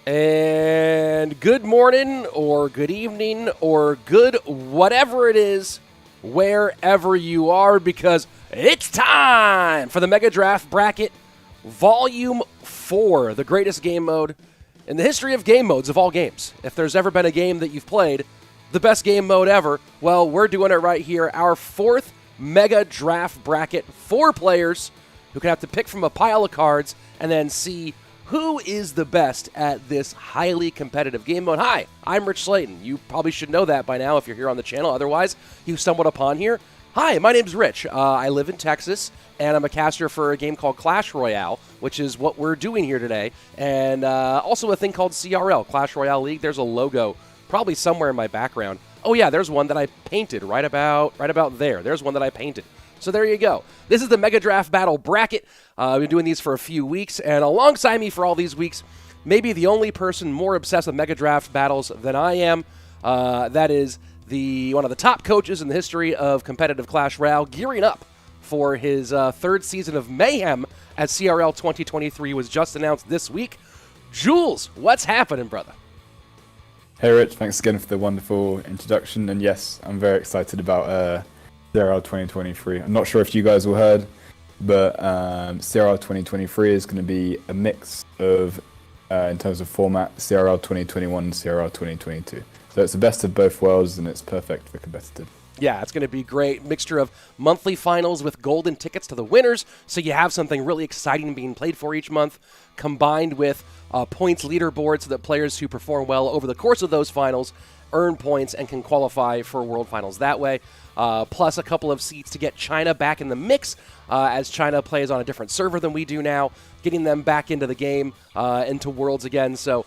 And good morning, or good evening, or good whatever it is, wherever you are, because it's time for the Mega Draft Bracket Volume 4, the greatest game mode in the history of game modes of all games. If there's ever been a game that you've played, the best game mode ever, well, we're doing it right here. Our fourth Mega Draft Bracket, 4 players who can have to pick from a pile of cards and then see who is the best at this highly competitive game mode. Hi, I'm Rich Slayton. You probably should know that by now if you're here on the channel. Otherwise, you stumbled upon here. Hi, my name's Rich. I live in Texas, and I'm a caster for a game called Clash Royale, which is what we're doing here today, and also a thing called CRL, Clash Royale League. There's a logo probably somewhere in my background. Oh yeah, there's one that I painted right about there. There's one that I painted. So there you go. This is the Mega Draft Battle Bracket. I've been doing these for a few weeks, and alongside me for all these weeks, maybe the only person more obsessed with Mega Draft battles than I am. That is one of the top coaches in the history of competitive Clash Royale, gearing up for his third season of Mayhem as CRL 2023 was just announced this week. Jules, what's happening, brother? Hey Rich, thanks again for the wonderful introduction, and yes, I'm very excited about CRL 2023. I'm not sure if you guys all heard, but CRL 2023 is going to be a mix of, in terms of format, CRL 2021 and CRL 2022. So it's the best of both worlds, and it's perfect for competitive. Yeah, it's going to be great. Mixture of monthly finals with golden tickets to the winners, so you have something really exciting being played for each month, combined with points leaderboard so that players who perform well over the course of those finals earn points and can qualify for World Finals that way. Plus a couple of seats to get China back in the mix, as China plays on a different server than we do now, getting them back into the game, into Worlds again. So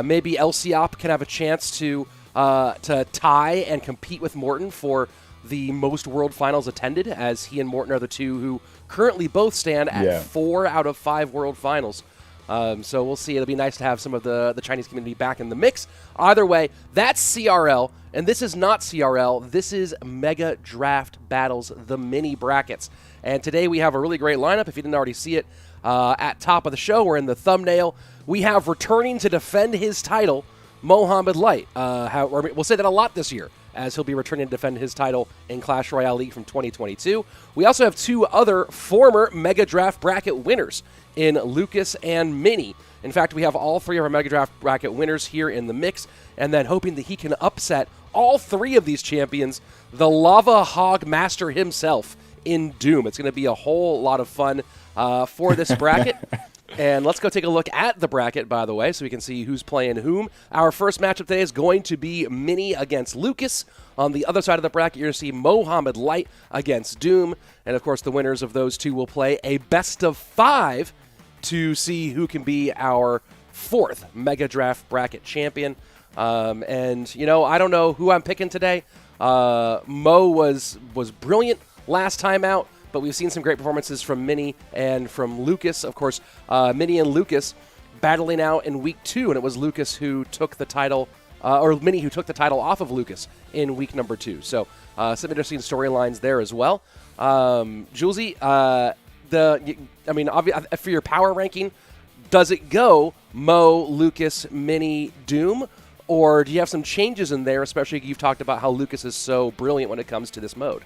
maybe LCOP can have a chance to tie and compete with Morton for the most World Finals attended, as he and Morton are the two who currently both stand at 4 out of 5 World Finals. So we'll see. It'll be nice to have some of the Chinese community back in the mix. Either way, that's CRL, and this is not CRL. This is Mega Draft Battles, the mini brackets. And today we have a really great lineup. If you didn't already see it at top of the show or in the thumbnail, we have returning to defend his title, Mohamed Light. We'll say that a lot this year, as he'll be returning to defend his title in Clash Royale League from 2022. We also have 2 other former Mega Draft Bracket winners in Lucas and Minnie. In fact, we have all 3 of our Mega Draft Bracket winners here in the mix, and then hoping that he can upset all 3 of these champions, the Lava Hog Master himself in DOoOM. It's going to be a whole lot of fun for this bracket. And let's go take a look at the bracket, by the way, so we can see who's playing whom. Our first matchup today is going to be Minnie against Lucas. On the other side of the bracket, you're going to see Mohamed Light against DOoOM. And, of course, the winners of those 2 will play a best-of-5 to see who can be our 4th Mega Draft Bracket champion. And, you know, I don't know who I'm picking today. Mo was brilliant last time out, but we've seen some great performances from Minnie and from Lucas. Of course, Minnie and Lucas battling out in week 2, and it was Lucas who took the title, or Minnie who took the title off of Lucas in week number 2. So some interesting storylines there as well. Julesy, for your power ranking, does it go Mo, Lucas, Minnie, DOoOM, or do you have some changes in there, especially you've talked about how Lucas is so brilliant when it comes to this mode?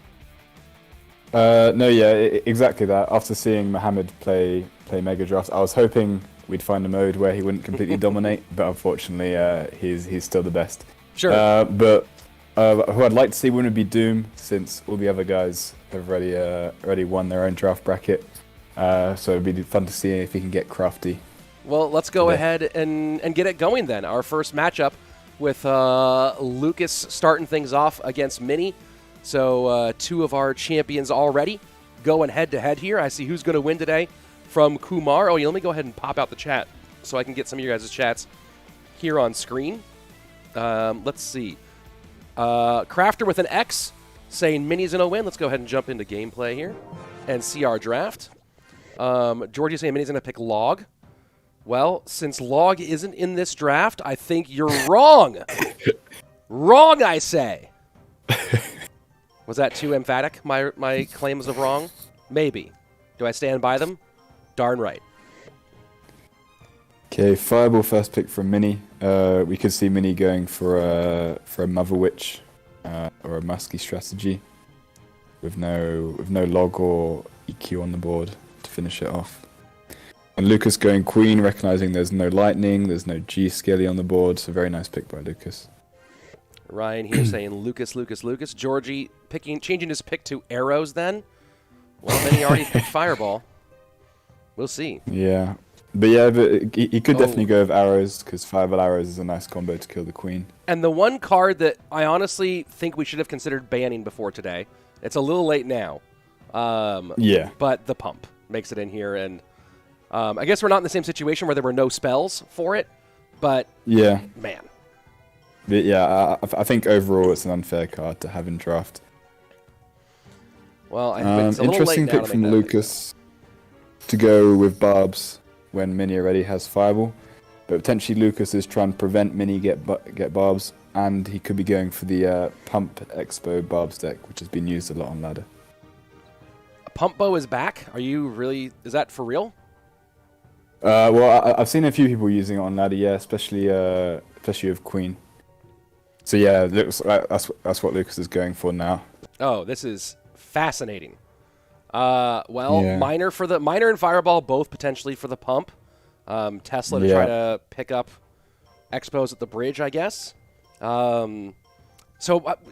No, yeah, exactly that. After seeing Mohammed play Mega Draft, I was hoping we'd find a mode where he wouldn't completely dominate, but unfortunately, he's still the best. Sure. But who I'd like to see win would be DOoOM, since all the other guys have already won their own draft bracket. So it'd be fun to see if he can get crafty. Well, let's go ahead and get it going then. Our first matchup with Lucas starting things off against Minnie. So 2 of our champions already going head-to-head here. I see who's going to win today from Kumar. Oh, yeah, let me go ahead and pop out the chat so I can get some of your guys' chats here on screen. Let's see. Crafter with an X saying Minnie's going to win. Let's go ahead and jump into gameplay here and see our draft. Georgie saying Minnie's going to pick Log. Well, since Log isn't in this draft, I think you're wrong. Wrong, I say. Was that too emphatic, my claims of wrong? Maybe. Do I stand by them? Darn right. Okay, Fireball first pick from Mini. We could see Mini going for a Mother Witch or a Musky strategy with no log or EQ on the board to finish it off. And Lucas going Queen, recognizing there's no Lightning, there's no G Skelly on the board, so very nice pick by Lucas. Ryan here saying Lucas. Georgie changing his pick to Arrows then. Well, then he already picked Fireball. We'll see. Yeah. But he could definitely go with Arrows, because Fireball Arrows is a nice combo to kill the Queen. And the one card that I honestly think we should have considered banning before today, it's a little late now. Yeah. But the Pump makes it in here, and I guess we're not in the same situation where there were no spells for it, but yeah, man. But yeah, I think overall it's an unfair card to have in draft. Well, I think it's a little interesting late now pick from Lucas to go with Barbs when Mini already has Fireball, but potentially Lucas is trying to prevent Mini get Barbs, and he could be going for the Pump Expo Barbs deck, which has been used a lot on ladder. Pump Bow is back. Are you really? Is that for real? Well, I've seen a few people using it on ladder, yeah, especially with Queen. So yeah, looks like that's what Lucas is going for now. Oh, this is fascinating. Well, Yeah. Miner and Fireball both potentially for the Pump. Tesla to try to pick up Expos at the bridge, I guess. So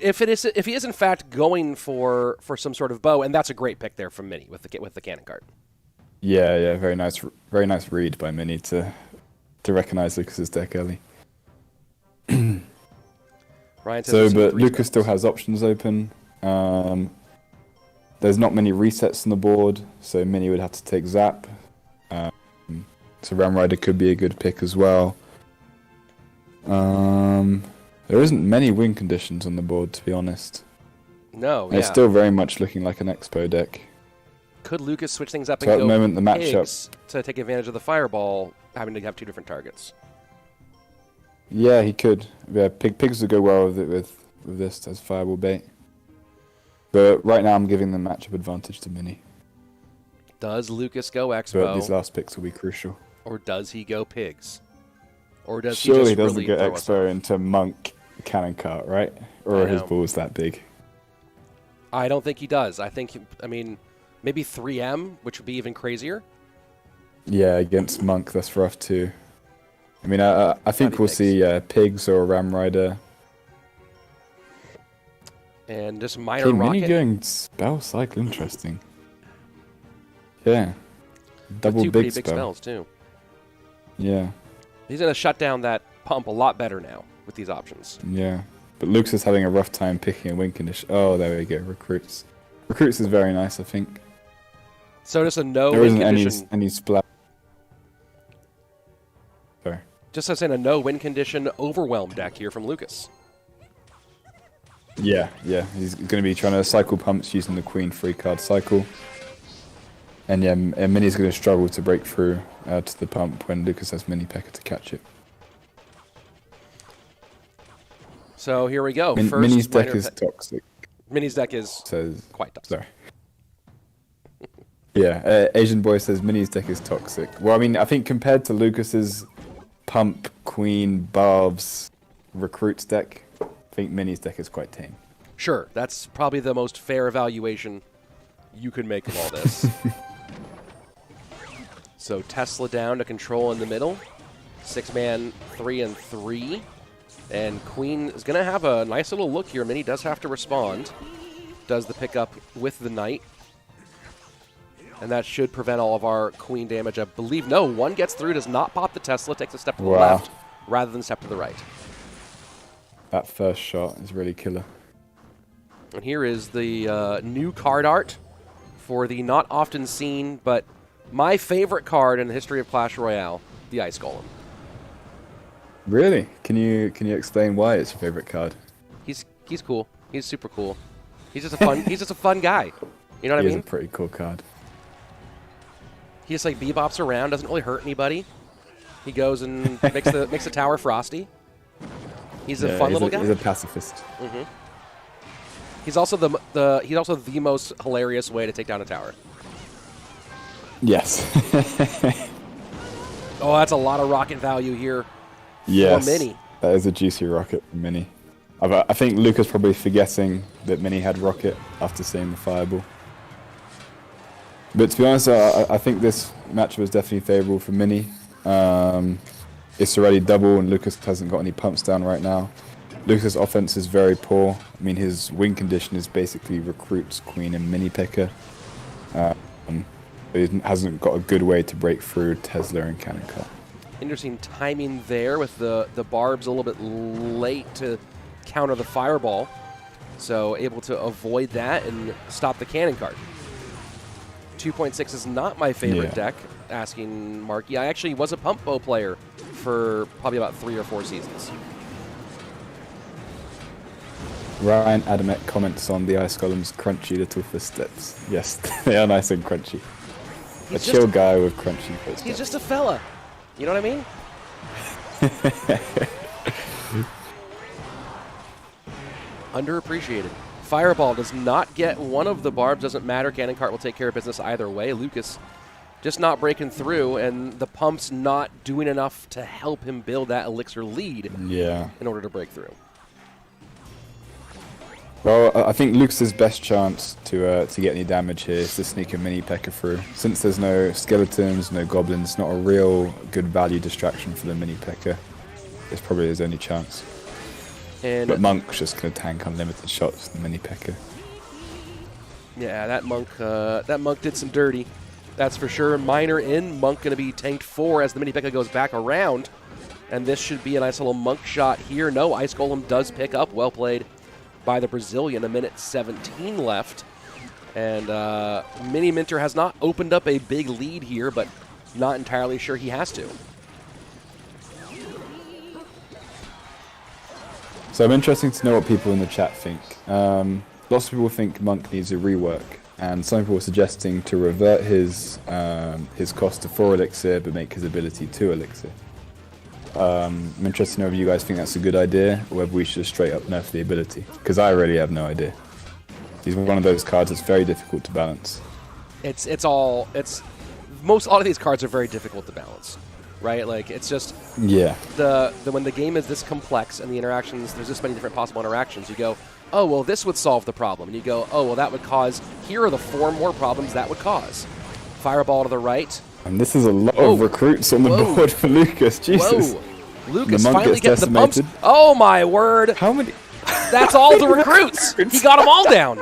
if he is in fact going for some sort of bow, and that's a great pick there from Mini with the cannon card. Yeah, very nice read by Mini to recognize Lucas's deck early. Ryan says but Lucas still has options open. There's not many resets on the board, so Mini would have to take Zap. So Ram Rider could be a good pick as well. There isn't many win conditions on the board, to be honest. No, It's still very much looking like an Expo deck. Could Lucas switch things up So and at go the moment, the Pigs to take advantage of the Fireball, having to have two different targets? Yeah, he could. Yeah, Pigs would go well with this as Fireball bait. But right now, I'm giving the matchup advantage to Mini. Does Lucas go Expo? But these last picks will be crucial. Or does he go Pigs? Or does Surely he he just doesn't really go throw us Expo off? into Monk Cannon Cart, right? Or are his balls that big? I don't think he does. I mean, maybe 3M, which would be even crazier. Yeah, against Monk, that's rough too. I mean, I think we'll see Pigs or Ram Rider. And just Minor Okay, Rocket. Mini going Spell Cycle, interesting. Yeah. Double two big pretty big spell. spells, too. Yeah, He's going to shut down that Pump a lot better now with these options. yeah. But Luke's is having a rough time picking a win condition. Oh, there we go. Recruits. Recruits is very nice, I think. So just a no There win isn't condition. any splash. Sorry. Just as in a no win condition Overwhelm deck here from Lucas. Yeah. He's going to be trying to cycle pumps using the Queen free card cycle. And yeah, Mini's going to struggle to break through to the pump when Lucas has Mini Pecker to catch it. So here we go. First Mini's deck Minor is toxic. Mini's deck is Says quite toxic. sorry. Yeah, Asian Boy says Mini's deck is toxic. Well, I mean, I think compared to Lucas's Pump, Queen, Barbs, Recruits deck, I think Mini's deck is quite tame. Sure, that's probably the most fair evaluation you could make of all this. So Tesla down to control in the middle. 6-man, 3 and 3. And Queen is going to have a nice little look here. Mini does have to respond. Does the pickup with the Knight. And that should prevent all of our Queen damage. I believe, no, one gets through, does not pop the Tesla, takes a step to the left rather than step to the right. That first shot is really killer. And here is the new card art for the not often seen, but my favorite card in the history of Clash Royale, the Ice Golem. Really? Can you explain why it's your favorite card? He's cool. He's super cool. He's just a fun guy. You know what I mean? He's a pretty cool card. He just like bebops around, doesn't really hurt anybody. He goes and makes the tower frosty. He's a fun little guy. He's a pacifist. Mm-hmm. He's also the most hilarious way to take down a tower. Yes. Oh, that's a lot of rocket value here Yes, for Mini. that is a juicy rocket for Mini. I think Lucas probably forgetting that Mini had rocket after seeing the fireball. But to be honest, I think this match was definitely favourable for Mini. It's already double, and Lucas hasn't got any pumps down right now. Lucas' offense is very poor. I mean, his win condition is basically recruits, queen, and mini picker. He hasn't got a good way to break through Tesla and cannon cart. Interesting timing there with the barbs a little bit late to counter the fireball. So able to avoid that and stop the cannon cart. 2.6 is not my favorite deck, asking Marky. I actually was a pump bow player for probably about 3 or 4 seasons. Ryan Adamek comments on the ice columns crunchy little footsteps. Yes, they are nice and crunchy. He's a chill guy with crunchy footsteps. He's just a fella. You know what I mean? Underappreciated. Fireball does not get one of the barbs. Doesn't matter. Cannon cart will take care of business either way. Lucas just not breaking through, and the pump's not doing enough to help him build that elixir lead in order to break through. Well, I think Lucas's best chance to get any damage here is to sneak a mini P.E.K.K.A through. Since there's no skeletons, no goblins, not a real good value distraction for the mini P.E.K.K.A. It's probably his only chance. But Monk's just going to tank unlimited shots in the mini P.E.K.K.A. Yeah, that monk did some dirty. That's for sure. Miner in, Monk going to be tanked 4 as the mini P.E.K.K.A goes back around. And this should be a nice little Monk shot here. No, Ice Golem does pick up. Well played by the Brazilian. 1:17 left. And Mini Minter has not opened up a big lead here, but not entirely sure he has to. So I'm interested to know what people in the chat think. Lots of people think Monk needs a rework, and some people are suggesting to revert his cost to 4 elixir, but make his ability 2 elixir. I'm interested to know if you guys think that's a good idea, or whether we should straight up nerf the ability, because I really have no idea. He's one of those cards that's very difficult to balance. All of these cards are very difficult to balance, right? Like, it's just when the game is this complex and the interactions, there's this many different possible interactions. You go, oh well, this would solve the problem, and you go, oh well, that would cause. Here are the 4 more problems that would cause. Fireball to the right. And this is a lot of recruits on the board for Lucas. Jesus. Whoa. Lucas finally gets the pumps. Oh my word. How many? That's all the recruits. He got them all down.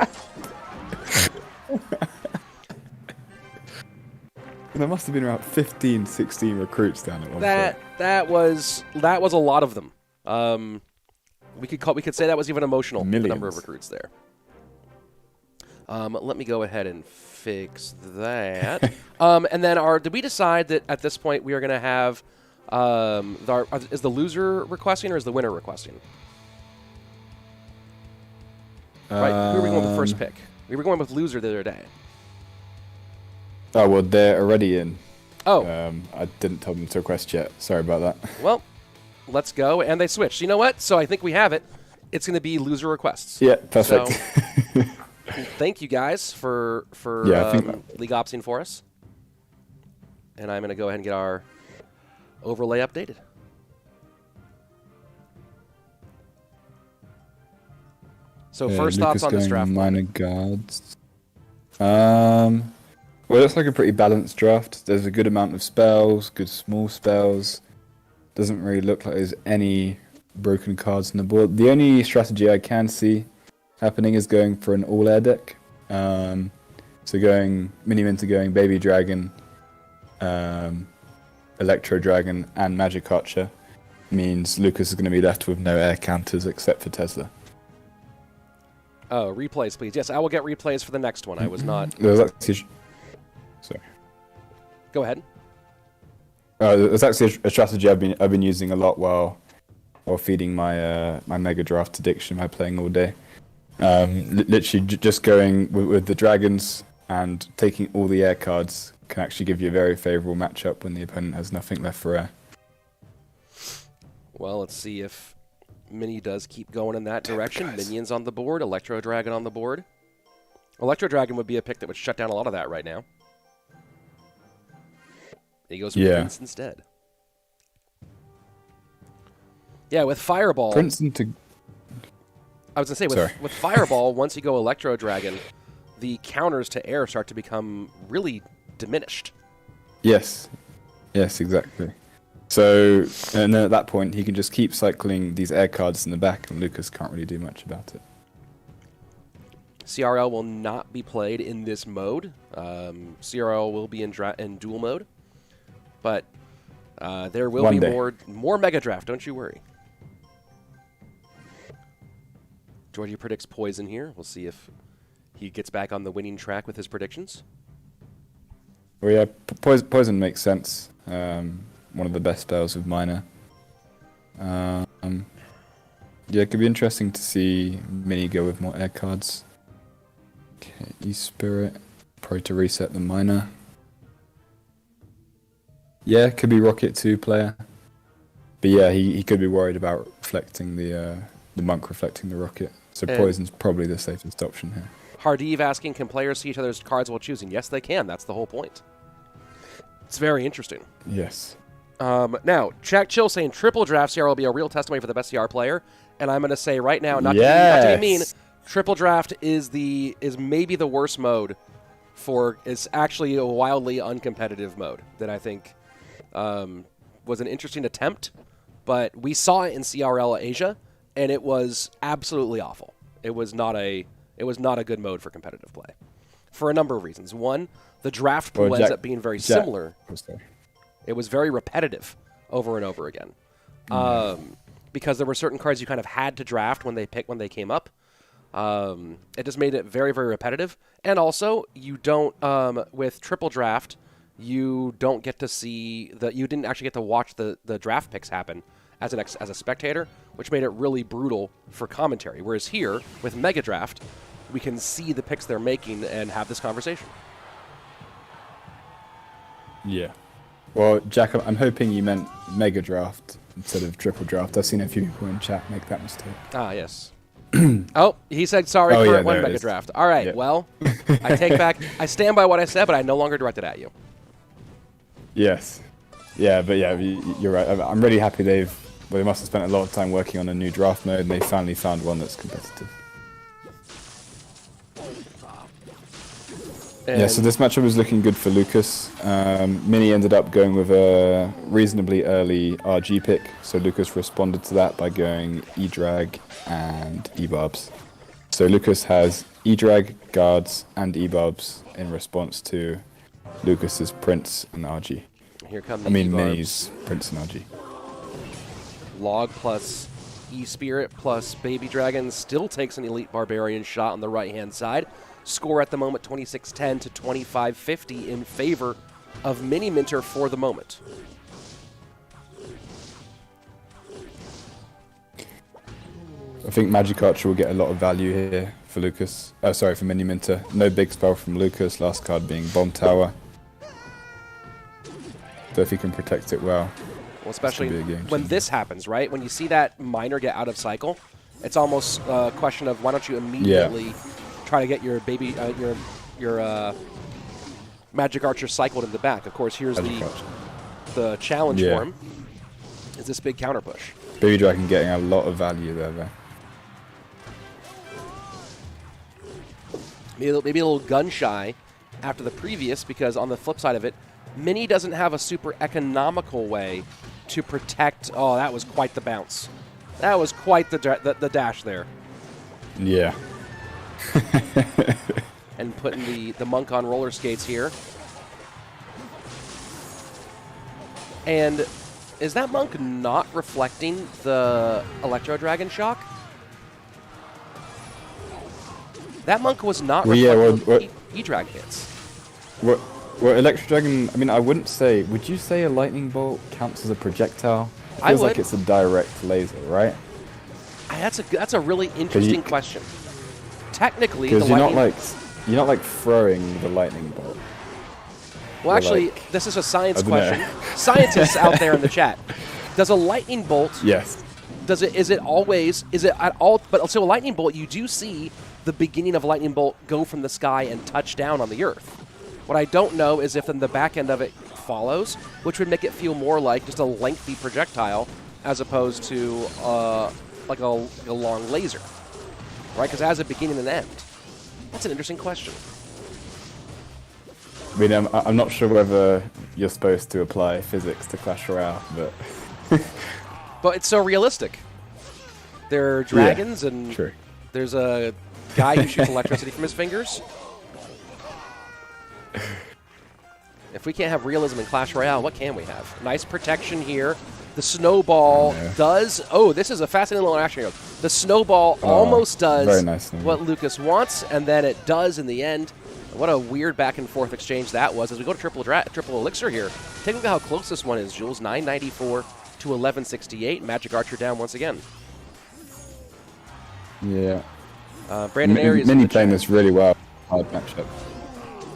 There must have been around 15, 16 recruits down at one point. That was a lot of them. We could say that was even emotional. Millions. The number of recruits there. Let me go ahead and fix that. And then did we decide that at this point we are going to have is the loser requesting or is the winner requesting? Right, who were we going with the first pick? We were going with loser the other day. Oh, well, they're already in. Oh. I didn't tell them to request yet. Sorry about that. Well, let's go. And they switched. You know what? So I think we have it. It's going to be loser requests. Yeah, perfect. So, thank you guys for league opting for us. And I'm going to go ahead and get our overlay updated. So first thoughts on this draft? Minor guards. Well, it looks like a pretty balanced draft. There's a good amount of spells, good small spells. Doesn't really look like there's any broken cards on the board. The only strategy I can see happening is going for an all-air deck. So going Mini Minter, going Baby Dragon, Electro Dragon, and Magic Archer means Lucas is going to be left with no air counters except for Tesla. Oh, replays, please. Yes, I will get replays for the next one. I was not. Sorry. Go ahead. It's actually a strategy I've been using a lot while feeding my my Mega Draft addiction by playing all day. Literally just going with the dragons and taking all the air cards can actually give you a very favourable matchup when the opponent has nothing left for air. Well, let's see if Mini does keep going in that direction. Minions on the board, Electro Dragon on the board. Electro Dragon would be a pick that would shut down a lot of that right now. He goes for Prince instead. Yeah, with Fireball. Prince into... I was going to say, with Fireball, once you go Electro Dragon, the counters to air start to become really diminished. Yes. Yes, exactly. So, and then at that point, he can just keep cycling these air cards in the back, and Lucas can't really do much about it. CRL will not be played in this mode. CRL will be in dual mode. But there will be more Mega Draft, don't you worry. Georgie predicts Poison here. We'll see if he gets back on the winning track with his predictions. Well, yeah, Poison makes sense. One of the best spells with Minor. Yeah, it could be interesting to see Mini go with more air cards. Okay, E-Spirit. Probably to reset the Minor. Yeah, could be Rocket 2 player. But yeah, he could be worried about reflecting the Monk reflecting the Rocket. So Poison's probably the safest option here. Hardeev asking, can players see each other's cards while choosing? Yes, they can. That's the whole point. It's very interesting. Yes. Now, Jack Chill saying triple draft CR will be a real testimony for the best CR player. And I'm going to say right now, not to be mean, triple draft is maybe the worst mode is actually a wildly uncompetitive mode that I think was an interesting attempt. But we saw it in CRL Asia, and it was absolutely awful. It was not a good mode for competitive play for a number of reasons. One, the draft pool ends up being very similar. It was very repetitive over and over again because there were certain cards you kind of had to draft when they came up. It just made it very, very repetitive. And also, you don't with triple draft, you don't get to see you didn't actually get to watch the draft picks happen as a spectator, which made it really brutal for commentary. Whereas here with Mega Draft, we can see the picks they're making and have this conversation. Yeah. Well, Jack, I'm hoping you meant Mega Draft instead of Triple Draft. I've seen a few people in chat make that mistake. Ah, yes. Oh, he said sorry for one Mega Draft. All right, well, I take back. I stand by what I said, but I no longer direct it at you. Yes. Yeah, but yeah, you're right. I'm really happy they must have spent a lot of time working on a new draft mode, and they finally found one that's competitive. Yeah, so this matchup was looking good for Lucas. Mini ended up going with a reasonably early RG pick, so Lucas responded to that by going E-Drag and E-Barbs. So Lucas has E-Drag, Guards, and E-Barbs in response to Lucas's Prince and RG. Here come the Mini's Prince and RG. Log plus E-Spirit plus Baby Dragon still takes an Elite Barbarian shot on the right-hand side. Score at the moment 26-10 to 25-50 in favor of Mini Minter for the moment. I think Magic Archer will get a lot of value here for Lucas. For Mini Minter. No big spell from Lucas, last card being Bomb Tower. So if he can protect it well. Well, especially when this happens, right? When you see that Minor get out of cycle, it's almost a question of why don't you immediately try to get your your Magic Archer cycled in the back. Of course, here's the challenge for him. Is this big counter push? Baby Dragon getting a lot of value there, though. Maybe a little gun shy after the previous, because on the flip side of it, Mini doesn't have a super economical way to protect. Oh, that was quite the bounce. That was quite the dash there. Yeah. And putting the Monk on roller skates here. And is that Monk not reflecting the Electro Dragon shock? That Monk was not reflecting E-Drag hits. Well, Electro Dragon, I mean, I wouldn't say... Would you say a Lightning Bolt counts as a projectile? It feels like it's a direct laser, right? That's a really interesting question. Technically, because you're not like throwing the Lightning Bolt. Well, actually, this is a science question. Scientists out there in the chat, does a Lightning Bolt? Yes. Is it at all? But so a Lightning Bolt, you do see the beginning of a Lightning Bolt go from the sky and touch down on the Earth. What I don't know is if then the back end of it follows, which would make it feel more like just a lengthy projectile as opposed to like a long laser, right? Because it has a beginning and an end. That's an interesting question. I mean, I'm not sure whether you're supposed to apply physics to Clash Royale, but... But it's so realistic. There are dragons, and true. There's a guy who shoots electricity from his fingers. If we can't have realism in Clash Royale, what can we have? Nice protection here. The snowball does... Oh, this is a fascinating little action here. The snowball almost does very nice what Lucas wants, and then it does in the end. What a weird back-and-forth exchange that was. As we go to triple elixir here, take a look at how close this one is, Jules. 994 to 1168. Magic Archer down once again. Yeah. Brandon Aries Mini playing this really well. Hard matchup.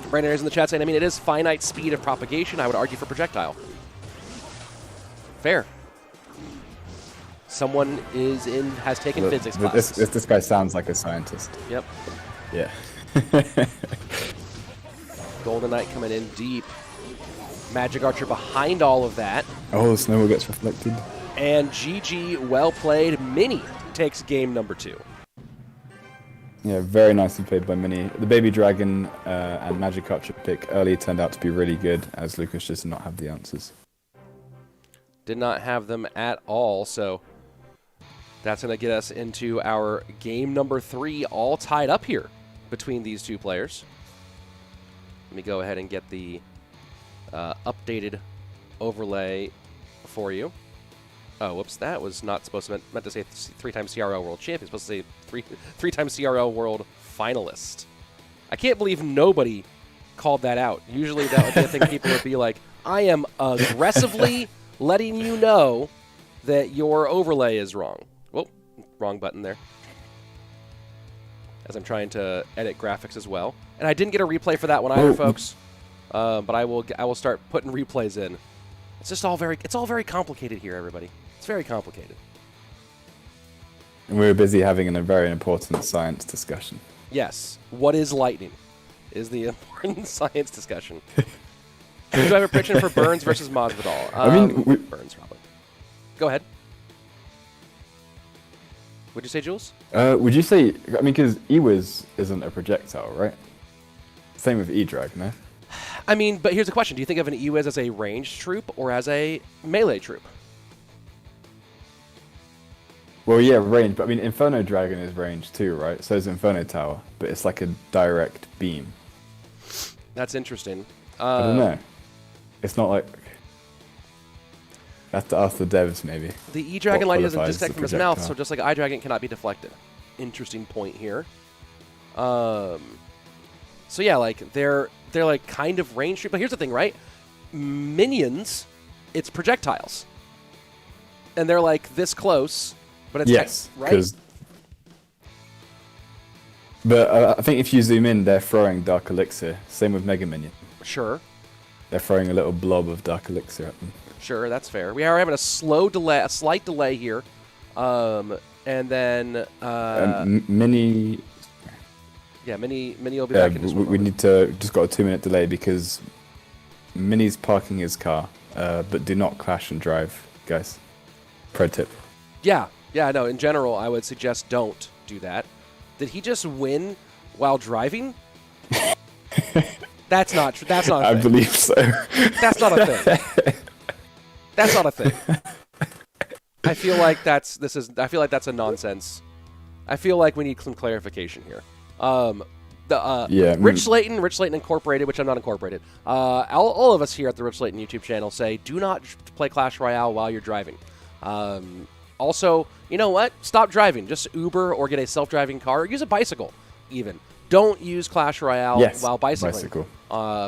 Brandon Aries in the chat saying, I mean, it is finite speed of propagation. I would argue for projectile. Fair. Someone has taken physics classes. This guy sounds like a scientist. Yep. Yeah. Golden Knight coming in deep. Magic Archer behind all of that. Oh, the snowball gets reflected. And GG, well played. Mini takes game number 2. Yeah, very nicely played by Mini. The Baby Dragon and Magic Archer pick early turned out to be really good, as Lucas just did not have the answers. Did not have them at all, so that's going to get us into our game number 3, all tied up here between these two players. Let me go ahead and get the updated overlay for you. Oh, whoops, that was not supposed to meant to say 3-time CRO World Champion. It's supposed to say 3-time CRO World Finalist. I can't believe nobody called that out. Usually that would be a thing people would be like, I am aggressively letting you know that your overlay is wrong. Whoa, wrong button there. As I'm trying to edit graphics as well. And I didn't get a replay for that one either, folks. But I will start putting replays in. It's just all very complicated here, everybody. It's very complicated. And we were busy having a very important science discussion. Yes. What is lightning? Is the important science discussion. Do I have a prediction for Burns versus Masvidal? I mean, Burns, probably. Go ahead. Would you say, Jules? Would you say... I mean, because E-Wiz isn't a projectile, right? Same with E-Drag, no? I mean, but here's the question. Do you think of an E-Wiz as a ranged troop or as a melee troop? Well, yeah, range. But I mean, Inferno Dragon is ranged too, right? So is Inferno Tower. But it's like a direct beam. That's interesting. I don't know. It's not like... That's to ask the devs, maybe. The E-Dragon light doesn't disconnect from his mouth, so just like I-Dragon cannot be deflected. Interesting point here. So yeah, like they're like kind of range, but here's the thing, right? Minions, it's projectiles, and they're like this close, but it's yes, right. But I think if you zoom in, they're throwing Dark Elixir. Same with Mega Minion. Sure. They're throwing a little blob of Dark Elixir at them. Sure, that's fair. We are having a slight delay here, and then Mini. Yeah, Mini will be back in his we need to just got a 2-minute delay because Mini's parking his car, but do not crash and drive, guys. Pro tip. Yeah, no. In general, I would suggest don't do that. Did he just win while driving? That's not true. That's not a thing. I believe so. That's not a thing. That's not a thing. I feel like that's a nonsense. I feel like we need some clarification here. Rich Slayton Incorporated, which I'm not incorporated. All of us here at the Rich Slayton YouTube channel say, do not play Clash Royale while you're driving. Also, you know what? Stop driving. Just Uber or get a self-driving car. Or use a bicycle, even. Don't use Clash Royale while bicycling.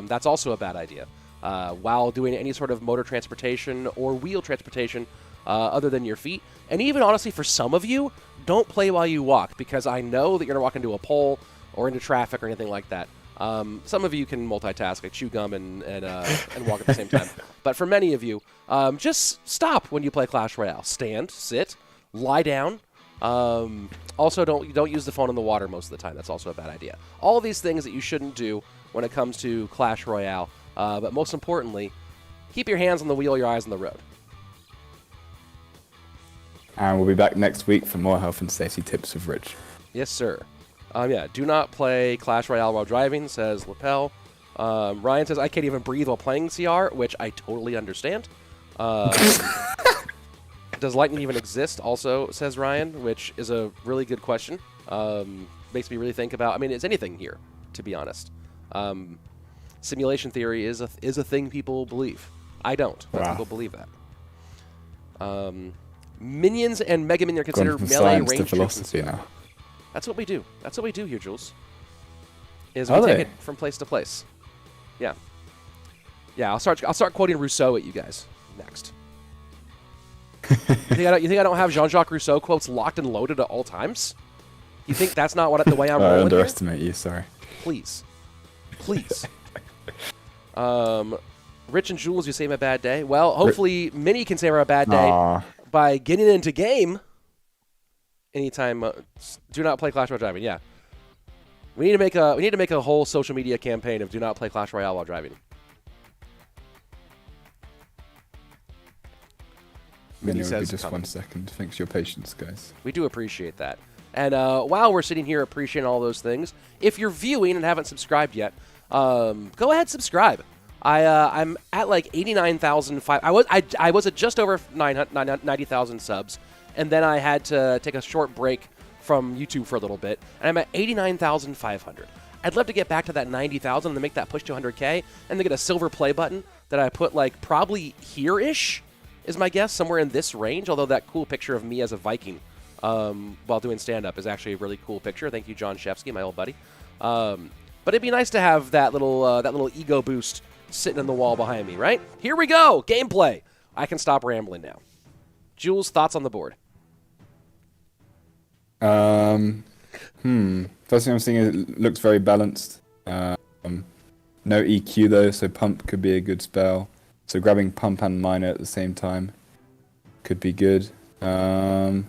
That's also a bad idea. While doing any sort of motor transportation or wheel transportation other than your feet. And even, honestly, for some of you, don't play while you walk, because I know that you're going to walk into a pole or into traffic or anything like that. Some of you can multitask, like chew gum and walk at the same time. But for many of you, just stop when you play Clash Royale. Stand, sit, lie down. Also, don't use the phone in the water most of the time. That's also a bad idea. All of these things that you shouldn't do when it comes to Clash Royale. But most importantly, keep your hands on the wheel, your eyes on the road. And we'll be back next week for more health and safety tips with Rich. Yes, sir. Yeah, do not play Clash Royale while driving, says Lapel. Ryan says, I can't even breathe while playing CR, which I totally understand. Does lightning even exist, also, says Ryan, which is a really good question. Makes me really think about, I mean, it's anything here, to be honest. Simulation theory is a thing people believe. I don't, but people believe that. Minions and Mega Minion are considered melee range philosophy now. That's what we do. That's what we do here, Jules. Is we take it from place to place. Yeah. Yeah, I'll start quoting Rousseau at you guys next. You think I don't have Jean-Jacques Rousseau quotes locked and loaded at all times? You think that's not the way I'm rolling? I underestimate you. Sorry. Please. Rich and Jules, you say I'm a bad day. Well, hopefully Minnie can say we're a bad day by getting into game. Anytime. Do not play Clash Royale driving. Yeah. We need to make a whole social media campaign of do not play Clash Royale while driving. Minnie says just 1 second. Thanks for your patience, guys. We do appreciate that. And while we're sitting here appreciating all those things, if you're viewing and haven't subscribed yet, go ahead, subscribe. I'm at like 89,005. I was at just over 90,000 subs, and then I had to take a short break from YouTube for a little bit, and I'm at 89,500. I'd love to get back to that 90,000 and then make that push to 100K, and then get a silver play button that I put like probably here-ish, is my guess, somewhere in this range, although that cool picture of me as a Viking while doing stand-up is actually a really cool picture. Thank you, John Shefsky, my old buddy. But it'd be nice to have that little ego boost sitting in the wall behind me, right? Here we go! Gameplay! I can stop rambling now. Jules, thoughts on the board? First thing I'm seeing is it looks very balanced. No EQ though, so pump could be a good spell. So grabbing pump and miner at the same time could be good. Yeah,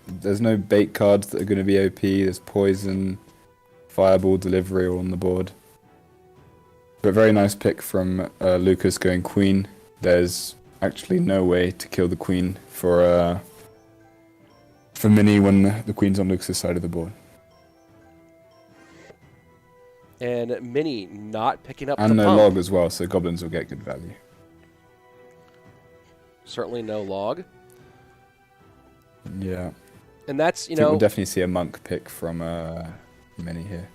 there's no bait cards that are going to be OP. There's poison, fireball, delivery all on the board. But very nice pick from Lucas going queen. There's actually no way to kill the queen for Mini when the queen's on Lucas' side of the board. And Mini not picking up the pump. And no pump. log as well, so goblins will get good value. Certainly no log. Yeah. And that's, I think we'll definitely see a monk pick from Mini here.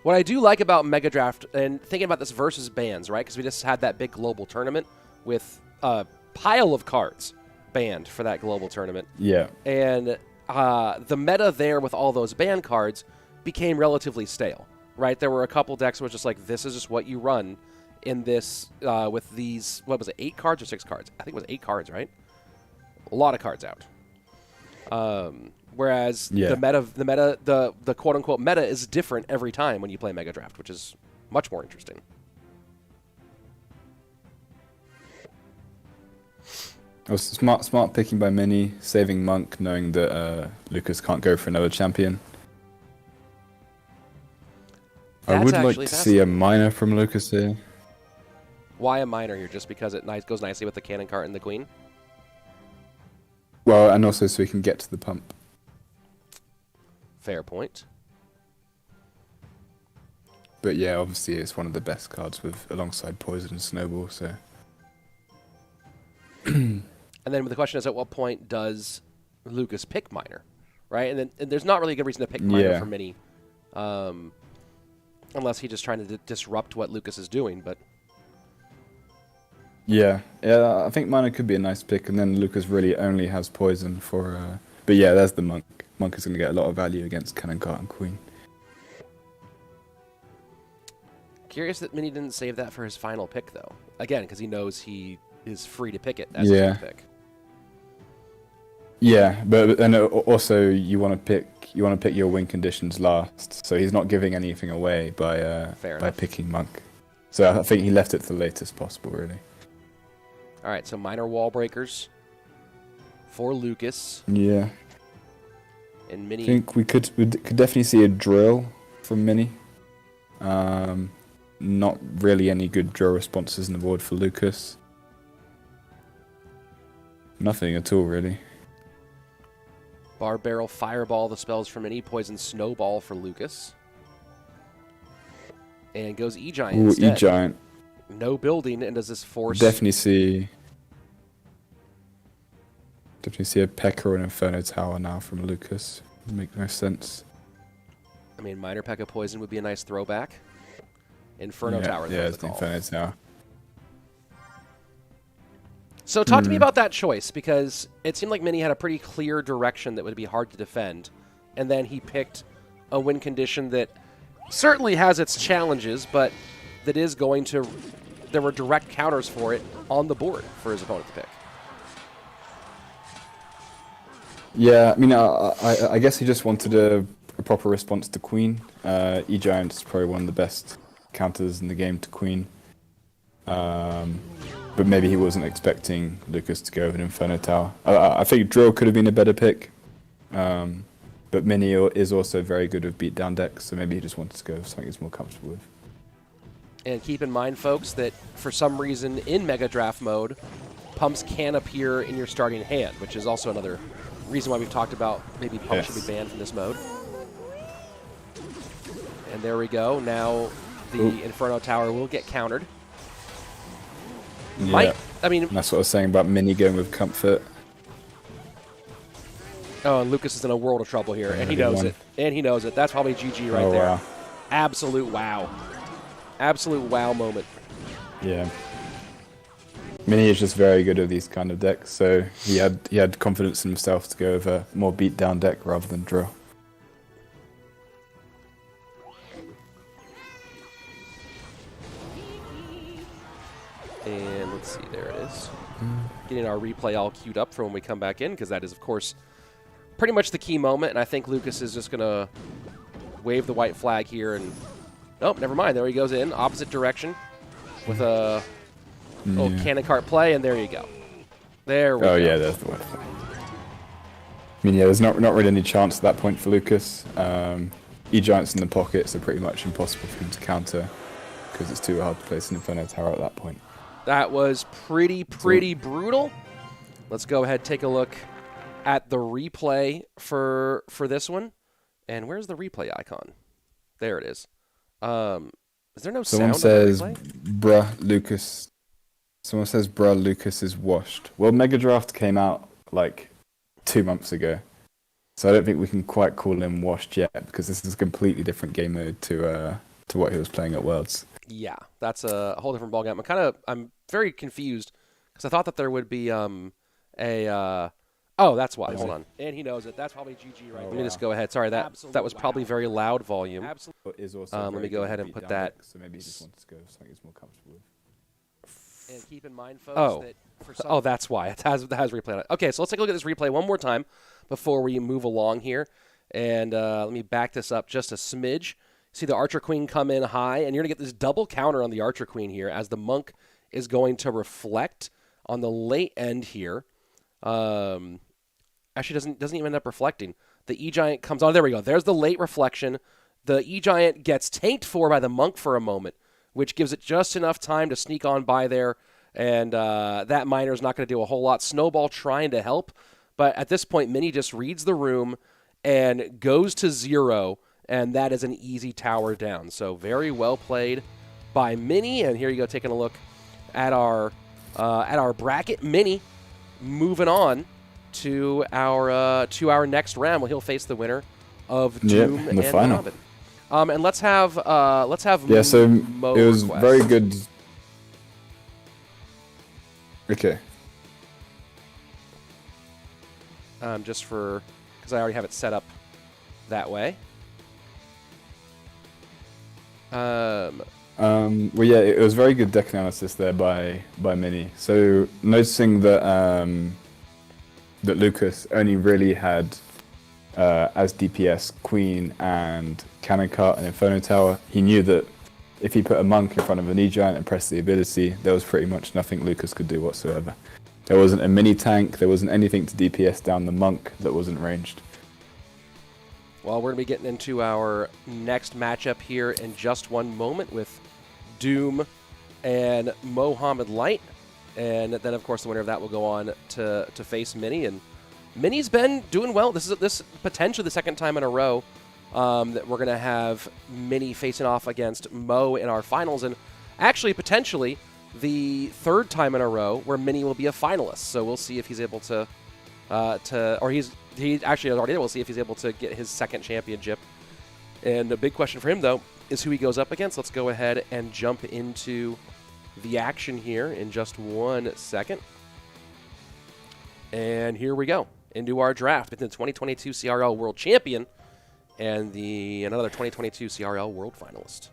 What I do like about Mega Draft, and thinking about this versus bans, right? Because we just had that big global tournament with a pile of cards banned for that global tournament. Yeah. And the meta there with all those ban cards became relatively stale, right? There were a couple decks where it was just like, this is just what you run in this, with these, what was it, 8 cards or 6 cards? I think it was 8 cards, right? A lot of cards out. Whereas the quote-unquote meta is different every time when you play Mega Draft, which is much more interesting. Oh, smart picking by Mini, saving Monk, knowing that Lucas can't go for another champion. I would like to see a miner from Lucas here. Why a miner here? Just because it goes nicely with the cannon cart and the queen? Well, and also so we can get to the pump. Fair point. But yeah, obviously it's one of the best cards alongside Poison and Snowball, so... And then the question is, at what point does Lucas pick miner, right? And there's not really a good reason to pick miner for Mini, unless he's just trying to disrupt what Lucas is doing. But yeah, I think miner could be a nice pick, and then Lucas really only has poison for. But yeah, there's the monk. Monk is going to get a lot of value against cannon cart and queen. Curious that Mini didn't save that for his final pick, though. Again, because he knows he is free to pick it as his pick. Yeah, but and also you want to pick your win conditions last, so he's not giving anything away by picking monk. So I think he left it to the latest possible, really. All right, so minor wall breakers for Lucas. Yeah. And Mini. I think we could definitely see a drill from Mini. Not really any good drill responses in the board for Lucas. Nothing at all, really. Bar Barrel, Fireball, the spells for Mini, Poison Snowball for Lucas. And goes E-Giant Ooh, instead. E-Giant. No building, and does this force... Definitely see a P.E.K.K.A. or an Inferno Tower now from Lucas. Make no sense. I mean, Minor P.E.K.K.A. Poison would be a nice throwback. Inferno Tower. Yeah, it's the Inferno Tower. So talk to me about that choice, because it seemed like Mini had a pretty clear direction that would be hard to defend, and then he picked a win condition that certainly has its challenges, but that is going to... There were direct counters for it on the board for his opponent to pick. Yeah, I mean, I guess he just wanted a proper response to Queen. E-Giant is probably one of the best counters in the game to Queen. But maybe he wasn't expecting Lucas to go with an Inferno Tower. I think Drill could have been a better pick. But Mini is also very good with beatdown decks, so maybe he just wanted to go with something he's more comfortable with. And keep in mind, folks, that for some reason in Mega Draft mode, pumps can appear in your starting hand, which is also another reason why we've talked about maybe pumps should be banned from this mode. And there we go. Now the Inferno Tower will get countered. Yeah. I mean, that's what I was saying about Mini going with comfort. Oh, and Lucas is in a world of trouble here, and he knows it. And he knows it. That's probably GG right there. Wow. Absolute wow. Absolute wow moment. Yeah. Mini is just very good at these kind of decks, so he had confidence in himself to go with a more beat-down deck rather than Drill. And let's see, there it is. Getting our replay all queued up for when we come back in, because that is, of course, pretty much the key moment, and I think Lucas is just going to wave the white flag here, and... Nope, never mind. There he goes in, opposite direction, with a little cannon cart play, and there you go. There we go. Oh, yeah, there's the white flag. I mean, yeah, there's not really any chance at that point for Lucas. E-Giant's in the pocket, so pretty much impossible for him to counter, because it's too hard to place an Inferno Tower at that point. That was pretty brutal. Let's go ahead and take a look at the replay for this one. And where's the replay icon? There it is. Is there no Someone sound? Says, bruh, Lucas. Someone says, bruh, Lucas is washed. Well, Mega Draft came out like 2 months ago, so I don't think we can quite call him washed yet, because this is a completely different game mode to what he was playing at Worlds. Yeah, that's a whole different ballgame. I'm very confused, because I thought that there would be oh, that's why. Hold on. And he knows it. That's probably GG right there. Let me just go ahead. Sorry, that was probably very loud volume. Let me go ahead and put that. So maybe he just wanted to go with something he's more comfortable with. And keep in mind, folks, that for some that's why. It has replay on it. Okay, so let's take a look at this replay one more time before we move along here. And let me back this up just a smidge. See the Archer Queen come in high, and you're going to get this double counter on the Archer Queen here, as the Monk is going to reflect on the late end here. Actually, doesn't even end up reflecting. The E-Giant comes on. There we go. There's the late reflection. The E-Giant gets tanked for by the Monk for a moment, which gives it just enough time to sneak on by there, and that Miner's not going to do a whole lot. Snowball trying to help, but at this point, Mini just reads the room and goes to 0, and that is an easy tower down. So very well played by Mini, and here you go, taking a look at our bracket. Mini moving on to our next round, where he'll face the winner of DOoOM in the final. Mohamed. And let's have yeah. So Mo it was request. very good. Okay. Just for because I already have it set up that way. Well, yeah, it was very good deck analysis there by Mini. So noticing that that Lucas only really had as DPS Queen and Cannon Cart and Inferno Tower, he knew that if he put a Monk in front of an E-Giant and pressed the ability, there was pretty much nothing Lucas could do whatsoever. There wasn't a mini tank, there wasn't anything to DPS down the Monk that wasn't ranged. Well, we're going to be getting into our next matchup here in just one moment with DOoOM and Mohamed Light. And then, of course, the winner of that will go on to face Mini. And Mini's been doing well. This is potentially the second time in a row that we're going to have Mini facing off against Mo in our finals. And actually, potentially, the third time in a row where Mini will be a finalist. So we'll see if he's able to he actually is already there. We'll see if he's able to get his second championship. And a big question for him, though, is who he goes up against. Let's go ahead and jump into the action here in just 1 second. And here we go into our draft between the 2022 CRL World Champion and another 2022 CRL World Finalist.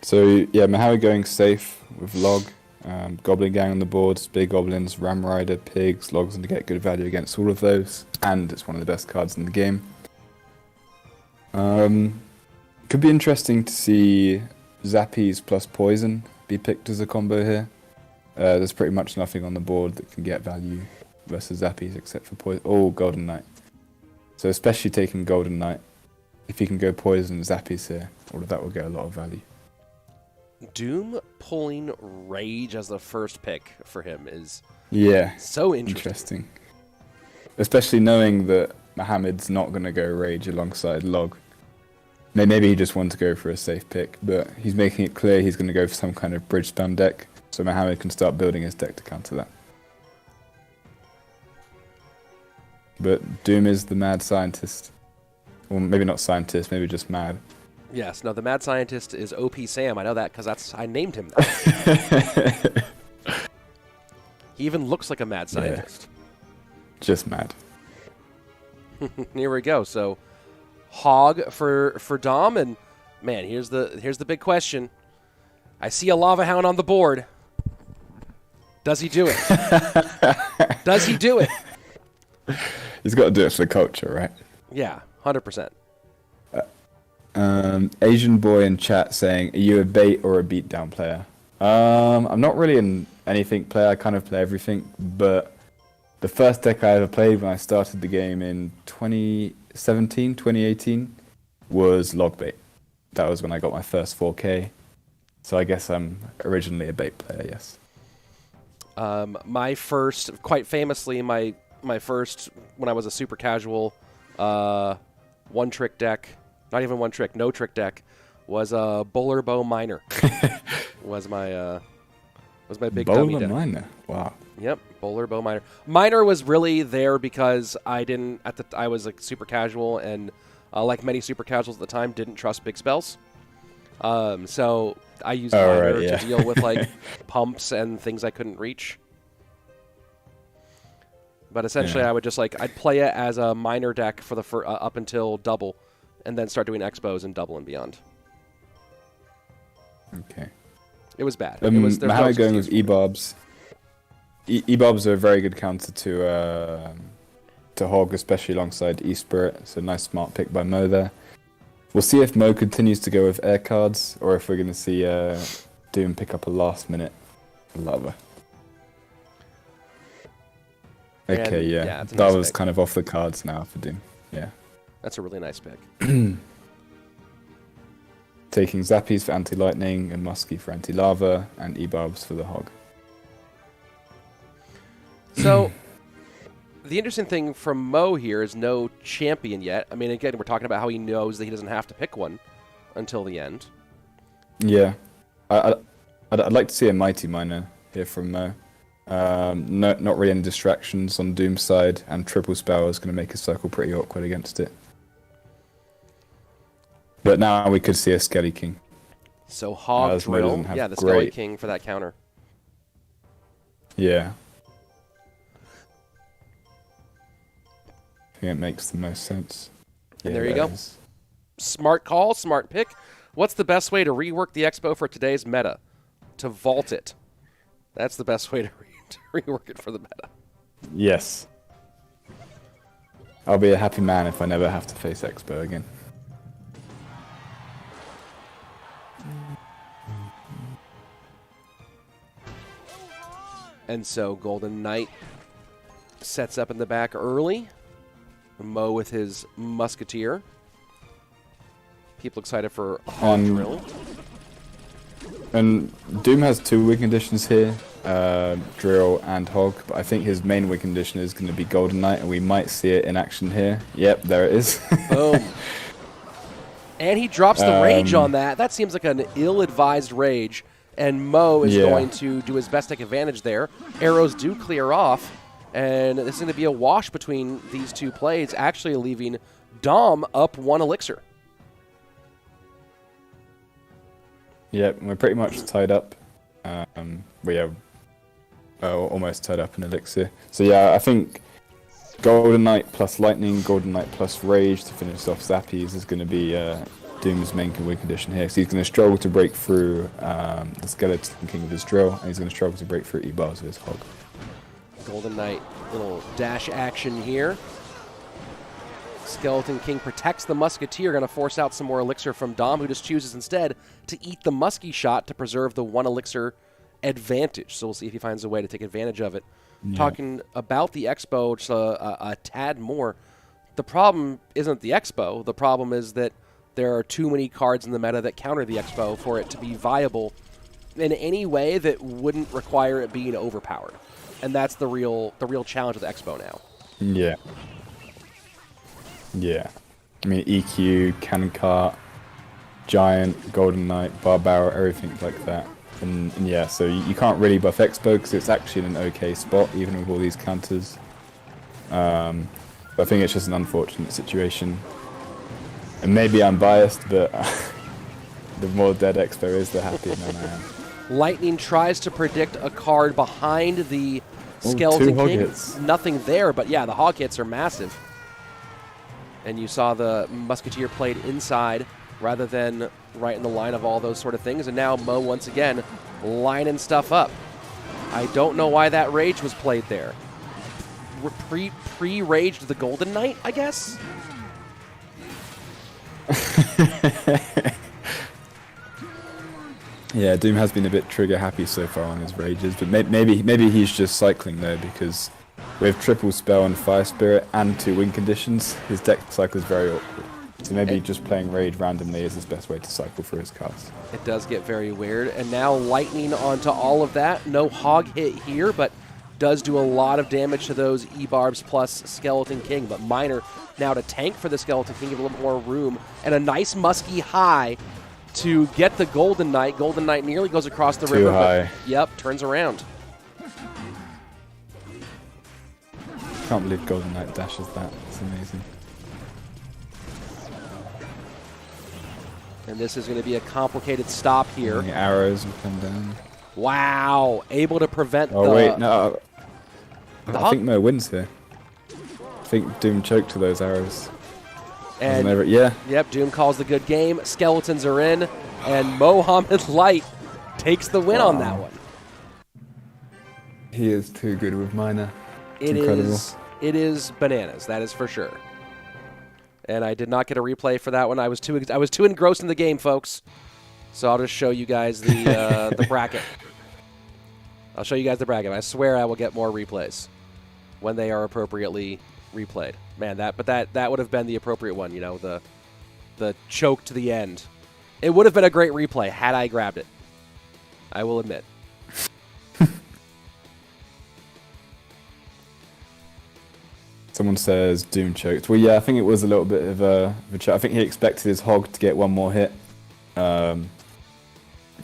So, yeah, Mohamed going safe with Log. Goblin Gang on the boards, Big Goblins, Ram Rider, Pigs, Logs, and to get good value against all of those. And it's one of the best cards in the game. Could be interesting to see Zappies plus Poison be picked as a combo here. There's pretty much nothing on the board that can get value versus Zappies except for Poison. Oh, Golden Knight. So especially taking Golden Knight, if you can go Poison Zappies here, all of that will get a lot of value. DOoOM pulling Rage as the first pick for him is so interesting. Especially knowing that Mohamed's not going to go Rage alongside Log. Maybe he just wanted to go for a safe pick, but he's making it clear he's going to go for some kind of bridge spam deck, so Mohamed can start building his deck to counter that. But DOoOM is the mad scientist. Or maybe not scientist, maybe just mad. Yes, no, the mad scientist is OP Sam. I know that because I named him that. He even looks like a mad scientist. Yeah. Just mad. Here we go. So, Hog for Dom, and man, here's the big question. I see a Lava Hound on the board. Does he do it? Does he do it? He's got to do it for the culture, right? Yeah, 100%. Asian boy in chat saying, are you a bait or a beatdown player? I'm not really an anything player. I kind of play everything, but the first deck I ever played when I started the game in 2017, 2018 was log bait. That was when I got my first 4K. So I guess I'm originally a bait player, yes. My first, quite famously, my first, when I was a super casual, one-trick deck, not even one trick, no trick deck, was a Bowler Bow Miner. was my big dummy deck. Bowler Miner, wow. Yep, Bowler Bow Miner. Miner was really there because I was like super casual and like many super casuals at the time, didn't trust big spells. So I used Miner to deal with like pumps and things I couldn't reach. But essentially, I would just I'd play it as a Miner deck for the up until double, and then start doing expos and double and beyond. Okay. It was bad. Mohamed going with E-Barbs. E-Barbs are a very good counter to Hog, especially alongside E-Spirit. It's a nice smart pick by Mo there. We'll see if Mo continues to go with air cards, or if we're going to see DOoOM pick up a last-minute lava. Okay, yeah. That nice was pick. kind of off the cards now for DOoOM. Yeah. That's a really nice pick. Taking Zappies for anti-lightning and Musky for anti-lava and E-Barbs for the Hog. So, the interesting thing from Mo here is no champion yet. I mean, again, we're talking about how he knows that he doesn't have to pick one until the end. Yeah. I'd like to see a Mighty Miner here from Mo. Not really any distractions on DOoOM's side, and triple spell is going to make his circle pretty awkward against it. But now we could see a Skelly King. So Hog Drill, the Skelly King for that counter. Yeah. I think it makes the most sense. And there you go. Smart call, smart pick. What's the best way to rework the Expo for today's meta? To vault it. That's the best way to rework it for the meta. Yes. I'll be a happy man if I never have to face Expo again. And so Golden Knight sets up in the back early. Mo with his Musketeer. People excited for Hog Drill. And DOoOM has 2 win conditions here, Drill and Hog, but I think his main win condition is going to be Golden Knight, and we might see it in action here. Yep, there it is. Boom. And he drops the rage on that. That seems like an ill-advised rage, and Mo is going to do his best to take advantage there. Arrows do clear off, and this is going to be a wash between these 2 plays, actually leaving Dom up 1 elixir. Yep, we're pretty much tied up. We are almost tied up in elixir. So yeah, I think Golden Knight plus Lightning, Golden Knight plus Rage to finish off Zappies is going to be DOoOM's main win condition here. So he's going to struggle to break through the Skeleton King with his Drill, and he's going to struggle to break through E-bars with his Hog. Golden Knight, little dash action here. Skeleton King protects the Musketeer, going to force out some more elixir from Dom, who just chooses instead to eat the Muskie shot to preserve the 1 elixir advantage. So we'll see if he finds a way to take advantage of it. Yeah. Talking about the Expo just a tad more, the problem isn't the Expo. The problem is that there are too many cards in the meta that counter the Expo for it to be viable in any way that wouldn't require it being overpowered. And that's the real challenge of the Expo now. Yeah. Yeah. I mean, EQ, Cannon Cart, Giant, Golden Knight, Barbaro, everything like that. And yeah, so you can't really buff Expo because it's actually in an okay spot, even with all these counters. But I think it's just an unfortunate situation. And maybe I'm biased, but the more dead Expo is, the happier man I am. Lightning tries to predict a card behind the Skeleton King. Hits. Nothing there, but yeah, the hog hits are massive. And you saw the Musketeer played inside rather than right in the line of all those sort of things. And now Mo, once again, lining stuff up. I don't know why that Rage was played there. Pre-raged the Golden Knight, I guess? Yeah, DOoOM has been a bit trigger happy so far on his rages, but maybe he's just cycling though, because with triple spell and fire spirit and 2 win conditions, his deck cycle is very awkward. So maybe just playing rage randomly is his best way to cycle through his cards. It does get very weird, and now Lightning onto all of that. No hog hit here, but does do a lot of damage to those E-Barbs plus Skeleton King, but minor now to tank for the Skeleton King, give a little bit more room, and a nice musky high to get the Golden Knight. Golden Knight nearly goes across the river. Too high. But, yep, turns around. Can't believe Golden Knight dashes that. It's amazing. And this is going to be a complicated stop here. And the arrows will come down. Wow, able to prevent oh, the... wait, no. I think Mo wins here. I think DOoOM choked to those arrows. And yeah. Yep, DOoOM calls the good game. Skeletons are in, and Mohamed Light takes the win on that one. He is too good with Miner. It is bananas, that is for sure. And I did not get a replay for that one. I was too engrossed in the game, folks. So I'll just show you guys the the bracket. I'll show you guys the bracket. I swear I will get more replays when they are appropriately replayed. Man, that would have been the appropriate one, you know, the choke to the end. It would have been a great replay had I grabbed it. I will admit. Someone says DOoOM choked. Well, yeah, I think it was a little bit of a choke. I think he expected his hog to get one more hit. But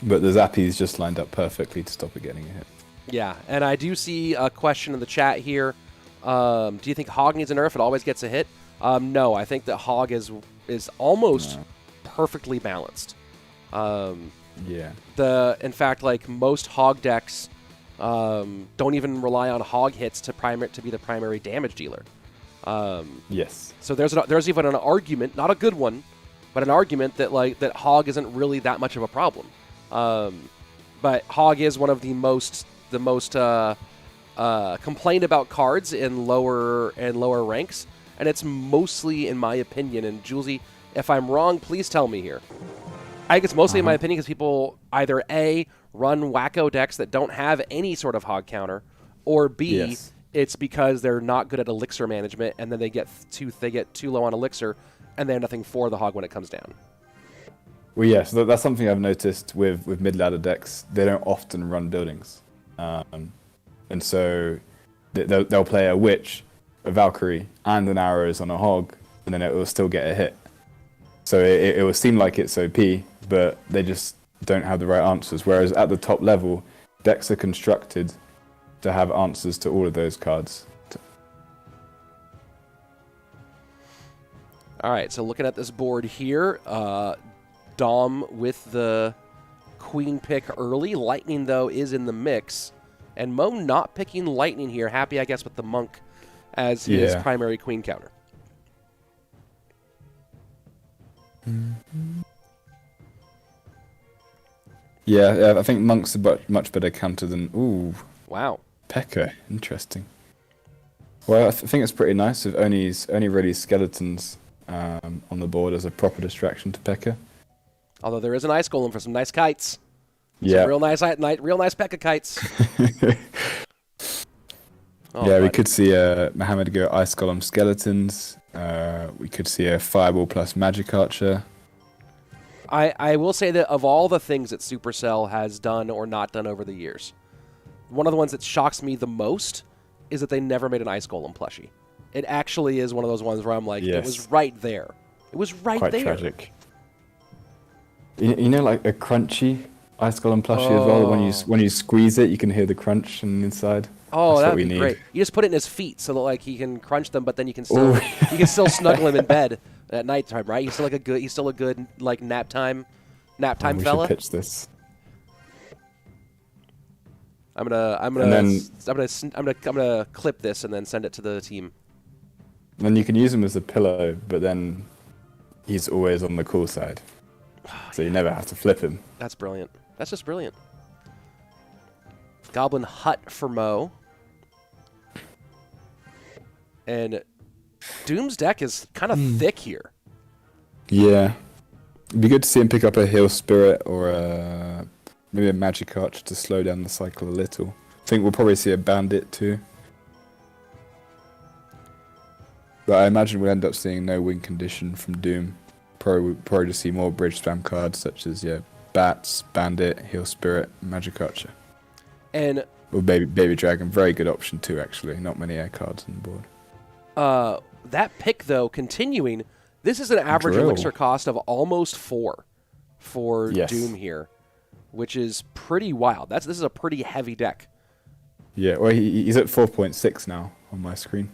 the Zappies just lined up perfectly to stop it getting a hit. Yeah, and I do see a question in the chat here. Do you think Hog needs a nerf? It always gets a hit. No, I think that Hog is almost perfectly balanced. Yeah. In fact, like most Hog decks don't even rely on Hog hits to be the primary damage dealer. Yes. So there's even an argument, not a good one, but an argument that Hog isn't really that much of a problem. But Hog is one of the most complained about cards in lower ranks, and it's mostly, in my opinion, and Julesy, if I'm wrong, please tell me here. I think it's mostly, in my opinion, because people either A, run wacko decks that don't have any sort of Hog counter, or B, it's because they're not good at elixir management, and then they get too low on elixir, and they have nothing for the Hog when it comes down. Well, yes, that's something I've noticed with mid-ladder decks. They don't often run buildings. And so they'll play a Witch, a Valkyrie, and an Arrows on a Hog, and then it will still get a hit. So it will seem like it's OP, but they just don't have the right answers. Whereas at the top level, decks are constructed to have answers to all of those cards. All right, so looking at this board here, Dom with the Queen pick early. Lightning, though, is in the mix. And Mo not picking Lightning here. Happy, I guess, with the Monk as his primary Queen counter. Yeah, I think Monk's a much better counter than... Ooh. Wow. P.E.K.K.A. Interesting. Well, I think it's pretty nice if only really skeletons on the board as a proper distraction to P.E.K.K.A. Although there is an Ice Golem for some nice kites. Yeah. Some real nice P.E.K.K.A. kites. We could see Mohammed go Ice Golem Skeletons. We could see a Fireball plus Magic Archer. I will say that of all the things that Supercell has done or not done over the years, one of the ones that shocks me the most is that they never made an Ice Golem plushie. It actually is one of those ones where I'm like, it was right there. It was right there. Quite tragic. You know, like a crunchy Ice Golem plushie as well. When you squeeze it, you can hear the crunch on the inside. Oh, that'd be great. You just put it in his feet so that like he can crunch them, but then you can still snuggle him in bed at nighttime, right? He's still a good like nap time fella. We should pitch this. I'm gonna clip this and then send it to the team. Then you can use him as a pillow, but then he's always on the cool side, so you never have to flip him. That's brilliant. That's just brilliant. Goblin Hut for Mo. And DOoOM's deck is kind of thick here. Yeah. It'd be good to see him pick up a Heal Spirit or maybe a Magic Archer to slow down the cycle a little. I think we'll probably see a Bandit too. But I imagine we'll end up seeing no win condition from DOoOM. Probably just see more bridge spam cards such as Bats, Bandit, Heal Spirit, Magic Archer. And or Baby Dragon, very good option too actually. Not many air cards on the board. That pick, though, continuing, this is an average elixir cost of almost 4 for DOoOM here, which is pretty wild. This is a pretty heavy deck. Yeah, well, he's at 4.6 now on my screen.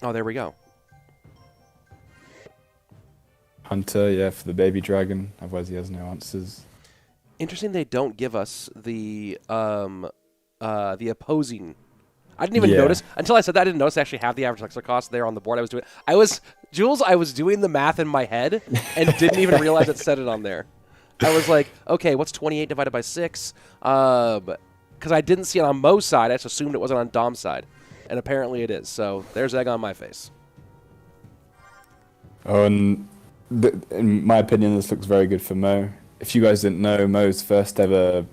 Oh, there we go. Hunter, for the Baby Dragon. Otherwise, he has no answers. Interesting they don't give us the opposing... I didn't even notice until I said that. I didn't notice they actually have the average elixir cost there on the board. I was doing the math in my head and didn't even realize it said it on there. I was like, okay, what's 28 divided by 6? Because I didn't see it on Mo's side. I just assumed it wasn't on Dom's side, and apparently it is. So there's egg on my face. Oh, and in my opinion, this looks very good for Mo. If you guys didn't know, Mo's first ever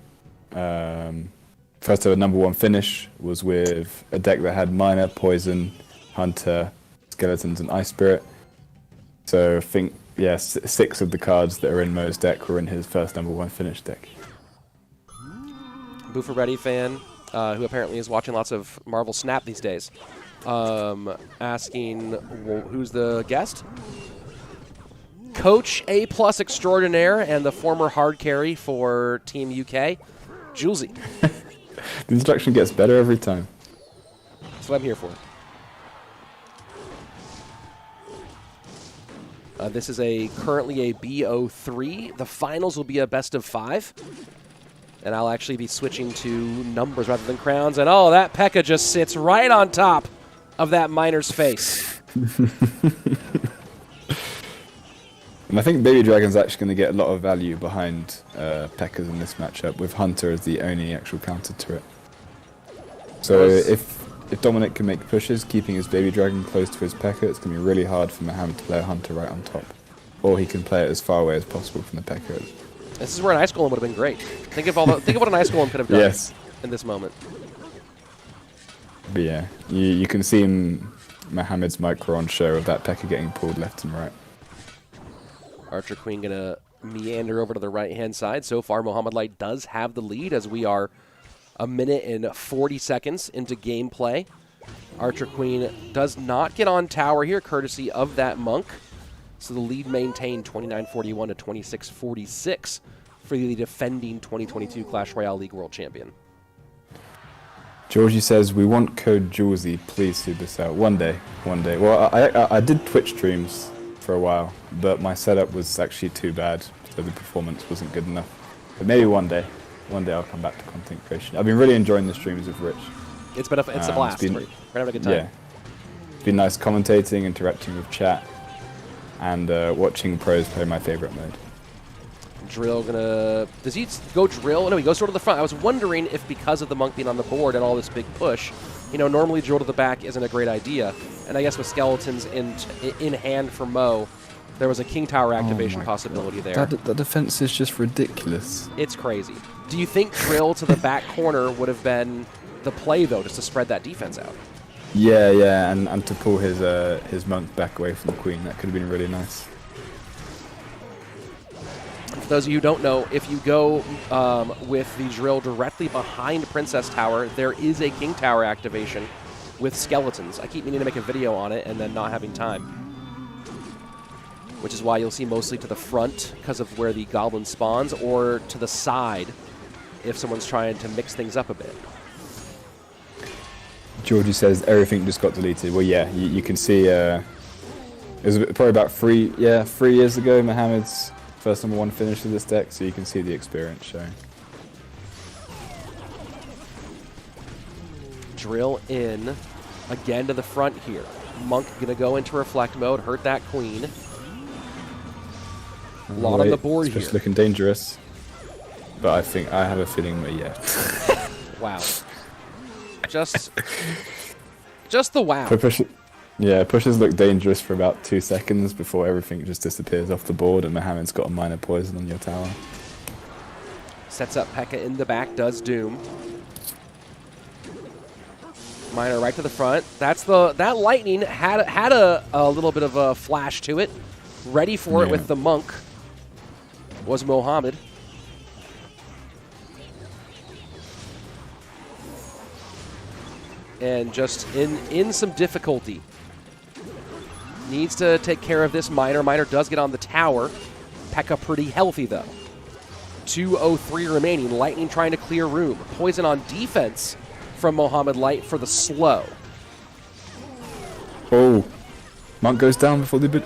number 1 finish was with a deck that had Miner, Poison, Hunter, Skeletons, and Ice Spirit. So I think, 6 of the cards that are in Mo's deck were in his first number 1 finish deck. Boo for Ready fan, who apparently is watching lots of Marvel Snap these days, asking who's the guest? Coach A+ extraordinaire and the former hard carry for Team UK, Julesy. The instruction gets better every time. That's what I'm here for. This is currently a BO3. The finals will be a best of 5. And I'll actually be switching to numbers rather than crowns. And oh, that P.E.K.K.A. just sits right on top of that miner's face. And I think Baby Dragon's actually going to get a lot of value behind P.E.K.K.As in this matchup, with Hunter as the only actual counter to it. So if Dominic can make pushes, keeping his Baby Dragon close to his P.E.K.K.A, it's going to be really hard for Mohammed to play a Hunter right on top. Or he can play it as far away as possible from the P.E.K.K.A. This is where an Ice Golem would have been great. Think of what an Ice Golem could have done in this moment. But yeah, you can see Mohammed's micro on show of that P.E.K.K.A getting pulled left and right. Archer Queen gonna meander over to the right-hand side. So far, Mohamed Light does have the lead as we are a minute and 40 seconds into gameplay. Archer Queen does not get on tower here, courtesy of that monk. So the lead maintained 29-41 to 26-46 for the defending 2022 Clash Royale League World Champion. Georgie says, we want code Julesy, please Supercell. One day, one day. Well, I did Twitch streams for a while, but my setup was actually too bad, so the performance wasn't good enough. But maybe one day I'll come back to content creation. I've been really enjoying the streams with Rich. It's been a blast. We're having a good time. Yeah. It's been nice commentating, interacting with chat, and watching pros play my favorite mode. Drill gonna... Does he go drill? No, he goes sort of the front. I was wondering if because of the monk being on the board and all this big push, you know, normally drill to the back isn't a great idea. And I guess with skeletons in hand for Mo, there was a King Tower activation possibility there. That defense is just ridiculous. It's crazy. Do you think drill to the back corner would have been the play, though, just to spread that defense out? Yeah, and to pull his monk back away from the queen, that could have been really nice. For those of you who don't know, if you go with the drill directly behind Princess Tower, there is a King Tower activation with skeletons. I keep meaning to make a video on it and then not having time. Which is why you'll see mostly to the front because of where the goblin spawns, or to the side if someone's trying to mix things up a bit. Georgie says everything just got deleted. Well, yeah, you can see it was probably about 3 years ago, Mohammed's first #1 finish of this deck, so you can see the experience showing. Drill in again to the front here. Monk gonna go into reflect mode, hurt that queen. A lot on the board here. It's looking dangerous, but I have a feeling that yeah. Wow. Just the wow. Pushes look dangerous for about 2 seconds before everything just disappears off the board and Mohammed's got a minor poison on your tower. Sets up P.E.K.K.A in the back, does Doom. Minor right to the front. That lightning had a little bit of a flash to it. Ready for it with the monk was Mohamed. And just in some difficulty. Needs to take care of this Minor. Minor does get on the tower. P.E.K.K.A pretty healthy, though. 2:03 remaining. Lightning trying to clear room. Poison on defense from Mohamed Light for the slow. Oh. Monk goes down before the bid.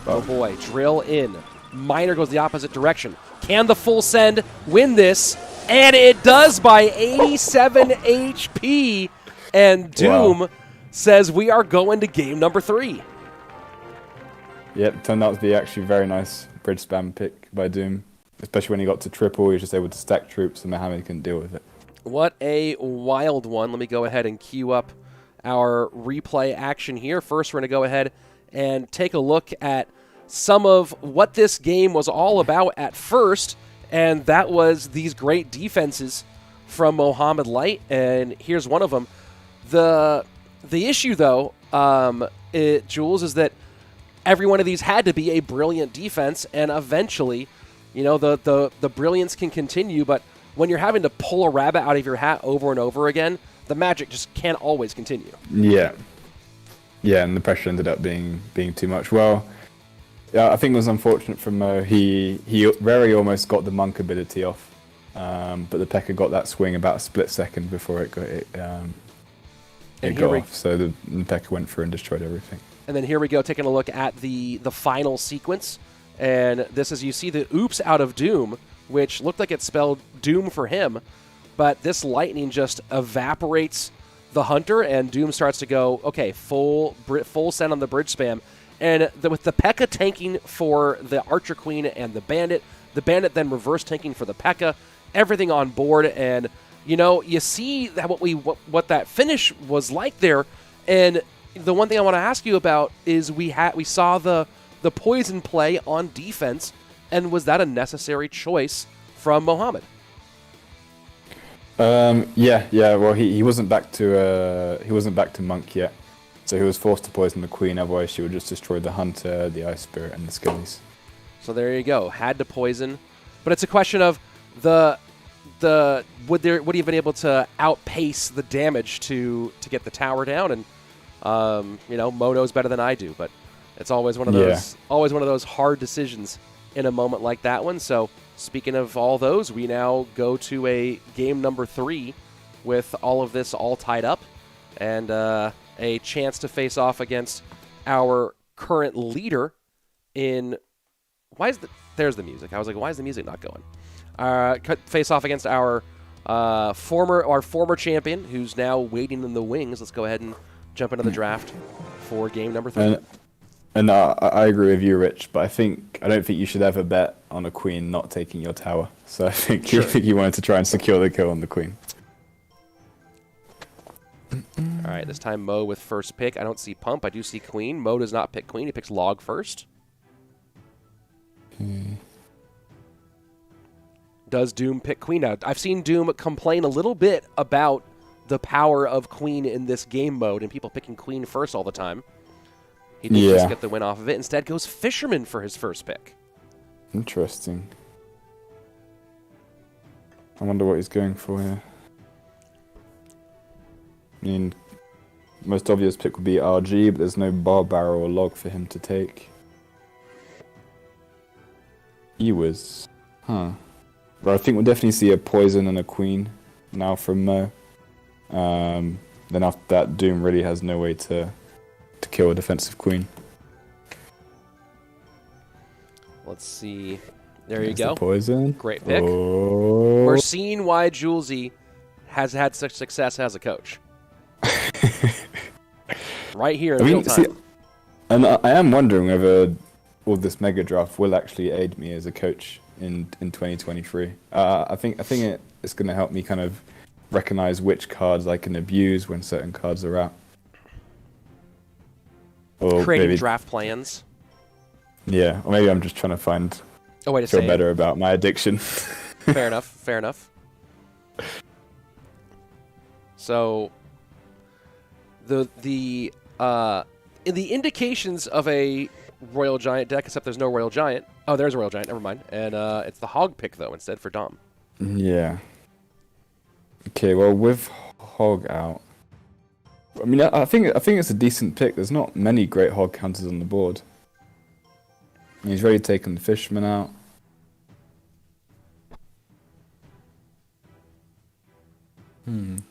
Oh boy. Drill in. Minor goes the opposite direction. Can the full send win this? And it does by 87 HP. And Doom says we are going to game number 3. Yep, turned out to be actually very nice bridge spam pick by Doom. Especially when he got to triple, he was just able to stack troops and Mohamed couldn't deal with it. What a wild one. Let me go ahead and queue up our replay action here. First, we're going to go ahead and take a look at some of what this game was all about at first, and that was these great defenses from Mohamed Light, and here's one of them. The issue, though, Jules, is that every one of these had to be a brilliant defense, and eventually, you know, the brilliance can continue, but when you're having to pull a rabbit out of your hat over and over again, the magic just can't always continue. Yeah. Yeah, and the pressure ended up being too much. Well, yeah, I think it was unfortunate for Mo. He very almost got the monk ability off, but the P.E.K.K.A got that swing about a split second before it got off. So the P.E.K.K.A went through and destroyed everything. And then here we go, taking a look at the final sequence. And this is, you see the oops out of Doom, which looked like it spelled doom for him. But this lightning just evaporates the Hunter, and Doom starts to go, okay, full send on the bridge spam. And with the P.E.K.K.A tanking for the Archer Queen and the Bandit then reverse tanking for the P.E.K.K.A, everything on board. And, you know, you see that what that finish was like there. And the one thing I want to ask you about is we saw the poison play on defense, and was that a necessary choice from Mohamed? Yeah. Well, he wasn't back to monk yet, so he was forced to poison the queen. Otherwise, she would just destroy the hunter, the ice spirit, and the skellies. So there you go. Had to poison. But it's a question of would he have been able to outpace the damage to get the tower down? And Mo knows better than I do, but it's always one of those hard decisions in a moment like that one. So speaking of all those, we now go to a game number 3 with all of this all tied up and a chance to face off against our current leader in there's the music. I was like, why is the music not going? Face off against our former champion, who's now waiting in the wings. Let's go ahead and jump into the draft for game number 3. And I agree with you, Rich, but I don't think you should ever bet on a queen not taking your tower. So I think you wanted to try and secure the kill on the queen. All right, this time Mo with first pick. I don't see pump. I do see queen. Mo does not pick queen. He picks log first. Does DOoOM pick queen now? I've seen DOoOM complain a little bit about the power of queen in this game mode and people picking queen first all the time. He didn't just get the win off of it. Instead goes fisherman for his first pick. Interesting. I wonder what he's going for here. I mean, most obvious pick would be RG, but there's no bar barrel or log for him to take. Ewers. Huh. But I think we'll definitely see a poison and a queen now from Mo. Then after that, DOoOM really has no way to kill a defensive queen. Let's see. There you go. The poison. Great pick. Oh. We're seeing why Julesy has had such success as a coach. Right here in real time. And I am wondering whether all this mega draft will actually aid me as a coach in 2023. I think it's going to help me kind of recognize which cards I can abuse when certain cards are out. Or creating draft plans. Yeah, or maybe I'm just trying to find a way to feel better about my addiction. Fair enough. Fair enough. So the indications of a Royal Giant deck, except there's no Royal Giant. Oh, there's a Royal Giant. Never mind. And it's the Hog pick though instead for Dom. Yeah. Okay. Well, with Hog out, I mean, I think it's a decent pick. There's not many great Hog counters on the board. And he's already taken the Fisherman out. And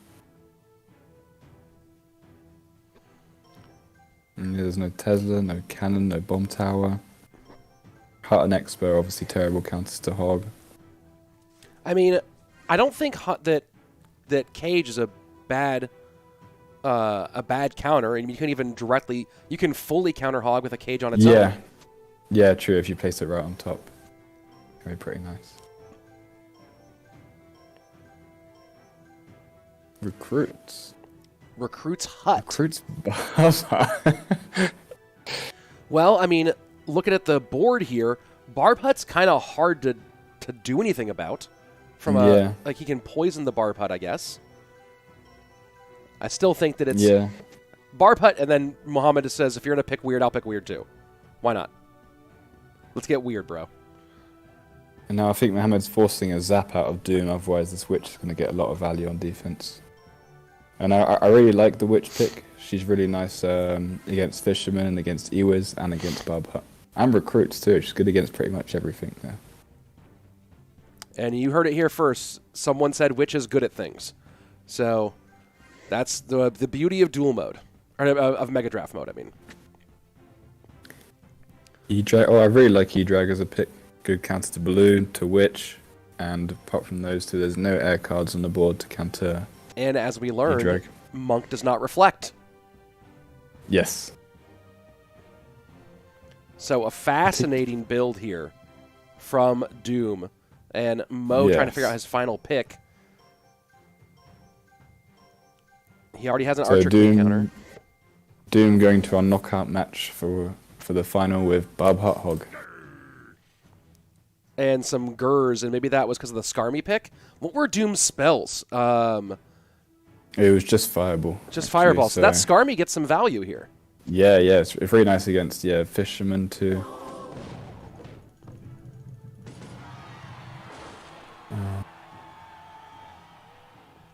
there's no Tesla, no Cannon, no Bomb Tower. Heart and Expo, obviously terrible counters to Hog. I mean, I don't think that Cage is a bad counter, and you can fully counter Hog with a Cage on its own. Yeah, true. If you place it right on top, it'd be pretty nice. Recruits Hut. Recruits Barb. Well, I mean, looking at the board here, Barb Hut's kind of hard to do anything about. Like he can poison the Barb Hut, I guess. I still think that it's Barb Hut, and then Mohammed just says, if you're going to pick weird, I'll pick weird too. Why not? Let's get weird, bro. And now I think Mohammed's forcing a zap out of DOoOM, otherwise this witch is going to get a lot of value on defense. And I really like the witch pick. She's really nice against Fisherman, and against Ewers, and against Barb Hut. And recruits too. She's good against pretty much everything there. And you heard it here first. Someone said witch is good at things. So that's the beauty of dual mode. Or of Mega Draft mode, I mean. E-Drag. Oh, I really like E-Drag as a pick. Good counter to Balloon, to Witch, and apart from those two, there's no air cards on the board to counter. And as we learned, E-Drag. Monk does not reflect. Yes. So a fascinating build here from DOoOM. And Mo trying to figure out his final pick. He already has an Archer Queen counter. DOoOM going to our knockout match for the final with Barb Hut Hog. And some Gurs, and maybe that was because of the Skarmy pick. What were DOoOM's spells? It was just Fireball. Just Fireball. So that Skarmy gets some value here. Yeah, it's really nice against Fisherman too.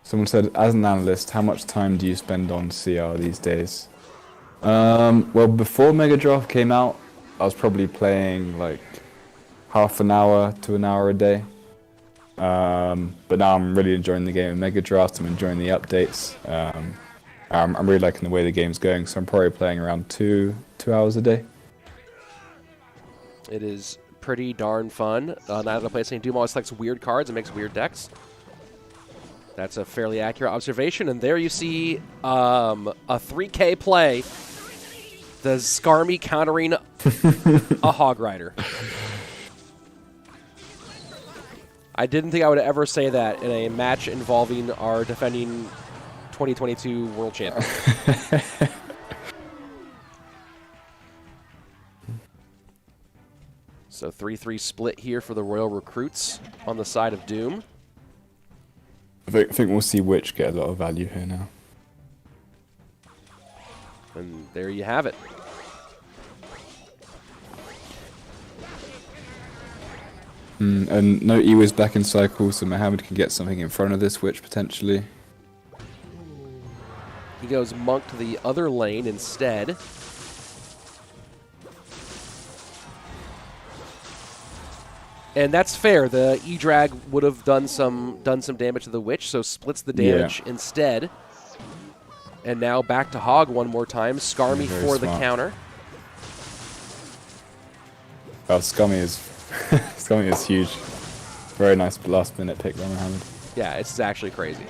Someone said, as an analyst, how much time do you spend on CR these days? Well, before Mega Draft came out, I was probably playing like half an hour to an hour a day. But now I'm really enjoying the game of Mega Draft. I'm enjoying the updates. I'm really liking the way the game's going, so I'm probably playing around 2 hours a day. It is pretty darn fun. Now that I play saying DOoOM always selects weird cards and makes weird decks. That's a fairly accurate observation. And there you see a 3K play. The Skarmy countering a Hog Rider. I didn't think I would ever say that in a match involving our defending 2022 world champion. So 3-3 split here for the Royal Recruits on the side of DOoOM. I think we'll see Witch get a lot of value here now. And there you have it. And no Ewa's back in cycle, so Mohammed can get something in front of this Witch potentially. He goes Monk to the other lane instead. And that's fair. The E-Drag would have done some damage to the Witch, so splits the damage instead. And now back to Hog one more time. Skarmy for the counter. Well, Scummy is Scummy is huge. Very nice last minute pick by Mohammed. Yeah, it's actually crazy.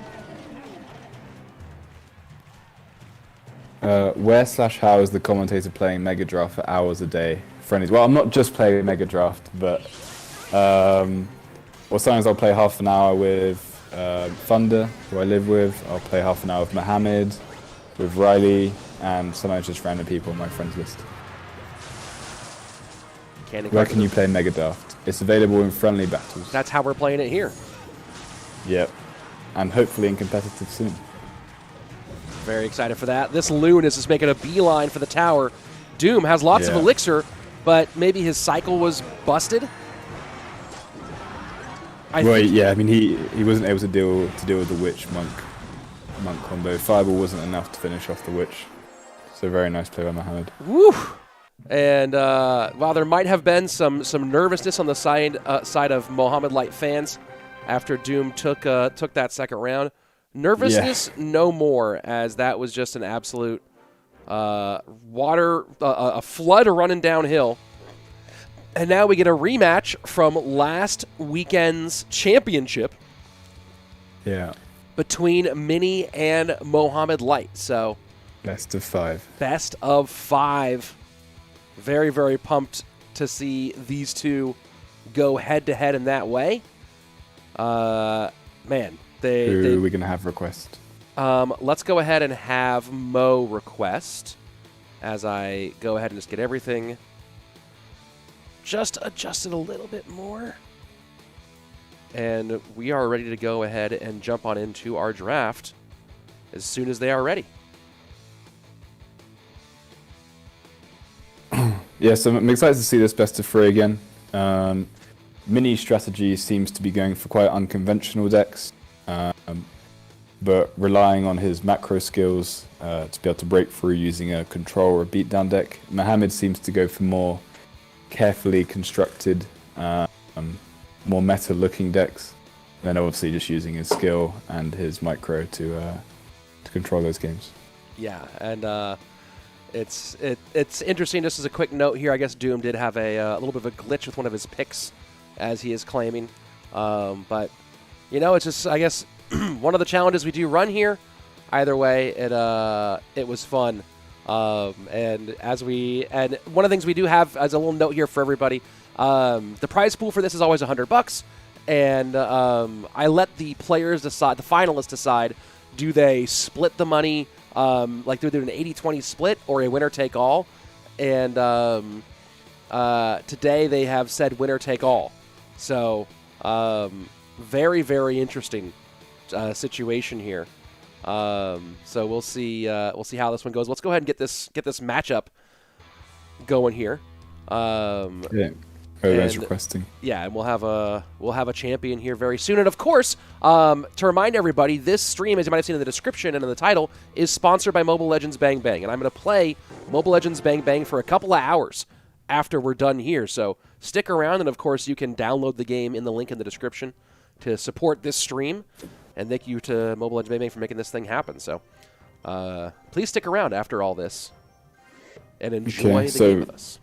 Where/how is the commentator playing Mega Draft for hours a day? Friendlies. Well, I'm not just playing Mega Draft, but well, sometimes I'll play half an hour with Thunder, who I live with. I'll play half an hour with Mohammed, with Riley, and sometimes just random people on my friends list. Where can you play Mega Draft? It's available in friendly battles. That's how we're playing it here. Yep. And hopefully in competitive soon. Very excited for that. This Loon is just making a beeline for the tower. DOoOM has lots of elixir, but maybe his cycle was busted. Yeah, I mean he wasn't able to deal with the Witch Monk combo. Fireball wasn't enough to finish off the Witch. So very nice play by Mohammed. Woo! And while there might have been some nervousness on the side of Mohammed Light fans after DOoOM took that second round, nervousness no more, as that was just an absolute a flood running downhill. And now we get a rematch from last weekend's championship. Yeah. Between Mini and Mohammed Light. So best of 5. Best of 5. Very, very pumped to see these two go head-to-head in that way. Man, Who are we going to have request? Let's go ahead and have Mo request as I go ahead and just get everything just adjusted a little bit more. And we are ready to go ahead and jump on into our draft as soon as they are ready. Yeah, so I'm excited to see this best of 3 again. Mini strategy seems to be going for quite unconventional decks, but relying on his macro skills to be able to break through using a control or a beatdown deck. Mohammed seems to go for more carefully constructed, more meta-looking decks, and then obviously just using his skill and his micro to control those games. Yeah, and it's interesting. Just as a quick note here, I guess DOoOM did have a little bit of a glitch with one of his picks, as he is claiming. But you know, it's just, I guess, one of the challenges we do run here. Either way, it was fun. And one of the things we do have as a little note here for everybody, the prize pool for this is always $100, and I let the players decide, the finalists decide, do they split the money, like do they do an 80-20 split or a winner take all? And today they have said winner take all. So very, very interesting situation here. So we'll see how this one goes. Let's go ahead and get this matchup going here. Yeah. Kova's requesting. Yeah, and we'll have a champion here very soon. And of course, to remind everybody, this stream, as you might have seen in the description and in the title, is sponsored by Mobile Legends Bang Bang. And I'm going to play Mobile Legends Bang Bang for a couple of hours after we're done here. So stick around, and of course, you can download the game in the link in the description to support this stream. And thank you to Mobile Legends Bang Bang for making this thing happen. So please stick around after all this and enjoy the game with us.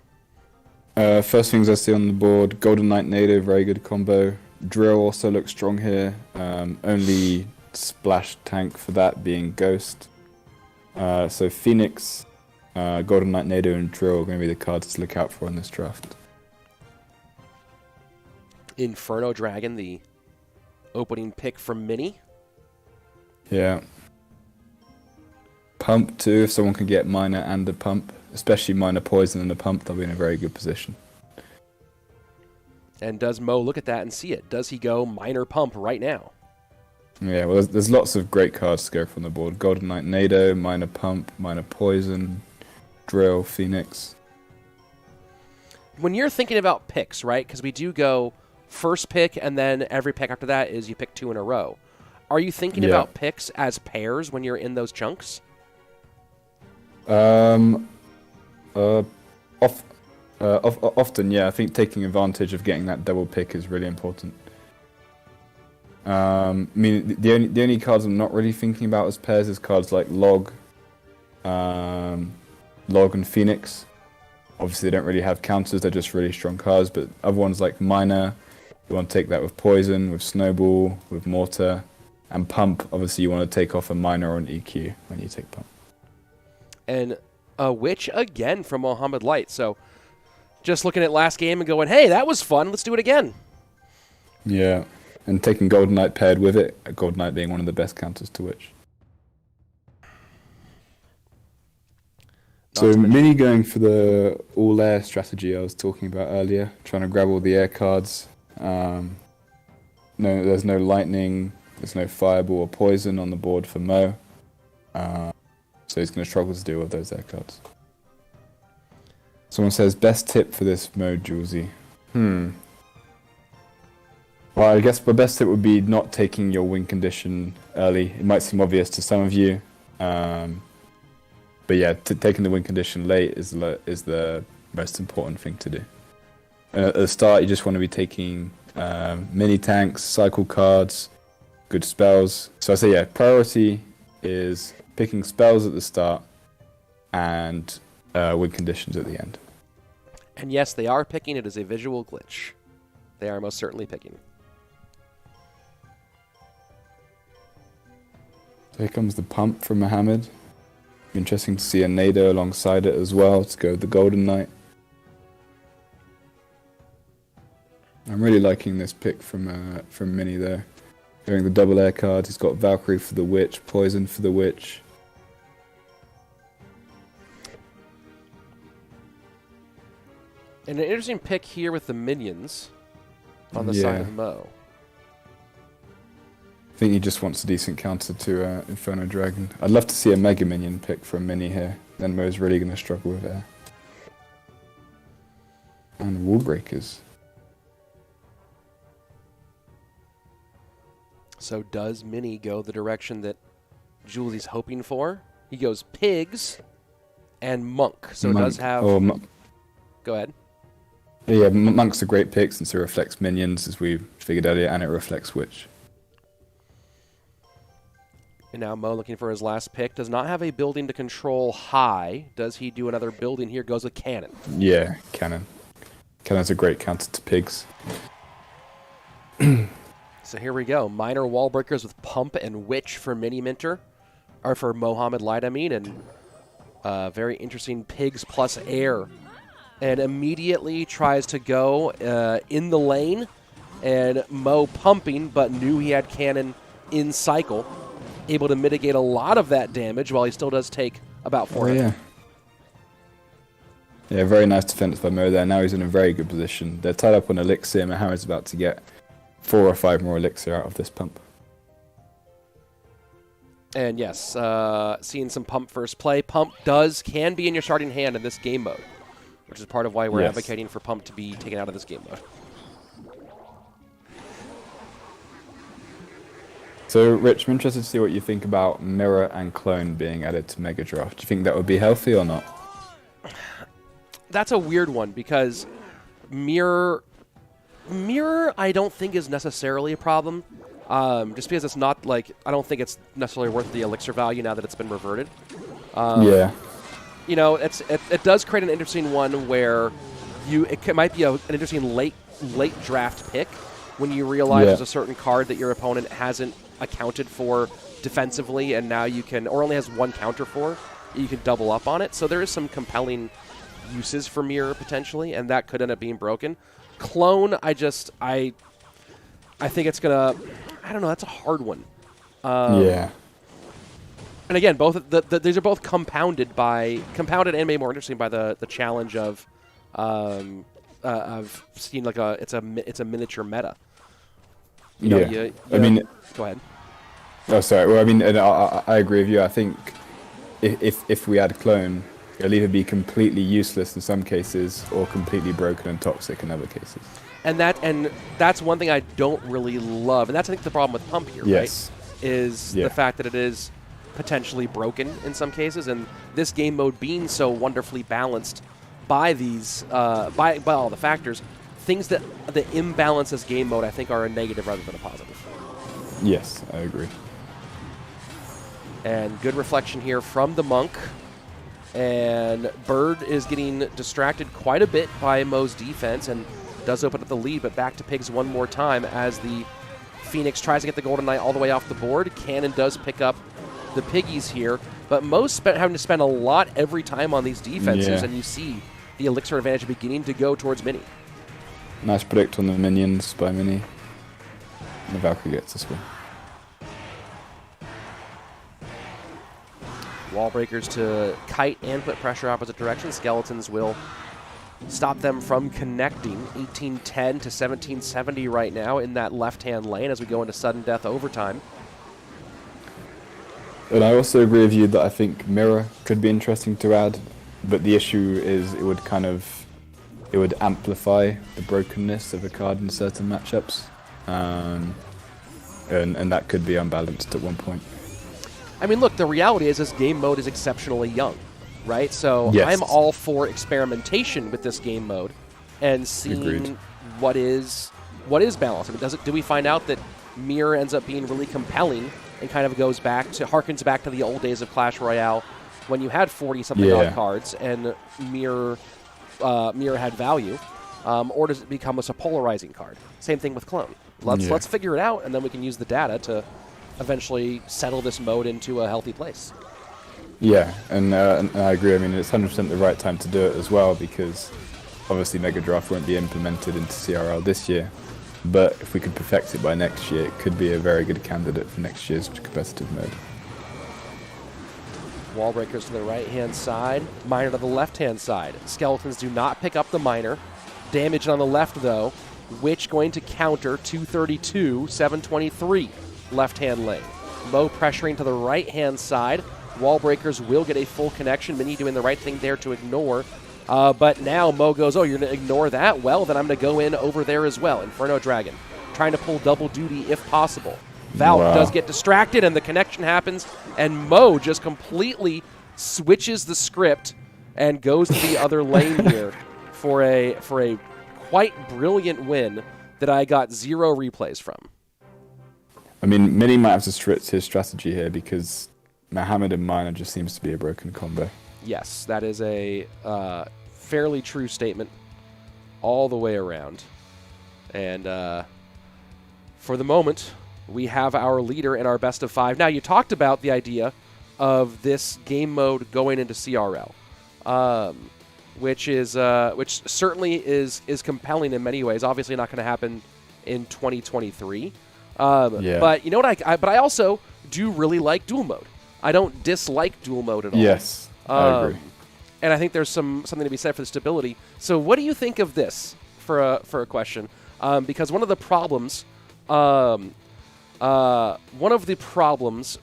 First things I see on the board, Golden Knight Nado, very good combo. Drill also looks strong here. Only splash tank for that being Ghost. So Phoenix, Golden Knight Nado, and Drill are going to be the cards to look out for in this draft. Inferno Dragon, the opening pick from Mini. Yeah. Pump too, if someone can get Miner and a Pump. Especially Minor Poison and the Pump, they'll be in a very good position. And does Mo look at that and see it? Does he go Minor Pump right now? Yeah, well, there's lots of great cards to go from the board. Golden Knight Nado, Minor Pump, Minor Poison, Drill, Phoenix. When you're thinking about picks, right? Because we do go first pick, and then every pick after that is you pick 2 in a row. Are you thinking about picks as pairs when you're in those chunks? Often, yeah. I think taking advantage of getting that double pick is really important. I mean, the only cards I'm not really thinking about as pairs is cards like Log, Log and Phoenix. Obviously, they don't really have counters; they're just really strong cards. But other ones like Miner, you want to take that with Poison, with Snowball, with Mortar, and Pump. Obviously, you want to take off a Miner or an EQ when you take Pump. And a Witch again from Mohamed Light. So just looking at last game and going, hey, that was fun. Let's do it again. Yeah, and taking Golden Knight paired with it, Golden Knight being one of the best counters to Witch. So Mini going for the all-air strategy I was talking about earlier, trying to grab all the air cards. No, there's no lightning, there's no fireball or poison on the board for Mo. So he's going to struggle to deal with those air cards. Someone says, best tip for this mode, Julesy. Well, I guess my best tip would be not taking your win condition early. It might seem obvious to some of you. But yeah, taking the win condition late is the most important thing to do. At the start, you just want to be taking mini tanks, cycle cards, good spells. So I say, yeah, priority is picking spells at the start and win conditions at the end. And yes, they are picking. It is a visual glitch. They are most certainly picking. So here comes the Pump from Mohammed. Interesting to see a Nado alongside it as well to go with the Golden Knight. I'm really liking this pick from Mini there. Going the double air card, he's got Valkyrie for the Witch, Poison for the Witch. And an interesting pick here with the minions on the side of Mo. I think he just wants a decent counter to Inferno Dragon. I'd love to see a Mega Minion pick from Mini here. Then Mo's really going to struggle with air. And Wall Breakers. So does Mini go the direction that Julie's hoping for? He goes Pigs and Monk. So it does have... Go ahead. Yeah, Monk's a great pick since it reflects minions, as we figured earlier, and it reflects Witch. And now Mo looking for his last pick. Does not have a building to control high. Does he do another building here? Goes with Cannon. Yeah, Cannon. Cannon's a great counter to Pigs. So here we go. Minor wall breakers with Pump and Witch for Mini Minter. Or for Mohamed Light, I mean. And very interesting Pigs plus Air. And immediately tries to go in the lane. And Mo pumping, but knew he had Cannon in cycle. Able to mitigate a lot of that damage while he still does take about 4 hits. Yeah, very nice defense by Mo there. Now he's in a very good position. They're tied up on Elixir. Mohammed's about to get 4 or 5 more Elixir out of this Pump. And yes, seeing some Pump first play. Pump can be in your starting hand in this game mode. which is part of why we're Yes. advocating for Pump to be taken out of this game mode. So, Rich, I'm interested to see what you think about Mirror and Clone being added to Mega Draft. Do you think that would be healthy or not? That's a weird one because Mirror I don't think is necessarily a problem. Just because it's not like, I don't think it's necessarily worth the elixir value now that it's been reverted. Yeah. You know, it does create an interesting one where it might be an interesting late draft pick when you realize there's a certain card that your opponent hasn't accounted for defensively, and now you can, or only has one counter for, you can double up on it. So there is some compelling uses for Mirror potentially, and that could end up being broken. Clone, I think it's gonna, I don't know, that's a hard one. Yeah. And again, these are both compounded and made more interesting by the challenge of seeing like it's a miniature meta. You know, I mean, go ahead. Oh, sorry. Well, I mean, and I agree with you. I think if we add Clone, it'll either be completely useless in some cases or completely broken and toxic in other cases. And that's one thing I don't really love, and that's I think the problem with Pump here, right? Is the fact that it is potentially broken in some cases, and this game mode being so wonderfully balanced by these by all the factors, things that the imbalances game mode I think are a negative rather than a positive. Yes, I agree. And good reflection here from the Monk. And Bird is getting distracted quite a bit by Mo's defense and does open up the lead, but back to Pigs one more time as the Phoenix tries to get the Golden Knight all the way off the board. Cannon does pick up the Piggies here, but Mo's having to spend a lot every time on these defenses, and you see the Elixir advantage beginning to go towards Mini. Nice predict on the minions by Mini. And the Valkyrie gets this one. Wall breakers to kite and put pressure opposite direction. Skeletons will stop them from connecting. 1810 to 1770 right now in that left-hand lane as we go into sudden death overtime. And I also agree with you that I think Mirror could be interesting to add, but the issue is it would amplify the brokenness of a card in certain matchups, and that could be unbalanced at one point. I mean, look, the reality is this game mode is exceptionally young, right? So I'm all for experimentation with this game mode and seeing what is balanced. I mean, do we find out that Mirror ends up being really compelling and kind of harkens back to the old days of Clash Royale when you had 40-something odd cards and Mirror had value, or does it become a polarizing card? Same thing with Clone. Let's figure it out, and then we can use the data to eventually settle this mode into a healthy place. Yeah, and I agree. I mean, it's 100% the right time to do it as well, because obviously Mega Draft won't be implemented into CRL this year, but if we could perfect it by next year, it could be a very good candidate for next year's competitive mode. Wall breakers to the right-hand side, Miner to the left-hand side. Skeletons do not pick up the Miner. Damage on the left, though. Witch going to counter 232, 723. Left-hand lane. Mo pressuring to the right-hand side. Wall breakers will get a full connection. Mini doing the right thing there to ignore. But now Mo goes, oh, you're going to ignore that? Well, then I'm going to go in over there as well. Inferno Dragon. Trying to pull double duty if possible. Valk does get distracted, and the connection happens. And Mo just completely switches the script and goes to the other lane here for a quite brilliant win that I got 0 replays from. I mean, Mini might have to switch his strategy here because Mohammed and Miner just seems to be a broken combo. Yes, that is a fairly true statement all the way around. And for the moment, we have our leader in our best of 5. Now, you talked about the idea of this game mode going into CRL, which certainly is compelling in many ways. Obviously not going to happen in 2023. But you know what? But I also do really like dual mode. I don't dislike dual mode at all. Yes, I agree. And I think there's something to be said for the stability. So what do you think of this for a question? Because one of the problems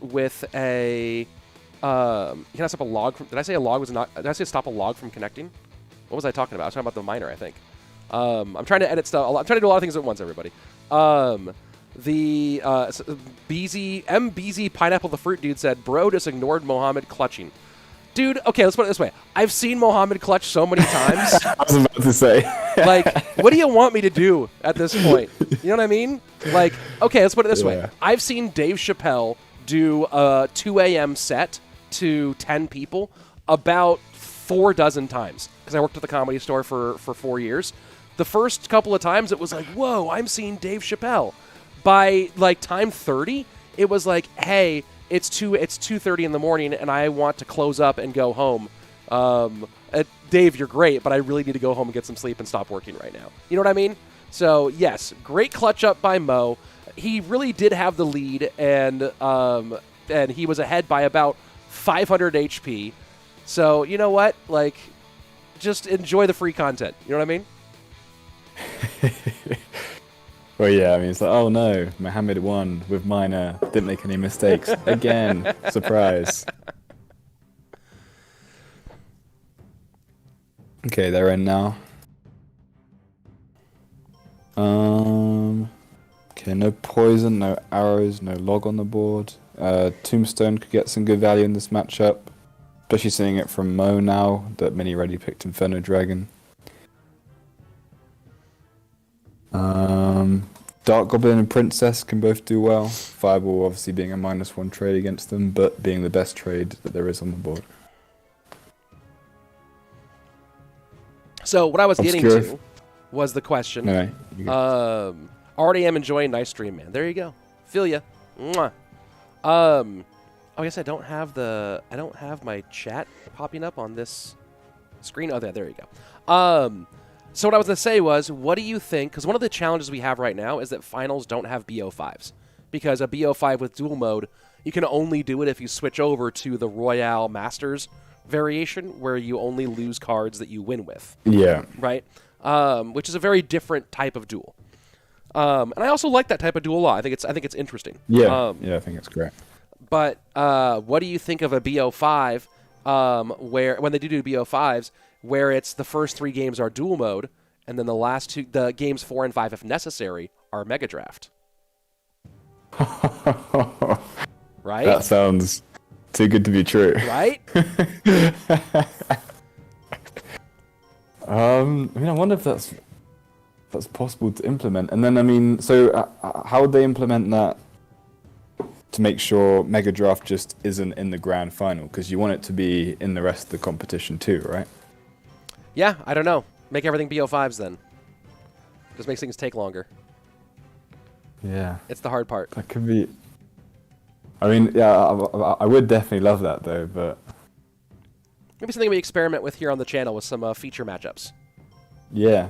with a you cannot stop a log from, did I say a log was not? Did I say stop a log from connecting? What was I talking about? I was talking about the miner, I think. I'm trying to edit stuff. I'm trying to do a lot of things at once, everybody. BZ Pineapple the Fruit Dude said, bro just ignored Mohammed clutching. Dude, okay, let's put it this way. I've seen Mohammed clutch so many times. I was about to say. Like, what do you want me to do at this point? You know what I mean? Like, okay, let's put it this way. I've seen Dave Chappelle do a 2 a.m. set to 10 people about 4 dozen times because I worked at the Comedy Store for 4 years. The first couple of times, it was like, whoa, I'm seeing Dave Chappelle. By, like, time 30, it was like, hey, it's 2:30 in the morning, and I want to close up and go home. Dave, you're great, but I really need to go home and get some sleep and stop working right now. You know what I mean? So, yes, great clutch up by Mo. He really did have the lead, and he was ahead by about 500 HP. So, you know what? Like, just enjoy the free content. You know what I mean? Well, yeah, I mean, it's like, oh no, Mohammed won with minor, didn't make any mistakes. Again, surprise. Okay, they're in now. Okay, no poison, no arrows, no log on the board. Tombstone could get some good value in this matchup. Especially seeing it from Mo now, that Mini already picked Inferno Dragon. Dark Goblin and Princess can both do well. Fireball obviously being a -1 trade against them, but being the best trade that there is on the board. So what I was getting to was the question. No, already am enjoying nice stream, man. There you go. Feel ya. Mwah. I guess I don't have my chat popping up on this screen. Oh, there you go. So what I was going to say was, what do you think? Because one of the challenges we have right now is that finals don't have BO5s. Because a BO5 with dual mode, you can only do it if you switch over to the Royale Masters variation, where you only lose cards that you win with. Yeah. Right? Which is a very different type of duel. And I also like that type of duel a lot. I think it's interesting. Yeah. Yeah, I think it's great. But what do you think of a BO5 where when they do BO5s, where it's the first 3 games are dual mode, and then the last 2, the games 4 and 5, if necessary, are Mega Draft? Right? That sounds too good to be true. Right? I mean, I wonder if that's possible to implement. And then, I mean, so how would they implement that to make sure Mega Draft just isn't in the grand final? Because you want it to be in the rest of the competition too, right? Yeah, I don't know. Make everything BO5s then. Just makes things take longer. Yeah. It's the hard part. That could be... I mean, yeah, I would definitely love that though, but... Maybe something we experiment with here on the channel with some feature matchups. Yeah.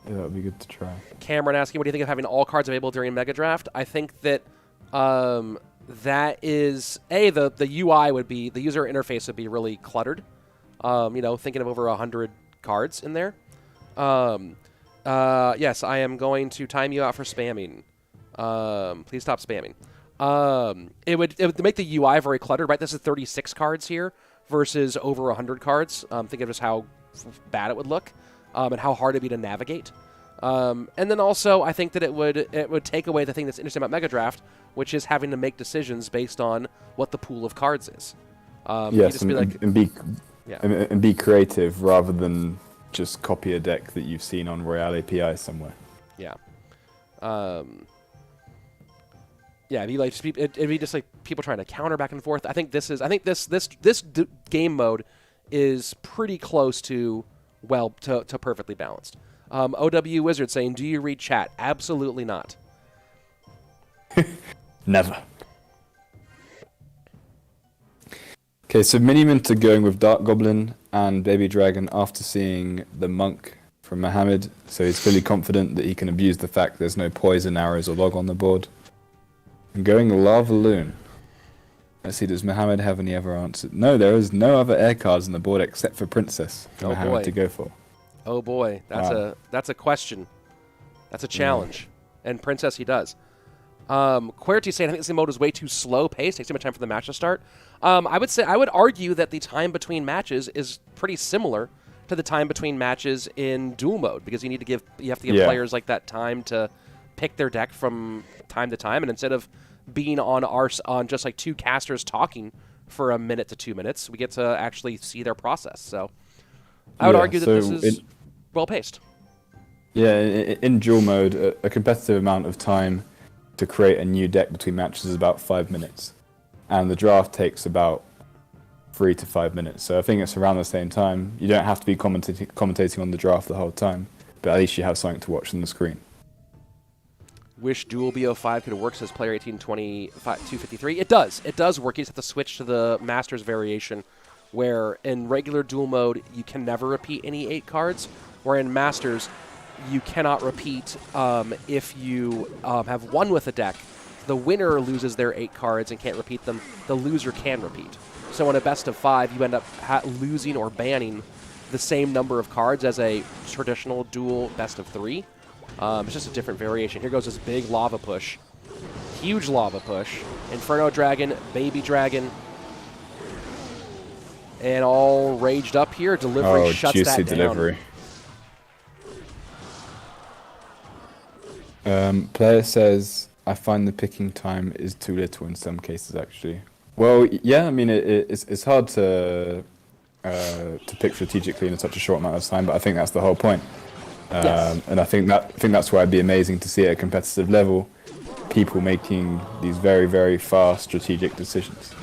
Yeah, that would be good to try. Cameron asking, what do you think of having all cards available during Mega Draft? I think that that is... the UI would be... The user interface would be really cluttered. Thinking of over 100 cards in there. Yes, I am going to time you out for spamming. Please stop spamming. It would make the UI very cluttered, right? This is 36 cards here versus over 100 cards. Think of just how bad it would look and how hard it'd be to navigate. And then also, I think that it would take away the thing that's interesting about Mega Draft, which is having to make decisions based on what the pool of cards is. Yes, and be creative rather than just copy a deck that you've seen on Royale API somewhere. Yeah. It'd be just like people trying to counter back and forth. I think this game mode is pretty close to perfectly balanced. OW Wizard saying, "Do you read chat?" Absolutely not. Never. Okay, so Minimint are going with Dark Goblin and Baby Dragon after seeing the Monk from Mohammed, so he's fully confident that he can abuse the fact there's no poison, arrows, or log on the board. And going Lava Loon. Let's see, does Mohammed have any other answers? No, there is no other air cards on the board except for Princess for Mohammed to go for. Oh boy, that's a question. That's a challenge. Yeah. And Princess he does. Querty saying, I think this mode is way too slow paced, takes too much time for the match to start. I would argue that the time between matches is pretty similar to to the time between matches in duel mode, because you have to give players like that time to pick their deck from time to time, and instead of being on just like two casters talking for a minute to 2 minutes, we get to actually see their process. So I would argue that this is well paced. Yeah, in duel mode, a competitive amount of time to create a new deck between matches is about 5 minutes, and the draft takes about 3 to 5 minutes. So I think it's around the same time. You don't have to be commentating on the draft the whole time, but at least you have something to watch on the screen. Wish dual BO5 could work, says player 1820-253. It does. It does work. You just have to switch to the Masters variation, where in regular dual mode, you can never repeat any 8 cards, where in Masters, you cannot repeat if you have won with a deck. The winner loses their 8 cards and can't repeat them. The loser can repeat. So in a best of 5, you end up losing or banning the same number of cards as a traditional dual best of 3. It's just a different variation. Here goes this big lava push. Huge lava push. Inferno Dragon, Baby Dragon. And all raged up here. Delivery shuts that down. Juicy delivery. Player says, I find the picking time is too little in some cases, actually. Well, yeah, I mean, it's hard to pick strategically in such a short amount of time, but I think that's the whole point. Yes. And I think that's why it'd be amazing to see at a competitive level people making these very, very fast strategic decisions.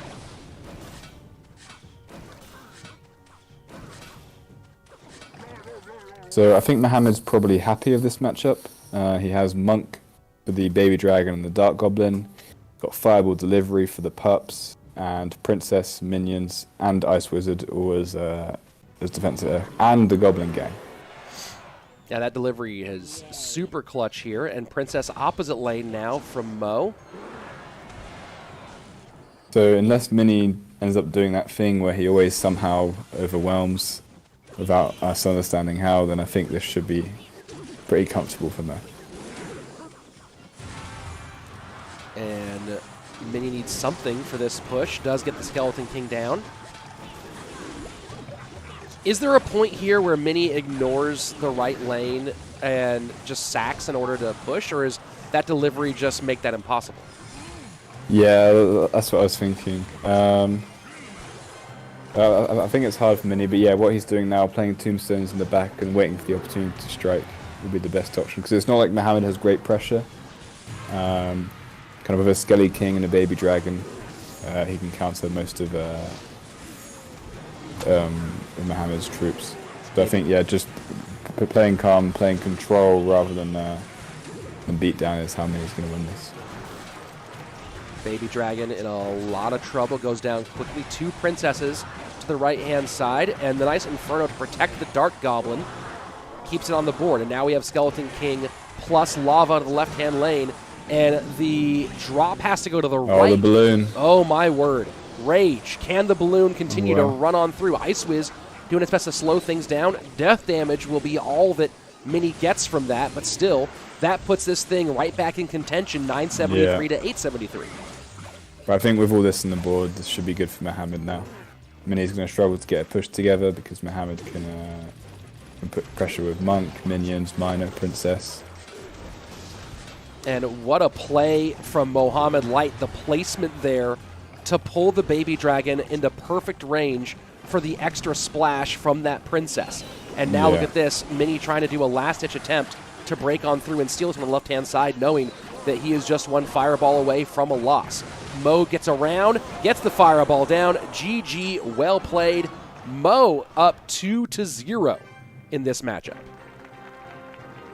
So I think Mohammed's probably happy with this matchup. He has Monk for the Baby Dragon and the Dark Goblin, got Fireball Delivery for the pups, and Princess, Minions, and Ice Wizard all as defensive, and the Goblin Gang. Yeah, that delivery is super clutch here, and Princess opposite lane now from Mo. So unless Mini ends up doing that thing where he always somehow overwhelms without us understanding how, then I think this should be pretty comfortable for Mo. And Mini needs something for this push. Does get the Skeleton King down. Is there a point here where Mini ignores the right lane and just sacks in order to push, or is that delivery just make that impossible? Yeah, that's what I was thinking. I think it's hard for Mini, but yeah, what he's doing now, playing Tombstones in the back and waiting for the opportunity to strike, would be the best option, because it's not like Mohammed has great pressure. Kind of with a Skelly King and a Baby Dragon, he can counter most of Mohammed's troops. So I think, yeah, just playing calm, playing control rather than beat down is how Mini's going to win this. Baby Dragon in a lot of trouble, goes down quickly. 2 princesses to the right-hand side, and the nice Inferno to protect the Dark Goblin keeps it on the board. And now we have Skeleton King plus Lava to the left-hand lane, and the drop has to go to the right. Oh, the balloon. Oh, my word. Rage. Can the balloon continue to run on through? Ice Wiz doing its best to slow things down. Death damage will be all that Mini gets from that, but still, that puts this thing right back in contention, 973 to 873. But I think with all this on the board, this should be good for Mohammed now. Mini's going to struggle to get a push together because Mohammed can put pressure with Monk, Minions, Minor, Princess. And what a play from Mohamed Light, the placement there to pull the Baby Dragon into perfect range for the extra splash from that Princess. And now look at this, Mini trying to do a last-ditch attempt to break on through and steal it from the left-hand side, knowing that he is just one fireball away from a loss. Mo gets around, gets the fireball down. GG, well played. Mo up 2-0 in this matchup.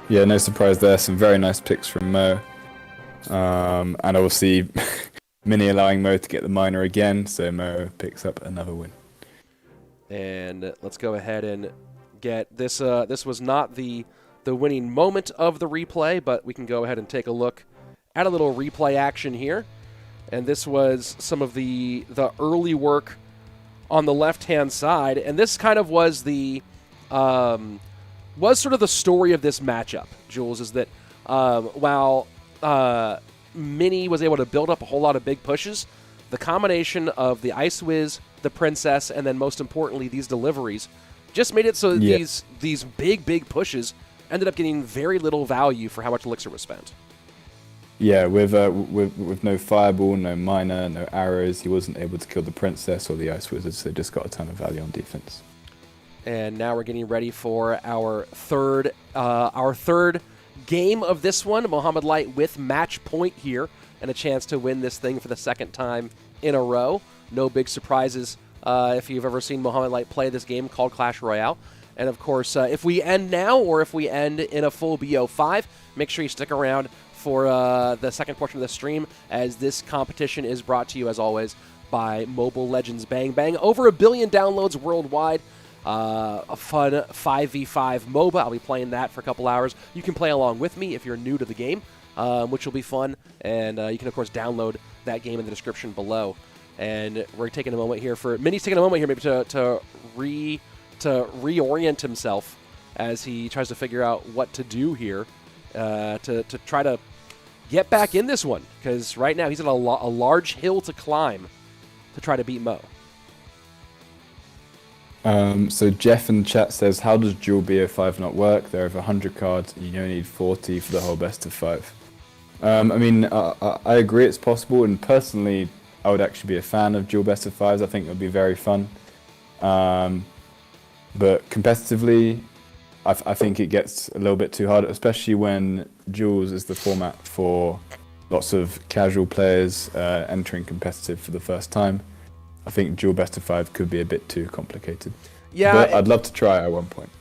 Yeah, no surprise there. Some very nice picks from Mo. And obviously, Mini allowing Mo to get the minor again, so Mo picks up another win. And let's go ahead and get this. This was not the winning moment of the replay, but we can go ahead and take a look at a little replay action here. And this was some of the early work on the left-hand side, and this kind of was the was sort of the story of this matchup, Jules, is that while Mini was able to build up a whole lot of big pushes, the combination of the Ice Wiz, the Princess, and then most importantly these deliveries just made it so that these big pushes ended up getting very little value for how much elixir was spent. Yeah, with no fireball, no miner, no arrows, he wasn't able to kill the princess or the ice wizard, so just got a ton of value on defense. And now we're getting ready for our third game of this one. Mohamed Light with match point here and a chance to win this thing for the second time in a row. No big surprises if you've ever seen Mohamed Light play this game called Clash Royale. And of course, if we end now or if we end in a full BO5, make sure you stick around for the second portion of the stream, as this competition is brought to you, as always, by Mobile Legends Bang Bang. Over 1 billion downloads worldwide. A fun 5v5 MOBA. I'll be playing that for a couple hours. You can play along with me if you're new to the game, which will be fun. And you can, of course, download that game in the description below. And we're taking a moment here for... Mini's taking a moment here maybe to reorient himself as he tries to figure out what to do here to try to get back in this one, because right now he's on a large hill to climb to try to beat Mo. So Jeff in the chat says, how does dual BO5 not work? There are over 100 cards and you only need 40 for the whole best of 5. I mean, I agree it's possible, and personally I would actually be a fan of dual best of 5s. I think it would be very fun. But competitively, I think it gets a little bit too hard, especially when duels is the format for lots of casual players entering competitive for the first time. I think dual best of 5 could be a bit too complicated. Yeah, but I'd love to try it at one point.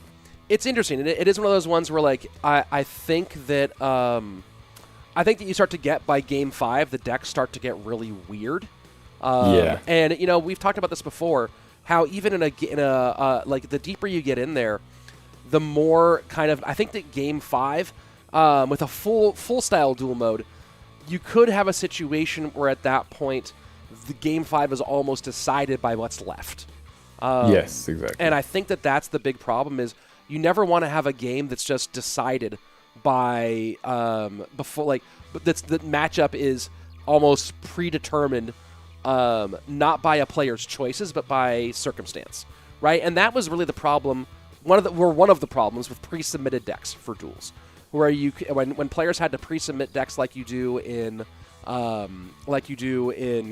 It's interesting. It is one of those ones where, like, I think that you start to get by game 5, the decks start to get really weird. Yeah. And you know, we've talked about this before. How even in a like the deeper you get in there, the more kind of, I think that game 5, with a full style duel mode, you could have a situation where at that point the game 5 is almost decided by what's left. Yes, exactly. And I think that that's the big problem, is you never want to have a game that's just decided by before, like, the matchup is almost predetermined, not by a player's choices but by circumstance, right? And that was really the problem. One of the problems with pre-submitted decks for duels, where when players had to pre-submit decks like you do in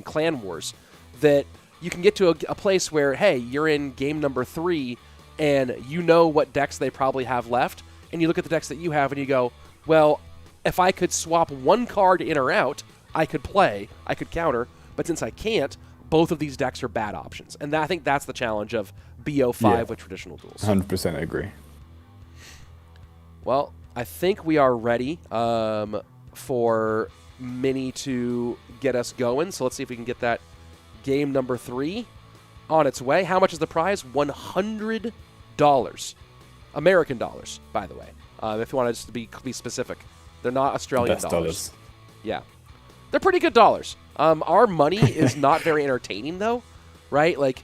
Clan Wars, that you can get to a place where, hey, you're in game number 3 and you know what decks they probably have left, and you look at the decks that you have and you go, well, if I could swap one card in or out, I could play, I could counter, but since I can't, both of these decks are bad options. And I think that's the challenge of BO5 with traditional duels. 100% agree. Well, I think we are ready for Mini to get us going. So let's see if we can get that game number 3 on its way. How much is the prize? $100. American dollars, by the way. If you want to just be specific. They're not Australian dollars. Yeah. They're pretty good dollars. Our money is not very entertaining, though, right? Like,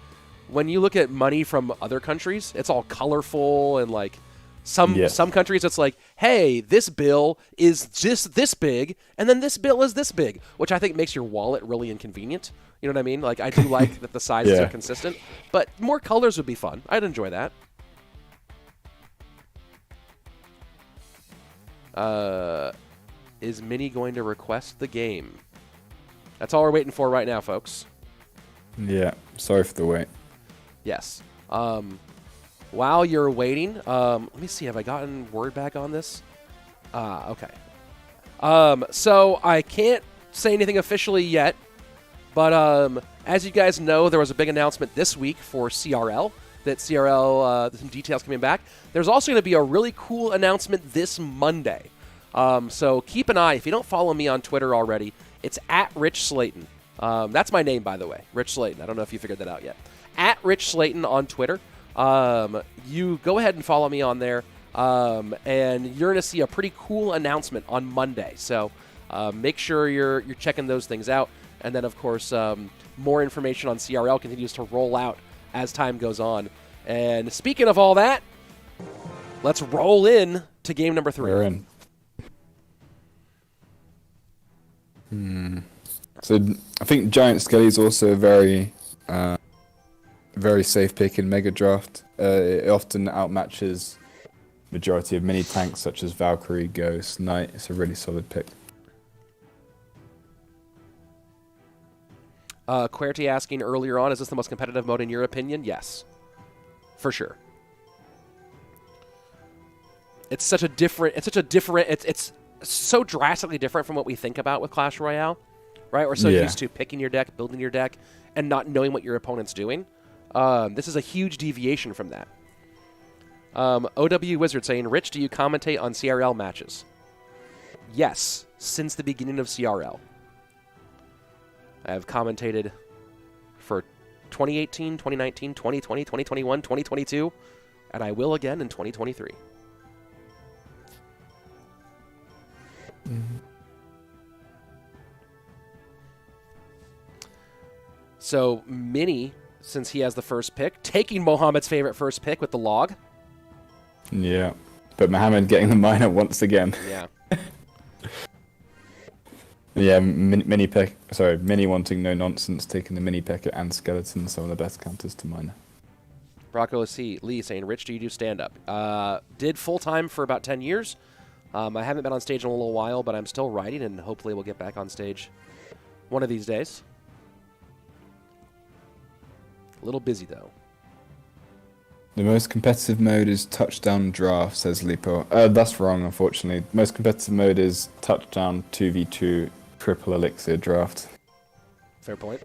when you look at money from other countries, it's all colorful, and like some countries it's like, hey, this bill is just this big, and then this bill is this big, which I think makes your wallet really inconvenient. You know what I mean? Like, I do like that the sizes are consistent, but more colors would be fun. I'd enjoy that. Is Mini going to request the game? That's all we're waiting for right now, folks. Yeah, sorry for the wait. Yes. While you're waiting, let me see. Have I gotten word back on this? Okay. So I can't say anything officially yet, but as you guys know, there was a big announcement this week for CRL. That CRL, some details coming back. There's also going to be a really cool announcement this Monday. So keep an eye. If you don't follow me on Twitter already, it's at Rich Slayton. That's my name, by the way, Rich Slayton. I don't know if you figured that out yet. At Rich Slayton on Twitter. You go ahead and follow me on there, and you're going to see a pretty cool announcement on Monday. So make sure you're checking those things out. And then, of course, more information on CRL continues to roll out as time goes on. And speaking of all that, let's roll in to game number 3. We're in. So I think Giant Skelly is also a very safe pick in Mega Draft. It often outmatches majority of mini tanks such as Valkyrie, Ghost, Knight. It's a really solid pick. QWERTY asking earlier on, is this the most competitive mode in your opinion? Yes, for sure. It's such a different. It's so drastically different from what we think about with Clash Royale, right? We're so used to picking your deck, building your deck, and not knowing what your opponent's doing. This is a huge deviation from that. OW Wizard saying, Rich, do you commentate on CRL matches? Yes, since the beginning of CRL. I have commentated for 2018, 2019, 2020, 2021, 2022, and I will again in 2023. So, Mini, since he has the first pick, taking Mohammed's favorite first pick with the log. Yeah, but Mohammed getting the minor once again. Yeah. Yeah, Mini wanting no nonsense, taking the Mini Pecker and Skeleton, some of the best counters to minor. Rocco Lee saying, Rich, do you do stand-up? Did full-time for about 10 years. I haven't been on stage in a little while, but I'm still writing, and hopefully we'll get back on stage one of these days. A little busy, though. The most competitive mode is touchdown draft, says Lipo. That's wrong, unfortunately. Most competitive mode is touchdown 2v2 triple elixir draft. Fair point.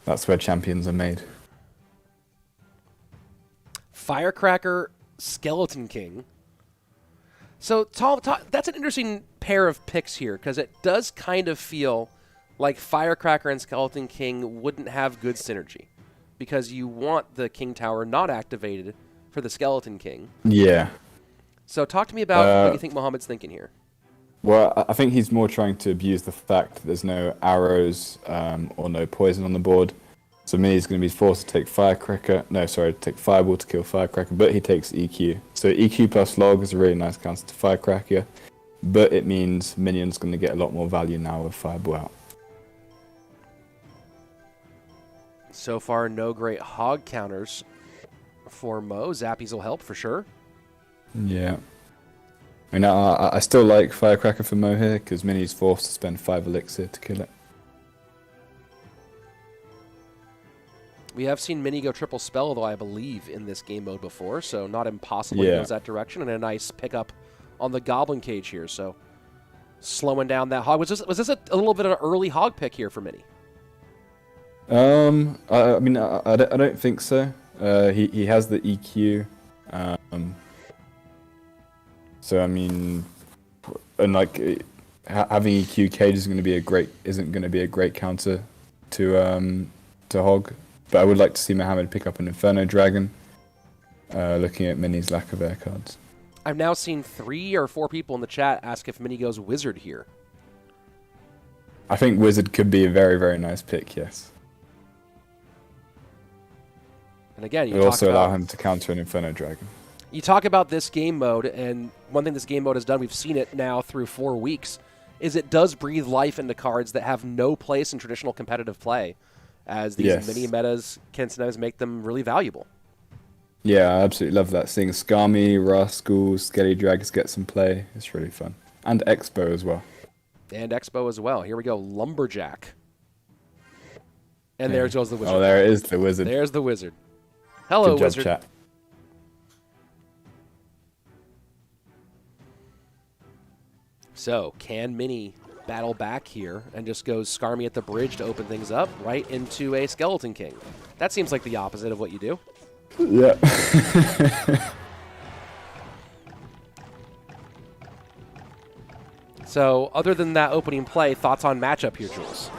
That's where champions are made. Firecracker, Skeleton King. So that's an interesting pair of picks here, because it does kind of feel like Firecracker and Skeleton King wouldn't have good synergy, because you want the King Tower not activated for the Skeleton King. Yeah. So talk to me about what you think Mohammed's thinking here. Well, I think he's more trying to abuse the fact that there's no arrows or no poison on the board. So Mini's going to be forced to take take Fireball to kill Firecracker, but he takes EQ. So EQ plus Log is a really nice counter to Firecracker, but it means Minion's going to get a lot more value now with Fireball out. So far, no great hog counters for Mo. Zappies will help for sure. Yeah. I mean, I still like Firecracker for Mo here, because Mini's forced to spend 5 elixir to kill it. We have seen Mini go triple spell, though, I believe, in this game mode before, so not impossible he goes that direction, and a nice pickup on the Goblin Cage here, so slowing down that hog. Was this a little bit of an early hog pick here for Mini? I mean, I don't think so. He has the EQ. So I mean, and like having EQ cage isn't going to be a great counter to Hog. But I would like to see Mohammed pick up an Inferno Dragon. Looking at Mini's lack of air cards. I've now seen 3 or 4 people in the chat ask if Mini goes Wizard here. I think Wizard could be a very, very nice pick. Yes. And again, you also allow him to counter an Inferno Dragon. You talk about this game mode, and one thing this game mode has done, we've seen it now through 4 weeks, is it does breathe life into cards that have no place in traditional competitive play, as these mini metas can sometimes make them really valuable. Yeah, I absolutely love that. Seeing Skami, Rascal, Skelly Dragons get some play, it's really fun. And Expo as well. And Expo as well. Here we go, Lumberjack. And there goes the Wizard. Oh, there it is, the Wizard. There's the Wizard. Hello, Good job, Wizard. Chat. So, can Mini battle back here and just goes Skarmy at the bridge to open things up right into a Skeleton King? That seems like the opposite of what you do. Yeah. So, other than that opening play, thoughts on matchup here, Jules?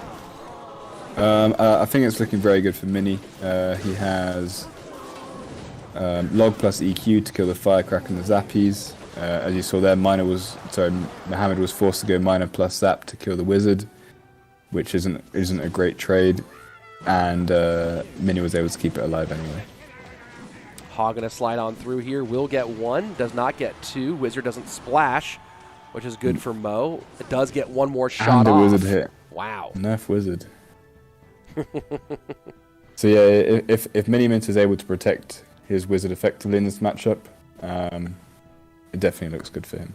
I think it's looking very good for Mini. He has Log plus EQ to kill the Firecracker and the Zappies. As you saw there, Mohammed was forced to go Minor plus Zap to kill the Wizard, which isn't a great trade, and Mini was able to keep it alive anyway. Hog gonna slide on through here. Will get 1, does not get 2. Wizard doesn't splash, which is good for Mo. It does get 1 more shot and the off. Wizard hit. Wow. Nerf Wizard. So yeah, if Mini Mint is able to protect his wizard effectively in this matchup. It definitely looks good for him.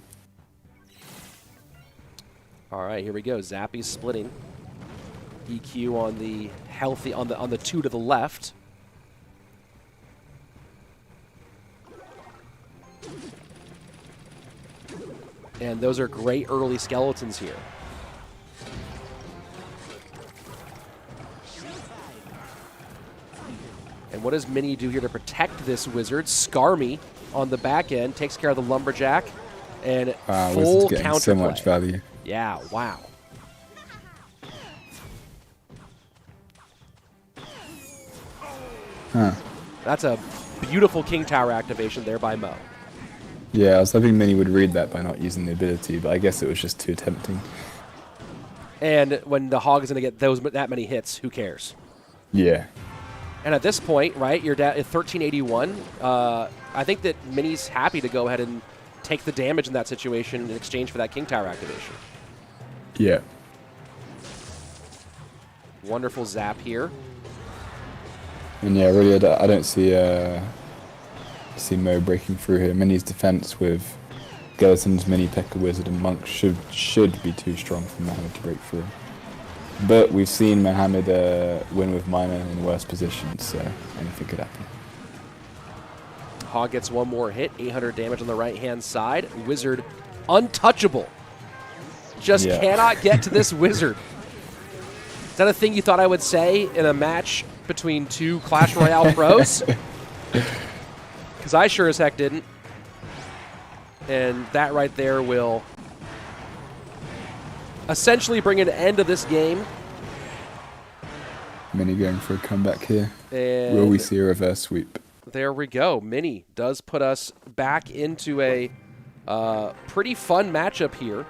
All right, here we go. Zappy's splitting. EQ on the healthy on the 2 to the left. And those are great early skeletons here. And what does Mini do here to protect this wizard? Skarmy on the back end takes care of the lumberjack and full getting counterplay. So much value. Yeah, wow. Huh. That's a beautiful King Tower activation there by Mo. Yeah, I was hoping Mini would read that by not using the ability, but I guess it was just too tempting. And when the Hog is going to get that many hits, who cares? Yeah. And at this point, right, you're at 1381. I think that Mini's happy to go ahead and take the damage in that situation in exchange for that King Tower activation. Yeah. Wonderful zap here. And yeah, really, I don't see Mo breaking through here. Mini's defense with Skeletons, Mini, P.E.K.K.A, Wizard, and Monk should be too strong for Mohamed to break through. But we've seen Mohamed win with Minor in worse positions, so anything could happen. Hog gets one more hit, 800 damage on the right-hand side. Wizard untouchable. Just cannot get to this wizard. Is that a thing you thought I would say in a match between two Clash Royale pros? Because I sure as heck didn't. And that right there will essentially bring an end to this game. Mini going for a comeback here. And will we see a reverse sweep? There we go. Mini does put us back into a pretty fun matchup here.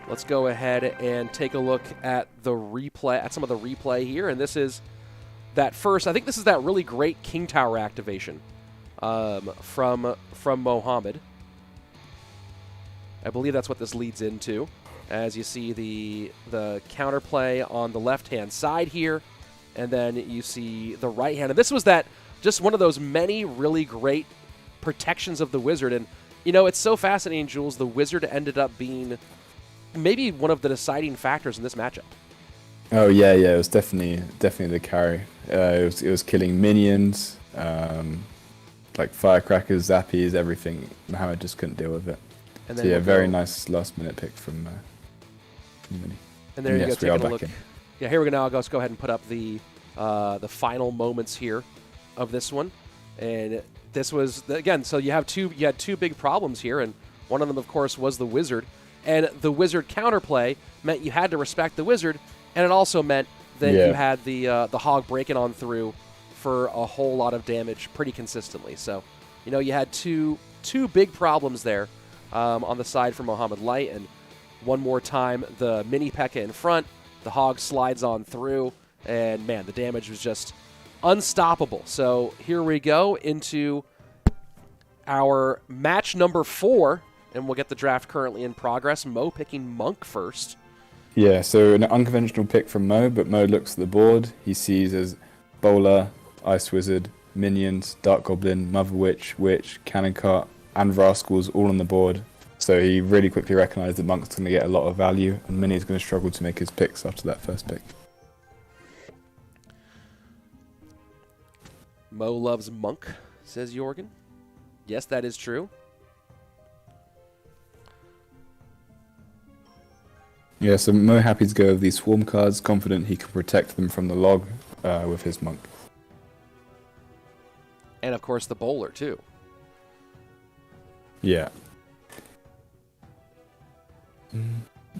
Let's go ahead and take a look at the replay, at some of the replay here. And this is that first, I think this is that really great King Tower activation from Mohammed. I believe that's what this leads into. As you see the counterplay on the left-hand side here, and then you see the right hand. And this was that just one of those many really great protections of the wizard. And, you know, it's so fascinating, Jules. The wizard ended up being maybe one of the deciding factors in this matchup. Oh yeah, it was definitely the carry. It was killing minions, like firecrackers, zappies, everything. Mohamed just couldn't deal with it. And then so yeah, very nice last-minute pick from Mini. And there you go, taking a look. Yeah, here we go. Now let's go ahead and put up the final moments here of this one. And this was again. So you had two big problems here, and one of them, of course, was the wizard. And the wizard counterplay meant you had to respect the wizard, and it also meant that you had the hog breaking on through for a whole lot of damage pretty consistently. So, you know, you had two big problems there on the side for Mohamed Light, and one more time the mini P.E.K.K.A in front, the hog slides on through, and man, the damage was just unstoppable. So here we go into our match number 4. And we'll get the draft currently in progress. Mo picking Monk first. Yeah, so an unconventional pick from Mo, but Mo looks at the board. He sees as Bowler, Ice Wizard, Minions, Dark Goblin, Mother Witch, Witch, Cannon Cart, and Rascals all on the board. So he really quickly recognized that Monk's going to get a lot of value, and Mini's going to struggle to make his picks after that first pick. Mo loves Monk, says Jorgen. Yes, that is true. Yeah, so Mo happy to go with these swarm cards, confident he can protect them from the log with his Monk. And, of course, the bowler, too. Yeah.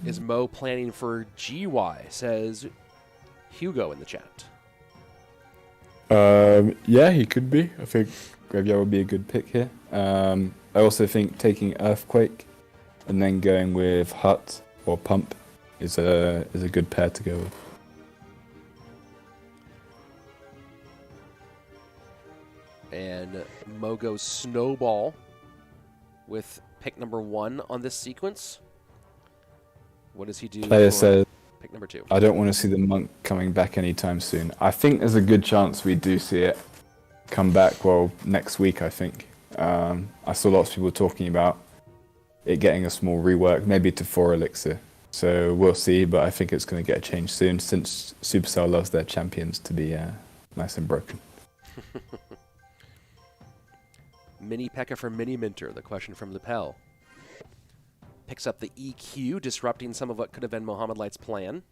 Is Mo planning for GY, says Hugo in the chat. Yeah, he could be. I think Graveyard would be a good pick here. I also think taking Earthquake and then going with Hut or Pump is a good pair to go with. And Mo goes Snowball with pick number 1 on this sequence. What does he do? Player says, pick number 2. I don't want to see the Monk coming back anytime soon. I think there's a good chance we do see it. come back, well, next week, I think. I saw lots of people talking about it getting a small rework, maybe to 4 Elixir. So we'll see, but I think it's going to get a change soon since Supercell loves their champions to be nice and broken. Mini P.E.K.K.A for Mini Minter, the question from Lapel. Picks up the EQ, disrupting some of what could have been Mohamed Light's plan.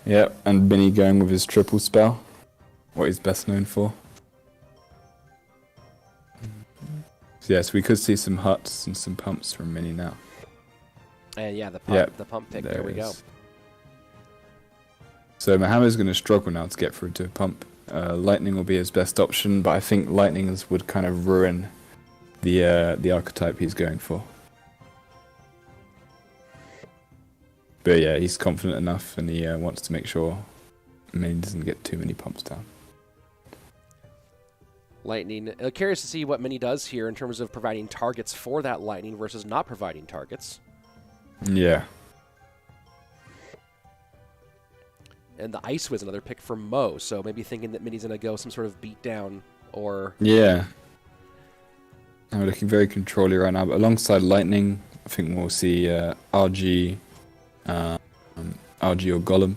Yep, and Mini going with his triple spell, what he's best known for. So yes, we could see some huts and some pumps from Mini now. And yeah, the pump pick, there we go. So Mohammed's going to struggle now to get through to a pump. Lightning will be his best option, but I think Lightning would kind of ruin the archetype he's going for. But yeah, he's confident enough, and he wants to make sure Mini doesn't get too many pumps down. Lightning, curious to see what Mini does here in terms of providing targets for that Lightning versus not providing targets. Yeah. And the Ice was another pick from Mo, so maybe thinking that Mini's going to go some sort of beatdown or... Yeah. I'm looking very controlly right now, but alongside Lightning, I think we'll see RG or Golem.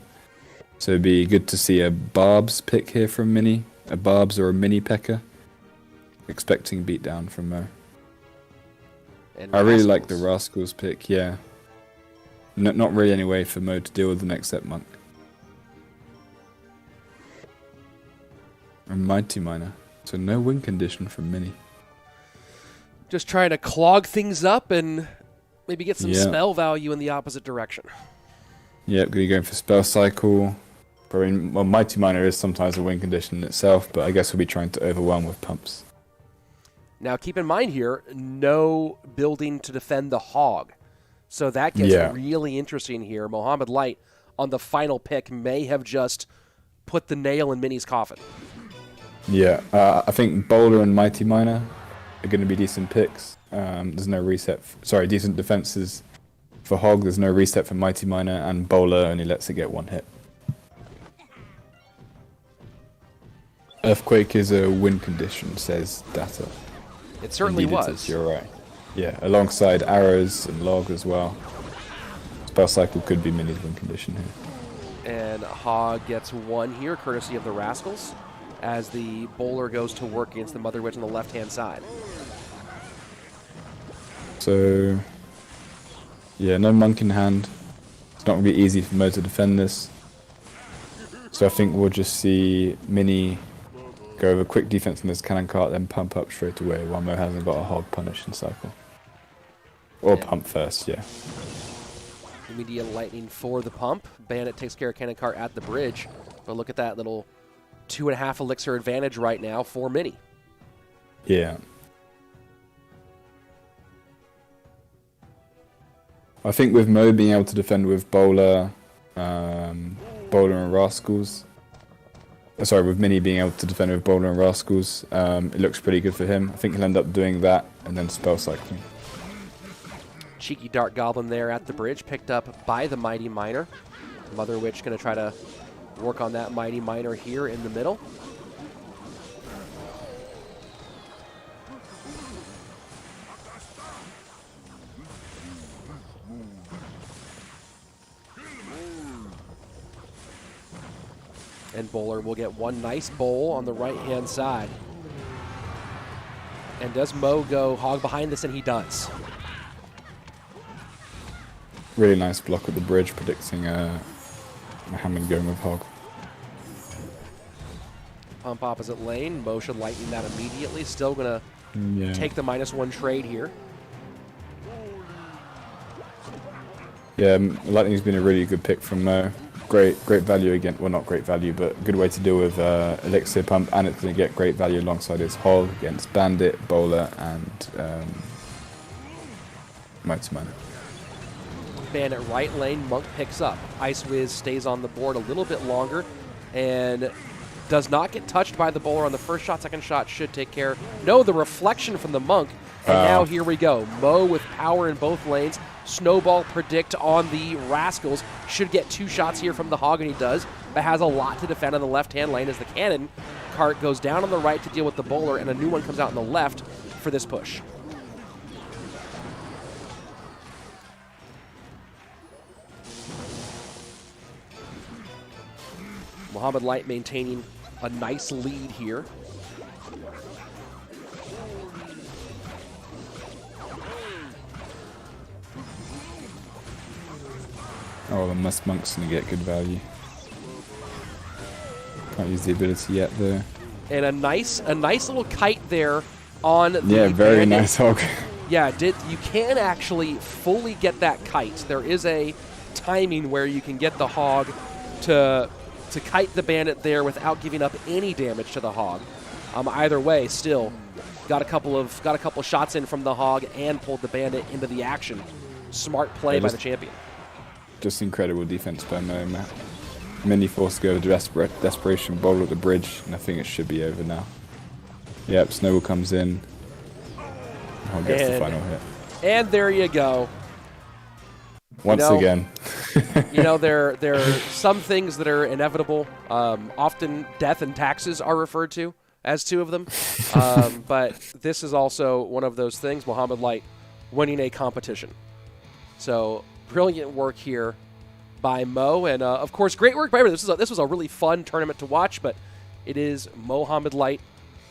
So it'd be good to see a Barb's pick here from Mini, a Barb's or a Mini P.E.K.K.A. Expecting beatdown from Mo. And I really like the Rascals pick, yeah. Not really any way for Mo to deal with the next set Monk. A Mighty Miner, so no win condition from Mini. Just trying to clog things up and maybe get some spell value in the opposite direction. Yep, going to be going for Spell Cycle. Probably, well, Mighty Miner is sometimes a win condition in itself, but I guess we'll be trying to overwhelm with pumps. Now, keep in mind here, no building to defend the Hog. So that gets really interesting here. Mohamed Light on the final pick may have just put the nail in Mini's coffin. Yeah, I think Bowler and Mighty Miner are going to be decent picks. There's no reset. Decent defenses for Hog. There's no reset for Mighty Miner, and Bowler only lets it get 1 hit. Earthquake is a win condition, says Data. It certainly was. You're right. Yeah, alongside Arrows and Log as well. Spell Cycle could be Mini's win condition here. And Hog gets 1 here, courtesy of the Rascals, as the Bowler goes to work against the Mother Witch on the left-hand side. So, yeah, no Monk in hand. It's not going to be easy for Mo to defend this. So I think we'll just see Mini go over quick defense in this cannon cart, then pump up straight away while Mo hasn't got a Hog punishing cycle. Or pump first, yeah. Immediate Lightning for the pump. Bandit takes care of cannon cart at the bridge. But look at that little 2.5 elixir advantage right now for Mini. Yeah. I think with Mo being able to defend with Bowler and Rascals, with Mini being able to defend with Bowler and Rascals, it looks pretty good for him. I think he'll end up doing that and then spell cycling. Cheeky Dark Goblin there at the bridge, picked up by the Mighty Miner. Mother Witch going to try to work on that Mighty Miner here in the middle. And Bowler will get 1 nice bowl on the right-hand side. And does Mo go Hog behind this? And he does. Really nice block at the bridge, predicting Mohammed going with Hog. Pump opposite lane. Mo should lightning that immediately. Still going to take the -1 trade here. Yeah, Lightning's been a really good pick from Mo. Great value again. Well, not great value, but good way to deal with Elixir Pump, and it's going to get great value alongside his Hog against Bandit, Bowler, and Mighty Miner. Bandit right lane, Monk picks up. Ice Wiz stays on the board a little bit longer and does not get touched by the Bowler on the first shot. Second shot should take care. No, the reflection from the Monk And now here we go. Mo with power in both lanes. Snowball predict on the Rascals. Should get 2 shots here from the Hog, and he does, but has a lot to defend on the left-hand lane as the cannon cart goes down on the right to deal with the bowler, and a new one comes out on the left for this push. Mohamed Light maintaining a nice lead here. Oh, the Musk Monk's going to get good value. Can't use the ability yet, though. And a nice little kite there on the Yeah, very bandit. nice hog. Yeah, you can actually fully get that kite. There is a timing where you can get the hog to kite the bandit there without giving up any damage to the hog. Either way, still got a couple shots in from the hog and pulled the bandit into the action. Smart play by the champion. Just incredible defense by Mo. Mini force go to desperation bowl at the bridge, and I think it should be over now. Yep, Snowball comes in. Hog gets the final hit. And there you go. Once again. There are some things that are inevitable. Often death and taxes are referred to as 2 of them. But this is also one of those things, Mohamed Light winning a competition. So brilliant work here by Mo. And, of course, great work by everyone. This was a really fun tournament to watch, but it is Mohamed Light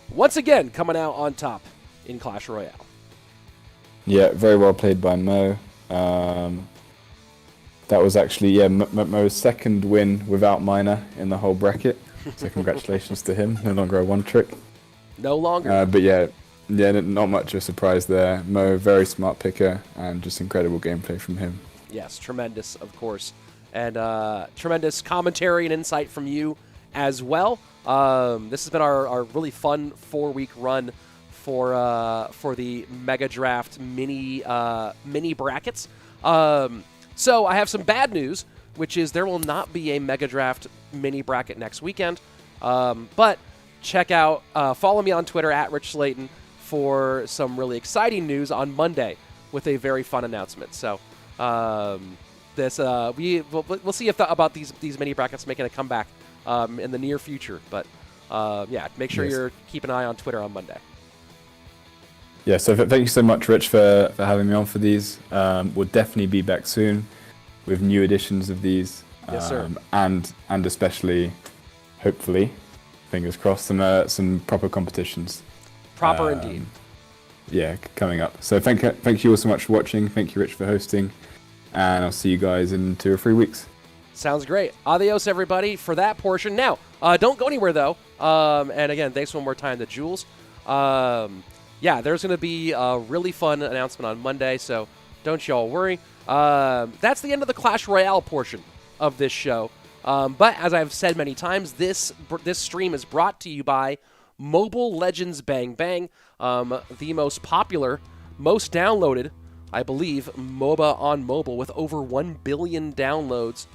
once again coming out on top in Clash Royale. Yeah, very well played by Mo. That was actually, Mo's second win without Miner in the whole bracket. So congratulations to him. No longer a one trick. No longer. But yeah, not much of a surprise there. Mo, very smart picker, and just incredible gameplay from him. Yes, tremendous, of course. And tremendous commentary and insight from you as well. This has been our really fun 4-week run for the Mega Draft mini brackets. So I have some bad news, which is there will not be a Mega Draft mini bracket next weekend. But check out, follow me on Twitter @RichSlayton for some really exciting news on Monday with a very fun announcement. So we'll see if about these mini brackets making a comeback in the near future. But yeah, make sure you're keep an eye on Twitter on Monday. Yeah, so thank you so much, Rich, for having me on for these. We'll definitely be back soon with new editions of these. Yes, sir. And especially, hopefully, fingers crossed, some proper competitions. Proper indeed. Yeah, coming up. So thank you all so much for watching. Thank you, Rich, for hosting. And I'll see you guys in 2 or 3 weeks. Sounds great. Adios, everybody, for that portion. Now, don't go anywhere, though. And again, thanks one more time to Jules. Yeah, there's going to be a really fun announcement on Monday, so don't y'all worry. That's the end of the Clash Royale portion of this show. But as I've said many times, this stream is brought to you by Mobile Legends Bang Bang, the most popular, most downloaded, I believe, MOBA on mobile with over 1 billion downloads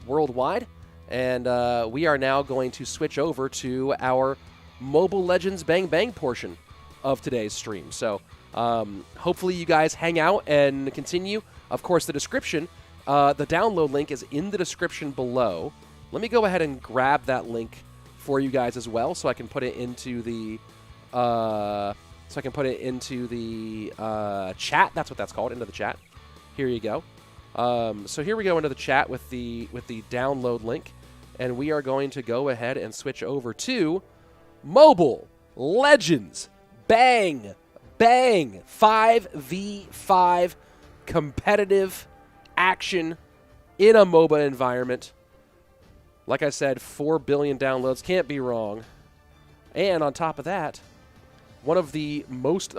worldwide. And we are now going to switch over to our Mobile Legends Bang Bang portion of today's stream. So hopefully you guys hang out and continue. Of course, the description, the download link is in the description below. Let me go ahead and grab that link for you guys as well, so I can put it into the chat. That's what that's called, into the chat. Here you go. So here we go into the chat with the download link, and we are going to go ahead and switch over to Mobile Legends Bang Bang 5v5 competitive action in a MOBA environment. Like I said, 4 billion downloads, can't be wrong. And on top of that, one of the most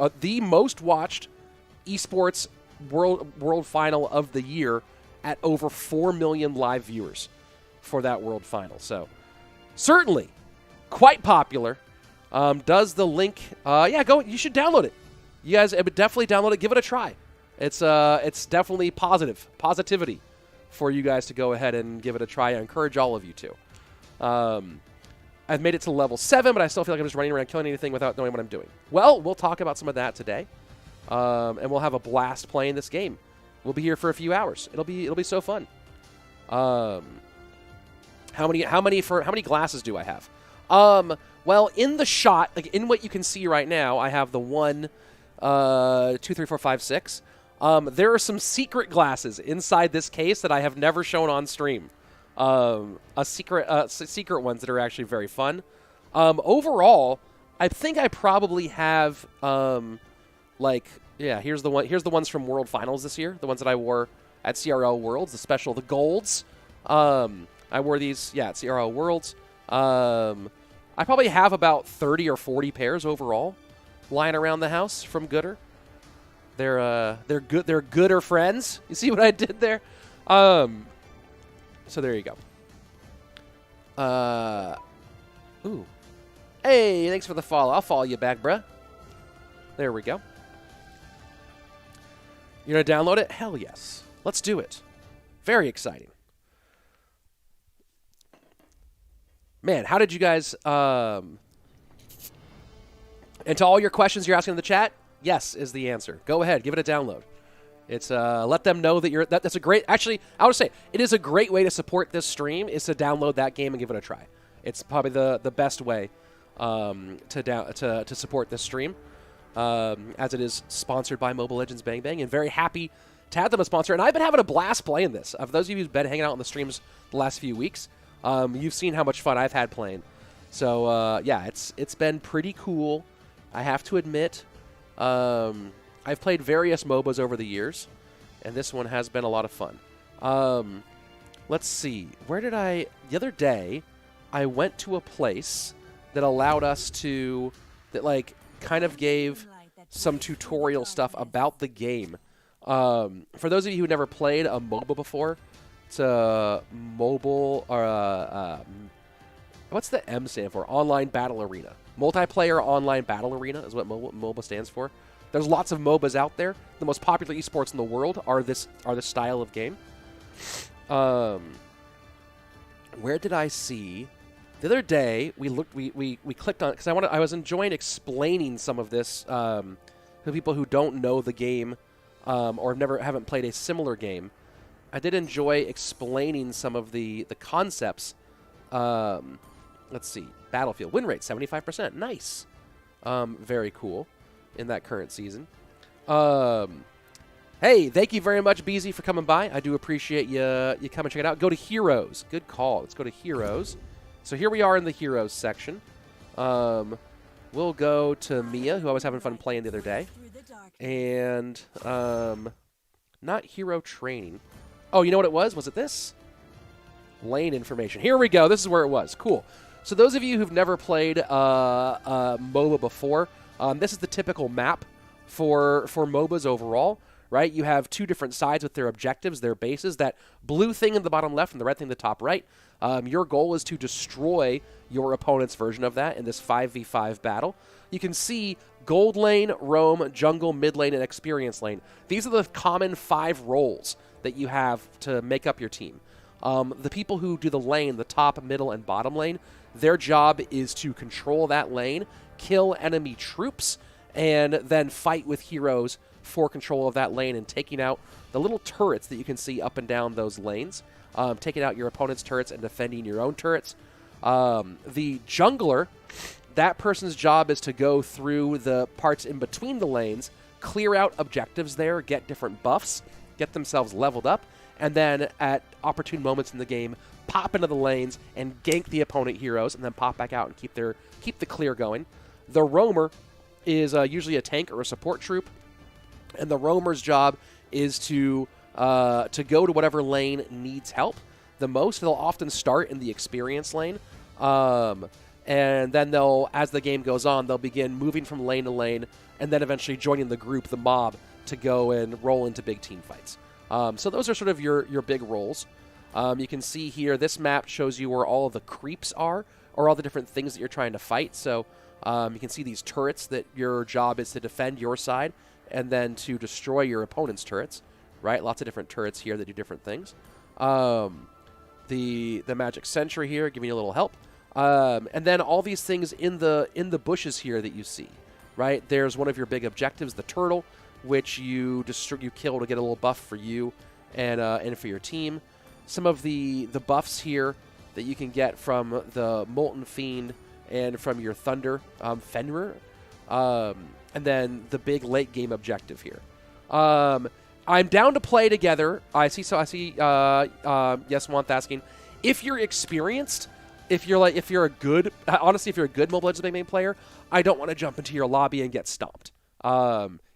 watched esports world final of the year at over 4 million live viewers for that world final. So certainly quite popular. Does the link? Yeah, go. You should download it. You guys definitely download it. Give it a try. It's definitely positivity for you guys to go ahead and give it a try. I encourage all of you to. I've made it to level 7, but I still feel like I'm just running around killing anything without knowing what I'm doing. Well, we'll talk about some of that today. and we'll have a blast playing this game. We'll be here for a few hours. It'll be so fun. How many glasses do I have? Well, in the shot, like in what you can see right now, I have the 1, 2, 3, 4, 5, 6. There are some secret glasses inside this case that I have never shown on stream. Secret ones that are actually very fun. Overall, I think I probably have here's the ones from World Finals this year, the ones that I wore at CRL Worlds, the golds. I wore these at CRL Worlds. I probably have about 30 or 40 pairs overall lying around the house from Gooder. They're Gooder friends. You see what I did there? So there you go. Ooh. Hey, thanks for the follow. I'll follow you back, bruh. There we go. You're going to download it? Hell yes. Let's do it. Very exciting. Man, how did you guys... And to all your questions you're asking in the chat, yes is the answer. Go ahead. Give it a download. It's let them know that you're... That's a great... Actually, I would say it is a great way to support this stream is to download that game and give it a try. It's probably the best way to support this stream, as it is sponsored by Mobile Legends Bang Bang, and very happy to have them a sponsor. And I've been having a blast playing this. For those of you who've been hanging out on the streams the last few weeks, you've seen how much fun I've had playing. So yeah, it's been pretty cool. I have to admit, I've played various MOBAs over the years, and this one has been a lot of fun. Let's see, the other day, I went to a place that allowed us to, kind of gave some tutorial stuff about the game. For those of you who never played a MOBA before, it's a mobile, or what's the M stand for? Online Battle Arena. Multiplayer Online Battle Arena is what MOBA stands for. There's lots of MOBAs out there. The most popular esports in the world are this style of game. Where did I see? The other day we clicked on, because I was enjoying explaining some of this to people who don't know the game or haven't played a similar game. I did enjoy explaining some of the concepts. Let's see, Battlefield win rate 75%, nice, very cool in that current season. Hey, thank you very much, BZ, for coming by. I do appreciate you coming check it out. Go to Heroes. Good call. Let's go to Heroes. So here we are in the Heroes section. We'll go to Mia, who I was having fun playing the other day. And not hero training. Oh, you know what it was? Was it this? Lane information. Here we go. This is where it was. Cool. So those of you who've never played MOBA before, this is the typical map for MOBAs overall. Right? You have two different sides with their objectives, their bases. That blue thing in the bottom left and the red thing in the top right. Your goal is to destroy your opponent's version of that in this 5v5 battle. You can see gold lane, roam, jungle, mid lane, and experience lane. These are the common 5 roles that you have to make up your team. The people who do the lane, the top, middle, and bottom lane, their job is to control that lane, kill enemy troops, and then fight with heroes for control of that lane and taking out the little turrets that you can see up and down those lanes, taking out your opponent's turrets and defending your own turrets. The jungler, that person's job is to go through the parts in between the lanes, clear out objectives there, get different buffs, get themselves leveled up, and then at opportune moments in the game, pop into the lanes and gank the opponent heroes, and then pop back out and keep the clear going. The roamer is usually a tank or a support troop. And the roamer's job is to go to whatever lane needs help the most. They'll often start in the experience lane, and then as the game goes on, they'll begin moving from lane to lane, and then eventually joining the group, the mob, to go and roll into big team fights. So those are sort of your big roles. You can see here, this map shows you where all of the creeps are, or all the different things that you're trying to fight. So you can see these turrets that your job is to defend your side, and then to destroy your opponent's turrets, right? Lots of different turrets here that do different things. The magic sentry here giving you a little help, and then all these things in the bushes here that you see, right? There's one of your big objectives, the turtle. which you kill to get a little buff for you and for your team. Some of the buffs here that you can get from the Molten Fiend and from your Thunder Fenrir, and then the big late game objective here. I'm down to play together. I see. Yes, Want asking if you're experienced. If you're a good Mobile Legends big name player, I don't want to jump into your lobby and get stomped.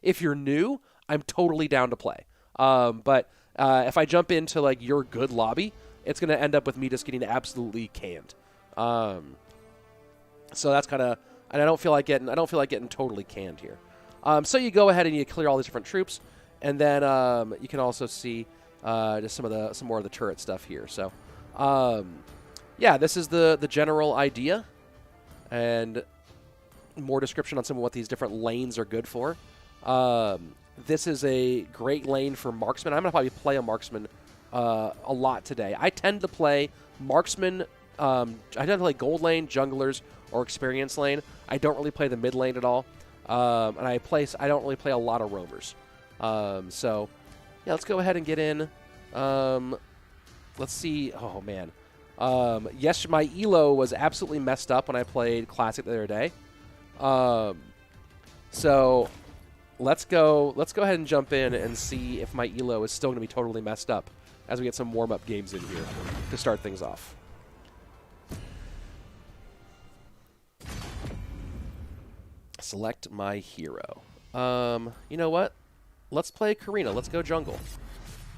If you're new, I'm totally down to play. But if I jump into like your good lobby, it's going to end up with me just getting absolutely canned. So that's kind of, and I don't feel like getting totally canned here. So you go ahead and you clear all these different troops, and then you can also see just some more of the turret stuff here. So yeah, this is the general idea, and more description on some of what these different lanes are good for. This is a great lane for marksman. I'm going to probably play a marksman a lot today. I tend to play marksman. I tend to play gold lane, junglers, or experience lane. I don't really play the mid lane at all, and I don't really play a lot of roamers. So yeah, let's go ahead and get in. Let's see. Oh man. Yes, my elo was absolutely messed up when I played Classic the other day. So let's go ahead and jump in and see if my elo is still going to be totally messed up as we get some warm-up games in here to start things off. Select my hero. You know what? Let's play Karina. Let's go jungle.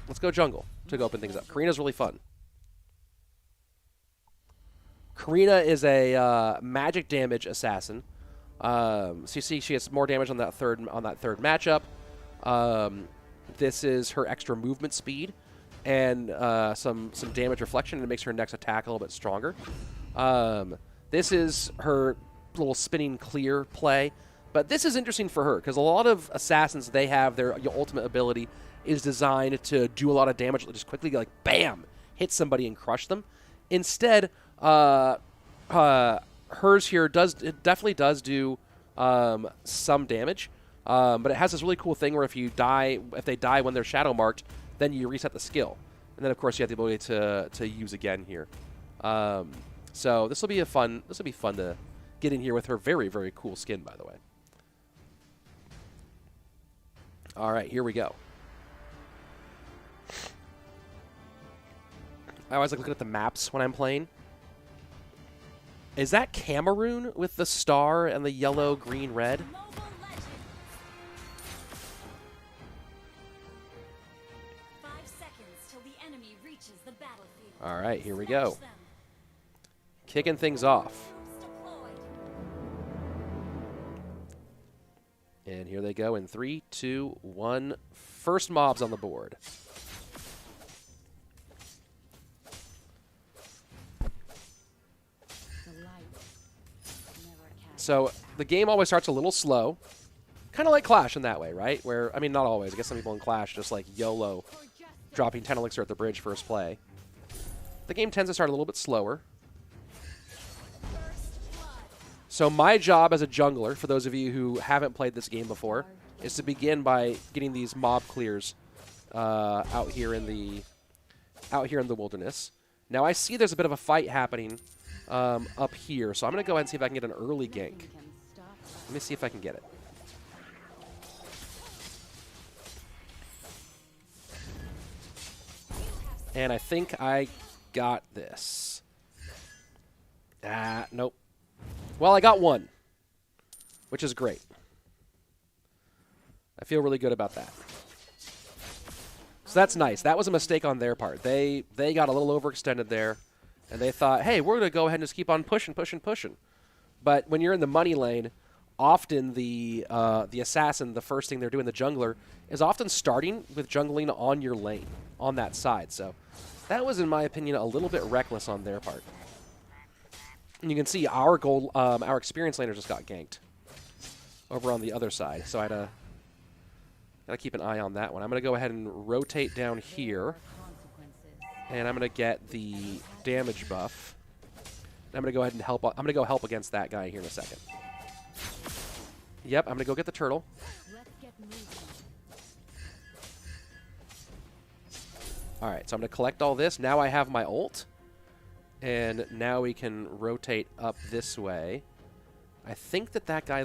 Let's go jungle to open things up. Karina's really fun. Karina is a magic damage assassin. So you see she gets more damage on that third matchup. This is her extra movement speed and some damage reflection, and it makes her next attack a little bit stronger. This is her little spinning clear play, but this is interesting for her because a lot of assassins, they have their ultimate ability is designed to do a lot of damage just quickly, like bam, hit somebody and crush them. Instead, hers here definitely does do some damage, but it has this really cool thing where if they die when they're shadow marked, then you reset the skill, and then of course you have the ability to use again here. So this will be fun to get in here with her very, very cool skin, by the way. All right, here we go. I always like looking at the maps when I'm playing. Is that Cameroon with the star and the yellow, green, red? 5 seconds till the enemy reaches the battlefield. All right, here we go. Kicking things off. And here they go in 3, 2, 1. First mobs on the board. So the game always starts a little slow, kind of like Clash in that way, right? Where, I mean, not always. I guess some people in Clash just like YOLO, dropping 10 elixir at the bridge first play. The game tends to start a little bit slower. So my job as a jungler, for those of you who haven't played this game before, is to begin by getting these mob clears out here in the wilderness. Now I see there's a bit of a fight happening up here, so I'm going to go ahead and see if I can get an early gank. Let me see if I can get it. And I think I got this. Nope. Well, I got one, which is great. I feel really good about that. So that's nice. That was a mistake on their part. They got a little overextended there, and they thought, hey, we're going to go ahead and just keep on pushing. But when you're in the money lane, often the assassin, the first thing they're doing, the jungler, is often starting with jungling on your lane, on that side. So that was, in my opinion, a little bit reckless on their part. And you can see our experienced laner just got ganked over on the other side. So I gotta keep an eye on that one. I'm gonna go ahead and rotate down here, and I'm gonna get the damage buff. And I'm gonna go ahead and help. I'm gonna go help against that guy here in a second. Yep, I'm gonna go get the turtle. All right, so I'm going to collect all this. Now I have my ult. And now we can rotate up this way. I think that that guy,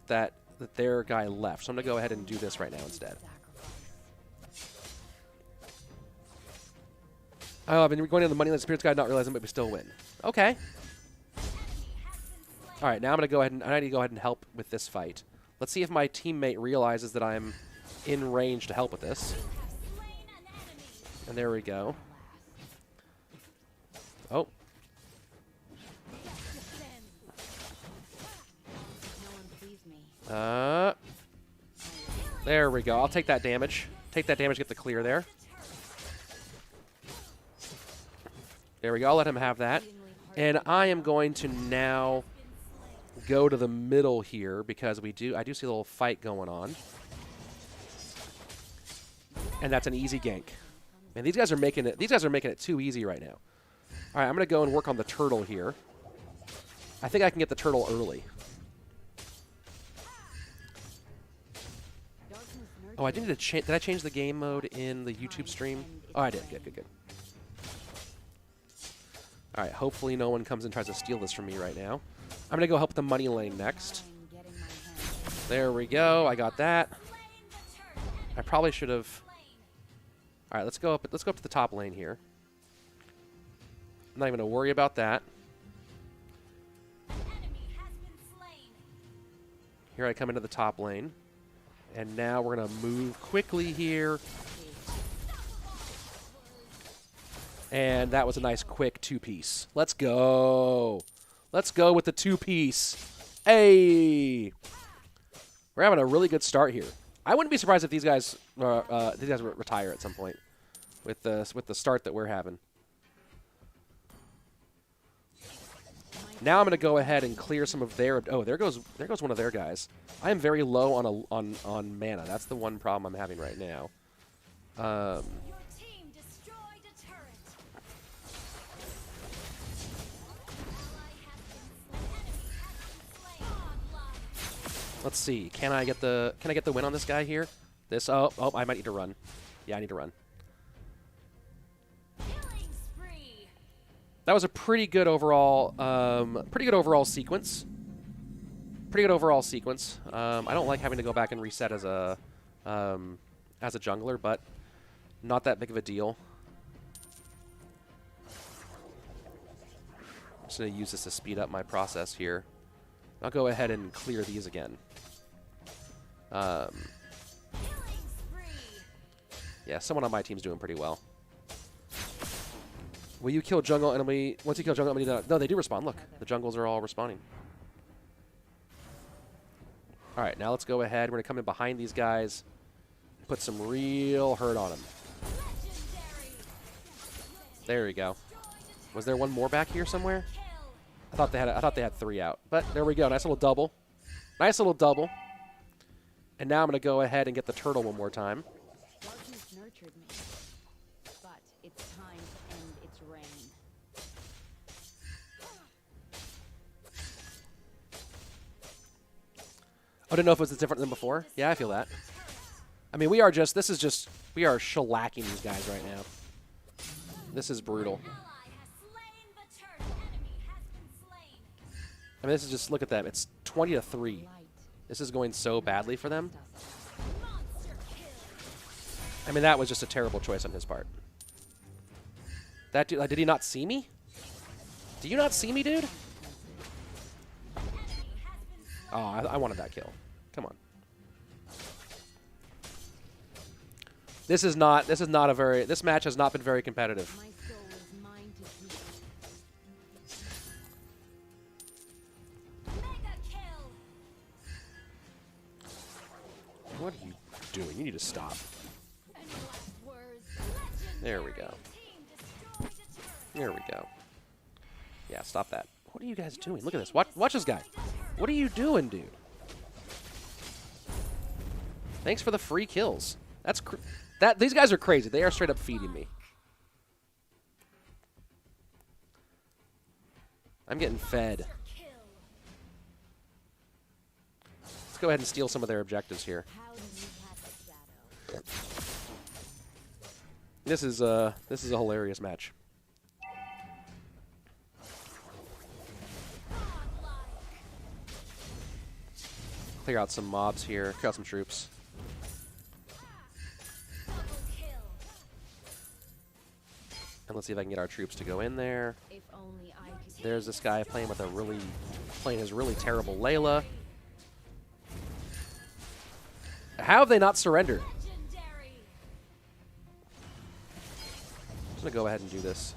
that their guy left. So I'm going to go ahead and do this right now instead. Oh, I've been going into the Moneyland Spirits Guide, not realizing, but we still win. Okay. All right, now I'm going to go ahead and I need to go ahead and help with this fight. Let's see if my teammate realizes that I'm in range to help with this. And there we go. Oh. There we go. I'll take that damage. Take that damage, get the clear there. There we go. I'll let him have that. And I am going to now go to the middle here because I do see a little fight going on. And that's an easy gank. Man, these guys are making it too easy right now. All right, I'm going to go and work on the turtle here. I think I can get the turtle early. Oh, I did need to change. Did I change the game mode in the YouTube stream? Oh, I did. Good, good, good. All right, hopefully no one comes and tries to steal this from me right now. I'm going to go help the money lane next. There we go. I got that. I probably should have... All right, let's go up to the top lane here. I'm not even going to worry about that. Here I come into the top lane. And now we're going to move quickly here. And that was a nice quick two-piece. Let's go. Let's go with the two-piece. Hey! We're having a really good start here. I wouldn't be surprised if these guys retire at some point with the start that we're having. Now I'm going to go ahead and clear some of their... Oh, there goes one of their guys. I am very low on mana. That's the one problem I'm having right now. Your team destroyed a turret. Let's see. Can I get the win on this guy here? This oh, I might need to run. Yeah, I need to run. Killing spree. That was a pretty good overall sequence. Pretty good overall sequence. I don't like having to go back and reset as a jungler, but not that big of a deal. I'm just going to use this to speed up my process here. I'll go ahead and clear these again. Yeah, someone on my team's doing pretty well. Will you kill jungle enemy? Once you kill jungle enemy, no, they do respawn. Look, the jungles are all respawning. All right, now let's go ahead. We're going to come in behind these guys, put some real hurt on them. There we go. Was there one more back here somewhere? I thought they had 3 out, but there we go. Nice little double. Nice little double. And now I'm going to go ahead and get the turtle one more time. Darkness nurtured me, but it's time to end its reign. I didn't know if it was different than before. Yeah, I feel that. I mean, we are shellacking these guys right now. This is brutal. I mean, this is just, look at them. It's 20-3. This is going so badly for them. I mean, that was just a terrible choice on his part. That dude, did he not see me? Do you not see me, dude? Oh, I wanted that kill. Come on. This match has not been very competitive. My soul is mine to keep. Mega kill. What are you doing? You need to stop. Any last words? There we go. Team destroyed a turret. There we go. Yeah, stop that. What are you guys doing? Look at this. Watch this guy. What are you doing, dude? Thanks for the free kills. These guys are crazy. They are straight up feeding me. I'm getting fed. Kill. Let's go ahead and steal some of their objectives here. How do you pass the shadow? This is a hilarious match. Clear out some mobs here. Clear out some troops. And let's see if I can get our troops to go in there. If only I could. There's this guy playing his really terrible Layla. How have they not surrendered? I'm just gonna go ahead and do this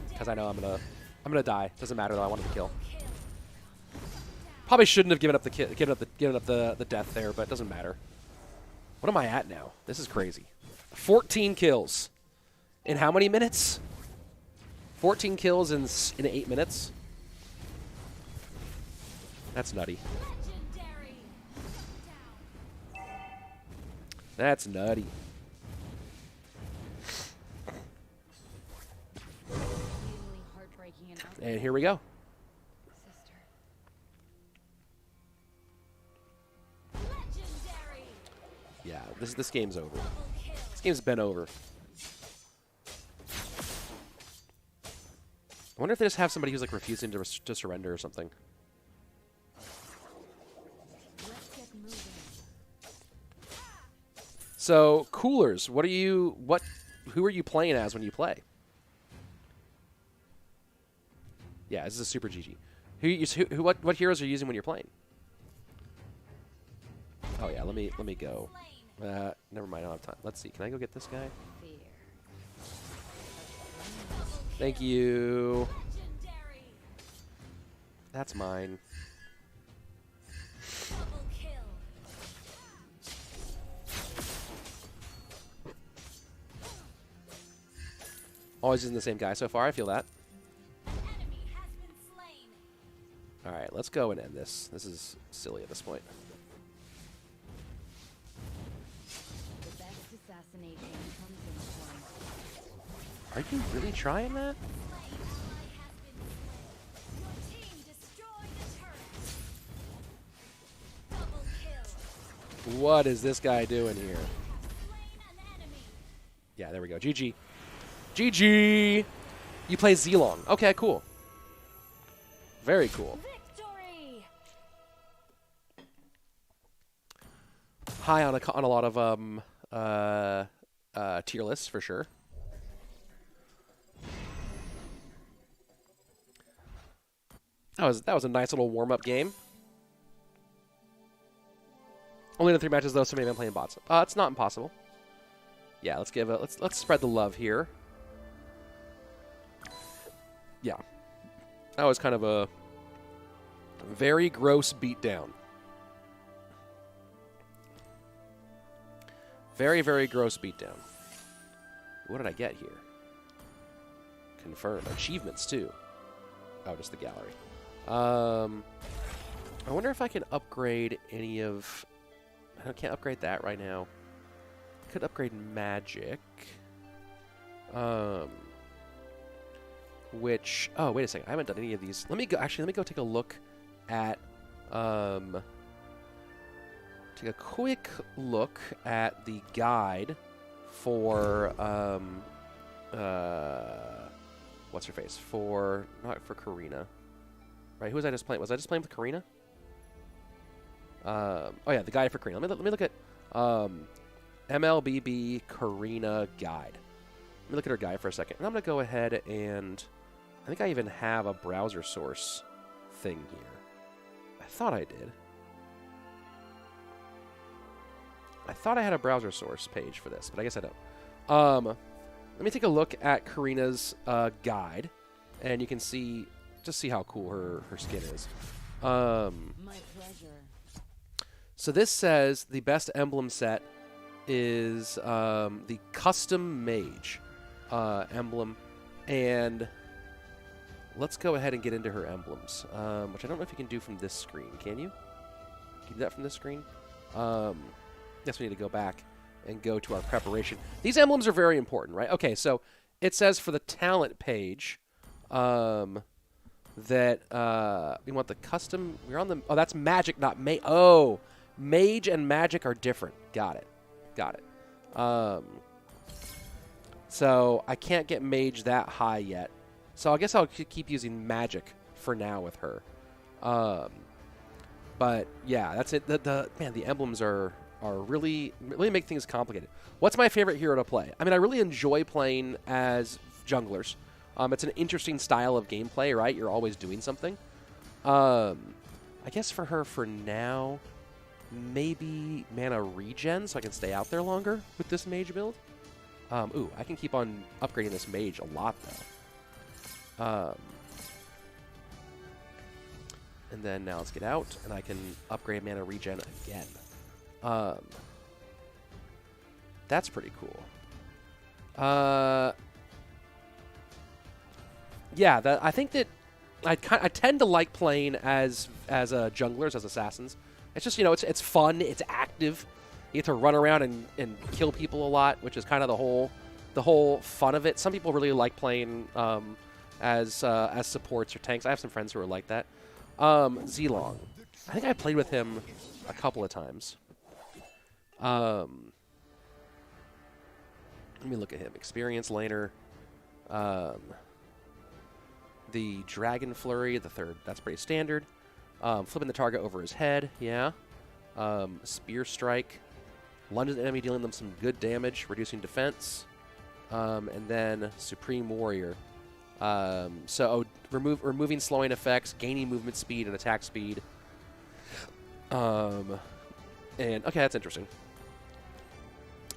because I know I'm gonna die. Doesn't matter though. I wanted to kill. Probably shouldn't have given up the death there, but it doesn't matter. What am I at now? This is crazy. 14 kills in how many minutes? 14 kills in 8 minutes. That's nutty. That's nutty. And here we go. Yeah, this game's over. This game's been over. I wonder if they just have somebody who's like refusing to surrender or something. So coolers, who are you playing as when you play? Yeah, this is a super GG. What heroes are you using when you're playing? Oh yeah, let me go. Never mind, I don't have time. Let's see. Can I go get this guy? Thank you. That's mine. Always using the same guy so far. I feel that. All right, let's go and end this. This is silly at this point. The best assassination comes in one. Are you really trying that? What is this guy doing here? Yeah, there we go. GG. GG! You play Zilong. Okay, cool. Very cool. Victory! High on a lot of tier lists for sure. That was a nice little warm up game. Only in the 3 matches though, so maybe I'm playing bots. It's not impossible. Yeah, let's spread the love here. Yeah. That was kind of a very gross beatdown. Very, very gross beatdown. What did I get here? Confirm. Achievements, too. Oh, just the gallery. I wonder if I can upgrade any of... I can't upgrade that right now. Could upgrade magic. Which... Oh, wait a second. I haven't done any of these. Let me go take a look at... take a quick look at the guide for... what's her face? Not for Karina. Right, who was I just playing? Was I just playing with Karina? Oh yeah, the guide for Karina. Let me look at MLBB Karina guide. Let me look at her guide for a second. And I'm going to go ahead and... I think I even have a browser source thing here. I thought I did. I thought I had a browser source page for this, but I guess I don't. Let me take a look at Karina's guide, and you can see how cool her skin is. My pleasure. So this says the best emblem set is the custom mage emblem, and let's go ahead and get into her emblems, which I don't know if you can do from this screen. Can you? Can you do that from this screen? Guess we need to go back and go to our preparation. These emblems are very important, right? Okay, so it says for the talent page that we want the custom. We're on the. Oh, that's magic, not mage. Oh, mage and magic are different. Got it. So I can't get mage that high yet. So I guess I'll keep using magic for now with her. But yeah, that's it. Man, the emblems are really make things complicated. What's my favorite hero to play? I mean, I really enjoy playing as junglers. It's an interesting style of gameplay, right? You're always doing something. I guess for her, for now, maybe mana regen, so I can stay out there longer with this mage build. Ooh, I can keep on upgrading this mage a lot, though. And then now let's get out, and I can upgrade mana regen again. That's pretty cool. Yeah, I think that I tend to like playing as junglers, as assassins. It's just, you know, it's fun, it's active. You get to run around and kill people a lot, which is kind of the whole fun of it. Some people really like playing as supports or tanks. I have some friends who are like that. Zilong. I think I played with him a couple of times. Let me look at him. Experience laner. The Dragon Flurry, the third. That's pretty standard. Flipping the target over his head. Yeah. Spear Strike. Lunges at the enemy, dealing them some good damage, reducing defense. And then Supreme Warrior. Removing slowing effects, gaining movement speed and attack speed. And okay, that's interesting.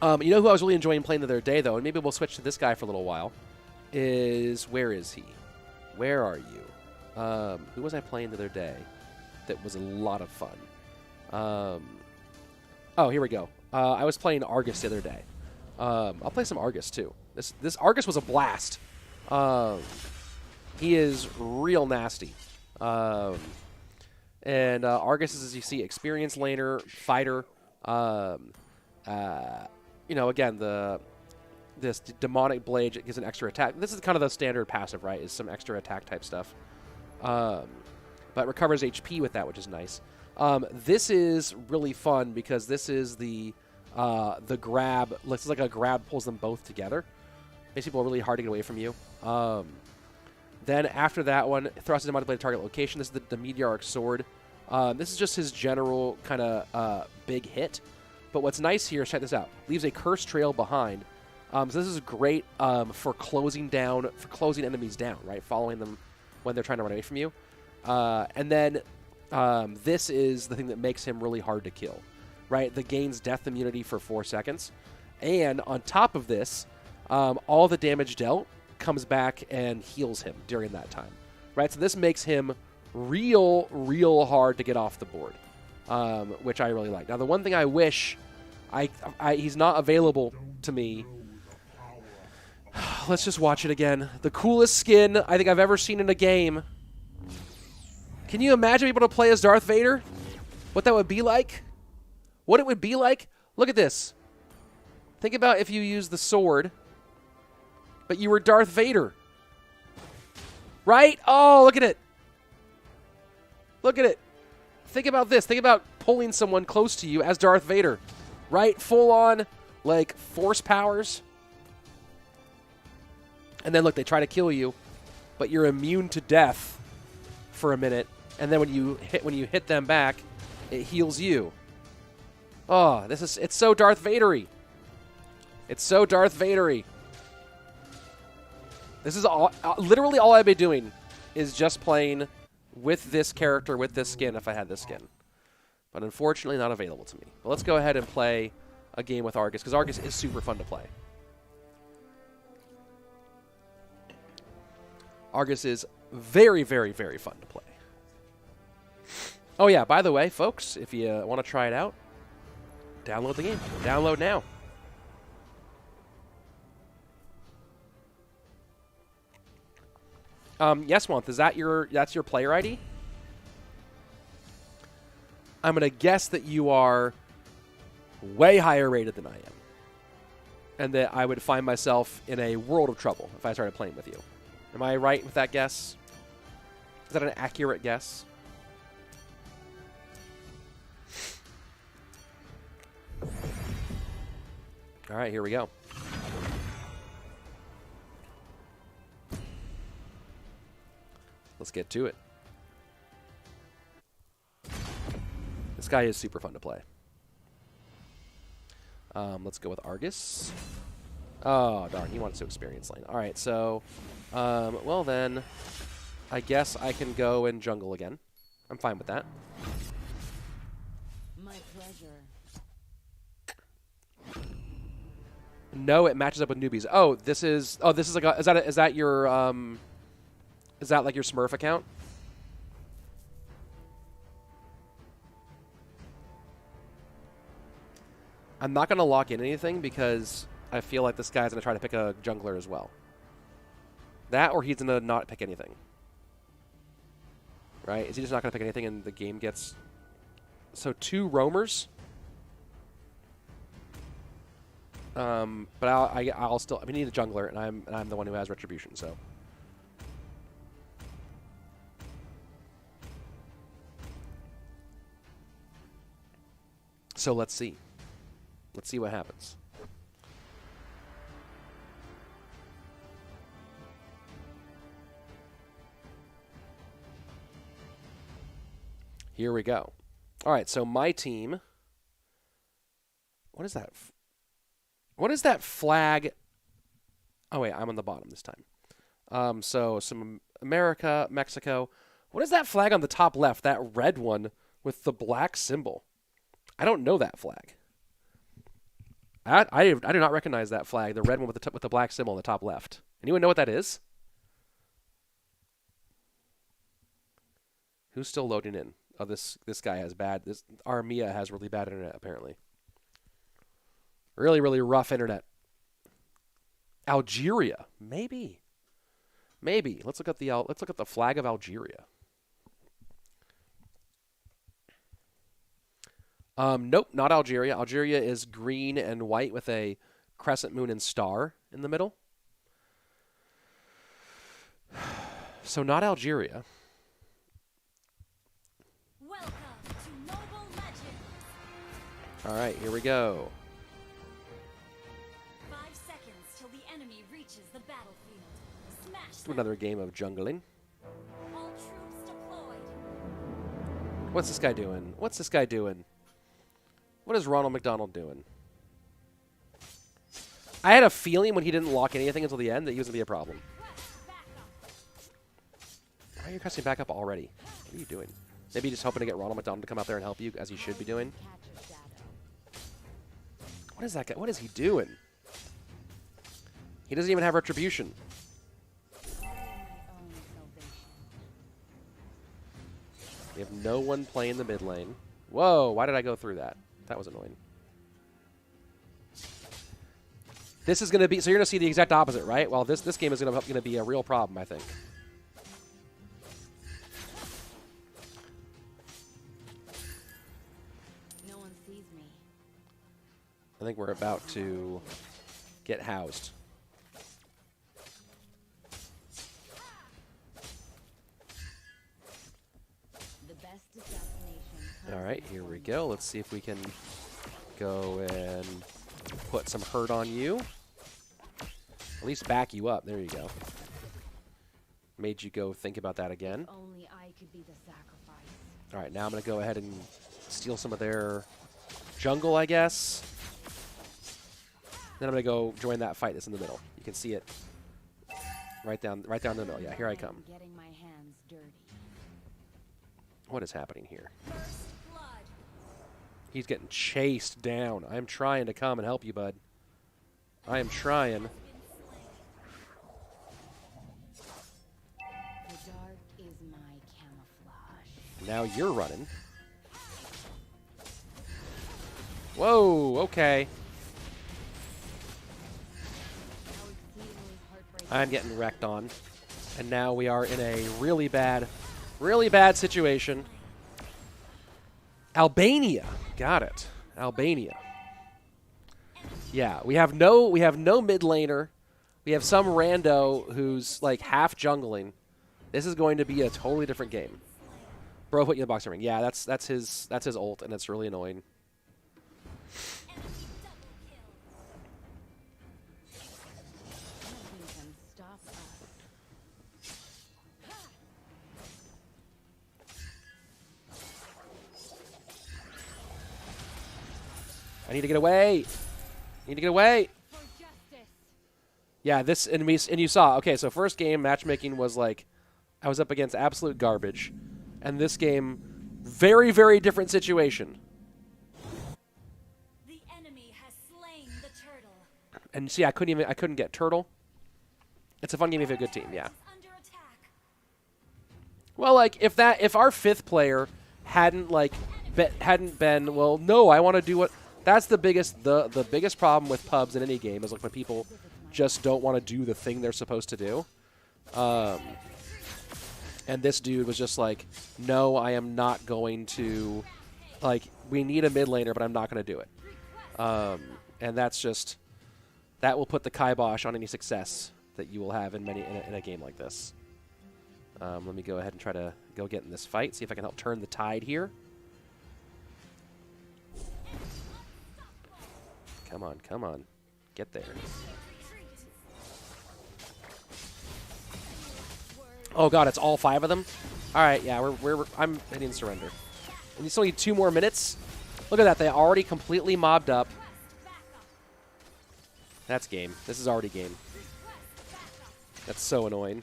You know who I was really enjoying playing the other day, though, and maybe we'll switch to this guy for a little while, where is he? Where are you? Who was I playing the other day that was a lot of fun? Oh, here we go. I was playing Argus the other day. I'll play some Argus, too. This Argus was a blast. He is real nasty. And Argus is, as you see, experienced laner, fighter. You know, again, this demonic blade gives an extra attack. This is kind of the standard passive, right? Is some extra attack type stuff. But recovers HP with that, which is nice. This is really fun because this is the grab. Looks like a grab pulls them both together. Makes people really hard to get away from you. Then after that one, thrusts him onto blade target location. This is the Meteoric Sword. This is just his general kind of big hit. But what's nice here, check this out, leaves a curse trail behind. So this is great for closing enemies down, right? Following them when they're trying to run away from you. And then this is the thing that makes him really hard to kill, right? The gains death immunity for 4 seconds. And on top of this, all the damage dealt comes back and heals him during that time, right? So this makes him real hard to get off the board, which I really like. Now, the one thing I wish he's not available to me. Let's just watch it again. The coolest skin I think I've ever seen in a game. Can you imagine being able to play as Darth Vader? What that would be like? What it would be like? Look at this. Think about if you use the sword, but you were Darth Vader. Right? Oh, look at it. Look at it. Think about this. Think about pulling someone close to you as Darth Vader. Right? Full on, like, force powers. And then, look, they try to kill you, but you're immune to death for a minute. And then when you hit them back, it heals you. Oh, it's so Darth Vader-y. It's so Darth Vader-y. This is literally all I've been doing is just playing with this character, with this skin, if I had this skin. But unfortunately not available to me. But let's go ahead and play a game with Argus, because Argus is super fun to play. Argus is very fun to play. Oh yeah, by the way, folks, if you want to try it out, download the game. Download now. Yes, Month, that's your player ID? I'm going to guess that you are way higher rated than I am. And that I would find myself in a world of trouble if I started playing with you. Am I right with that guess? Is that an accurate guess? All right, here we go. Let's get to it. This guy is super fun to play. Let's go with Argus. Oh, darn. He wants to experience lane. All right, so, well then, I guess I can go and jungle again. I'm fine with that. My pleasure. No, it matches up with newbies. Oh, this is like a, is that your is that like your Smurf account? I'm not gonna lock in anything because I feel like this guy's gonna try to pick a jungler as well. That or he's gonna not pick anything. Right? Is he just not gonna pick anything and the game gets so 2 roamers? But I'll still. We need a jungler, and I'm the one who has retribution. So let's see. Let's see what happens. Here we go. All right. So my team. What is that? What is that flag? Oh, wait, I'm on the bottom this time. So some America, Mexico. What is that flag on the top left? That red one with the black symbol. I don't know that flag. I do not recognize that flag, the red one with the black symbol on the top left. Anyone know what that is? Who's still loading in? Oh, this guy has bad. This Armia has really bad internet apparently. Really, really rough internet. Algeria, maybe. Let's look at the flag of Algeria. Nope, not Algeria. Algeria is green and white with a crescent moon and star in the middle. So not Algeria. Welcome to Mobile Legends. All right, here we go. 5 seconds till the enemy reaches the battlefield. Smash Let's do them. another game of jungling. All troops deployed. What's this guy doing? What is Ronald McDonald doing? I had a feeling when he didn't lock anything until the end that he was going to be a problem. Why are you pressing back up already? What are you doing? Maybe just hoping to get Ronald McDonald to come out there and help you, as he should be doing. Catch a shadow. What is that guy? What is he doing? He doesn't even have retribution. I am my own salvation. We have no one playing the mid lane. Whoa, why did I go through that? That was annoying. This is going to be, so you're going to see the exact opposite, right? Well, this game is going to be a real problem, I think. No one sees me. I think we're about to get housed. The best assassination. All right, here we go. Let's see if we can go and put some hurt on you. At least back you up. There you go. Made you go think about that again. Only I could be the sacrifice. All right, now I'm going to go ahead and steal some of their jungle, I guess. Then I'm going to go join that fight that's in the middle. You can see it right down the middle. Yeah, here I come. Getting my hands dirty. What is happening here? First blood. He's getting chased down. I'm trying to come and help you, bud. I am trying. The dark is my camouflage. Now you're running. Whoa, okay. How exceedingly heartbreaking. I'm getting wrecked on. And now we are in a really bad situation. Albania. Got it. Albania. Yeah, we have no mid laner. We have some rando who's like half jungling. This is going to be a totally different game. Bro, put you in the boxing ring. Yeah, that's his ult, and it's really annoying. Enemy double kill. Nothing can stop us. I need to get away. I need to get away. For justice. Yeah, this and you saw. Okay, so first game matchmaking was like I was up against absolute garbage, and this game, very very different situation. The enemy has slain the turtle. And see, I couldn't get turtle. It's a fun game if you have a good team. Yeah. Under attack. Well, like if our fifth player hadn't been well, no, I want to do what. That's the biggest problem with pubs in any game is like when people just don't want to do the thing they're supposed to do. And this dude was just like, no, I am not going to. Like, we need a mid laner, but I'm not going to do it. And that's just that will put the kibosh on any success that you will have in a game like this. Let me go ahead and try to go get in this fight, see if I can help turn the tide here. Come on, come on. Get there. Oh god, it's all 5 of them? Alright, yeah, I'm hitting surrender. And you still need 2 more minutes? Look at that, they already completely mobbed up. That's game. This is already game. That's so annoying.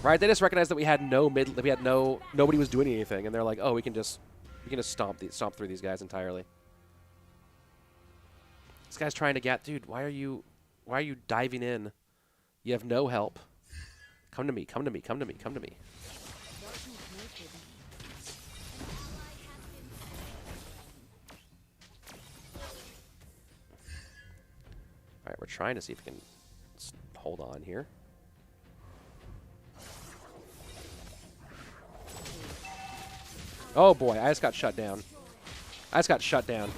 Right, they just recognized that we had nobody was doing anything, and they're like, oh, we can just stomp through these guys entirely. This guy's trying to get, dude, why are you diving in? You have no help. Come to me, come to me, come to me, come to me. Alright, we're trying to see if we can hold on here. Oh boy, I just got shut down. I just got shut down.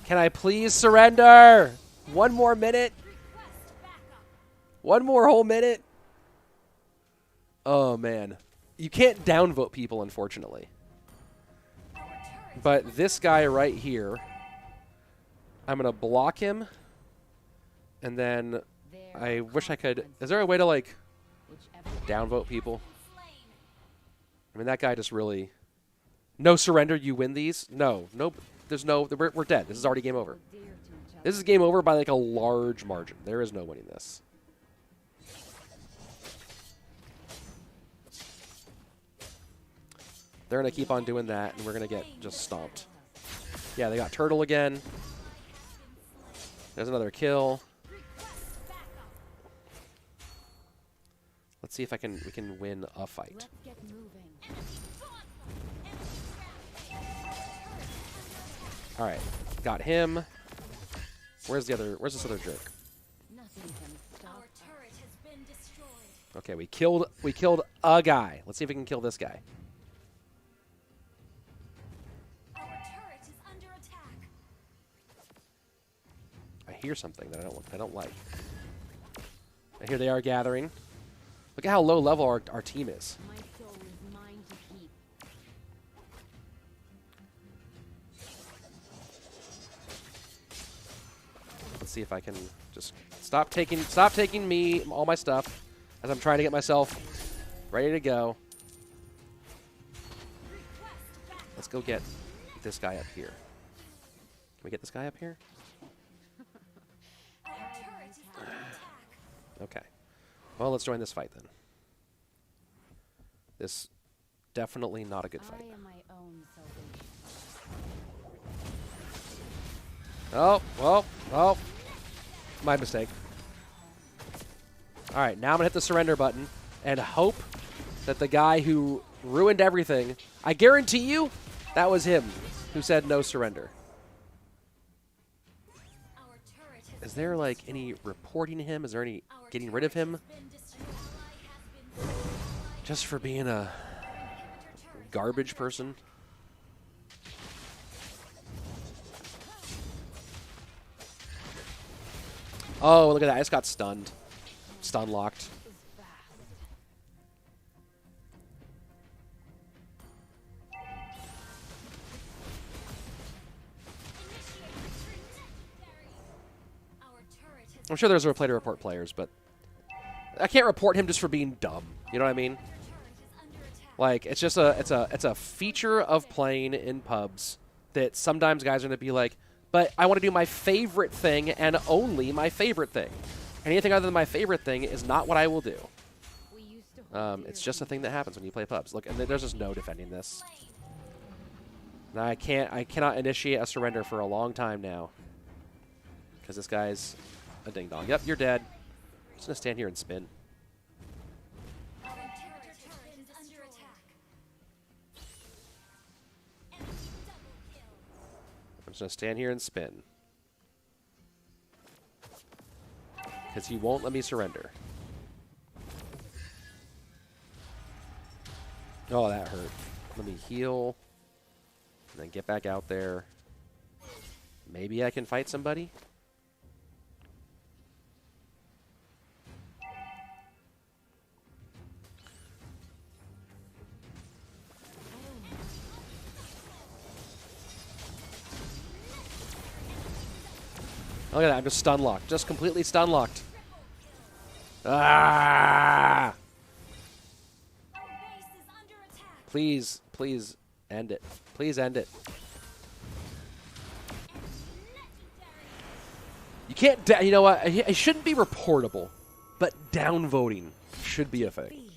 Can I please surrender? 1 more minute? 1 more whole minute? Oh man. You can't downvote people, unfortunately. But this guy right here, I'm going to block him. And then I wish I could. Is there a way to like downvote people? I mean, that guy just really. No surrender. You win these. No. There's no. We're dead. This is already game over. This is game over by like a large margin. There is no winning this. They're gonna keep on doing that, and we're gonna get just stomped. Yeah, they got turtle again. There's another kill. Let's see if we can win a fight. Let's get moving. All right, got him. Where's this other jerk? Nothing can stop. Our turret has been destroyed. Okay, we killed a guy. Let's see if we can kill this guy. Our turret is under attack. I hear something that I don't like. And here they are gathering. Look at how low level our team is. My soul is mine to keep. Let's see if I can just stop taking me all my stuff as I'm trying to get myself ready to go. Let's go get this guy up here. Can we get this guy up here? Our turret is under attack. Okay. Well, let's join this fight then. This definitely not a good fight. I am my own salvation. Oh. My mistake. All right, now I'm going to hit the surrender button and hope that the guy who ruined everything, I guarantee you, that was him who said no surrender. Our turret has Is there, like, any reporting him? Is there any getting rid of him? been destroyed. Just for being a garbage person? Oh, look at that. I just got stunned. Stun locked. I'm sure there's a play to report players, but I can't report him just for being dumb. You know what I mean? Like, it's just it's a feature of playing in pubs that sometimes guys are going to be like, but I want to do my favorite thing and only my favorite thing. Anything other than my favorite thing is not what I will do. We used to It's just a thing that happens when you play pubs. Look, and there's just no defending this. Now I cannot initiate a surrender for a long time now. Because this guy's a ding-dong. Yep, you're dead. I'm just going to stand here and spin. Our turret is under attack. Enemy double kill. I'm just going to stand here and spin. Because he won't let me surrender. Oh, that hurt. Let me heal. And then get back out there. Maybe I can fight somebody? Look at that, I'm just stun locked. Just completely stun locked. Ah! Our base is under attack. Please, please end it. Please end it. You can't, you know what? It shouldn't be reportable, but downvoting should be a thing.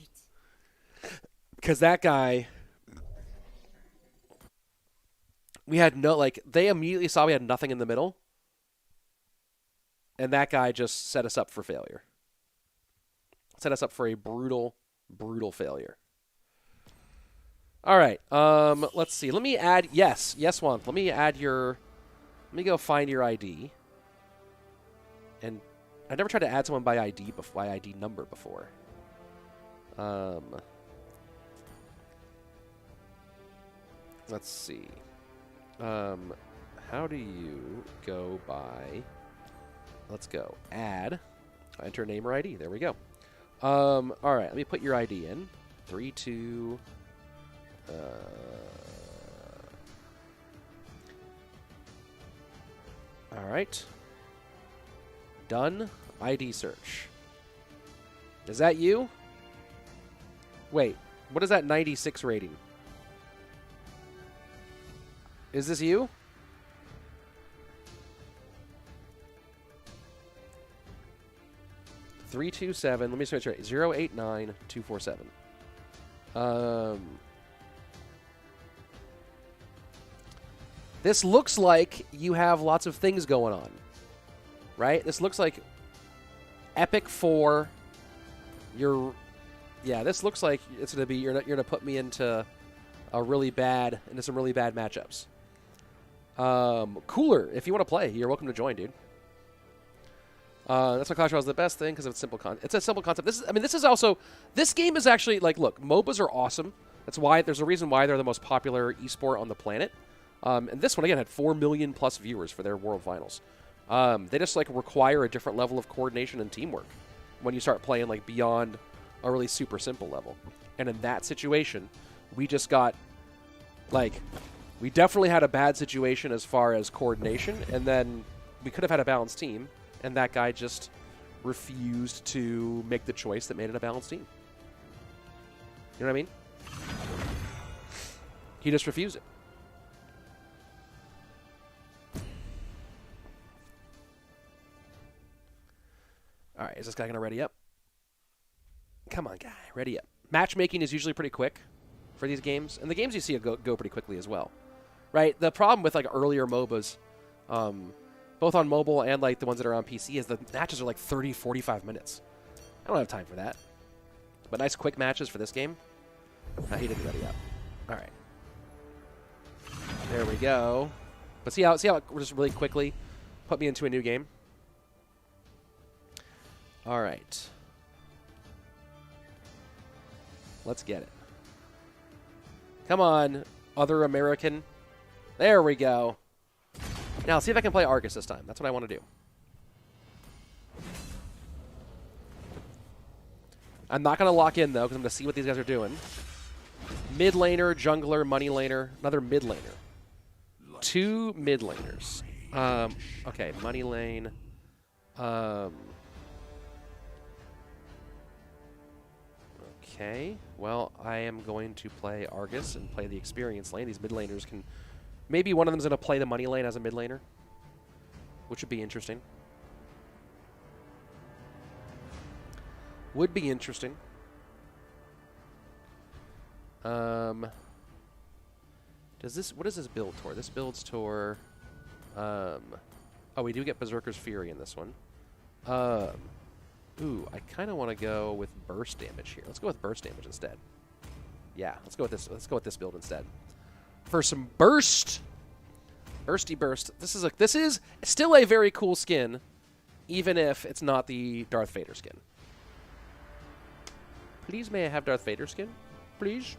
Because that guy, we had no, like, they immediately saw we had nothing in the middle. And that guy just set us up for failure. Set us up for a brutal, brutal failure. All right. Let's see. Let me add. Yes, Wanth. Let me add your. Let me go find your ID. And I never tried to add someone by ID before. By ID number before. Let's see. How do you go by? Let's go. Add. Enter name or ID. There we go. All right. Let me put your ID in. 3, 2. All right. Done. ID search. Is that you? Wait. What is that 96 rating? Is this you? 327. Let me search right. 089247. This looks like you have lots of things going on, right? This looks like Epic 4. Yeah, this looks like it's gonna be you're gonna put me into some really bad matchups. Cooler, if you want to play, you're welcome to join, dude. That's why Clash Royale is the best thing because it's simple. It's a simple concept. This game is actually like, look, MOBAs are awesome. That's why there's a reason why they're the most popular esport on the planet. And this one again had 4 million plus viewers for their World Finals. They just like require a different level of coordination and teamwork when you start playing like beyond a really super simple level. And in that situation, we just got like we definitely had a bad situation as far as coordination, and then we could have had a balanced team. And that guy just refused to make the choice that made it a balanced team. You know what I mean? He just refused it. All right, is this guy going to ready up? Come on, guy, ready up. Matchmaking is usually pretty quick for these games. And the games you see go pretty quickly as well. Right? The problem with like earlier MOBAs, both on mobile and like the ones that are on PC, is the matches are like 30, 45 minutes. I don't have time for that. But nice quick matches for this game. He didn't ready up. All right. There we go. But see how it just really quickly put me into a new game? All right. Let's get it. Come on, other American. There we go. Now, let's see if I can play Argus this time. That's what I want to do. I'm not going to lock in, though, because I'm going to see what these guys are doing. Mid laner, jungler, money laner, another mid laner. 2 mid laners. Okay, money lane. Okay, well, I am going to play Argus and play the experience lane. These mid laners can Maybe one of them's going to play the money lane as a mid laner, which would be interesting. Would be interesting. What does this build toward? This builds toward, oh, we do get Berserker's Fury in this one. Ooh, I kind of want to go with burst damage here. Let's go with burst damage instead. Yeah, let's go with this. Let's go with this build instead. For some burst, bursty burst. This is still a very cool skin, even if it's not the Darth Vader skin. Please, may I have Darth Vader skin? Please.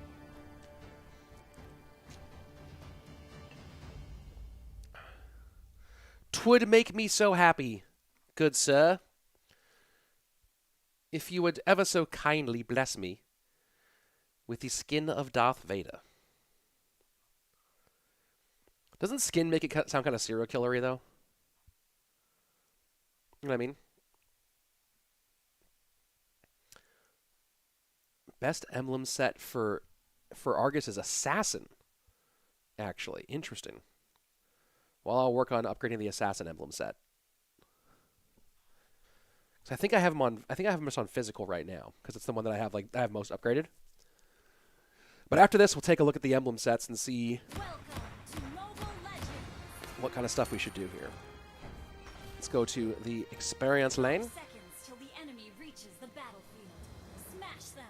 Twould make me so happy, good sir, if you would ever so kindly bless me with the skin of Darth Vader. Doesn't skin make it sound kind of serial killery, though? You know what I mean? Best emblem set for Argus is Assassin. Actually, interesting. Well, I'll work on upgrading the Assassin emblem set. So I think I have them on. I think I have them just on physical right now because it's the one that I have most upgraded. But after this, we'll take a look at the emblem sets and see what kind of stuff we should do here. Let's go to the experience lane. Seconds till the enemy reaches the battlefield. Smash them.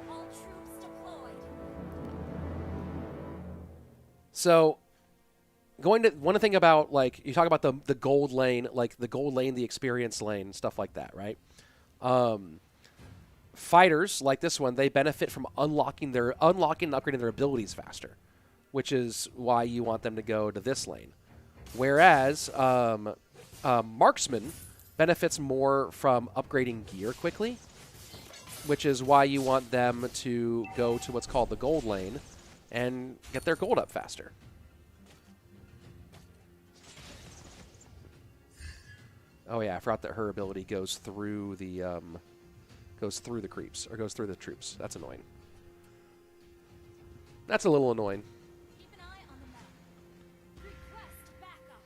All troops deployed. So, one thing about, like, you talk about the gold lane, like the gold lane, the experience lane, stuff like that, right? Fighters like this one, they benefit from unlocking and upgrading their abilities faster, which is why you want them to go to this lane. Whereas marksman benefits more from upgrading gear quickly, which is why you want them to go to what's called the gold lane and get their gold up faster. Oh yeah, I forgot that her ability goes through the creeps, or goes through the troops. That's annoying. That's a little annoying. Keep an eye on the map. Request backup.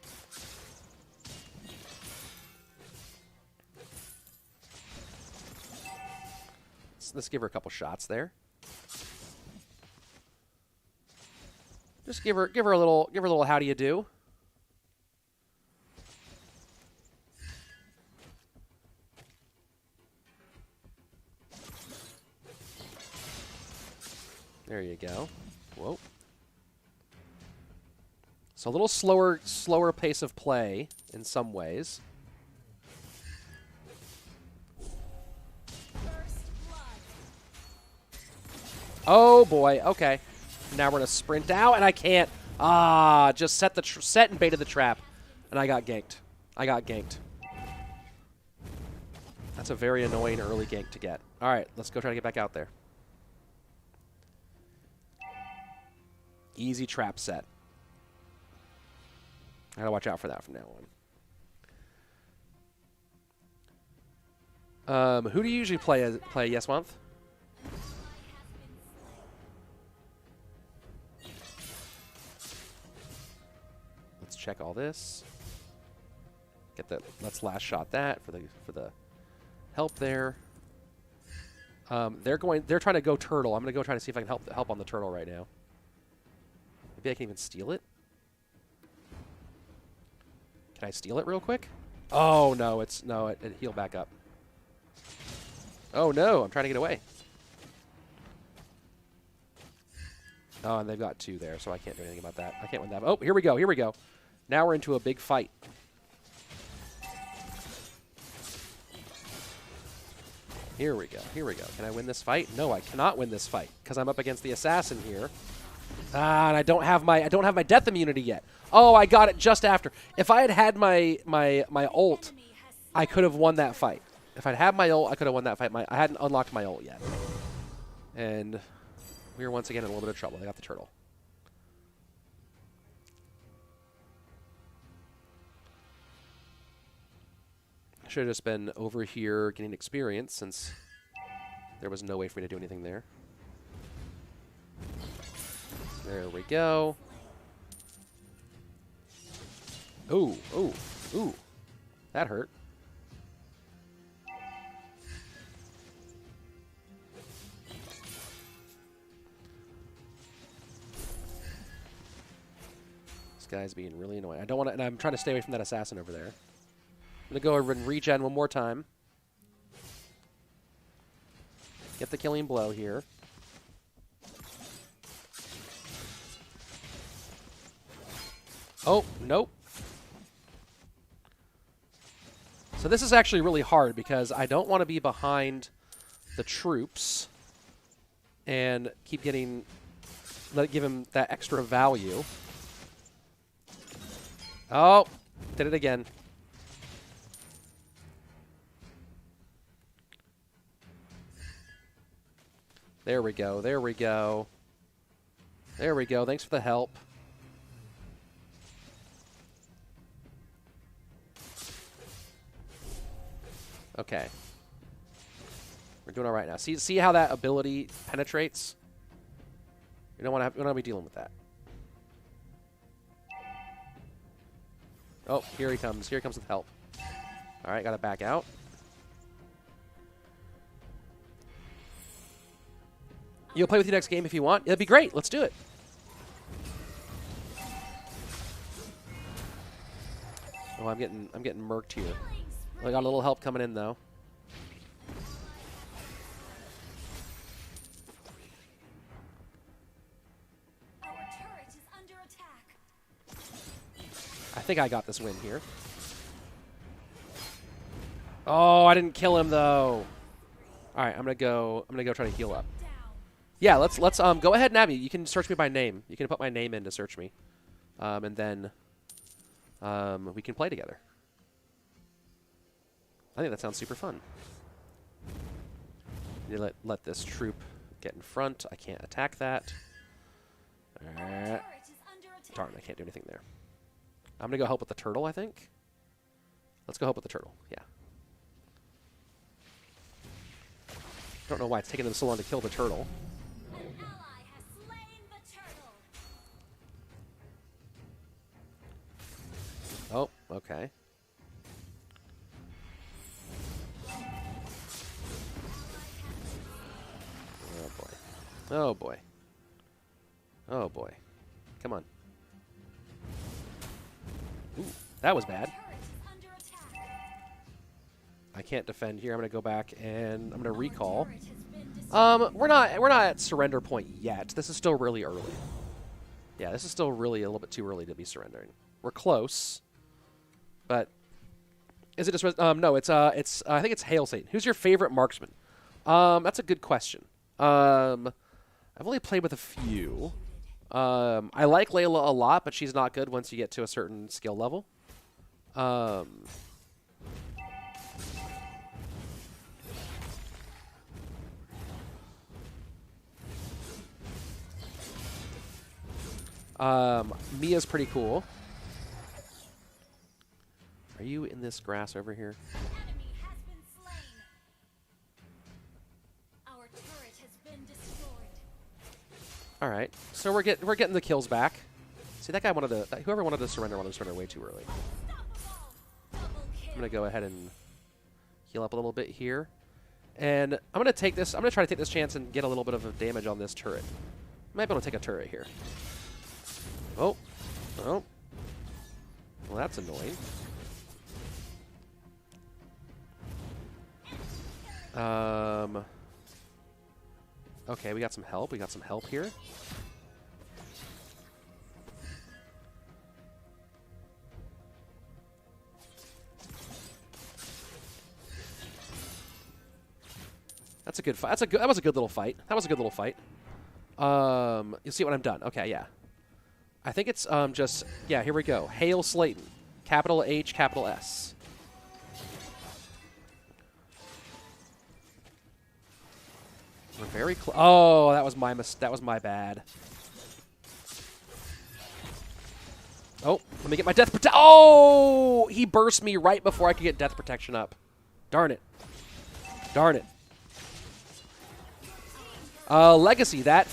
Let's give her a couple shots there. Just give her a little how do you do. There you go. Whoa. So a little slower pace of play in some ways. Oh boy. Okay. Now we're gonna sprint out, and I can't. Just set and baited the trap, and I got ganked. That's a very annoying early gank to get. All right, let's go try to get back out there. Easy trap set. I gotta watch out for that from now on. Who do you usually play Yes Month? Let's check all this. Get the let's last shot that for the help there. They're trying to go turtle. I'm gonna go try to see if I can help on the turtle right now. Maybe I can even steal it. Can I steal it real quick? Oh no, it healed back up. Oh no, I'm trying to get away. Oh, and they've got two there, so I can't do anything about that. I can't win that. Oh, here we go. Now we're into a big fight. Here we go. Can I win this fight? No, I cannot win this fight because I'm up against the assassin here. And I don't have my death immunity yet. Oh, I got it just after. If I had my ult, I could have won that fight. If I'd had my ult, I could have won that fight. I hadn't unlocked my ult yet. And we were once again in a little bit of trouble. I got the turtle. I should have just been over here getting experience since there was no way for me to do anything there. There we go. Ooh, ooh, ooh. That hurt. This guy's being really annoying. I don't want to, and I'm trying to stay away from that assassin over there. I'm going to go over and regen one more time. Get the killing blow here. Oh, nope. So this is actually really hard because I don't want to be behind the troops and keep getting, give him that extra value. Oh, did it again. There we go, there we go. There we go, thanks for the help. Okay. We're doing all right now. See how that ability penetrates? We don't want to be dealing with that. Oh, here he comes. Here he comes with help. All right, got to back out. You'll play with you next game if you want. That'd be great. Let's do it. Oh, I'm getting murked here. I got a little help coming in though. Our turret is under attack. I think I got this win here. Oh, I didn't kill him though. All right, I'm gonna go try to heal up. Yeah, let's go ahead, Navi. You can search me by name. You can put my name in to search me, and then we can play together. I think that sounds super fun. You let this troop get in front. I can't attack that. Darn, I can't do anything there. I'm gonna go help with the turtle, I think. Let's go help with the turtle. Yeah. Don't know why it's taking them so long to kill the turtle. An ally has slain the turtle. Oh, okay. Oh boy. Oh boy. Oh boy. Come on. Ooh, that was bad. Turret is under attack. I can't defend here. I'm gonna go back and I'm gonna recall. Turret has been destroyed. We're not at surrender point yet. This is still really early. Yeah, this is still really a little bit too early to be surrendering. We're close, but is it just no? It's I think it's Hail Satan. Who's your favorite marksman? That's a good question. I've only played with a few. I like Layla a lot, but she's not good once you get to a certain skill level. Mia's pretty cool. Are you in this grass over here? An enemy has been slain. Our turret has been destroyed. All right, so we're getting the kills back. See, that guy wanted to. Whoever wanted to surrender way too early. Unstoppable. Double kill. I'm gonna go ahead and heal up a little bit here, and I'm gonna take this. I'm gonna try to take this chance and get a little bit of damage on this turret. Might be able to take a turret here. Oh, oh. Well, that's annoying. Okay, we got some help. We got some help here. That's a good fight. That was a good little fight. That was a good little fight. You'll see when I'm done. Okay, yeah. I think it's just, yeah, here we go. Hail Slayton. Capital H, capital S. We're very close. Oh, that was my bad. Oh, let me get my death protection. Oh, he burst me right before I could get death protection up. Darn it. Darn it. Legacy, that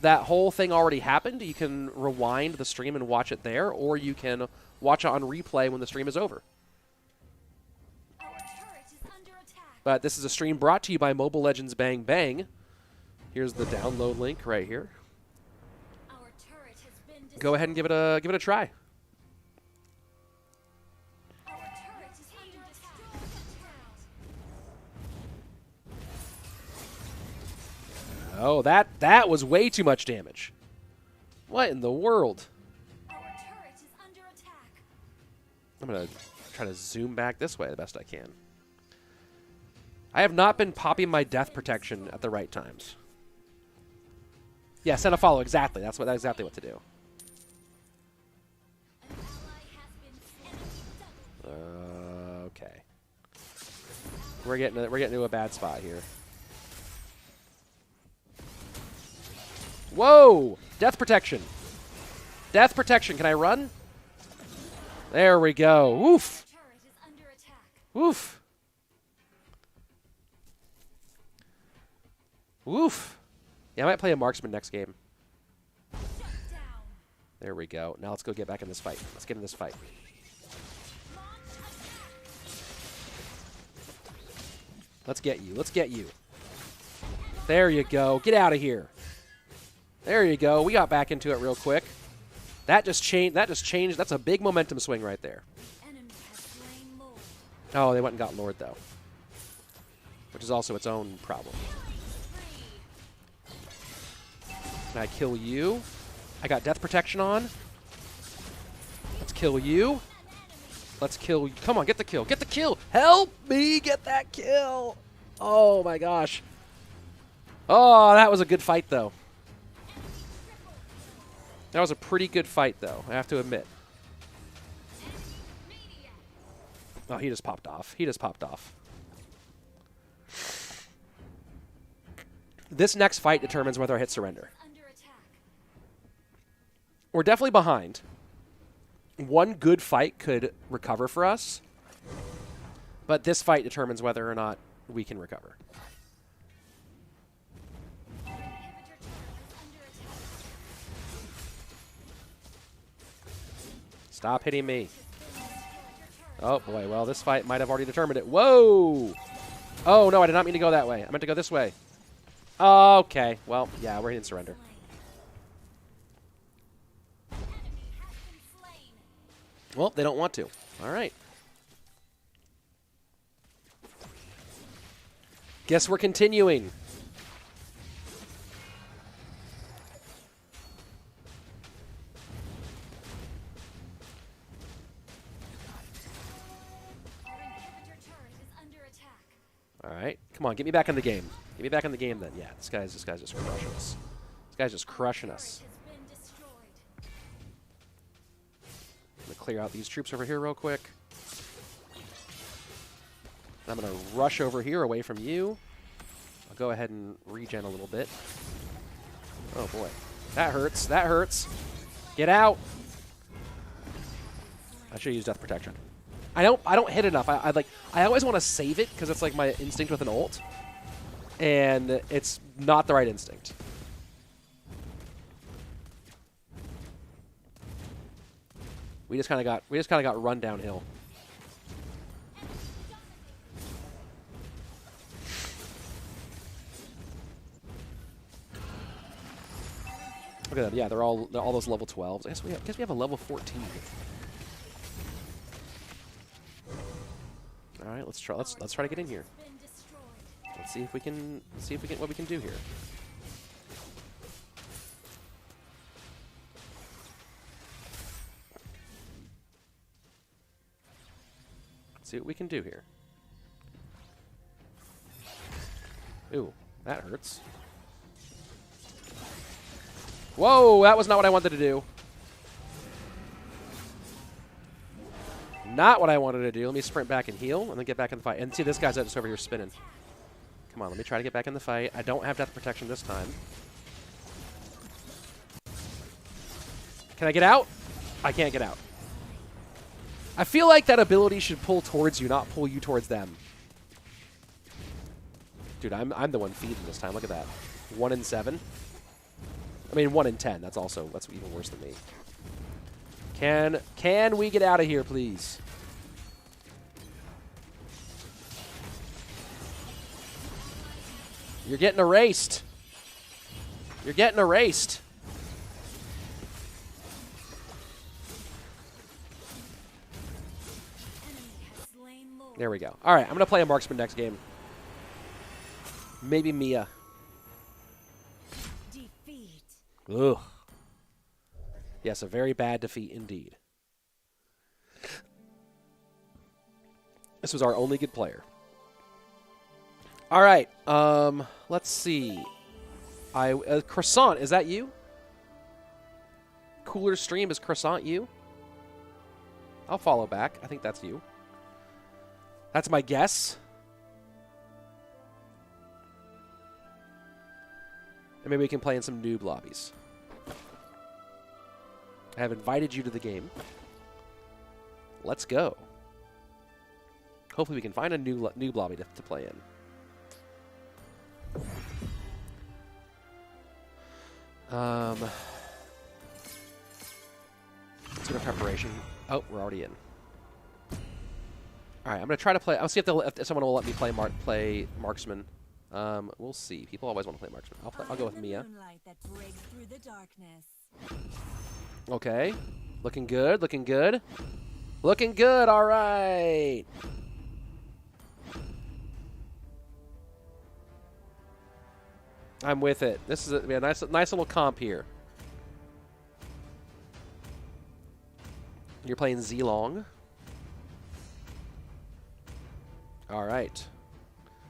whole thing already happened. You can rewind the stream and watch it there, or you can watch it on replay when the stream is over. Our turret is under attack. But this is a stream brought to you by Mobile Legends Bang Bang. Here's the download link right here. Our turret has been destroyed. Go ahead and give it a try. Our turret is under attack. Oh, that was way too much damage. What in the world? Our turret is under attack. I'm going to try to zoom back this way the best I can. I have not been popping my death protection at the right times. Yeah, send a follow. Exactly. That's exactly what to do. An ally has been enemy double. Okay. We're getting to a bad spot here. Whoa! Death protection. Death protection. Can I run? There we go. Woof. Turret is under attack. Woof. Woof. Yeah, I might play a marksman next game. Shut down. There we go. Now let's go get back in this fight. Let's get in this fight. Launch attack. Let's get you. Let's get you. There you go. Get out of here. There you go. We got back into it real quick. That just changed. That's a big momentum swing right there. Enemy has slain Lord. Oh, they went and got Lord, though. Which is also its own problem. Can I kill you? I got death protection on. Let's kill you. Let's kill you. Come on, get the kill. Get the kill. Help me get that kill. Oh, my gosh. Oh, that was a good fight, though. That was a pretty good fight, though, I have to admit. Oh, he just popped off. He just popped off. This next fight determines whether I hit surrender. Under attack. We're definitely behind. One good fight could recover for us, but this fight determines whether or not we can recover. Inhibitor turret is under attack. Stop hitting me. Oh, boy. Well, this fight might have already determined it. Whoa! Oh, no, I did not mean to go that way. I meant to go this way. Okay. Well, yeah, we're hitting surrender. Enemy has been slain. Well, they don't want to. All right. Guess we're continuing. Our inhibitor turret is under attack. All right. Come on, get me back in the game. Get me back in the game then. Yeah, this guy's just crushing us. This guy's just crushing us. Turret has been destroyed. I'm going to clear out these troops over here real quick. I'm going to rush over here away from you. I'll go ahead and regen a little bit. Oh, boy. That hurts. That hurts. Get out. I should use death protection. I don't hit enough. I always want to save it because it's like my instinct with an ult. And it's not the right instinct. We just kind of got run downhill. Look at that. Yeah, they're all those level 12s. I guess we have a level 14. All right, let's try to get in here. Been destroyed. Let's see if we can what we can do here. Let's see what we can do here. Ooh, that hurts. Whoa, that was not what I wanted to do. Not what I wanted to do. Let me sprint back and heal, and then get back in the fight. And see, this guy's just over here spinning. Come on, let me try to get back in the fight. I don't have death protection this time. Can I get out? I can't get out. I feel like that ability should pull towards you, not pull you towards them. Dude, I'm the one feeding this time. Look at that. 1 in 7. I mean, 1 in 10. That's even worse than me. Can we get out of here, please? You're getting erased. You're getting erased. There we go. All right, I'm going to play a marksman next game. Maybe Mia. Defeat. Ugh. Yes, a very bad defeat indeed. This was our only good player. All right, let's see. Croissant, is that you? Cooler Stream, is Croissant you? I'll follow back. I think that's you. That's my guess. And maybe we can play in some noob lobbies. I have invited you to the game. Let's go. Hopefully we can find a noob lobby to play in. Let's do a preparation. Oh, we're already in. All right, I'm gonna try to play. I'll see if someone will let me play marksman. We'll see. People always want to play marksman. I'll go with Mia. Okay, looking good. Looking good. Looking good. All right. I'm with it. This is a nice little comp here. You're playing Zilong. All right.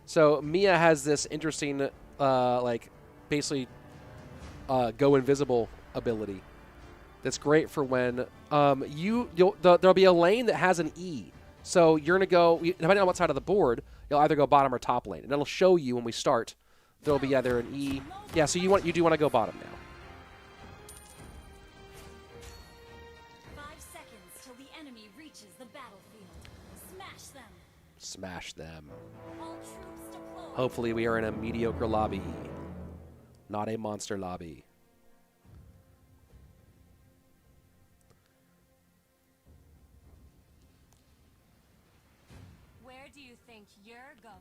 So Mia has this interesting, like, basically go invisible ability. That's great for when there'll be a lane that has an E. So you're gonna go, depending on what side of the board, you'll either go bottom or top lane, and it'll show you when we start. There'll be either an E. Yeah. So you do want to go bottom now. 5 seconds till the enemy reaches the battlefield. Smash them. Smash them. All troops deployed. Hopefully we are in a mediocre lobby, not a monster lobby. Where do you think you're going?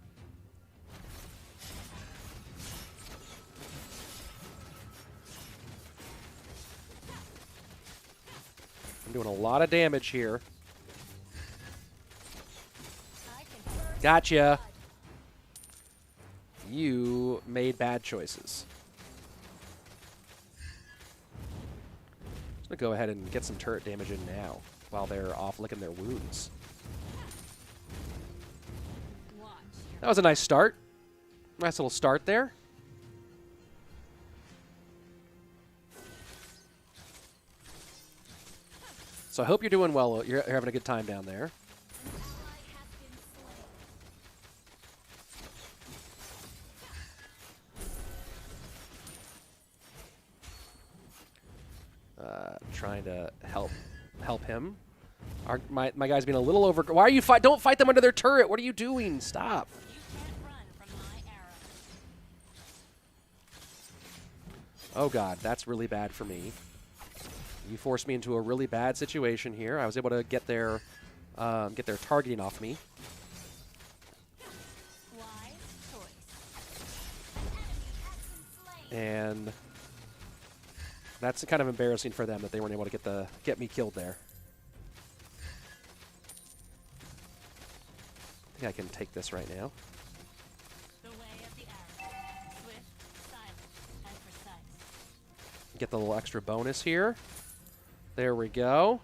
I'm doing a lot of damage here. Gotcha. You made bad choices. I'm going to go ahead and get some turret damage in now while they're off licking their wounds. That was a nice start. Nice little start there. So I hope you're doing well. You're having a good time down there. Trying to help him. My guy's being a little over. Why are you fight? Don't fight them under their turret. What are you doing? Stop. You can't run from my arrow. Oh God, that's really bad for me. You forced me into a really bad situation here. I was able to get their targeting off me. Wise choice. And that's kind of embarrassing for them that they weren't able to get me killed there. I think I can take this right now. The way of the arrow. Swift, silent, and precise. Get the little extra bonus here. There we go.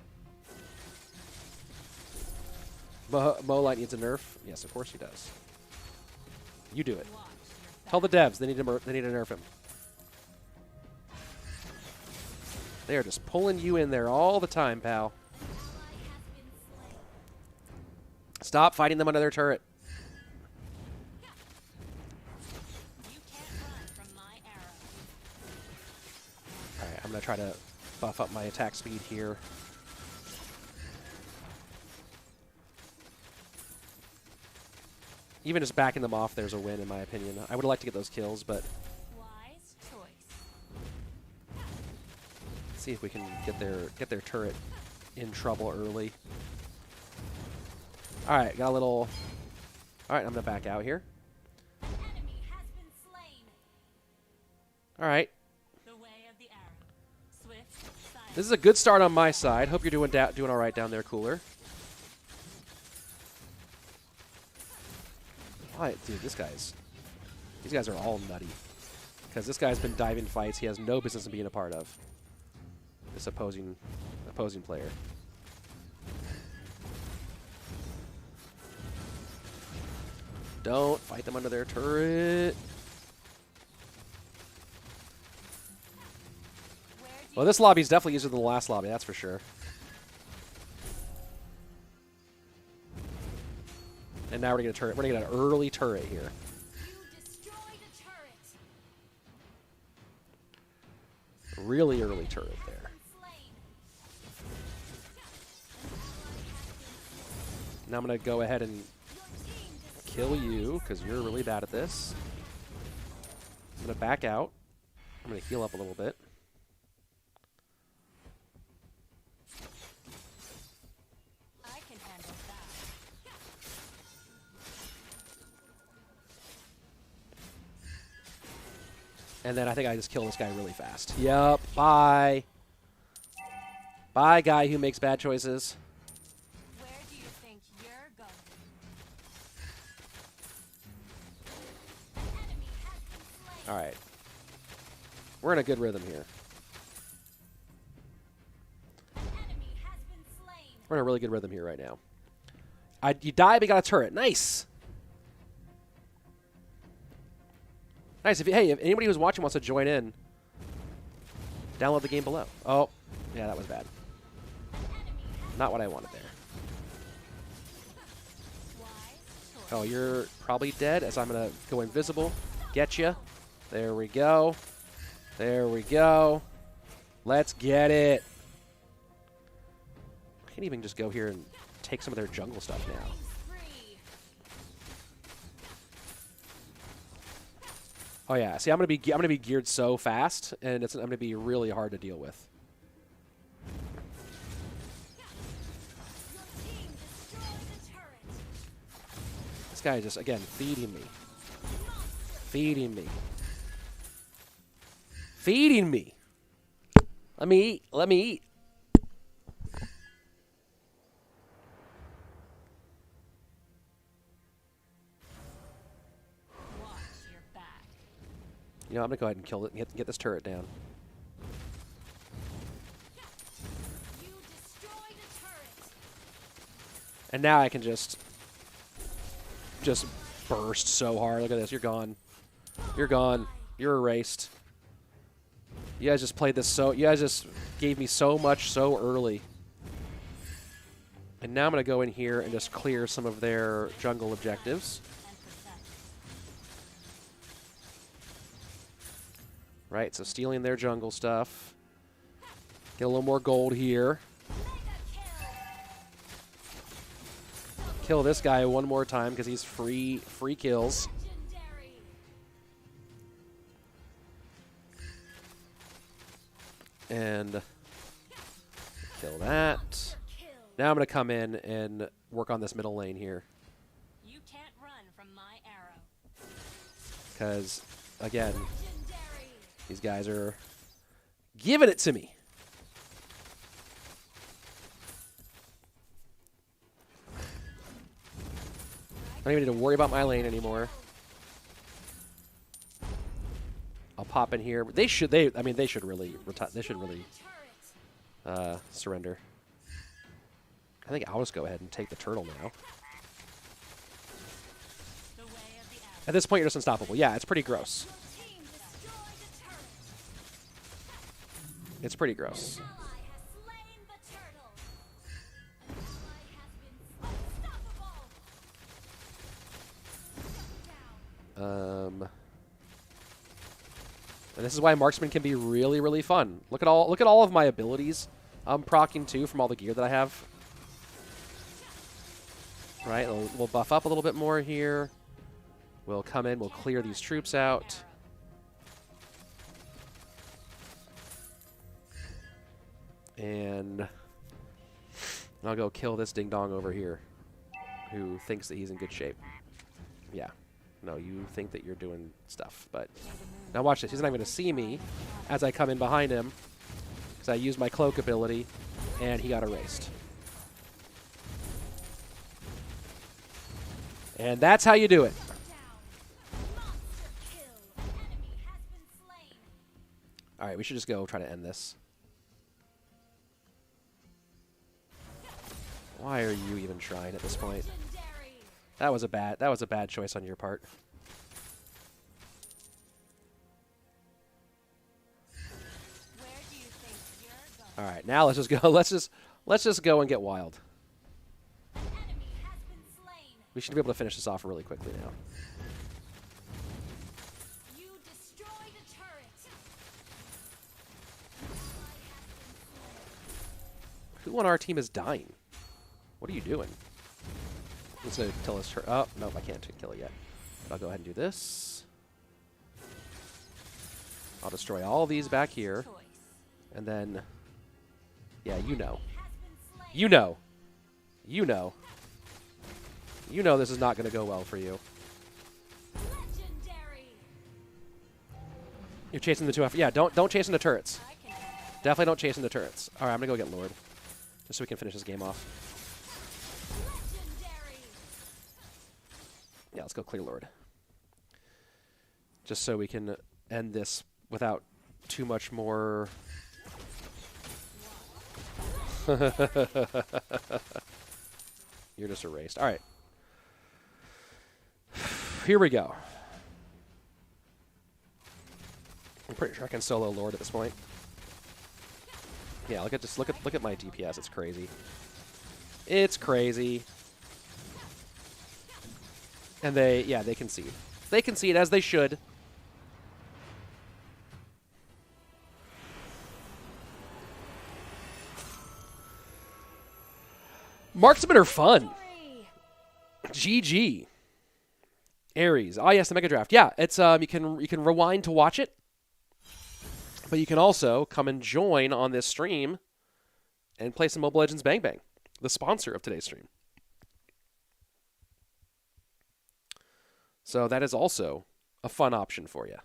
Molite needs a nerf. Yes, of course he does. You do it. Tell the devs they need to nerf him. They are just pulling you in there all the time, pal. Stop fighting them under their turret. You can't run from my arrow. All right, I'm going to try to buff up my attack speed here. Even just backing them off, there's a win, in my opinion. I would have liked to get those kills, but Wise choice. let's see if we can get their turret in trouble early. All right, got a little. All right, I'm gonna back out here. Enemy has been slain. All right, The way of the arrow. Swift, silent. this is a good start on my side. Hope you're doing all right down there, Cooler. All right, dude, these guys are all nutty. Because this guy's been diving fights he has no business in being a part of. This opposing player. Don't fight them under their turret. Well, this lobby's definitely easier than the last lobby, that's for sure. And now we're gonna get a turret. We're gonna get an early turret here. You destroyed a turret. Really early turret there. Slain. Now I'm gonna go ahead and Your team destroyed. kill you because you're really bad at this. I'm gonna back out. I'm gonna heal up a little bit. I can handle that. And then I think I just kill this guy really fast. Yep. Bye. Bye, guy who makes bad choices. Where do you think you're going? Enemy has been slain. All right. We're in a good rhythm here. Enemy has been slain. We're in a really good rhythm here right now. You die, but you got a turret. Nice. Nice. If anybody who's watching wants to join in, download the game below. Oh, yeah, that was bad. Not what I wanted there. Wise choice. Oh, you're probably dead as I'm going to go invisible. Get you. There we go. There we go. Let's get it. I can even just go here and take some of their jungle stuff now. Free. Oh yeah, see, I'm gonna be geared so fast, and I'm gonna be really hard to deal with. Your team destroyed the turret. This guy is just again feeding me, feeding me, feeding me. Let me eat. Let me eat. Watch your back. You know, I'm gonna go ahead and kill it and get this turret down. You destroyed a turret. And now I can just burst so hard. Look at this. You're gone. You're gone. You're erased. You guys just played this so. You guys just gave me so much so early. And now I'm going to go in here and just clear some of their jungle objectives. And protect. Right, so stealing their jungle stuff. Get a little more gold here. Mega kill. Kill this guy one more time because he's free kills. Legendary. And kill that. Kill. Now I'm going to come in and work on this middle lane here. You can't run from my arrow. Because, again, Legendary. these guys are giving it to me. I don't even need to worry about my lane anymore. I'll pop in here. They should really retire. They should really Turret. surrender. I think I'll just go ahead and take the turtle now. The way of the arrow. At this point, you're just unstoppable. Yeah, it's pretty gross. Your team destroyed a turret. It's pretty gross. Ally has slain the turtle. Ally has been unstoppable. Shut down. And this is why marksman can be really, really fun. Look at all of my abilities I'm proccing too from all the gear that I have. Right, we'll buff up a little bit more here. We'll come in, we'll clear these troops out. And I'll go kill this ding-dong over here who thinks that he's in good shape. Yeah. No, you think that you're doing stuff, but... Now watch this. He's not even going to see me as I come in behind him because I used my cloak ability, and he got erased. And that's how you do it. All right, we should just go try to end this. Why are you even trying at this point? That was a bad choice on your part. All right, now let's just go. Let's just go and get wild. We should be able to finish this off really quickly now. You destroyed a turret. Who on our team is dying? What are you doing? Let's tell us. Oh, nope, I can't kill it yet. But I'll go ahead and do this. I'll destroy all these back here. And then, yeah, you know. You know. You know. You know this is not going to go well for you. Legendary. You're chasing the 2F. Yeah, don't chase into turrets. Definitely don't chase into turrets. All right, I'm going to go get Lord. Just so we can finish this game off. Legendary. Yeah, let's go clear Lord. Just so we can end this without too much more... You're just erased. All right. Here we go. I'm pretty sure I can solo Lord at this point. Yeah, look at my DPS. It's crazy. It's crazy. And they concede. They concede as they should. Marksmen are fun. GG. Ares. Oh yes, the Mega Draft. Yeah, it's you can rewind to watch it, but you can also come and join on this stream and play some Mobile Legends Bang Bang, the sponsor of today's stream. So that is also a fun option for you.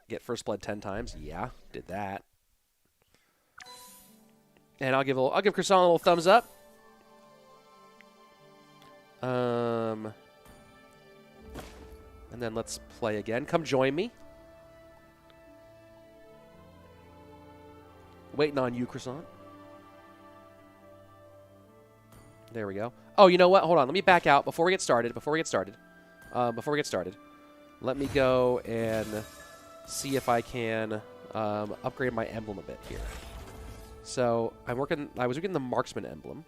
Get First Blood 10 times. Yeah, did that. And I'll give Croissant a little thumbs up. And then let's play again. Come join me. Waiting on you, Croissant. There we go. Oh, you know what? Hold on. Let me back out before we get started. Let me go and see if I can upgrade my emblem a bit here. So I was working the Marksman emblem.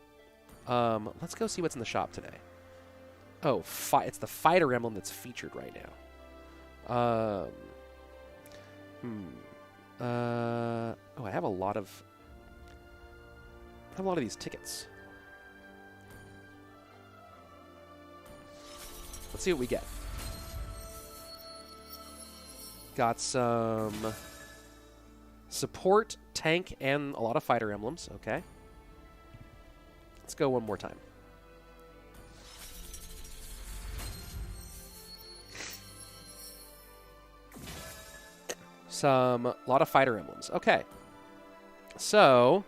Let's go see what's in the shop today. Oh, it's the Fighter emblem that's featured right now. Oh, I have a lot of these tickets. Let's see what we get. Got some support, tank, and a lot of fighter emblems. Okay. Let's go one more time. A lot of fighter emblems. Okay. So,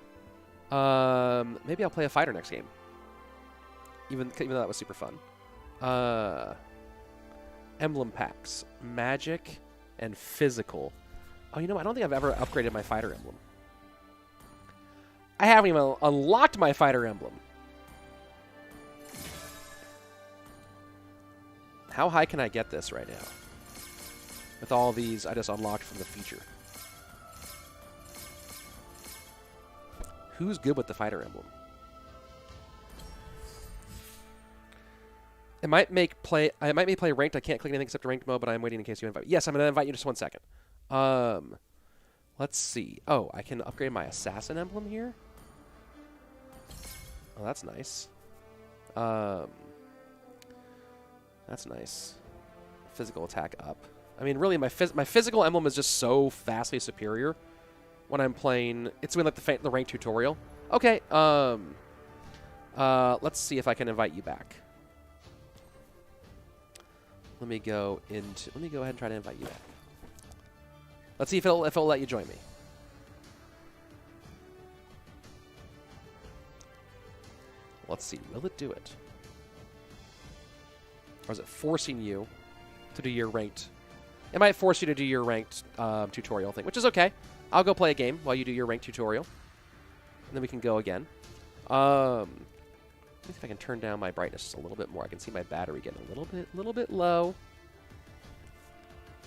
maybe I'll play a fighter next game. Even though that was super fun. Emblem packs. Magic and physical. Oh, you know, I don't think I've ever upgraded my fighter emblem. I haven't even unlocked my fighter emblem. How high can I get this right now? With all these I just unlocked from the feature. Who's good with the fighter emblem? I might make play ranked. I can't click anything except ranked mode, but I'm waiting in case you invite me. Yes, I'm going to invite you just 1 second. Let's see. Oh, I can upgrade my assassin emblem here? Oh, that's nice. That's nice. Physical attack up. I mean, really, my physical emblem is just so vastly superior when I'm playing. It's been like the rank tutorial. Okay. Let's see if I can invite you back. Let me go ahead and try to invite you back. Let's see if it'll let you join me. Let's see. Will it do it? Or is it forcing you to do your ranked? It might force you to do your ranked tutorial thing, which is okay. I'll go play a game while you do your ranked tutorial. And then we can go again. Let me see if I can turn down my brightness just a little bit more. I can see my battery getting a little bit low.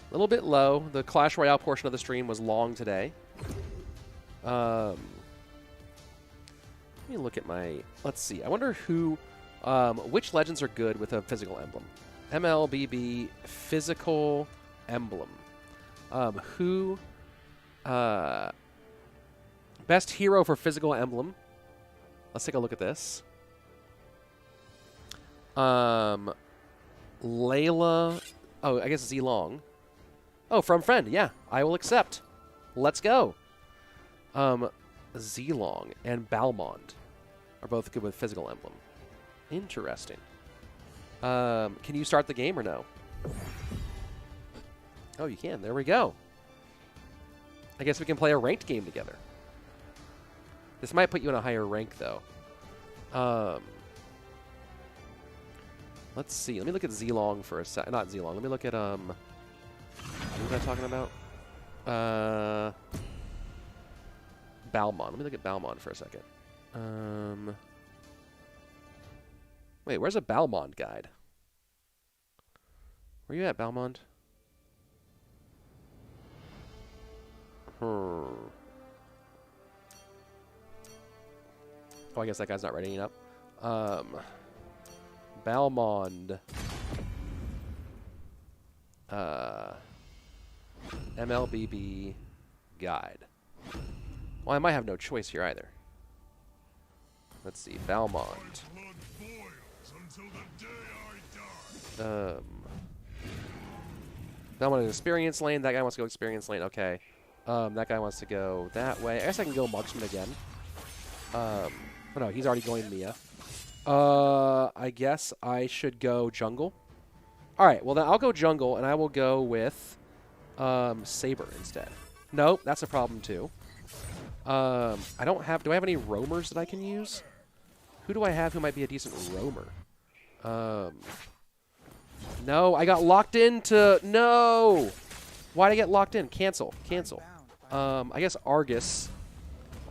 A little bit low. The Clash Royale portion of the stream was long today. Let me look at my... Let's see. I wonder who... which legends are good with a physical emblem? MLBB physical emblem. Who... best hero for physical emblem. Let's take a look at this. Layla... Oh, I guess Zilong. Oh, from friend. Yeah, I will accept. Let's go. Zilong and Balmond are both good with physical emblem. Interesting. Can you start the game or no? Oh, you can. There we go. I guess we can play a ranked game together. This might put you in a higher rank, though. Let's see. Let me look at Zilong for a sec. Not Zilong. Let me look at, what was I talking about? Balmond. Let me look at Balmond for a second. Wait, where's a Balmond guide? Where you at, Balmond? Oh, I guess that guy's not writing it up. Balmond. MLBB guide. Well, I might have no choice here either. Let's see, Balmond. Balmond is experience lane. That guy wants to go experience lane. Okay. That guy wants to go that way. I guess I can go marksman again. Oh no, he's already going Mia. I guess I should go jungle. All right. Well, then I'll go jungle, and I will go with Saber instead. Nope, that's a problem too. I don't have... Do I have any roamers that I can use? Who do I have who might be a decent roamer? No, I got locked into... No! Why'd I get locked in? Cancel. Cancel. I guess Argus.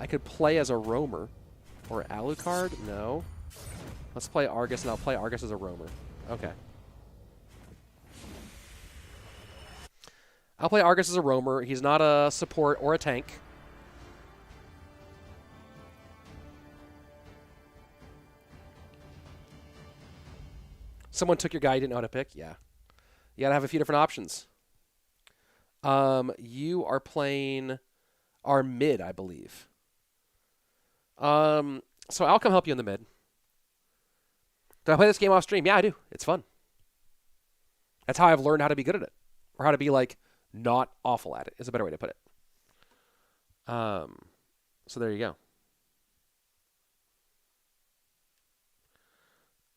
I could play as a roamer. Or Alucard? No. Let's play Argus, and I'll play Argus as a roamer. Okay. I'll play Argus as a roamer. He's not a support or a tank. Someone took your guy you didn't know how to pick? Yeah. You gotta have a few different options. You are playing our mid, I believe. So I'll come help you in the mid. Do I play this game off stream? Yeah, I do. It's fun. That's how I've learned how to be good at it. Or how to be, like, not awful at it is a better way to put it. So there you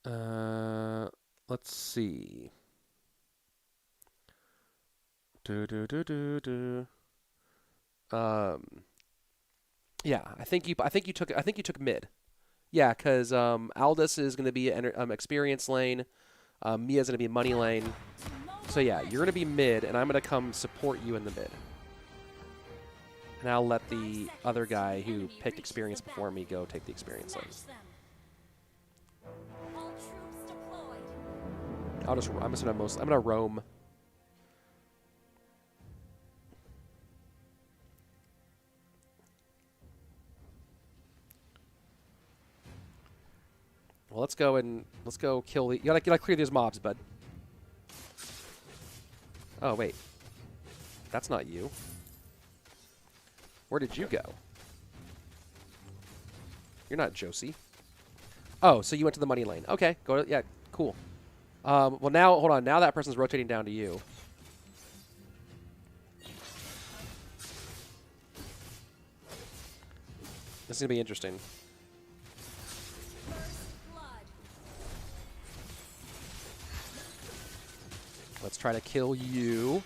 go. Let's see. Yeah, I think you took mid. Yeah, because Aldous is going to be an experience lane. Mia's going to be money lane. So yeah, you're going to be mid, and I'm going to come support you in the mid. And I'll let the other guy who picked experience before me go take the experience lane. I'm going to roam. Well, let's go kill the... You gotta clear these mobs, bud. Oh, wait. That's not you. Where did you go? You're not Josie. Oh, so you went to the money lane. Okay, go to... Yeah, cool. Well, now, hold on. Now that person's rotating down to you. This is going to be interesting. Let's try to kill you.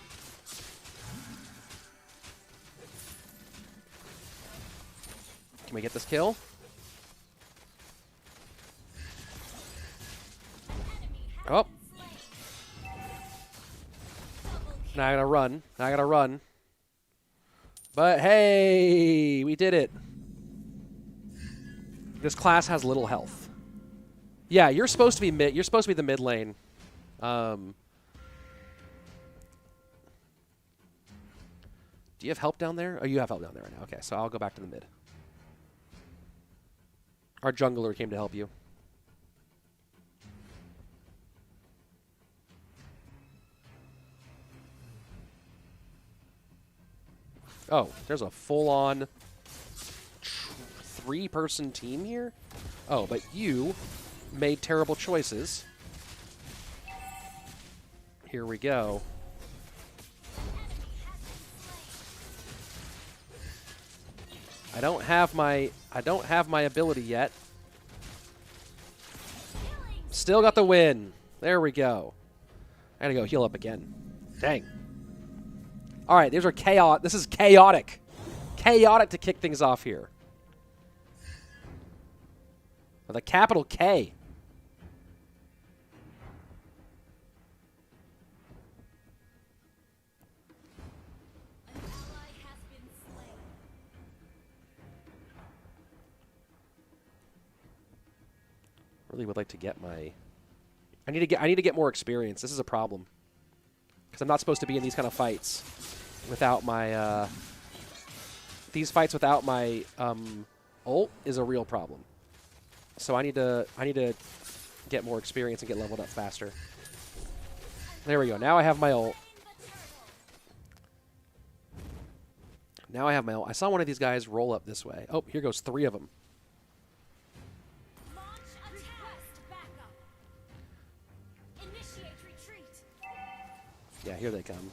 Can we get this kill? Oh. Now I gotta run. Now I gotta run. But hey, we did it. This class has little health. Yeah, you're supposed to be mid. You're supposed to be the mid lane. Do you have help down there? Oh, you have help down there right now. Okay, so I'll go back to the mid. Our jungler came to help you. Oh, there's a full-on 3-person team here? Oh, but you made terrible choices. Here we go. I don't have my ability yet. Still got the win. There we go. I gotta go heal up again. Dang. All right, these are chaos. This is chaotic. Chaotic to kick things off here. With a capital K. Really would like to get my. I need to get more experience. This is a problem because I'm not supposed to be in these kind of fights without my. These fights without my ult is a real problem. So I need to get more experience and get leveled up faster. There we go. Now I have my ult. Now I have my ult. I saw one of these guys roll up this way. Oh, here goes 3 of them. Yeah, here they come.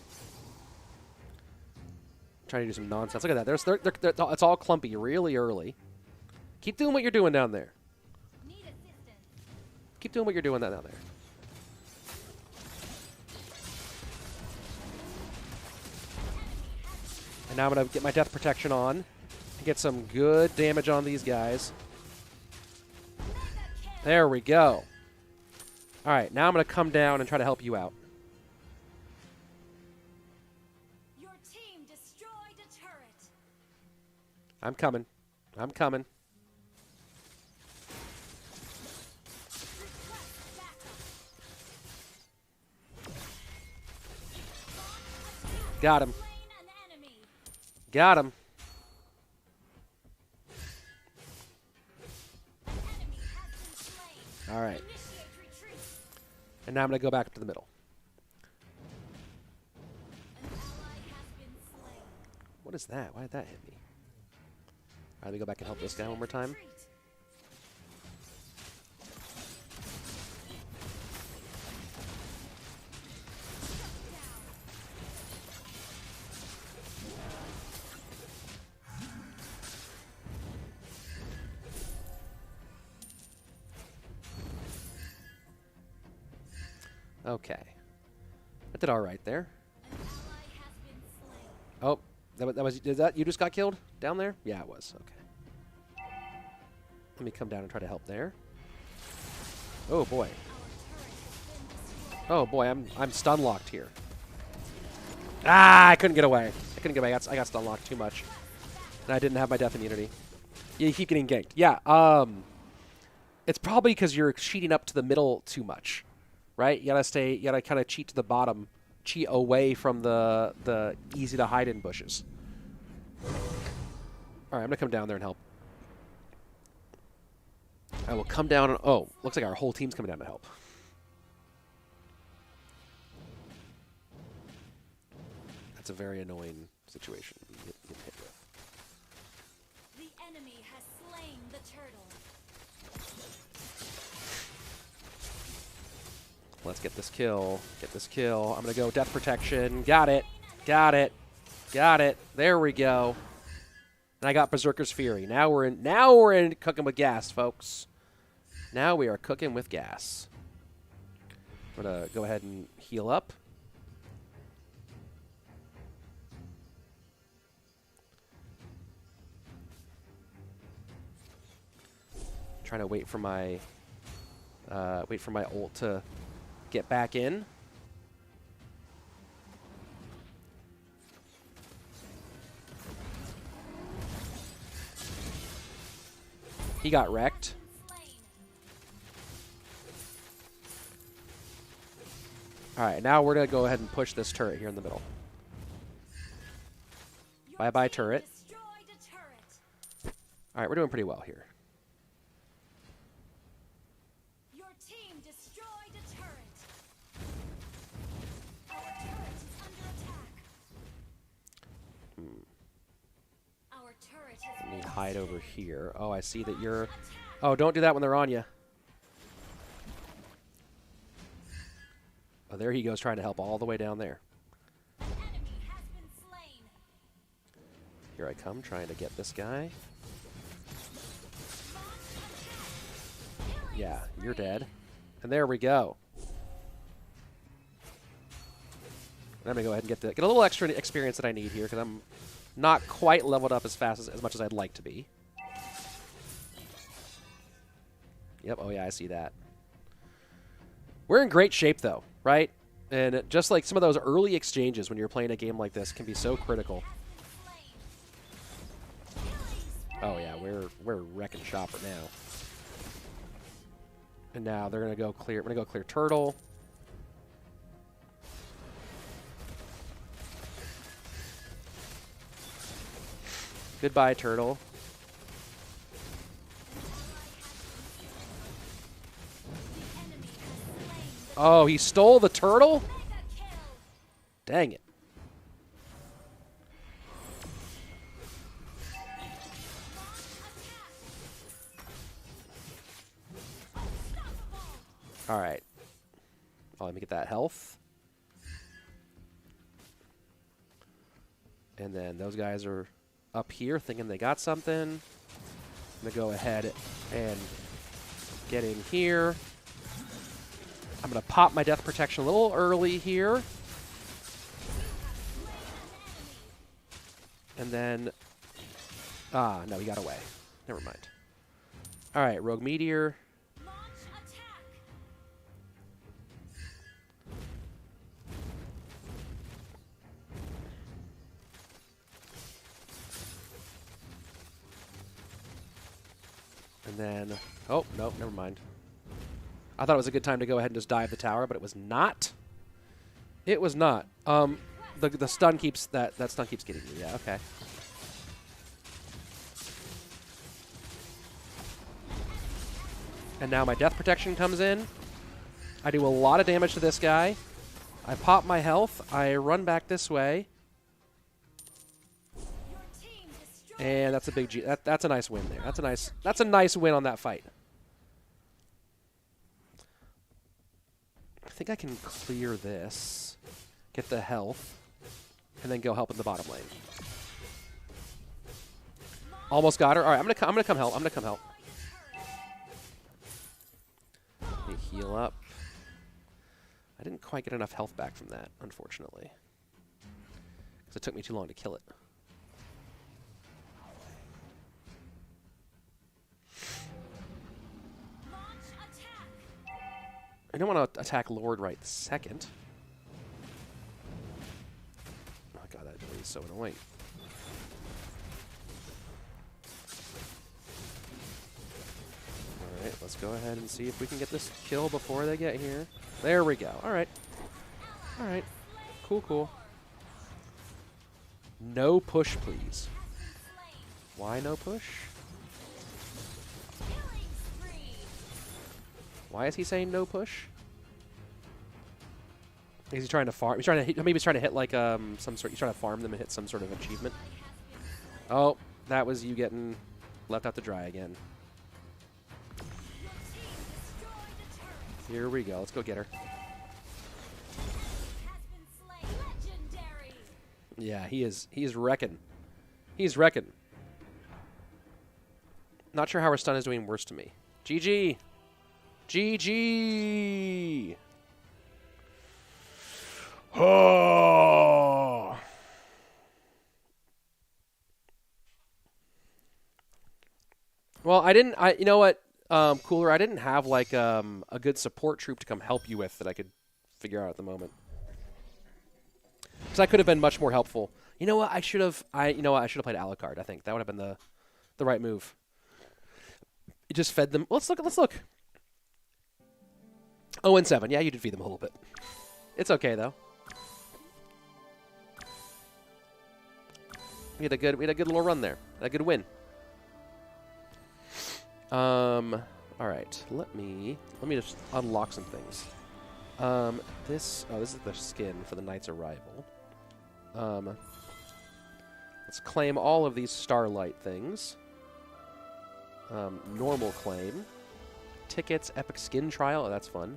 Trying to do some nonsense. Look at that. It's all clumpy really early. Keep doing what you're doing down there. Keep doing what you're doing down there. And now I'm going to get my death protection on and get some good damage on these guys. There we go. All right, now I'm going to come down and try to help you out. Your team destroyed a turret. I'm coming. I'm coming. Got him. Got him. All right. And now I'm going to go back up to the middle. What is that? Why did that hit me? All right, let me go back and help this guy one more time. Okay. I did all right there. Oh, is that you just got killed down there? Yeah, it was. Okay. Let me come down and try to help there. Oh boy. Oh boy, I'm stun locked here. Ah, I couldn't get away. I couldn't get away. I got stun locked too much, and I didn't have my death immunity. Yeah, you keep getting ganked. Yeah. It's probably because you're cheating up to the middle too much. Right? You gotta kind of cheat to the bottom, cheat away from the easy to hide in bushes. All right, I'm gonna come down there and help. I will come down and, oh, looks like our whole team's coming down to help. That's a very annoying situation to get hit with. The enemy has slain the turtle. Let's get this kill. Get this kill. I'm going to go death protection. Got it. Got it. Got it. There we go. And I got Berserker's Fury. Now we're in cooking with gas, folks. Now we are cooking with gas. I'm going to go ahead and heal up. Trying to wait for my ult to get back in. He got wrecked. All right, now we're going to go ahead and push this turret here in the middle. Bye-bye, turret. All right, we're doing pretty well here. Your team destroyed a turret. Our turret is under attack. Our turret has Let me been hide over destroyed. here. Oh, I see that you're... Oh, don't do that when they're on you. Oh, there he goes trying to help all the way down there. An enemy has been slain. Here I come trying to get this guy. Yeah, you're dead. And there we go. I'm going to go ahead and get a little extra experience that I need here because I'm not quite leveled up as fast as much as I'd like to be. Yep, oh yeah, I see that. We're in great shape though, right? And just like some of those early exchanges when you're playing a game like this can be so critical. Oh yeah, we're wrecking shop right now. And now they're gonna go clear. We're gonna go clear turtle. Goodbye, turtle. Oh, he stole the turtle? Dang it. All right. Oh, let me get that health. And then those guys are up here thinking they got something. I'm going to go ahead and get in here. I'm going to pop my death protection a little early here. And then... Ah, no, he got away. Never mind. All right, Rogue Meteor. And then... Oh, nope, never mind. I thought it was a good time to go ahead and just dive the tower, but it was not. It was not. The stun keeps... That stun keeps getting me. Yeah, okay. And now my death protection comes in. I do a lot of damage to this guy. I pop my health. I run back this way. And that's a big G. That's a nice win there. That's a nice win on that fight. I think I can clear this, get the health, and then go help in the bottom lane. Almost got her. All right, I'm gonna come help. I'm gonna come help. Let me heal up. I didn't quite get enough health back from that, unfortunately, because it took me too long to kill it. I don't want to attack Lord right this second. Oh god, that really is so annoying. Alright, let's go ahead and see if we can get this kill before they get here. There we go. Alright. Alright. Cool, cool. No push, please. Why no push? Why is he saying no push? Is he trying to farm? He's trying to hit, maybe he's trying to hit like some sort. He's trying to farm them and hit some sort of achievement. Oh, that was you getting left out to dry again. Here we go. Let's go get her. Yeah, he is. He's wrecking. He's wrecking. Not sure how our stun is doing worse to me. GG. GG. Oh. Well, I didn't. You know what, Cooler? I didn't have like a good support troop to come help you with that I could figure out at the moment. Because I could have been much more helpful. You know what? I should have. You know what? I should have played Alucard. I think that would have been the right move. You just fed them. Let's look. Let's look. 0-7. Yeah, you did feed them a little bit. It's okay though. We had a good little run there. A good win. All right. Let me just unlock some things. This is the skin for the Knight's Arrival. Let's claim all of these Starlight things. Normal claim. Tickets, Epic Skin Trial. Oh, that's fun.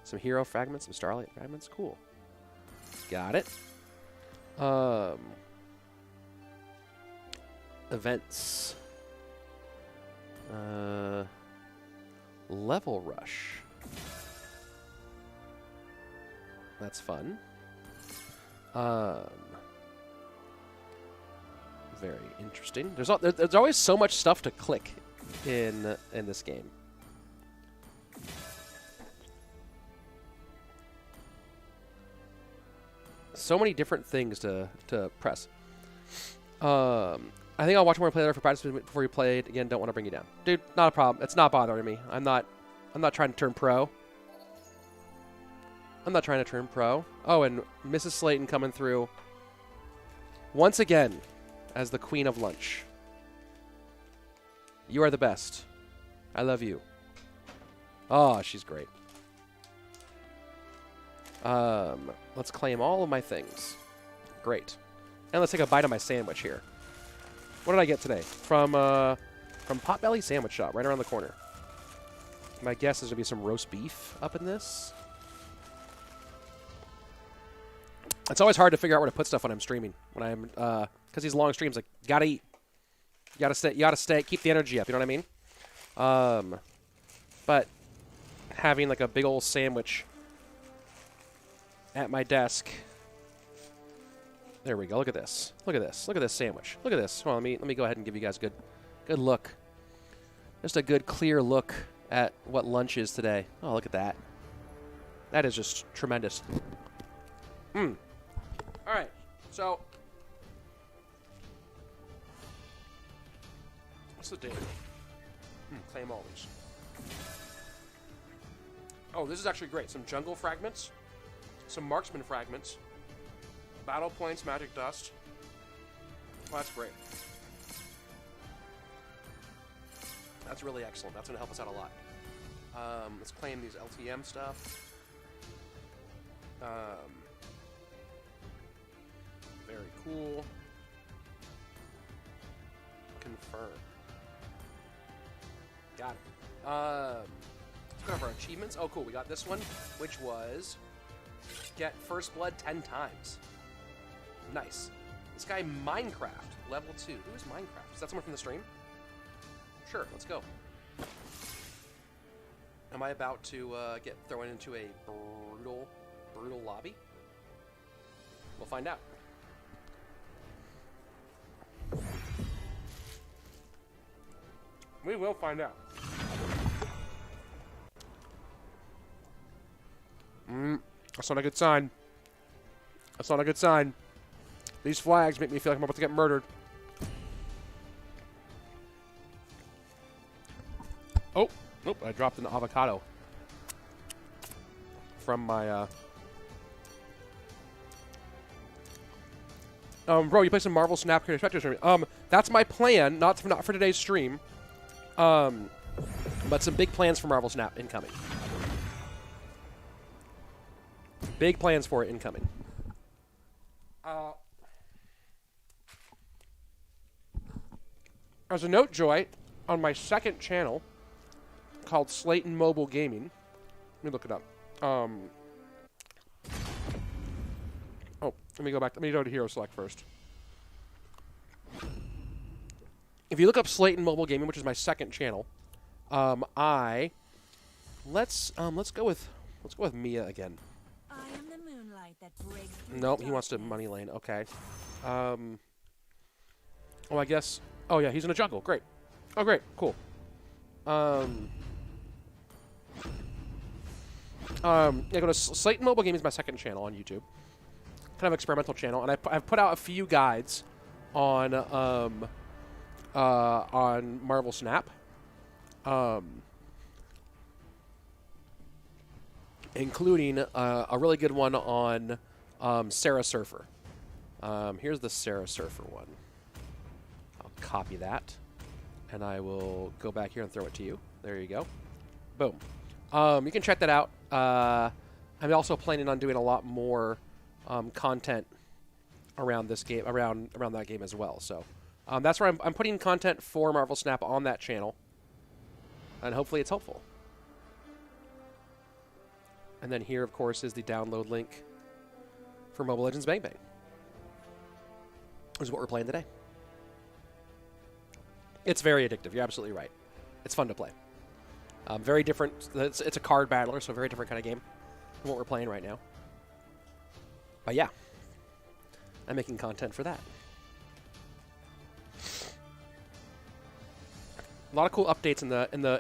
Some Hero Fragments, some Starlight Fragments. Cool. Got it. Events. Level Rush. That's fun. Very interesting. There's always so much stuff to click in this game. So many different things to press. I think I'll watch more play there for practice before you play it again. Don't want to bring you down, dude. Not a problem. It's not bothering me. I'm not trying to turn pro. I'm not trying to turn pro. Oh, and Mrs. Slayton coming through once again as the Queen of Lunch. You are the best. I love you. Oh, she's great. Let's claim all of my things. Great. And let's take a bite of my sandwich here. What did I get today? From Potbelly Sandwich Shop, right around the corner. My guess is going to be some roast beef up in this. It's always hard to figure out where to put stuff when I'm streaming. When I'm, because these long streams, like, gotta eat. You gotta stay, keep the energy up, you know what I mean? But having like a big old sandwich at my desk. There we go. Look at this. Look at this. Look at this sandwich. Look at this. Well, let me go ahead and give you guys a good look. Just a good clear look at what lunch is today. Oh, look at that. That is just tremendous. All right. So what's the date? Claim all these. Oh, this is actually great. Some jungle fragments, some marksman fragments, battle points, magic dust. Oh, that's great. That's really excellent. That's going to help us out a lot. Let's claim these LTM stuff. Very cool. Confirm. Got it. Let's go over our achievements. Oh, cool. We got this one, which was get First Blood 10 times. Nice. This guy, Minecraft, level 2. Who is Minecraft? Is that someone from the stream? Sure, let's go. Am I about to get thrown into a brutal lobby? We'll find out. We will find out. That's not a good sign. That's not a good sign. These flags make me feel like I'm about to get murdered. Oh, nope, I dropped an avocado from my, bro, you play some Marvel Snap Creator Spectre stream. That's my plan, not for today's stream. But some big plans for Marvel Snap incoming. Big plans for it incoming. As a note, Joy, on my second channel called Slayton Mobile Gaming, let me look it up. Oh, Let me go back. Let me go to Hero Select first. If you look up Slayton Mobile Gaming, which is my second channel, let's go with Mia again. I am the moonlight that breaks through Nope, the he wants to darkness. money lane. Okay. Oh, I guess. Oh yeah, he's in a jungle. Great. Oh great, cool. Yeah, go to Slayton Mobile Gaming is my second channel on YouTube. Kind of experimental channel, and I've put out a few guides on Marvel Snap, including a really good one on Sarah Surfer. Here's the Sarah Surfer one. I'll copy that, and I will go back here and throw it to you. There you go. Boom. You can check that out. I'm also planning on doing a lot more content around this game, around that game as well. So that's where I'm putting content for Marvel Snap on that channel, and hopefully it's helpful. And then here, of course, is the download link for Mobile Legends Bang Bang. This is what we're playing today. It's very addictive. You're absolutely right. It's fun to play. Very different. It's a card battler, so a very different kind of game than what we're playing right now. But yeah, I'm making content for that. A lot of cool updates in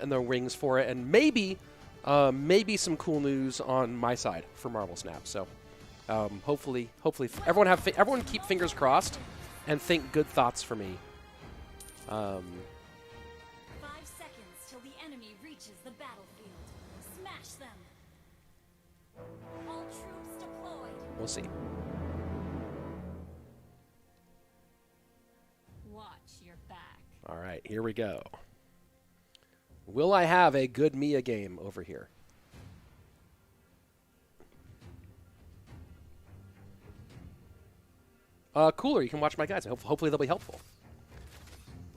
the wings for it, and maybe some cool news on my side for Marvel Snap. So hopefully everyone keep fingers crossed and think good thoughts for me. 5 seconds till the enemy reaches the battlefield. Smash them. All troops deployed. We'll see. Watch your back. All right, here we go. Will I have a good Mia game over here? Cooler, you can watch my guides. Hopefully they'll be helpful.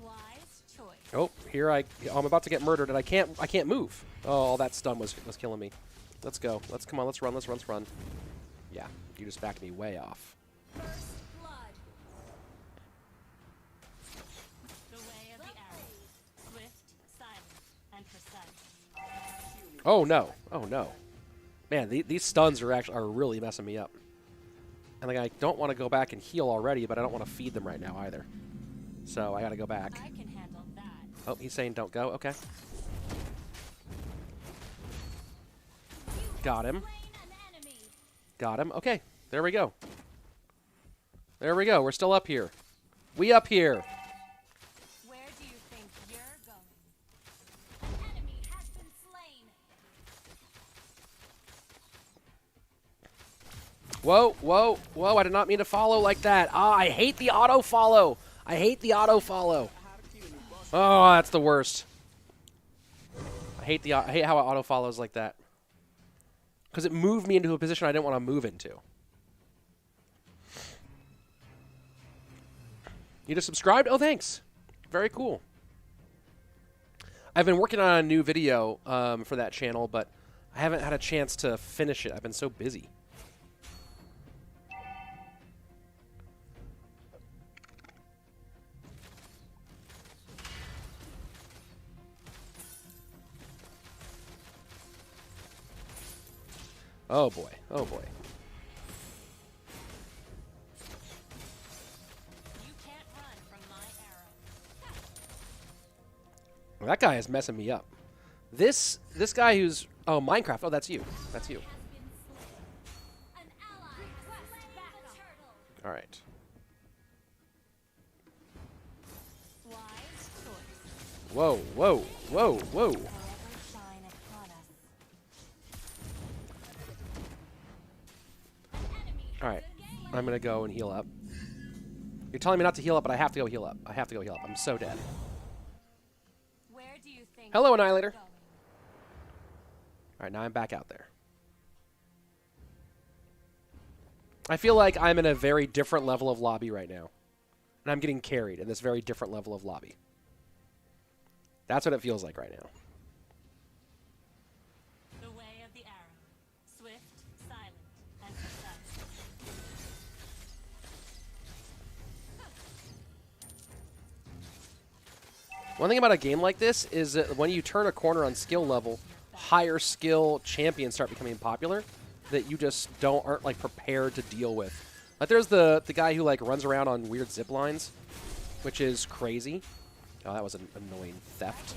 Wise choice. Oh, here I'm about to get murdered, and I can't move. Oh, all that stun was killing me. Let's go. Come on. Let's run. Yeah, you just backed me way off. First blood. The way of the arrow. Swift, silent, and precise. Oh no. Man, these stuns are really messing me up. And like, I don't want to go back and heal already, but I don't want to feed them right now either. So I got to go back. I can handle that. Oh, he's saying don't go. Okay. Got him. Slain an enemy. Got him. Okay. There we go. We're still up here. We up here. Where do you think you're going? An enemy has been slain. Whoa. I did not mean to follow like that. Ah, I hate the auto follow. Oh, that's the worst. I hate how it auto follows like that. Because it moved me into a position I didn't want to move into. You just subscribed? Oh, thanks. Very cool. I've been working on a new video for that channel, but I haven't had a chance to finish it. I've been so busy. Oh boy. You can't run from my arrow. That guy is messing me up. This guy who's Minecraft. Oh, that's you. Has been slain. An ally has slain the turtle. All right. Wise choice. Whoa. Forever shine upon us. Enemy All right. has been slain. I'm gonna go and heal up. You're telling me not to heal up, but I have to go heal up. I'm so dead. Where do you think Hello, you're Annihilator. going? All right, now I'm back out there. I feel like I'm in a very different level of lobby right now. And I'm getting carried in this very different level of lobby. That's what it feels like right now. The way of the arrow. Swift, silent, and precise. One thing about a game like this is that when you turn a corner on skill level, higher skill champions start becoming popular that you just aren't like prepared to deal with. Like there's the guy who like runs around on weird zip lines, which is crazy. Oh, that was an annoying theft.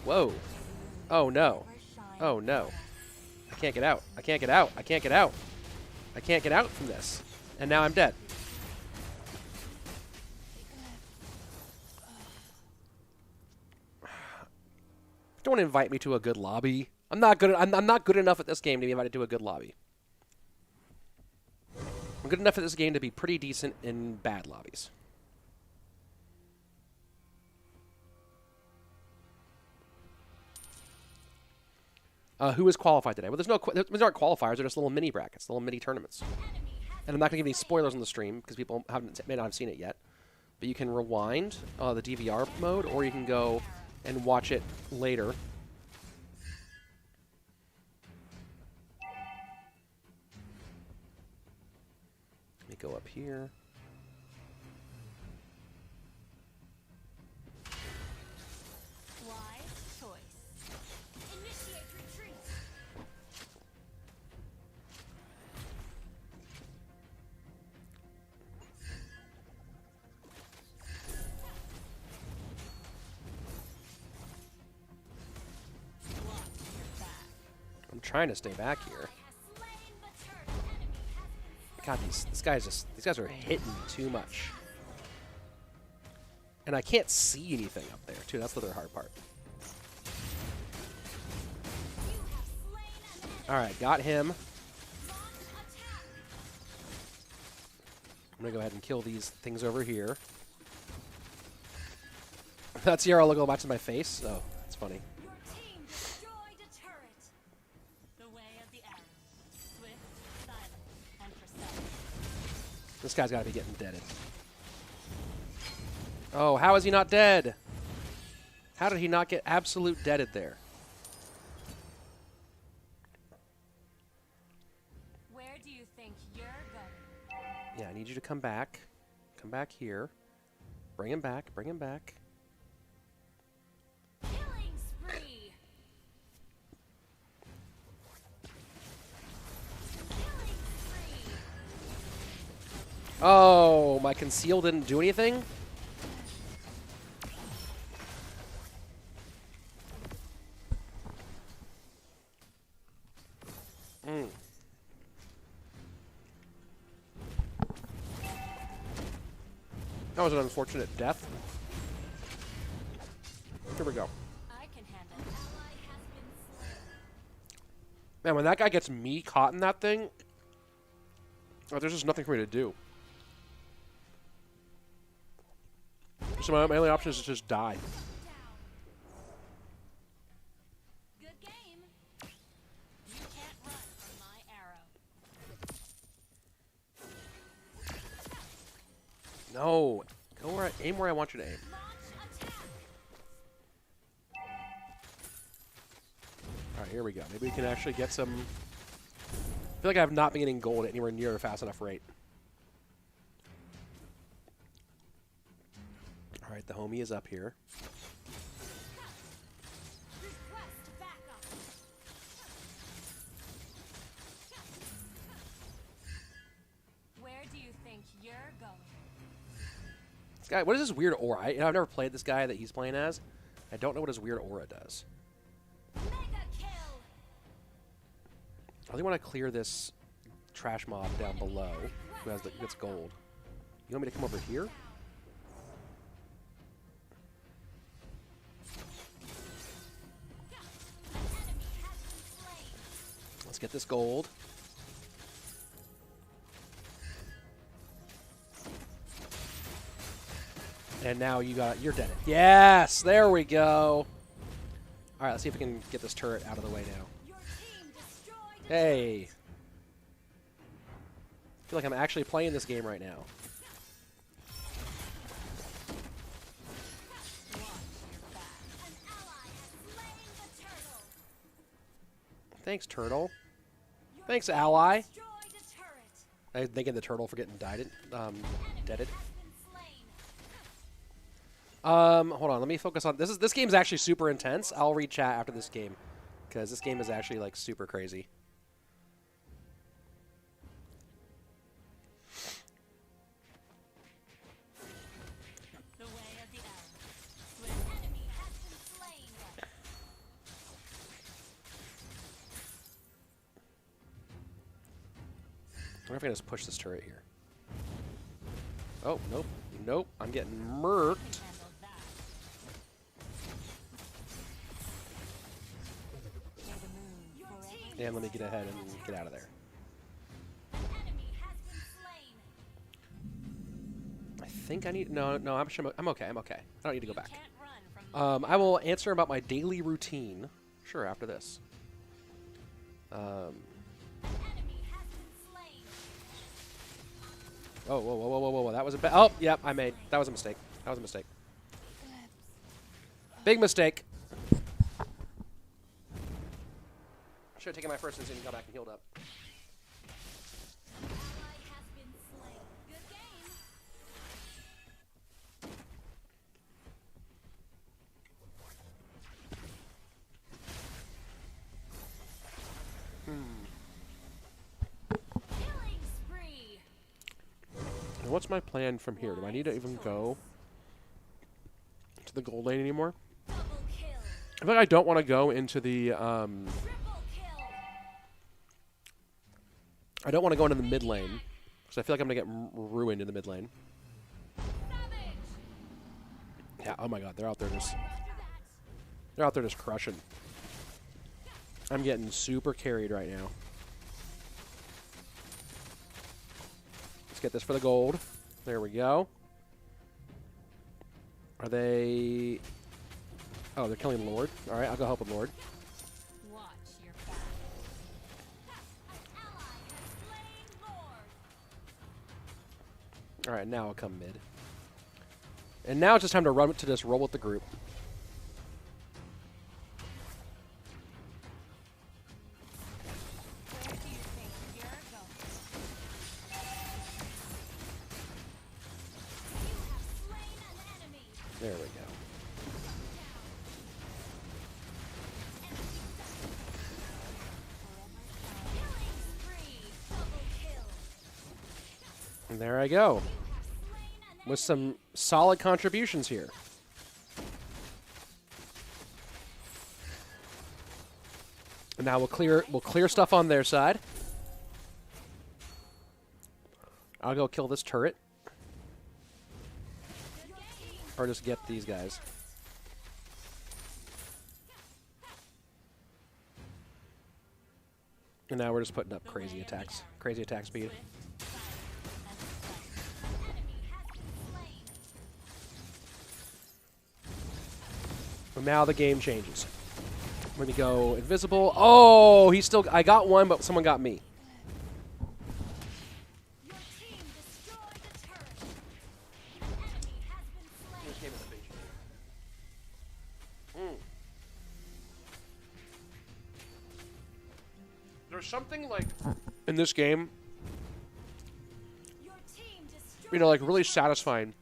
Whoa. Oh no. Oh no. I can't get out. I can't get out. I can't get out. I can't get out from this. And now I'm dead. Don't invite me to a good lobby. I'm not good enough at this game to be invited to a good lobby. I'm good enough at this game to be pretty decent in bad lobbies. Who is qualified today? Well, these aren't qualifiers. They're just little mini brackets, little mini tournaments. And I'm not going to give any spoilers on the stream because people may not have seen it yet. But you can rewind the DVR mode, or you can go and watch it later. Let me go up here. Wise choice. Initiate retreat. I'm trying to stay back here. God, these guys are hitting too much. And I can't see anything up there, too. That's the other hard part. Alright, got him. I'm going to go ahead and kill these things over here. That's Yarrow logo matches my face. Oh, that's funny. Your team destroyed a turret. The way of the arrow. Swift, silent, and precise. This guy's got to be getting deaded. Oh, how is he not dead? How did he not get absolute deaded there? Where do you think you're going? Yeah, I need you to come back. Come back here. Bring him back. Bring him back. Killing spree. Killing spree. Oh, my conceal didn't do anything? That was an unfortunate death. Here we go. I can handle. Ally has been slain. Man, when that guy gets me caught in that thing, there's just nothing for me to do. So my only option is to just die. Good game. You can't run from my arrow. No. Go where aim where I want you to aim. Launch attack. Alright, here we go. Maybe we can actually get some... I feel like I have not been getting gold at anywhere near a fast enough rate. Alright, the homie is up here. Request backup. Where do you think you're going? This guy, what is this weird aura? I've never played this guy that he's playing as. I don't know what his weird aura does. Mega kill. I really want to clear this trash mob down below who gets gold. You want me to come over here? Let's get this gold. And now you're dead. Yes, there we go. All right, let's see if we can get this turret out of the way now. Your team destroyed. Hey. I feel like I'm actually playing this game right now. Watch your back. An ally has slain the turtle. Thanks, turtle. Your Thanks, team ally. destroyed a turret. I'm thanking the turtle for getting deaded. Enemy Deaded. has been slain. Hold on. Let me focus on this. This game's actually super intense. I'll read chat after this game because this game is actually like super crazy. The way of the arrow. Swift enemy has been slain. I wonder if I can just push this turret here. Oh, nope. Nope. I'm getting murked. Handle that. May the moon forever. And let me get ahead and get out of there. Enemy has been slain. I think I need... No, I'm sure I'm okay. I'm okay. I don't need to go back. Can't run from I will answer about my daily routine. Sure, after this. enemy has been slain. Oh, whoa. That was a bad... Oh, yep, I made... That was a mistake. That was a mistake. Big mistake. Should have taken my first instant and got back and healed up. Ally has been slain. Good game. Killing spree. And what's my plan from here? Do I need to even go to the gold lane anymore? Double kill. I feel like I don't want to go into the... Triple kill. I don't want to go into the mid lane because I feel like I'm going to get ruined in the mid lane. Savage. Yeah, oh my god, they're out there just... After that. They're out there just crushing. I'm getting super carried right now. Let's get this for the gold. There we go. Are they... Oh, they're killing Lord. Alright, I'll go help with Lord. Watch your back. An ally has slain Lord. Alright, now I'll come mid. And now it's just time to run to just roll with the group. Where do you think you're going? You have slain an enemy. There we go. Killing spree. Double kill. And there I go. Have slain an With some solid contributions here. And now we'll clear stuff on their side. I'll go kill this turret. Or just get these guys. And now we're just putting up crazy attacks. Crazy attack speed. And now the game changes. Let me go invisible. Oh, he's still... I got one, but someone got me. Your team destroyed the turret. An enemy has been slain. There's something like... in this game, Your team destroyed you know, like really satisfying.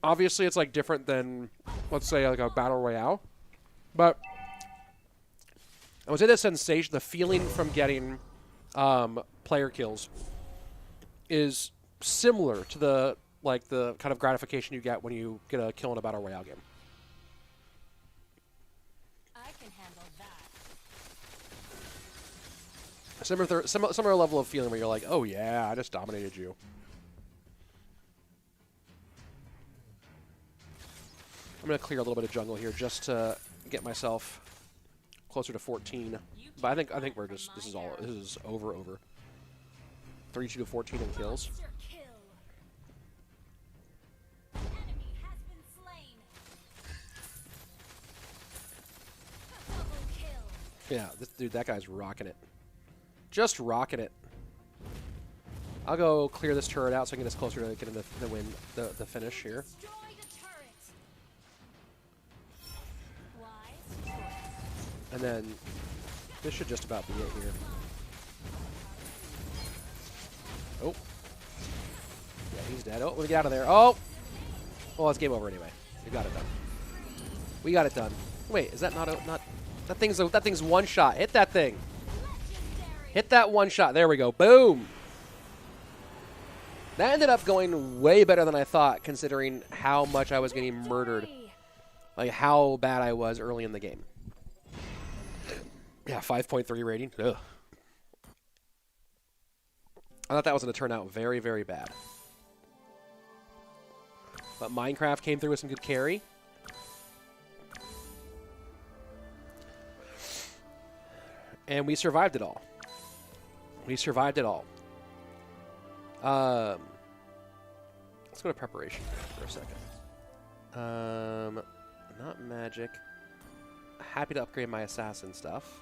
Obviously it's like different than, let's say, like a battle royale, but I would say the sensation, the feeling from getting player kills is similar to the kind of gratification you get when you get a kill in a battle royale game. I can handle that. Similar level of feeling where you're like, oh yeah, I just dominated you. I'm gonna clear a little bit of jungle here just to get myself closer to 14. But I think we're just this is over. 32 to 14 in kills. Monster kill. Enemy has been slain. Double kill. Yeah, dude, that guy's rocking it. Just rocking it. I'll go clear this turret out so I can get us closer to getting the win, the finish here. Destroyed a turret. Wise choice. And then this should just about be it here. Oh. Yeah, He's dead. Oh, let me get out of there. Oh! Well, it's game over anyway. We got it done. We got it done. Wait, is that not that thing's one shot. Hit that thing. Hit that one shot. There we go. Boom. That ended up going way better than I thought, considering how much I was getting murdered. Like, how bad I was early in the game. Yeah, 5.3 rating. Ugh. I thought that was going to turn out very, very bad. But Minecraft came through with some good carry. And we survived it all. We survived it all. Let's go to preparation for a second. Not magic. Happy to upgrade my assassin stuff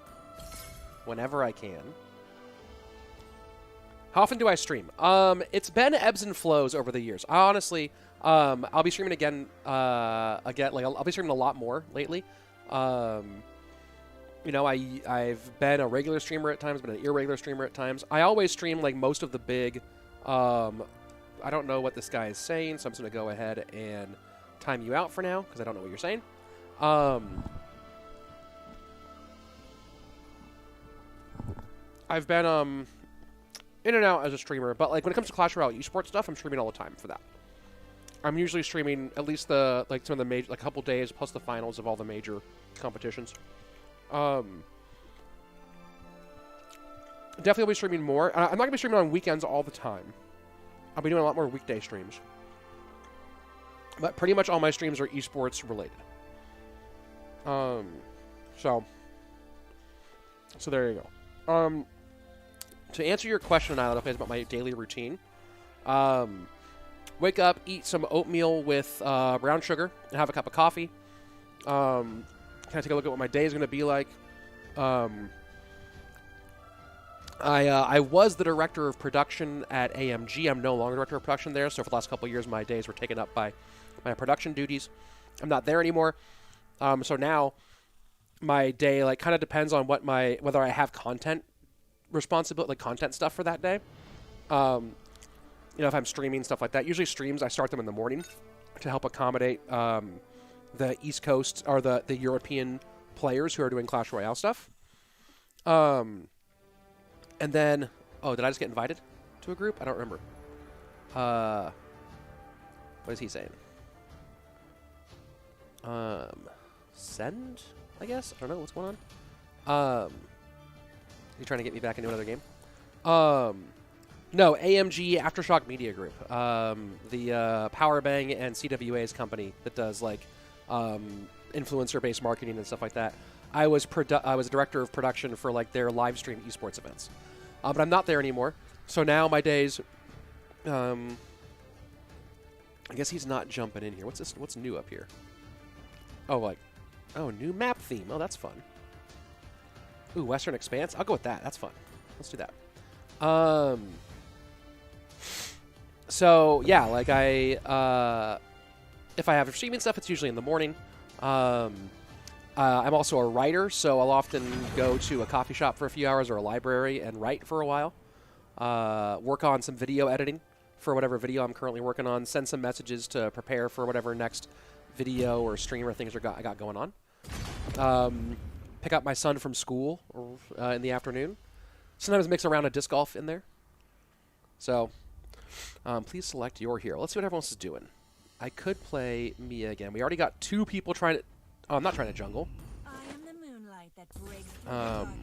whenever I can. How often do I stream? It's been ebbs and flows over the years. I honestly, I'll be streaming again. I'll be streaming a lot more lately. You know, I've been a regular streamer at times, been an irregular streamer at times. I always stream like most of the big. I don't know what this guy is saying, so I'm just gonna go ahead and time you out for now because I don't know what you're saying. I've been in and out as a streamer, but like when it comes to Clash Royale esports stuff, I'm streaming all the time for that. I'm usually streaming at least some of the major, like a couple days plus the finals of all the major competitions. Definitely will be streaming more. I'm not gonna be streaming on weekends all the time. I'll be doing a lot more weekday streams. But pretty much all my streams are esports related. So there you go. To answer your question, about my daily routine, wake up, eat some oatmeal with brown sugar, and have a cup of coffee. Kind of take a look at what my day is going to be like. I was the director of production at AMG. I'm no longer director of production there, so for the last couple of years, my days were taken up by my production duties. I'm not there anymore. So now my day like kind of depends on whether I have content responsibility, like content stuff for that day. You know, if I'm streaming stuff like that. Usually streams, I start them in the morning to help accommodate the East Coast or the European players who are doing Clash Royale stuff. And then, oh, did I just get invited to a group? I don't remember. What is he saying? Send, I guess? I don't know what's going on. You trying to get me back into another game? No, AMG Aftershock Media Group. The Powerbang and CWA's company that does like influencer-based marketing and stuff like that. I was director of production for like their live stream esports events. But I'm not there anymore. So now my days I guess he's not jumping in here. What's this? What's new up here? Oh, new map theme. Oh, that's fun. Ooh, Western Expanse. I'll go with that. That's fun. Let's do that. So yeah, like if I have streaming stuff, it's usually in the morning. I'm also a writer, so I'll often go to a coffee shop for a few hours or a library and write for a while. Work on some video editing for whatever video I'm currently working on. Send some messages to prepare for whatever next video or stream or things I got going on. Pick up my son from school in the afternoon. Sometimes mix around a disc golf in there. So, please select your hero. Let's see what everyone else is doing. I could play Mia again. We already got 2 people trying to... Oh, I'm not trying to jungle. I am the moonlight that breaks the darkness.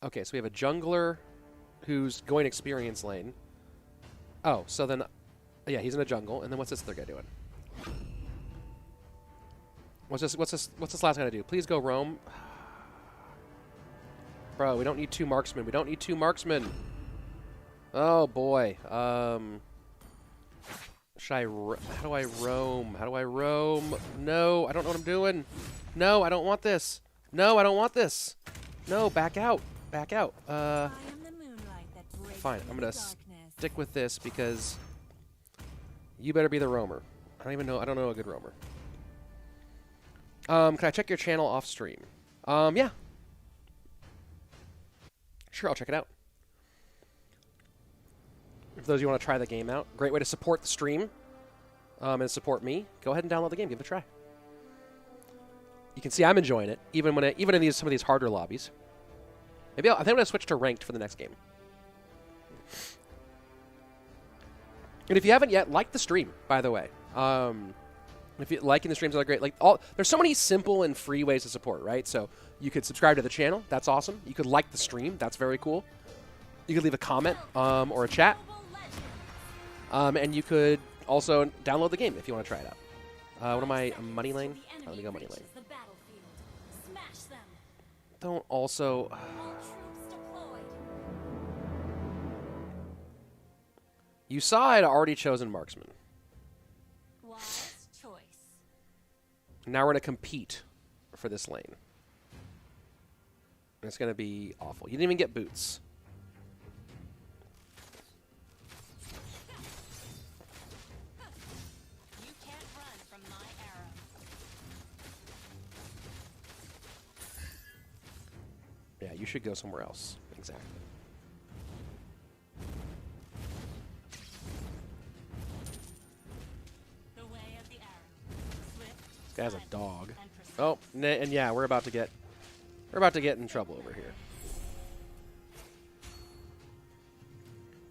Okay, so we have a jungler who's going experience lane. Oh, so then... Yeah, he's in a jungle. And then what's this other guy doing? What's this last guy to do? Please go roam. Bro, we don't need 2 marksmen. We don't need 2 marksmen. Oh, boy. How do I roam? How do I roam? No, I don't know what I'm doing. No, I don't want this. No, I don't want this. No, back out. Back out. I am the moonlight that breaks Fine, I'm going to darkness. stick with this because you better be the roamer. I don't know a good roamer. Can I check your channel off stream? Yeah. Sure, I'll check it out. For those of you who want to try the game out, great way to support the stream and support me. Go ahead and download the game. Give it a try. You can see I'm enjoying it, even in some of these harder lobbies. Maybe I think I'm going to switch to ranked for the next game. And if you haven't yet, like the stream, by the way. If you liking the streams are great. There's so many simple and free ways to support, right? So you could subscribe to the channel. That's awesome. You could like the stream. That's very cool. You could leave a comment or a chat. And you could also download the game if you want to try it out. What am I? Money lane? Oh, let me go money lane. Don't also... You saw I'd already chosen marksman. Wise choice. Now we're going to compete for this lane. And it's going to be awful. You didn't even get boots. You can't run from my arrow. Yeah, you should go somewhere else. Exactly. The way of the arrow. Swift, This guy's a silent, dog. and precise. Oh, and yeah, we're about to get in trouble over here.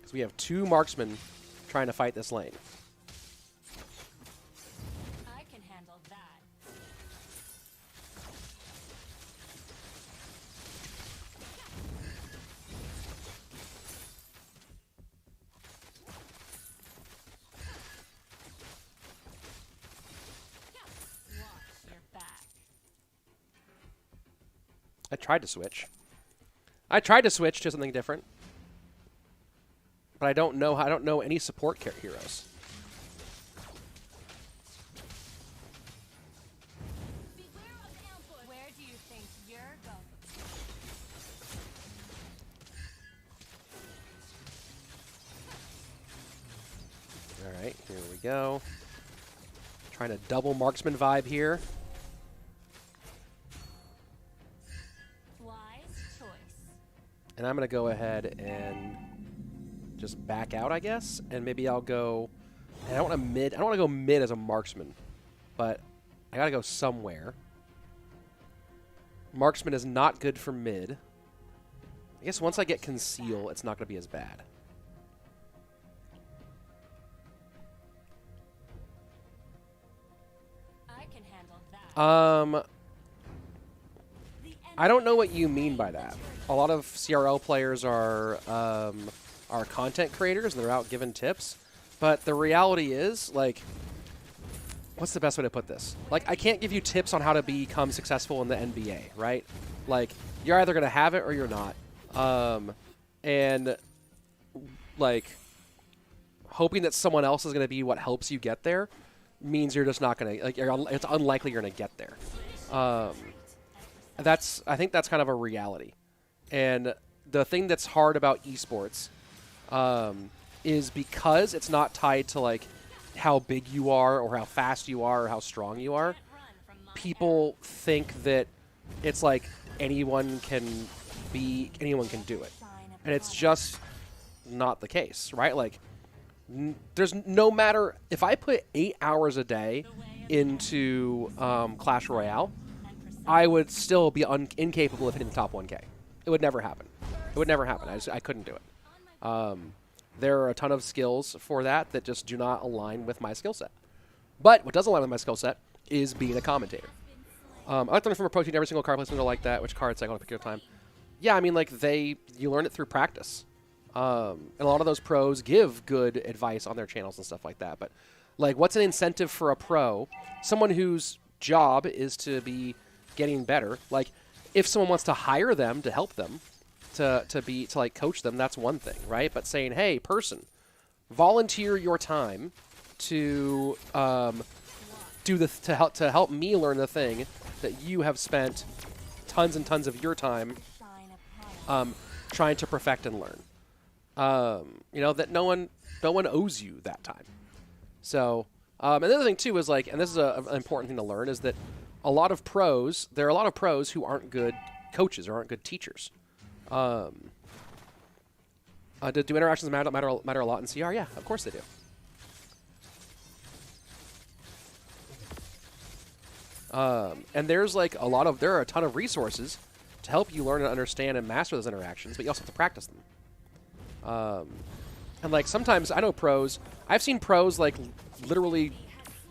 Because we have two marksmen trying to fight this lane. I can handle that. Watch your back. I tried to switch. I tried to switch to something different. But I don't know any support heroes. Beware of ambush. Where do you think you're going? All right, here we go. Trying to double marksman vibe here. Wise choice. And I'm going to go ahead and just back out, I guess. And maybe I'll go... And I don't want to go mid as a marksman. But I got to go somewhere. Marksman is not good for mid. I guess once I get conceal, it's not going to be as bad. I can handle that. I don't know what you mean by that. A lot of CRL players are content creators and they're out giving tips. But the reality is, like, what's the best way to put this? Like, I can't give you tips on how to become successful in the NBA, right? Like, you're either going to have it or you're not. And, like, hoping that someone else is going to be what helps you get there means you're just not going to, like, it's unlikely you're going to get there. I think that's kind of a reality. And the thing that's hard about esports is because it's not tied to, like, how big you are or how fast you are or how strong you are, people think that it's like anyone can do it. And it's just not the case, right? Like, there's no matter if I put 8 hours a day into Clash Royale, I would still be incapable of hitting the top 1K. It would never happen. It would never happen. I couldn't do it. There are a ton of skills for that just do not align with my skill set. But what does align with my skill set is being a commentator. I like to learn from a pro team every single card placement like that. Which cards I want to pick your time? Yeah, I mean, like, you learn it through practice. And a lot of those pros give good advice on their channels and stuff like that. But, like, what's an incentive for a pro? Someone whose job is to be getting better. Like, if someone wants to hire them to help them, to like coach them, that's one thing, right? But saying, hey, person, volunteer your time to to help me learn the thing that you have spent tons and tons of your time trying to perfect and learn. You know, that no one owes you that time. So, and the other thing too is, like, and this is an important thing to learn, is that there are a lot of pros who aren't good coaches or aren't good teachers. Do interactions matter a lot in CR? Yeah, of course they do. And there's like there are a ton of resources to help you learn and understand and master those interactions, but you also have to practice them. And like sometimes I know pros. I've seen pros like literally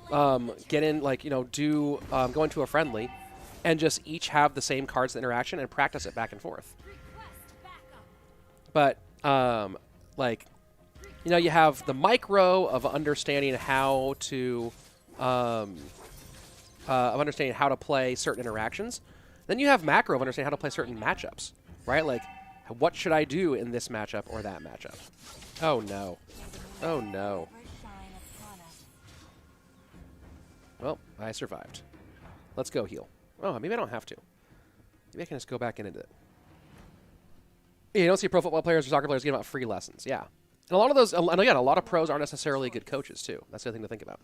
get in, like, you know, go into a friendly and just each have the same cards in interaction and practice it back and forth. But like, you know, you have the micro of understanding how to play certain interactions. Then you have macro of understanding how to play certain matchups, right? Like, what should I do in this matchup or that matchup? Oh no. Oh no. Well, I survived. Let's go heal. Oh, maybe I don't have to. Maybe I can just go back into it. Yeah, you don't see pro football players or soccer players giving out free lessons. Yeah. And a lot of those, and again, a lot of pros aren't necessarily good coaches, too. That's the other thing to think about.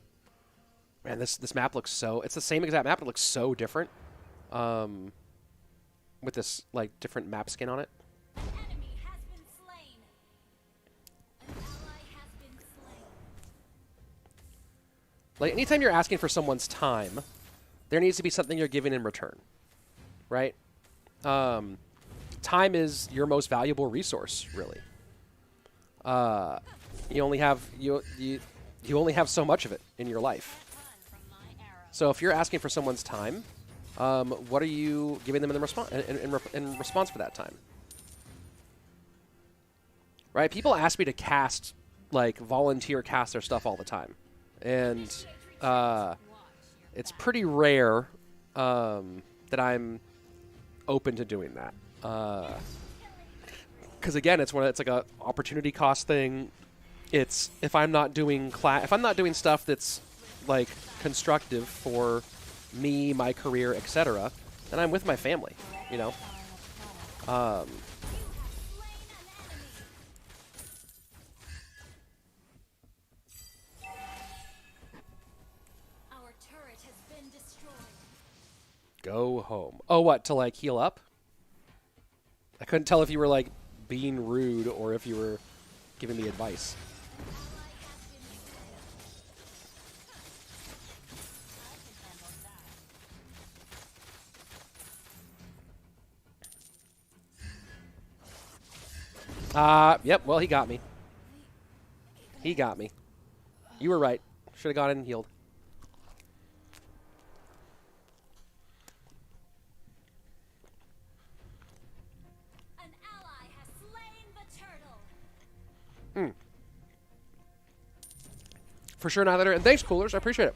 Man, this map looks so... It's the same exact map, but it looks so different. With this, like, different map skin on it. An enemy has been slain. An ally has been slain. Like, anytime you're asking for someone's time, there needs to be something you're giving in return. Right? Time is your most valuable resource, really. You only have you only have so much of it in your life. So if you're asking for someone's time, what are you giving them in response for that time? Right? People ask me to cast, like, volunteer cast their stuff all the time, and it's pretty rare that I'm open to doing that. Because again, it's like a opportunity cost thing. It's if I'm not doing stuff that's like constructive for me, my career, etc., then I'm with my family, you know. Our turret has been destroyed. Go home. Oh, what, to like heal up? I couldn't tell if you were like being rude or if you were giving me advice. Yep, well, he got me. He got me. You were right. Should have gone in and healed. An ally has slain the turtle. For sure, not that. And thanks, Coolers. I appreciate it.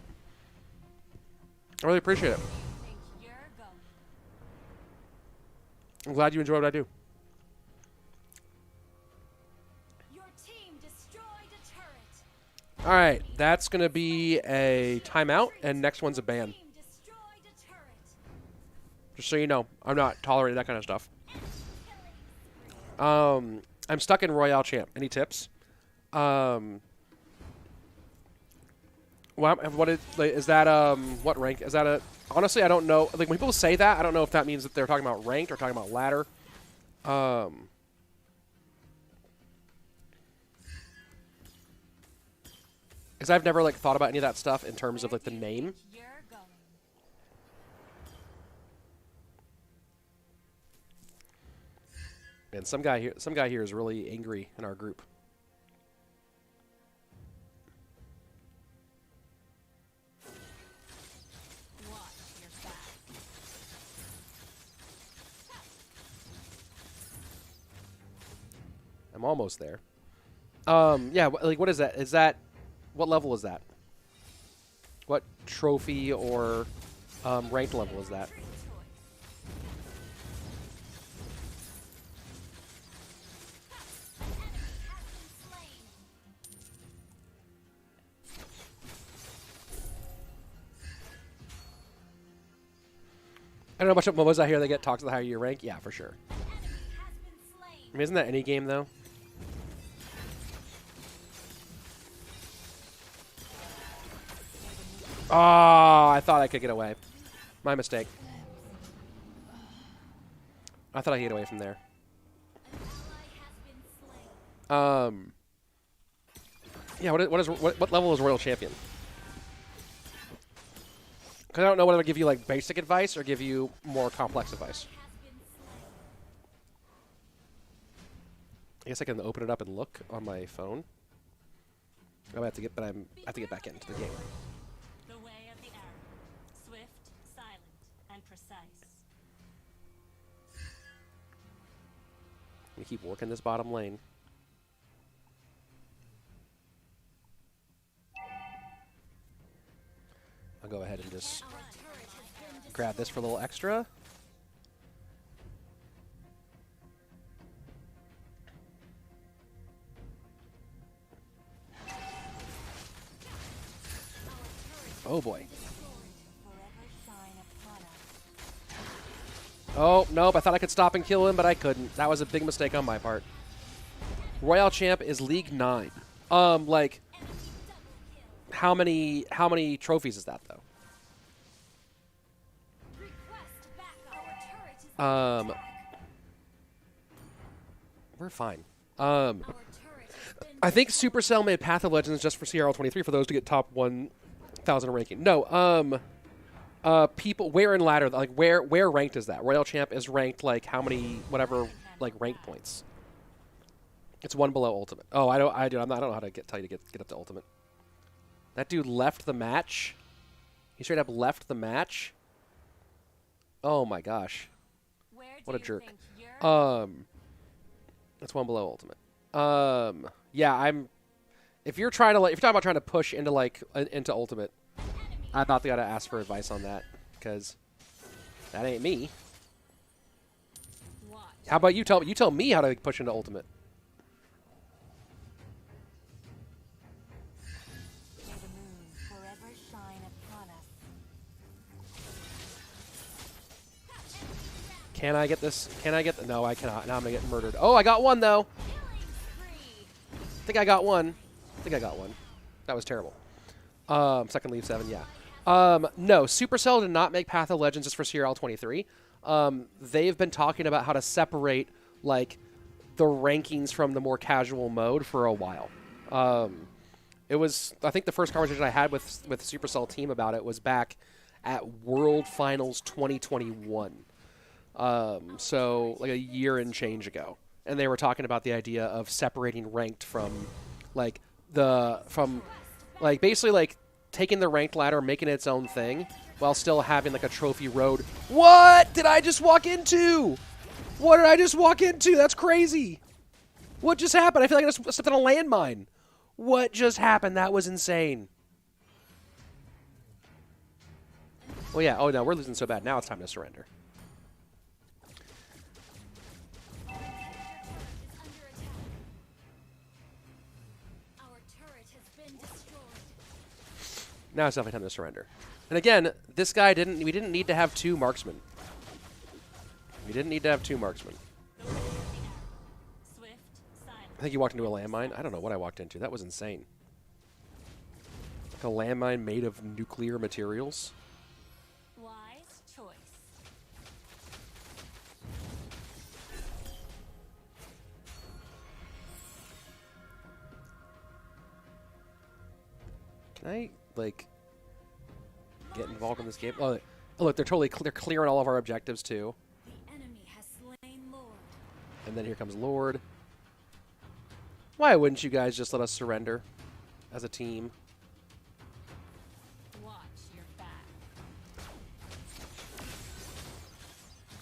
I really appreciate it. Think you're going. I'm glad you enjoy what I do. Your team destroyed a turret. All right, that's going to be a timeout, and next one's a ban. Team destroyed a turret. Just so you know, I'm not tolerating that kind of stuff. I'm stuck in Royale Champ. Any tips? What is that? What rank is that? Honestly, I don't know. Like when people say that, I don't know if that means that they're talking about ranked or talking about ladder. Because I've never like thought about any of that stuff in terms of like the name. You're going. And some guy here is really angry in our group. Watch your back. I'm almost there. Yeah, like what is that? Is that what level is that? What trophy or ranked level is that? I don't know much of MOBAs out here that get talked to the higher your rank. Yeah, for sure. I mean, isn't that any game though? Oh, I thought I could get away. My mistake. I thought I could get away from there. Yeah, what level is Royal Champion? Because I don't know whether to give you like basic advice or give you more complex advice. I guess I can open it up and look on my phone. I have to get, but I have to get back into the game. The way of the arrow. Swift, silent, and precise. We keep working this bottom lane. I'll go ahead and just grab this for a little extra. Oh boy. Oh, nope, I thought I could stop and kill him, but I couldn't. That was a big mistake on my part. Royal Champ is League 9. Like, how many trophies is that, though? We're fine. I think Supercell made Path of Legends just for CRL 23 for those to get top 1,000 ranking. No, people where in ladder, like where ranked is that? Royal Champ is ranked like how many whatever like rank points. It's one below ultimate. Oh, I don't know how to tell you to get up to ultimate. That dude left the match. He straight up left the match. Oh my gosh. What a jerk. That's one below ultimate. Yeah, if you're talking about trying to push into into ultimate, I'm not the guy to ask for advice on that, because that ain't me. How about you tell me how to push into ultimate? Can I get this? Can I get the? No, I cannot. Now I'm gonna get murdered. Oh, I got one though. I think I got one. That was terrible. Second leave 7, yeah. No, Supercell did not make Path of Legends just for CRL 23. They've been talking about how to separate like the rankings from the more casual mode for a while. It was, I think the first conversation I had with the Supercell team about it was back at World Finals 2021. So like a year and change ago. And they were talking about the idea of separating ranked from basically like taking the ranked ladder, making it its own thing, while still having like a trophy road. What did I just walk into? What did I just walk into? That's crazy. What just happened? I feel like I just stepped on a landmine. What just happened? That was insane. Oh yeah, oh no, we're losing so bad. Now it's time to surrender. Now it's definitely time to surrender. And again, this guy we didn't need to have 2 marksmen. We didn't need to have 2 marksmen. I think you walked into a landmine. I don't know what I walked into. That was insane. Like a landmine made of nuclear materials. Wise choice. Can I like get involved in this game? Oh, look, they're clearing all of our objectives too. The enemy has slain Lord. And then here comes Lord. Why wouldn't you guys just let us surrender as a team? Watch your back.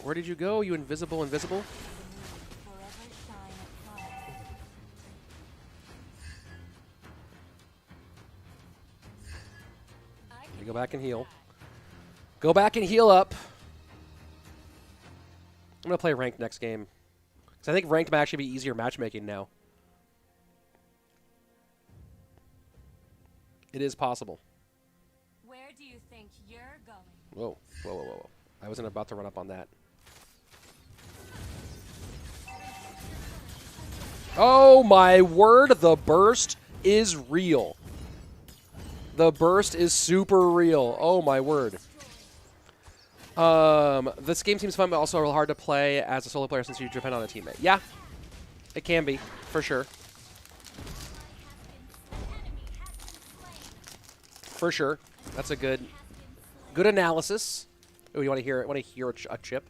Where did you go, you invisible? Forever shine upon us. You go back and heal. Go back and heal up. I'm going to play ranked next game. Because I think ranked might actually be easier matchmaking now. It is possible. Where do you think you're going? Whoa, whoa, whoa, whoa, whoa. I wasn't about to run up on that. Oh my word, the burst is real. The burst is super real. Oh my word. This game seems fun, but also real hard to play as a solo player since you depend on a teammate. Yeah, it can be, for sure. For sure. That's a good analysis. Oh, you want to hear a chip?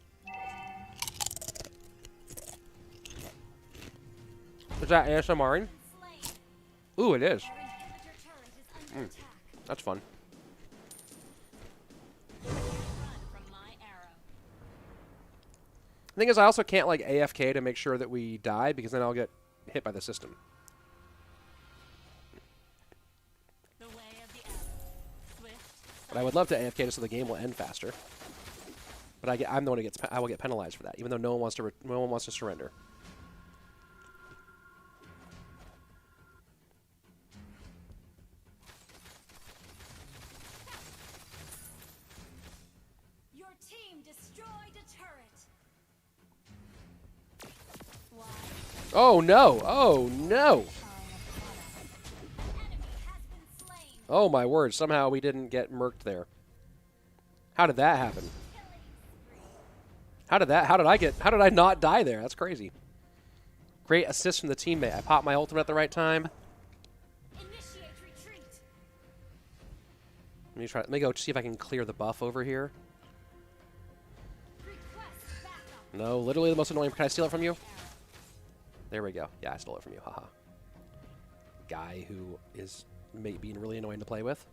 Is that ASMR? Ooh, it is. That's fun. The thing is, I also can't like AFK to make sure that we die because then I'll get hit by the system. But I would love to AFK just so the game will end faster. But I'm the one who I will get penalized for that, even though no one wants to surrender. Your team destroyed a turret. Why? Oh no! Oh no! Oh my word, somehow we didn't get murked there. How did that happen? How did I not die there? That's crazy. Great assist from the teammate. I popped my ultimate at the right time. Initiate retreat. Let me go see if I can clear the buff over here. Request backup. No, literally the most annoying. Can I steal it from you? There we go. Yeah, I stole it from you. Haha. Guy who is being really annoying to play with.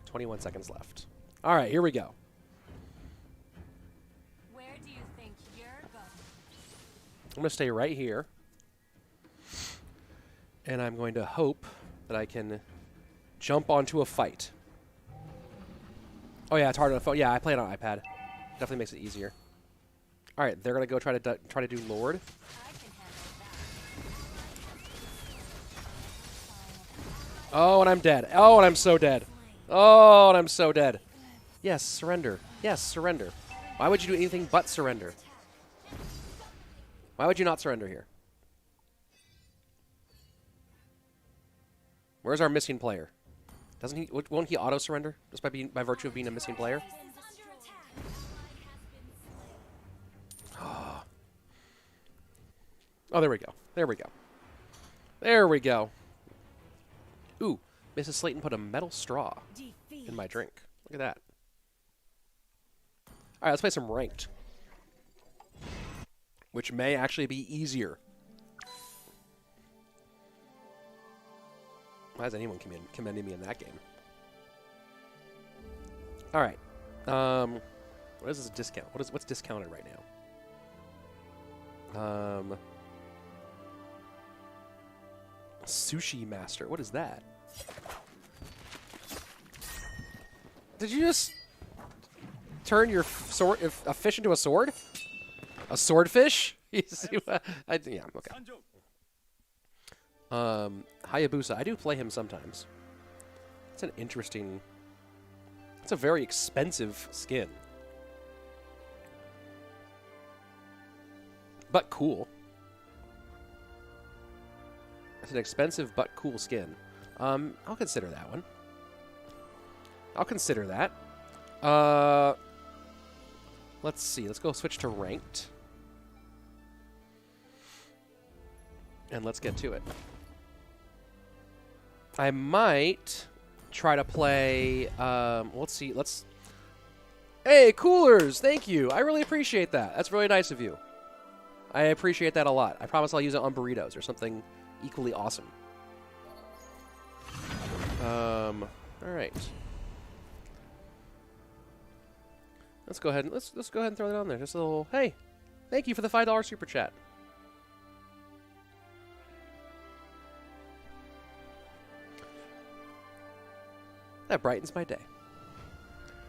21 seconds left. All right, here we go. Where do you think you're going? I'm going to stay right here. And I'm going to hope that I can jump onto a fight. Oh yeah, it's hard on a phone. Yeah, I play it on iPad. Definitely makes it easier. All right, they're going to go try to do Lord. I can handle that. Oh, and I'm dead. Oh, and I'm so dead. Oh, and I'm so dead. Yes, surrender. Yes, surrender. Why would you do anything but surrender? Why would you not surrender here? Where's our missing player? Doesn't he? Won't he auto surrender just by virtue of being a missing player? Oh, there we go. There we go. There we go. Ooh, Mrs. Slayton put a metal straw in my drink. Look at that. All right, let's play some ranked, which may actually be easier. Why is anyone commending me in that game? All right. What is this discount? What's discounted right now? Sushi Master. What is that? Did you just turn your a fish into a sword? A swordfish? Yeah, okay. Hayabusa. I do play him sometimes. It's an interesting... It's a very expensive skin. But cool. It's an expensive but cool skin. I'll consider that one. I'll consider that. Let's see. Let's go switch to ranked. And let's get to it. I might try to play... let's see. Hey, coolers! Thank you. I really appreciate that. That's really nice of you. I appreciate that a lot. I promise I'll use it on burritos or something equally awesome. All right. Let's go ahead and let's go ahead and throw that on there. Just a little hey, thank you for the $5 super chat. That brightens my day.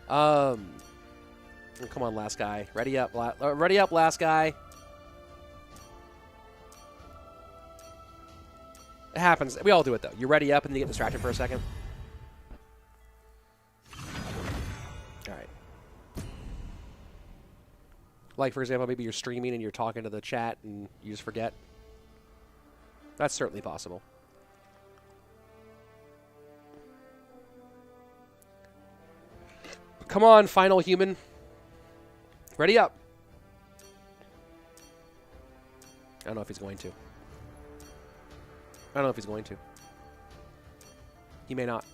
Come on, last guy. Ready up, last guy. It happens. We all do it, though. You ready up and you get distracted for a second. All right. Like, for example, maybe you're streaming and you're talking to the chat and you just forget. That's certainly possible. Come on, final human. Ready up. I don't know if he's going to. He may not.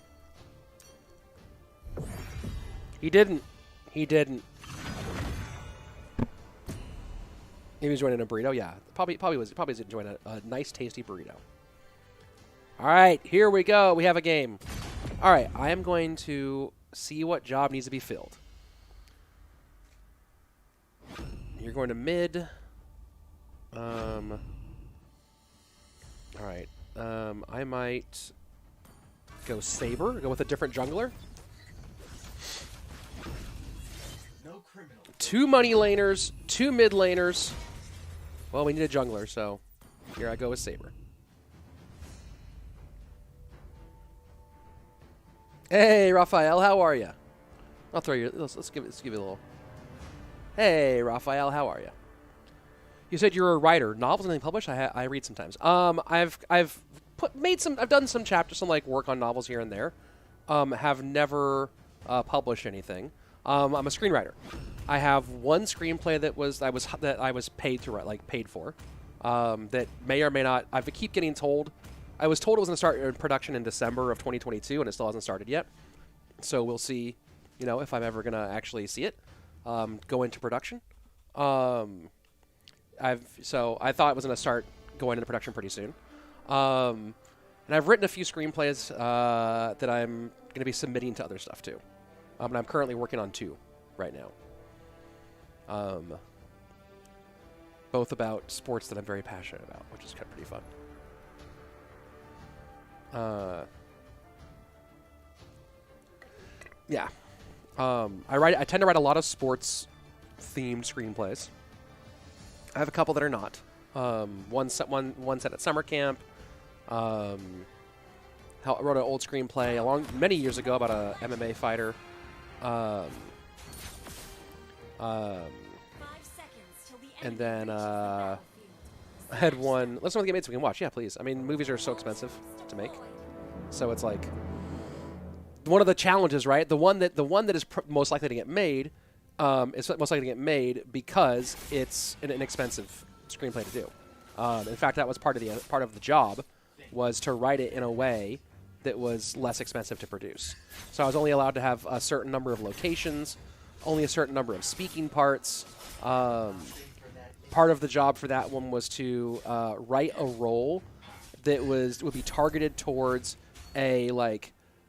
He didn't. He didn't. He was enjoying a burrito. Yeah, probably was enjoying a nice, tasty burrito. All right, here we go. We have a game. All right, I am going to see what job needs to be filled. You're going to mid. All right. I might go Saber. Go with a different jungler. 2 money laners, 2 mid laners. Well, we need a jungler, so here I go with Saber. Hey, Raphael, how are you? I'll throw you. Let's give you a little. Hey, Raphael, how are you? You said you're a writer. Novels and anything published? I read sometimes. I've done some chapters, some like work on novels here and there. Have never published anything. I'm a screenwriter. I have one screenplay that I was paid to write, like paid for. That may or may not. I keep getting told. I was told it was going to start in production in December of 2022, and it still hasn't started yet. So we'll see, if I'm ever going to actually see it go into production. So I thought it was going to start going into production pretty soon. And I've written a few screenplays that I'm going to be submitting to other stuff too. And I'm currently working on 2 right now. Both about sports that I'm very passionate about, which is kind of pretty fun. Yeah. I tend to write a lot of sports themed screenplays. I have a couple that are not. One set at summer camp. I wrote an old screenplay many years ago about a MMA fighter. 5 seconds till the And end then reaches the battlefield. I had one. Let's know the game so we can watch. Yeah, please. I mean, movies are so expensive to make, so it's like one of the challenges, right? The one that is most likely to get made is most likely to get made because it's an inexpensive screenplay to do. In fact, that was part of the job was to write it in a way that was less expensive to produce. So I was only allowed to have a certain number of locations, only a certain number of speaking parts. Part of the job for that one was to write a role that would be targeted towards a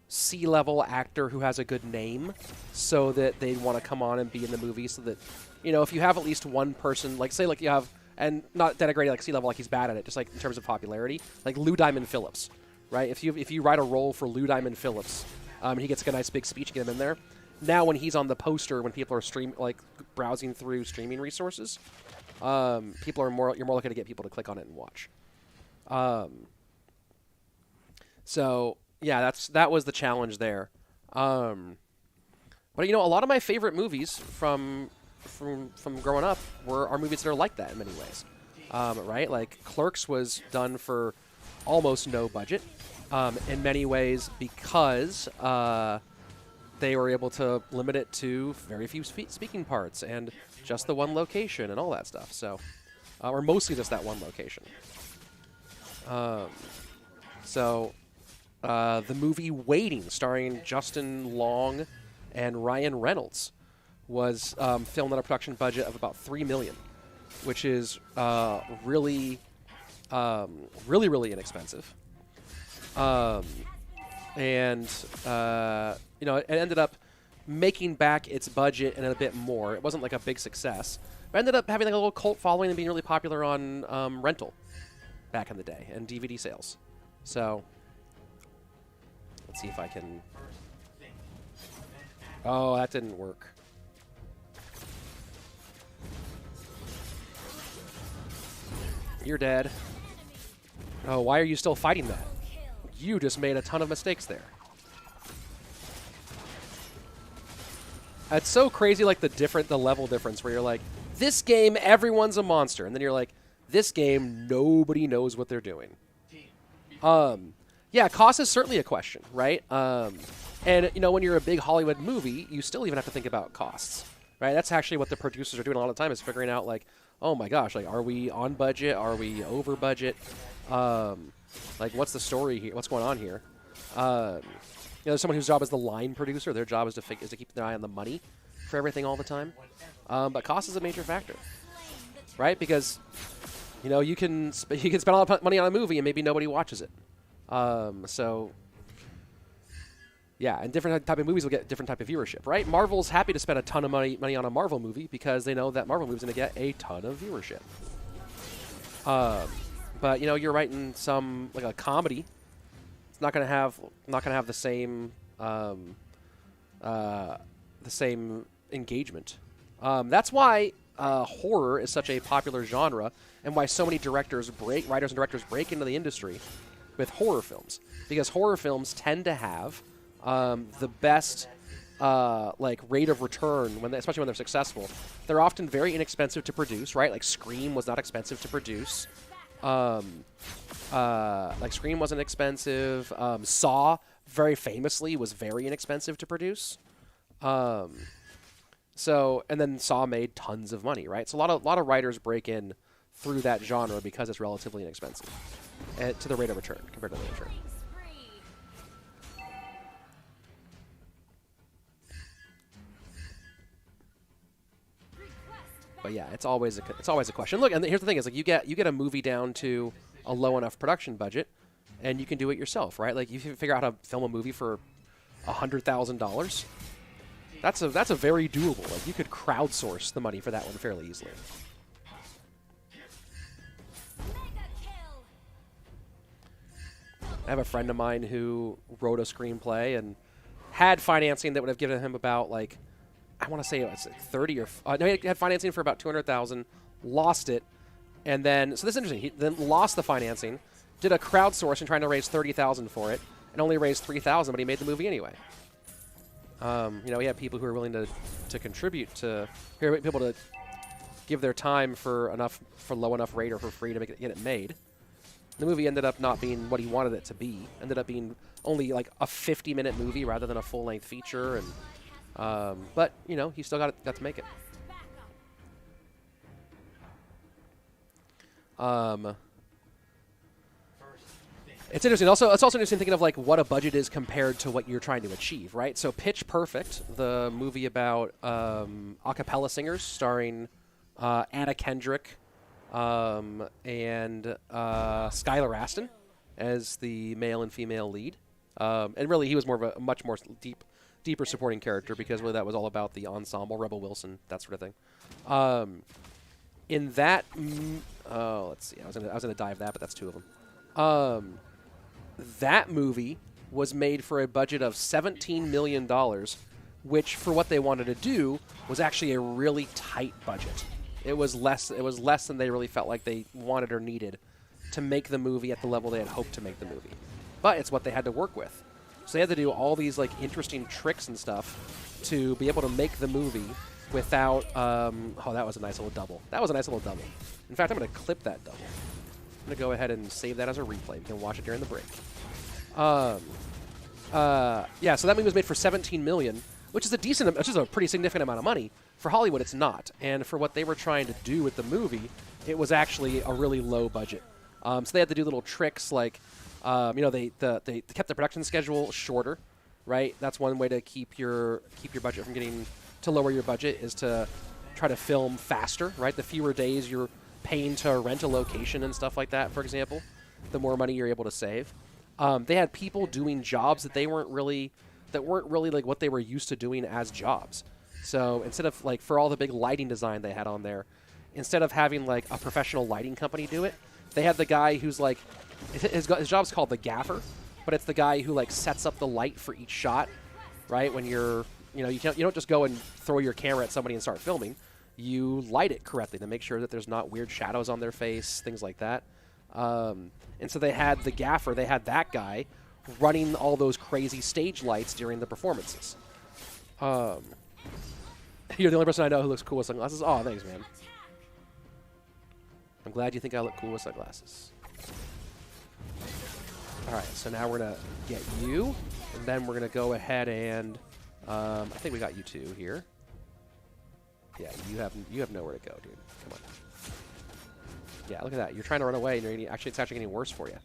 C-level actor who has a good name, so that they'd want to come on and be in the movie. So that if you have at least one person, say you have, and not denigrating C-level like he's bad at it, just like in terms of popularity, like Lou Diamond Phillips, right? If you write a role for Lou Diamond Phillips, and he gets a nice big speech, get him in there. Now when he's on the poster, when people are browsing through streaming resources, you're more likely to get people to click on it and watch. So yeah, that was the challenge there. But a lot of my favorite movies from growing up are movies that are like that in many ways. Right? Like Clerks was done for almost no budget, in many ways because they were able to limit it to very few speaking parts and just the one location and all that stuff. So, or mostly just that one location. The movie Waiting, starring Justin Long and Ryan Reynolds, was filmed on a production budget of about $3 million, which is really inexpensive. It ended up making back its budget and a bit more. It wasn't like a big success. But ended up having a little cult following and being really popular on rental back in the day and DVD sales. So let's see if I can. Oh, that didn't work. You're dead. Oh, why are you still fighting that? You just made a ton of mistakes there. It's so crazy, the level difference where you're like, this game, everyone's a monster. And then you're like, this game, nobody knows what they're doing. Yeah, cost is certainly a question, right? And, when you're a big Hollywood movie, you still even have to think about costs, right? That's actually what the producers are doing a lot of the time is figuring out, oh my gosh, are we on budget? Are we over budget? What's the story here? What's going on here? There's someone whose job is the line producer. Their job is to keep their eye on the money for everything all the time. But cost is a major factor, right? Because you can spend a lot of money on a movie and maybe nobody watches it. So yeah, and different type of movies will get different type of viewership, right? Marvel's happy to spend a ton of money on a Marvel movie because they know that Marvel movie's going to get a ton of viewership. But you're writing some like a comedy. It's not going to have the same engagement. That's why horror is such a popular genre, and why so many writers and directors break into the industry with horror films, because horror films tend to have the best rate of return especially when they're successful. They're often very inexpensive to produce, right? Like Scream was not expensive to produce. Scream wasn't expensive. Saw, very famously, was very inexpensive to produce. And then Saw made tons of money, right? So a lot of writers break in through that genre because it's relatively inexpensive to the rate of return compared to the return. But yeah, it's always a question. Look, and here's the thing: is like you get a movie down to a low enough production budget, and you can do it yourself, right? Like you can figure out how to film a movie for $100,000. That's a very doable. Like you could crowdsource the money for that one fairly easily. I have a friend of mine who wrote a screenplay and had financing that would have given him about like, I want to say it was like 30 or no, he had financing for about $200,000, lost it, and then so this is interesting. He then lost the financing, did a crowdsourcing trying to raise $30,000 for it, and only raised $3,000, but he made the movie anyway. We have people who are willing to contribute to people to give their time for low enough rate or for free to get it made. The movie ended up not being what he wanted it to be. Ended up being only like a 50-minute movie rather than a full-length feature, and but he still got to make it. It's interesting. It's also interesting thinking of like what a budget is compared to what you're trying to achieve, right? So Pitch Perfect, the movie about a cappella singers starring Anna Kendrick and Skylar Astin as the male and female lead. And really, he was more of a much more deeper supporting character because really that was all about the ensemble, Rebel Wilson, that sort of thing. In that, let's see, I was gonna dive that, but that's two of them. That movie was made for a budget of $17 million, which for what they wanted to do was actually a really tight budget. It was less than they really felt like they wanted or needed to make the movie at the level they had hoped to make the movie. But it's what they had to work with. So they had to do all these like interesting tricks and stuff to be able to make the movie without oh, that was a nice little double. That was a nice little double. In fact, I'm going to clip that double. I'm going to go ahead and save that as a replay. You can watch it during the break. Yeah, so that movie was made for $17 million, which is a pretty significant amount of money. For Hollywood, it's not. And for what they were trying to do with the movie, it was actually a really low budget. So they had to do little tricks like, they kept the production schedule shorter, right? That's one way to keep your budget from getting to lower your budget is to try to film faster, right? The fewer days you're paying to rent a location and stuff like that, for example, the more money you're able to save. They had people doing jobs that weren't really like what they were used to doing as jobs. So instead of like for all the big lighting design they had on there, instead of having like a professional lighting company do it, they had the guy who's like his job's called the gaffer, but it's the guy who like sets up the light for each shot, right? When you don't just go and throw your camera at somebody and start filming. You light it correctly to make sure that there's not weird shadows on their face, things like that. And so they had the gaffer, they had that guy running all those crazy stage lights during the performances. You're the only person I know who looks cool with sunglasses. Oh, thanks, man. I'm glad you think I look cool with sunglasses. All right, so now we're going to get you, and then we're going to go ahead and I think we got you two here. Yeah, you have nowhere to go, dude. Come on. Yeah, look at that. You're trying to run away, and it's actually getting worse for you.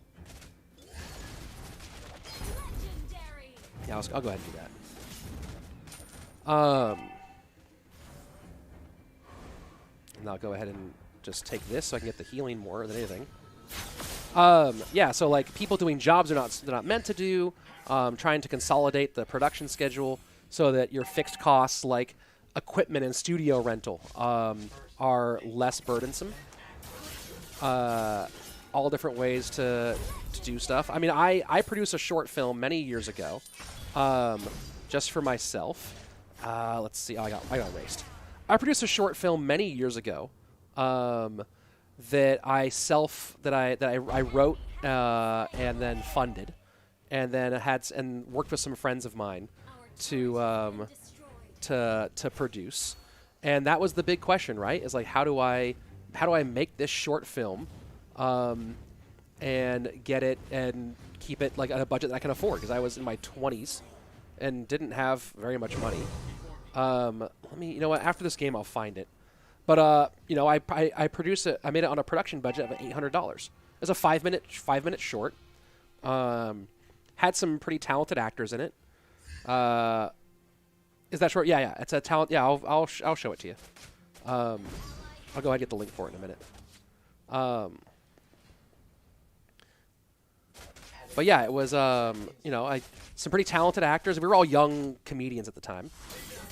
Yeah, I'll go ahead and do that. And I'll go ahead and just take this so I can get the healing more than anything. Yeah, so like people doing jobs they're not meant to do, trying to consolidate the production schedule so that your fixed costs like equipment and studio rental are less burdensome. All different ways to do stuff. I mean, I produced a short film many years ago, just for myself. Let's see. Oh, I got erased. I produced a short film many years ago that I wrote and then funded, and then and worked with some friends of mine to produce. And that was the big question, right? Is like how do I make this short film and get it and keep it like at a budget that I can afford, because I was in my 20s and didn't have very much money. Let me, you know what? After this game, I'll find it. But you know, I produced it. I made it on a production budget of $800. It's a 5-minute short. Had some pretty talented actors in it. Is that short? Yeah. It's a talent. Yeah, I'll show it to you. I'll go ahead and get the link for it in a minute. But yeah, it was you know, some pretty talented actors. We were all young comedians at the time.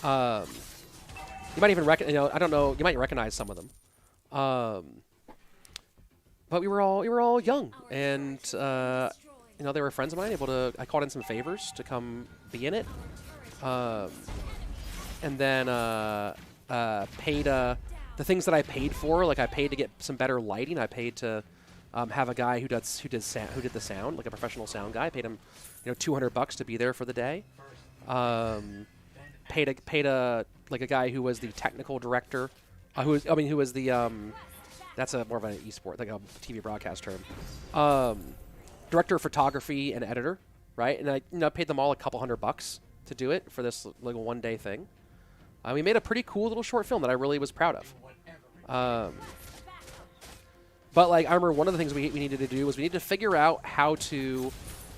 You might even you know, I don't know, you might recognize some of them. But we were all young, and you know, they were friends of mine. I called in some favors to come be in it, and then paid the things that I paid for. Like I paid to get some better lighting. I paid to have a guy who did the sound, like a professional sound guy. I paid him, you know, $200 to be there for the day. Paid a guy who was the technical director, who was the that's more of an esport, like a TV broadcast term. Director of photography and editor, right? And I paid them all a couple $100 to do it for this like one-day thing. We made a pretty cool little short film that I really was proud of. But like I remember one of the things we needed to do was we needed to figure out how to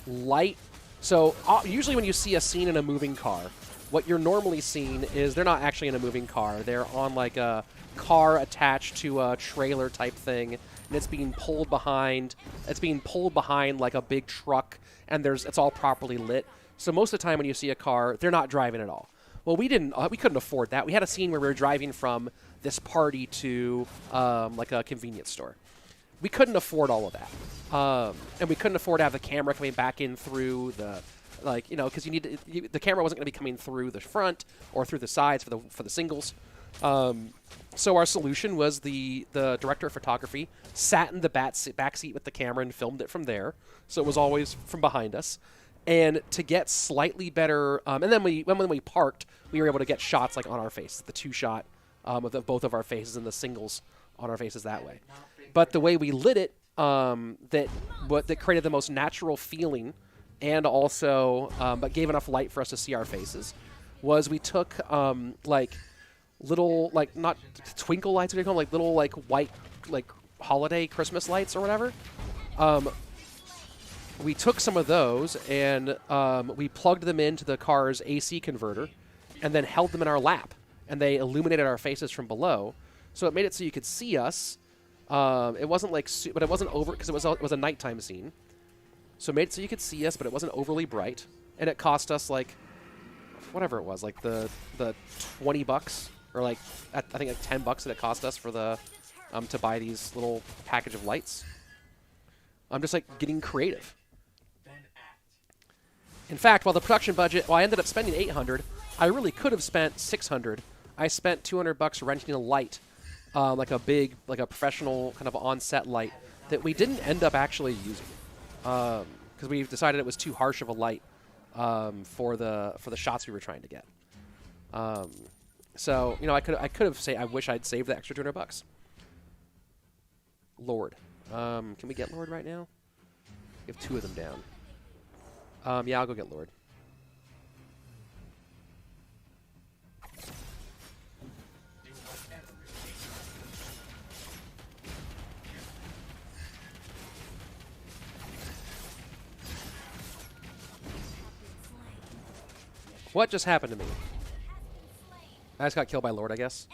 light. So usually when you see a scene in a moving car, what you're normally seeing is they're not actually in a moving car. They're on like a car attached to a trailer type thing, and it's being pulled behind. It's being pulled behind like a big truck, and it's all properly lit. So most of the time when you see a car, they're not driving at all. Well, we couldn't afford that. We had a scene where we were driving from this party to like a convenience store. We couldn't afford all of that, and we couldn't afford to have the camera coming back in through the, like, you know, because the camera wasn't going to be coming through the front or through the sides for the singles. So our solution was the director of photography sat in the back seat with the camera and filmed it from there, so it was always from behind us. And to get slightly better, and then when we parked, we were able to get shots like on our face, the two-shot of both of our faces and the singles on our faces that way. But the way we lit it, that created the most natural feeling, and also but gave enough light for us to see our faces, was we took like little, like, not twinkle lights, what do you call them, like little like white like holiday Christmas lights or whatever. We took some of those and we plugged them into the car's AC converter and then held them in our lap, and they illuminated our faces from below. So it made it so you could see us. It wasn't like, but it wasn't over, because it was a nighttime scene. So it made it so you could see us, but it wasn't overly bright. And it cost us like, whatever it was, like the $20, or like I think like $10 that it cost us for the to buy these little package of lights. I'm just like getting creative. In fact, while the production budget, I ended up spending $800, I really could have spent $600. I spent $200 renting a light, like a professional kind of on-set light that we didn't end up actually using, because we decided it was too harsh of a light for the shots we were trying to get. So, you know, I could have I wish I'd saved the extra $200. Lord, can we get Lord right now? We have 2 of them down. Yeah, I'll go get Lord. What just happened to me? I just got killed by Lord, I guess.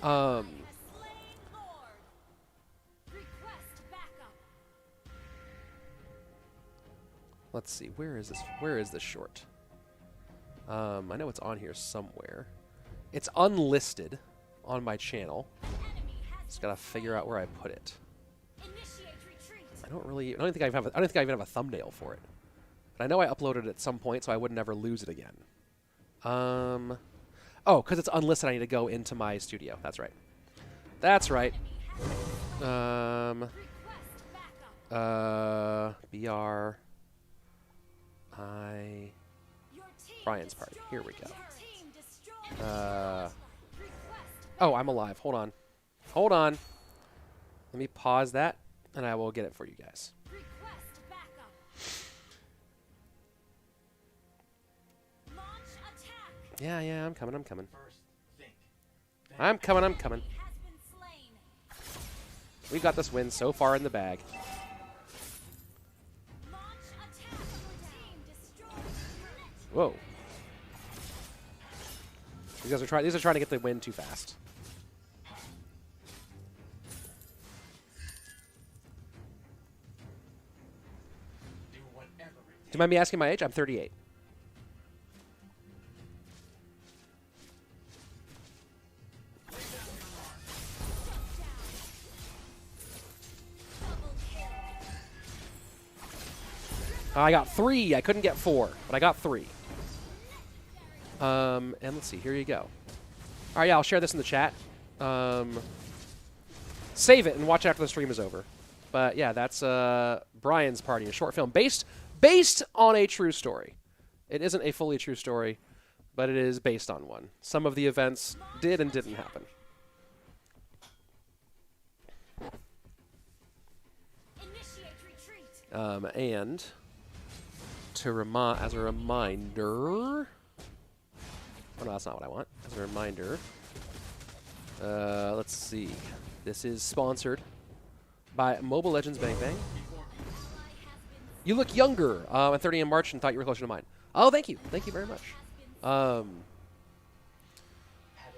Has slain Lord. Request backup. Let's see. Where is this? Where is this short? I know it's on here somewhere. It's unlisted on my channel. Enemy has Just gotta figure out where I put it. initiate retreat. I don't think I have. I don't think I even have a thumbnail for it. But I know I uploaded it at some point, so I would never lose it again. Oh, because it's unlisted, I need to go into my studio. That's right. That's right. Request backup. BR. Your team Brian's party. Here we go. destroyed a turret. Team destroyed a turret. Request Oh, I'm alive. Hold on. Hold on. Let me pause that, and I will get it for you guys. request backup. Launch attack. Yeah, I'm coming. I'm coming. First, think. I'm coming. I'm coming. Has been slain. We got this win so far in the bag. Launch attack. Your team destroyed a turret. Whoa. These guys are trying. These are trying to get the win too fast. Do whatever it Do you mind me asking my age? I'm 38. Double kill. I got 3. I couldn't get 4, but I got 3. And let's see. Here you go. All right, yeah, I'll share this in the chat. Save it and watch it after the stream is over. But yeah, that's Brian's Party, a short film based on a true story. It isn't a fully true story, but it is based on one. Some of the events did and didn't happen. Initiate retreat. And to as a reminder. Oh no, that's not what I want. As a reminder, let's see. This is sponsored by Mobile Legends Bang Bang. You look younger. I'm 30 in March and thought you were closer to mine. Oh, thank you. Thank you very much.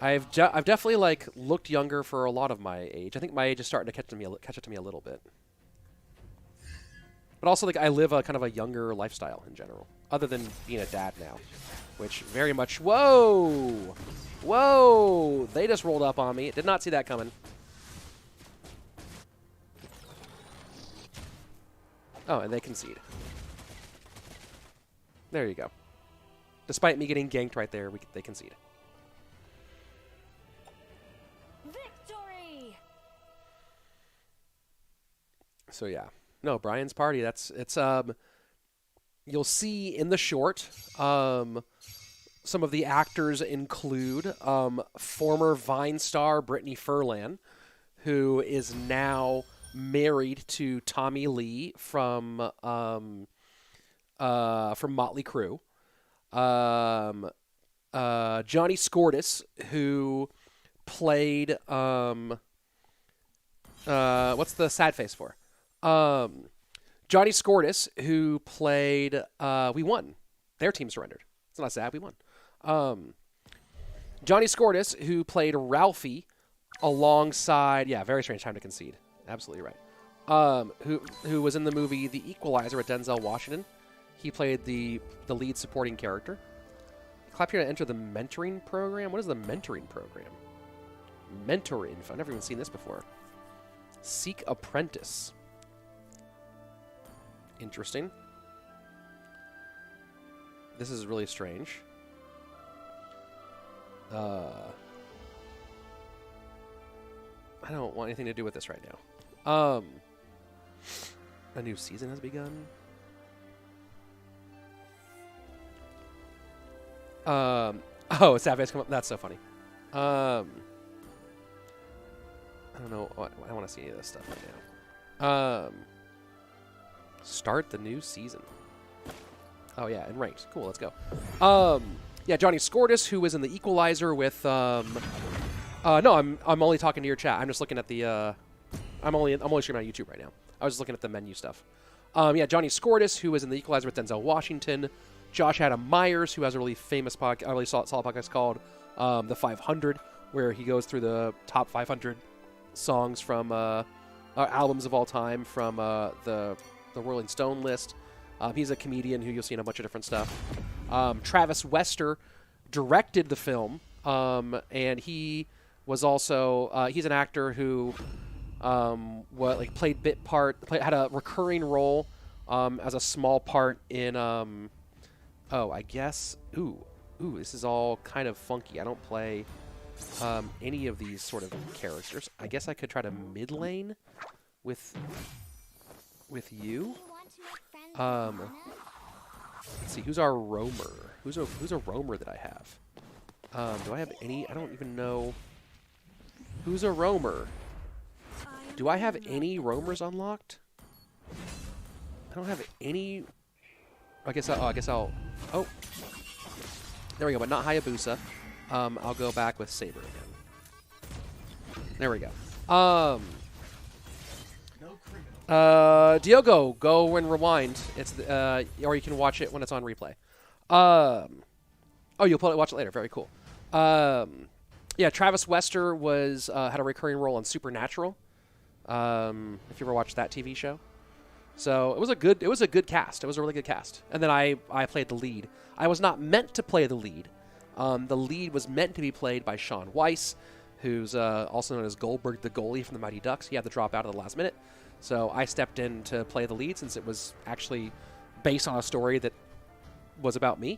I've definitely like looked younger for a lot of my age. I think my age is starting to catch up to me a little bit. But also, like, I live a kind of a younger lifestyle in general, other than being a dad now, which very much. Whoa, whoa! They just rolled up on me. Did not see that coming. Oh, and they concede. There you go. Despite me getting ganked right there, they concede. Victory. So yeah, no, Brian's Party. It's you'll see in the short. Some of the actors include former Vine star Brittany Furlan, who is now married to Tommy Lee from Motley Crue. Johnny Scortis, who played what's the sad face for? Johnny Scortis, who played we won. Their team surrendered. It's not sad, we won. Johnny Scortis, who played Ralphie alongside very strange time to concede. Absolutely right. Who was in the movie The Equalizer with Denzel Washington. He played the lead supporting character. Clap here to enter the mentoring program. What is the mentoring program? Mentor info. I've never even seen this before. Seek apprentice. Interesting. This is really strange. I don't want anything to do with this right now. A new season has begun. Oh, Savage come up. That's so funny. I don't know. I don't want to see any of this stuff right now. Start the new season. Oh yeah, and ranked. Cool. Let's go. Yeah, Johnny Scortis, who was in The Equalizer with. No, I'm only talking to your chat. I'm just looking at the. I'm only streaming on YouTube right now. I was just looking at the menu stuff. Yeah, Johnny Scortis, who was in The Equalizer with Denzel Washington. Josh Adam Myers, who has a really famous podcast, a really solid podcast called The 500, where he goes through the top 500 songs from albums of all time from the Rolling Stone list. He's a comedian who you'll see in a bunch of different stuff. Travis Wester directed the film, and he was also he's an actor who played had a recurring role as a small part in I guess this is all kind of funky. I don't play any of these sort of characters. I guess I could try to mid lane with you. Let's see, who's our roamer? Who's a roamer that I have? Do I have any? I don't even know. Who's a roamer? Do I have any roamers unlocked? I don't have any. I guess I'll. Oh, there we go. But not Hayabusa. I'll go back with Saber again. There we go. Diogo, go and rewind. It's or you can watch it when it's on replay. Oh, you'll watch it later. Very cool. Yeah, Travis Wester was had a recurring role on Supernatural. If you ever watched that TV show, so it was a good cast. It was a really good cast. And then I played the lead. I was not meant to play the lead. The lead was meant to be played by Sean Weiss, who's also known as Goldberg the goalie from the Mighty Ducks. He had to drop out at the last minute. So I stepped in to play the lead since it was actually based on a story that was about me.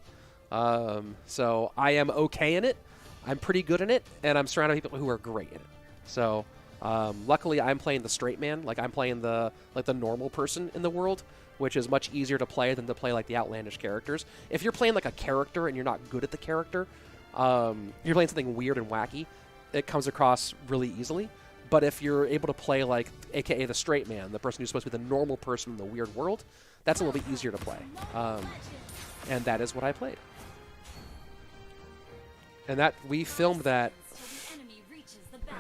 So I am okay in it. I'm pretty good in it, and I'm surrounded by people who are great in it. So luckily, I'm playing the straight man. Like I'm playing the normal person in the world, which is much easier to play than to play like the outlandish characters. If you're playing like a character and you're not good at the character, you're playing something weird and wacky, it comes across really easily. But if you're able to play like, aka the straight man, the person who's supposed to be the normal person in the weird world, that's a little bit easier to play. And that is what I played. And that we filmed that,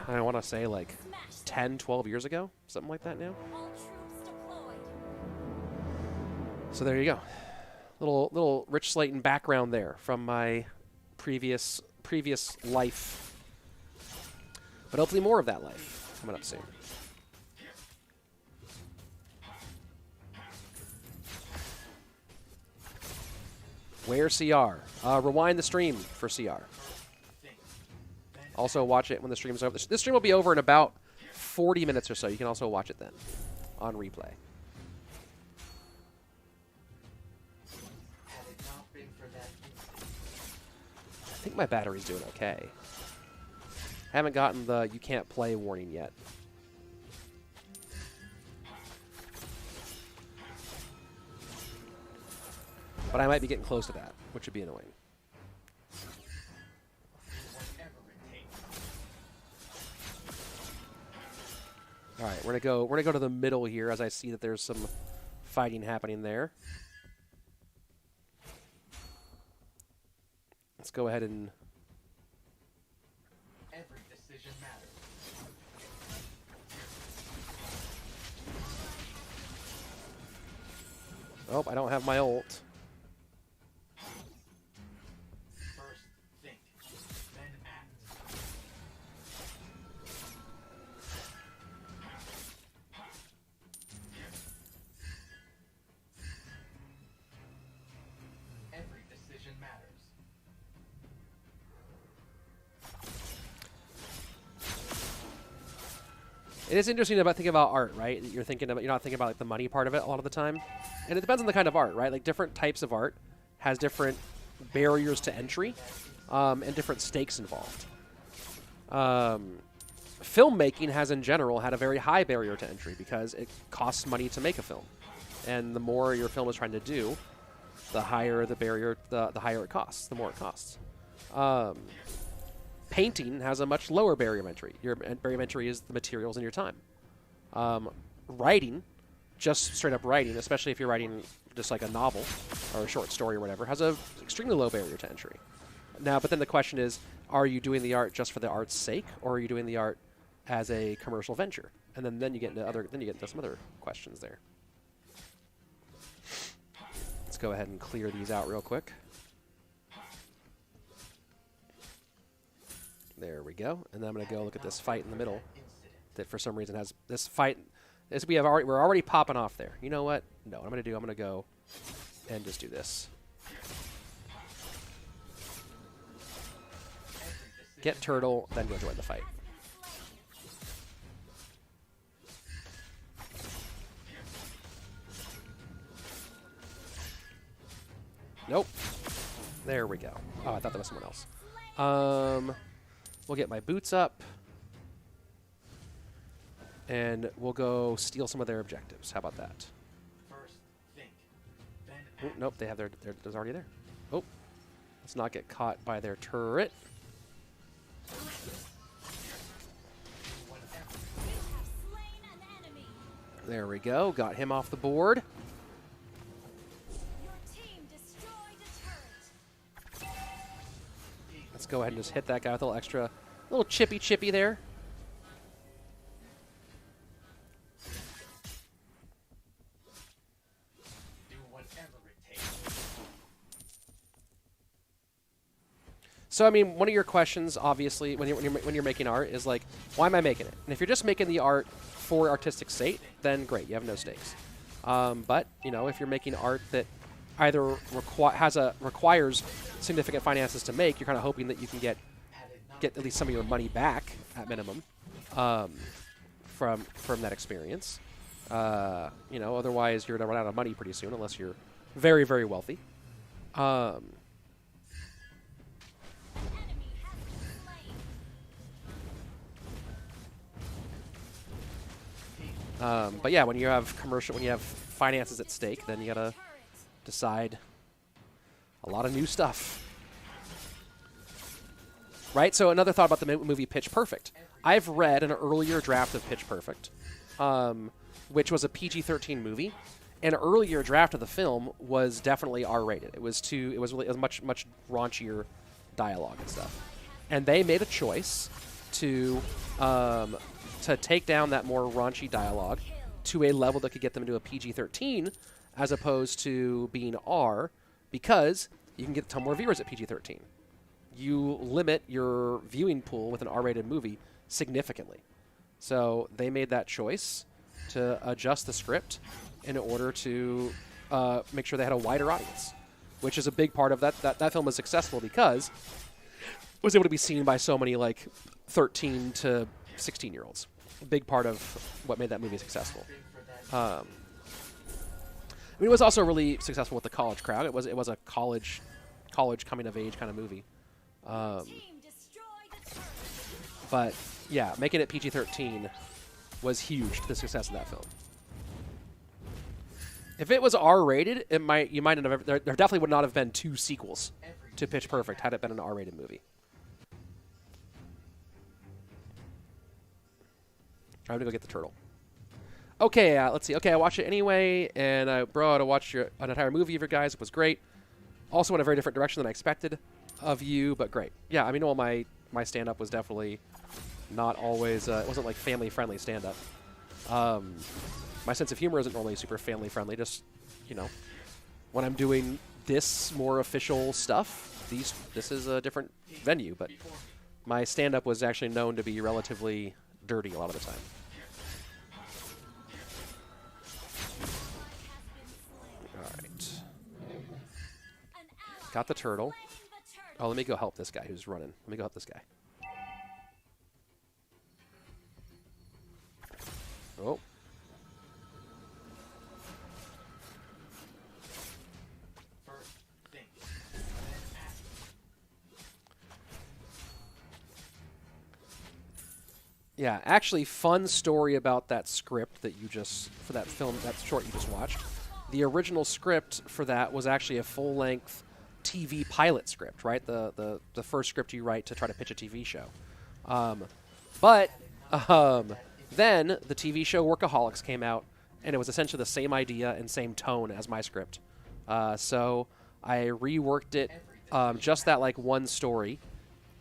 I want to say like 10, 12 years ago, something like that now. So there you go. Little Rich Slayton background there from my previous life. But hopefully more of that life coming up soon. Where CR? Rewind the stream for CR. Also watch it when the stream's over. This stream will be over in about 40 minutes or so. You can also watch it then on replay. I think my battery's doing okay. Haven't gotten the you can't play warning yet. But I might be getting close to that, which would be annoying. All right, we're gonna go to the middle here as I see that there's some fighting happening there. Let's go ahead and Every decision matters. oh, I don't have my ult. First think, then act. Every decision matters. It is interesting about thinking about art, right? You're not thinking about like the money part of it a lot of the time, and it depends on the kind of art, right? Like different types of art has different barriers to entry, and different stakes involved. Filmmaking has in general had a very high barrier to entry because it costs money to make a film, and the more your film is trying to do, the higher the barrier, the higher it costs, the more it costs. Painting has a much lower barrier of entry. Your barrier of entry is the materials and your time. Writing, just straight up writing, especially if you're writing just like a novel or a short story or whatever, has a extremely low barrier to entry. Now, but then the question is, are you doing the art just for the art's sake, or are you doing the art as a commercial venture? And then you get into some other questions there. go ahead and clear these out real quick. There we go. And then I'm going to go look at this fight in the middle that for some reason has this fight. We're already popping off there. You know what? No, what I'm going to do, I'm going to go and just do this. Get turtle, then go join the fight. Nope. There we go. Oh, I thought that was someone else. We'll get my boots up. And we'll go steal some of their objectives. How about that? First, think. Then Ooh, act. nope, they have their already there. Oh, let's not get caught by their turret. There we go. Got him off the board. Your team destroyed a turret. Let's go ahead and just hit that guy with a little extra, little chippy there. Do whatever it takes. So, I mean, one of your questions, obviously, when you're making art is like, why am I making it? And if you're just making the art for artistic sake, then great, you have no stakes. But, you know, if you're making art that either requires significant finances to make, you're kind of hoping that you can get at least some of your money back at minimum from that experience. You know, otherwise you're going to run out of money pretty soon unless you're very, very wealthy. Enemy has been slain. But yeah, when you have finances at stake, then you gotta decide a lot of new stuff. Right? So another thought about the movie Pitch Perfect. I've read an earlier draft of Pitch Perfect, which was a PG-13 movie. An earlier draft of the film was definitely R-rated. It was much raunchier dialogue and stuff. And they made a choice to take down that more raunchy dialogue to a level that could get them into a PG-13 as opposed to being R, because you can get a ton more viewers at PG-13. You limit your viewing pool with an R-rated movie significantly. So they made that choice to adjust the script in order to make sure they had a wider audience, which is a big part of that film was successful because it was able to be seen by so many like 13 to 16-year-olds. A big part of what made that movie successful. I mean, it was also really successful with the college crowd. It was a college coming of age kind of movie. Team destroyed a turret. But yeah, making it PG-13 was huge to the success of that film. If it was R-rated, you might not have. There definitely would not have been 2 sequels to Pitch Perfect had it been an R-rated movie. I'm gonna go get the turtle. Okay, let's see. Okay, I watched it anyway, and I watched an entire movie of your guys. It was great. Also in a very different direction than I expected of you, but great. Yeah, I mean, well, my stand-up was definitely not always. It wasn't like family-friendly stand-up. My sense of humor isn't normally super family-friendly. Just, you know, when I'm doing this more official stuff, this is a different venue. But my stand-up was actually known to be relatively dirty a lot of the time. All right. Got the turtle. Oh, let me go help this guy who's running. Let me go help this guy. Oh. First, think. Yeah, actually, fun story about that script that you just, for that film, that short you just watched. The original script for that was actually a full-length TV pilot script, right? The first script you write to try to pitch a TV show. Then the TV show Workaholics came out, and it was essentially the same idea and same tone as my script. So I reworked it, just that like one story,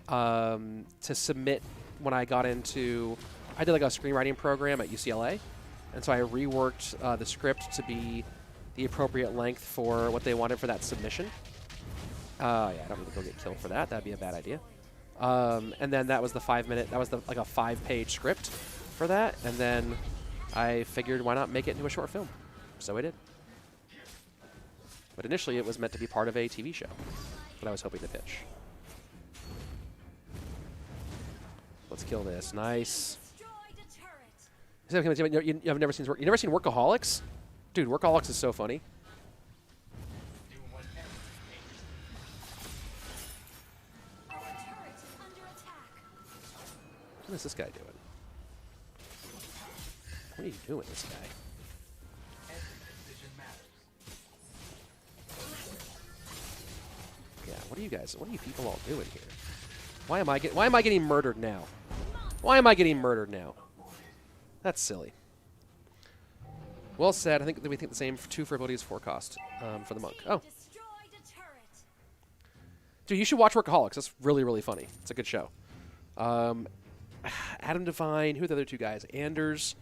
to submit when I got into. I did like a screenwriting program at UCLA, and so I reworked the script to be the appropriate length for what they wanted for that submission. Yeah, I don't need to go get killed for that. That'd be a bad idea. And then that was the 5-minute. That was like a 5-page script for that. And then I figured, why not make it into a short film? So I did. But initially, it was meant to be part of a TV show that I was hoping to pitch. Let's kill this. Nice. Destroyed a turret. You've never seen Workaholics? Dude, Workaholics is so funny. Do whatever it takes. Our turret is under attack. What is this guy doing? What are you doing, this guy? Every decision matters. Yeah, what are you people all doing here? Why am I getting murdered now? Why am I getting murdered now? That's silly. Well said. I think that we think the same. 2 for abilities, 4 cost for the monk. Oh, Destroyed a turret. dude, you should watch Workaholics. That's really, really funny. It's a good show. Adam Devine. Who are the other 2 guys? Anders.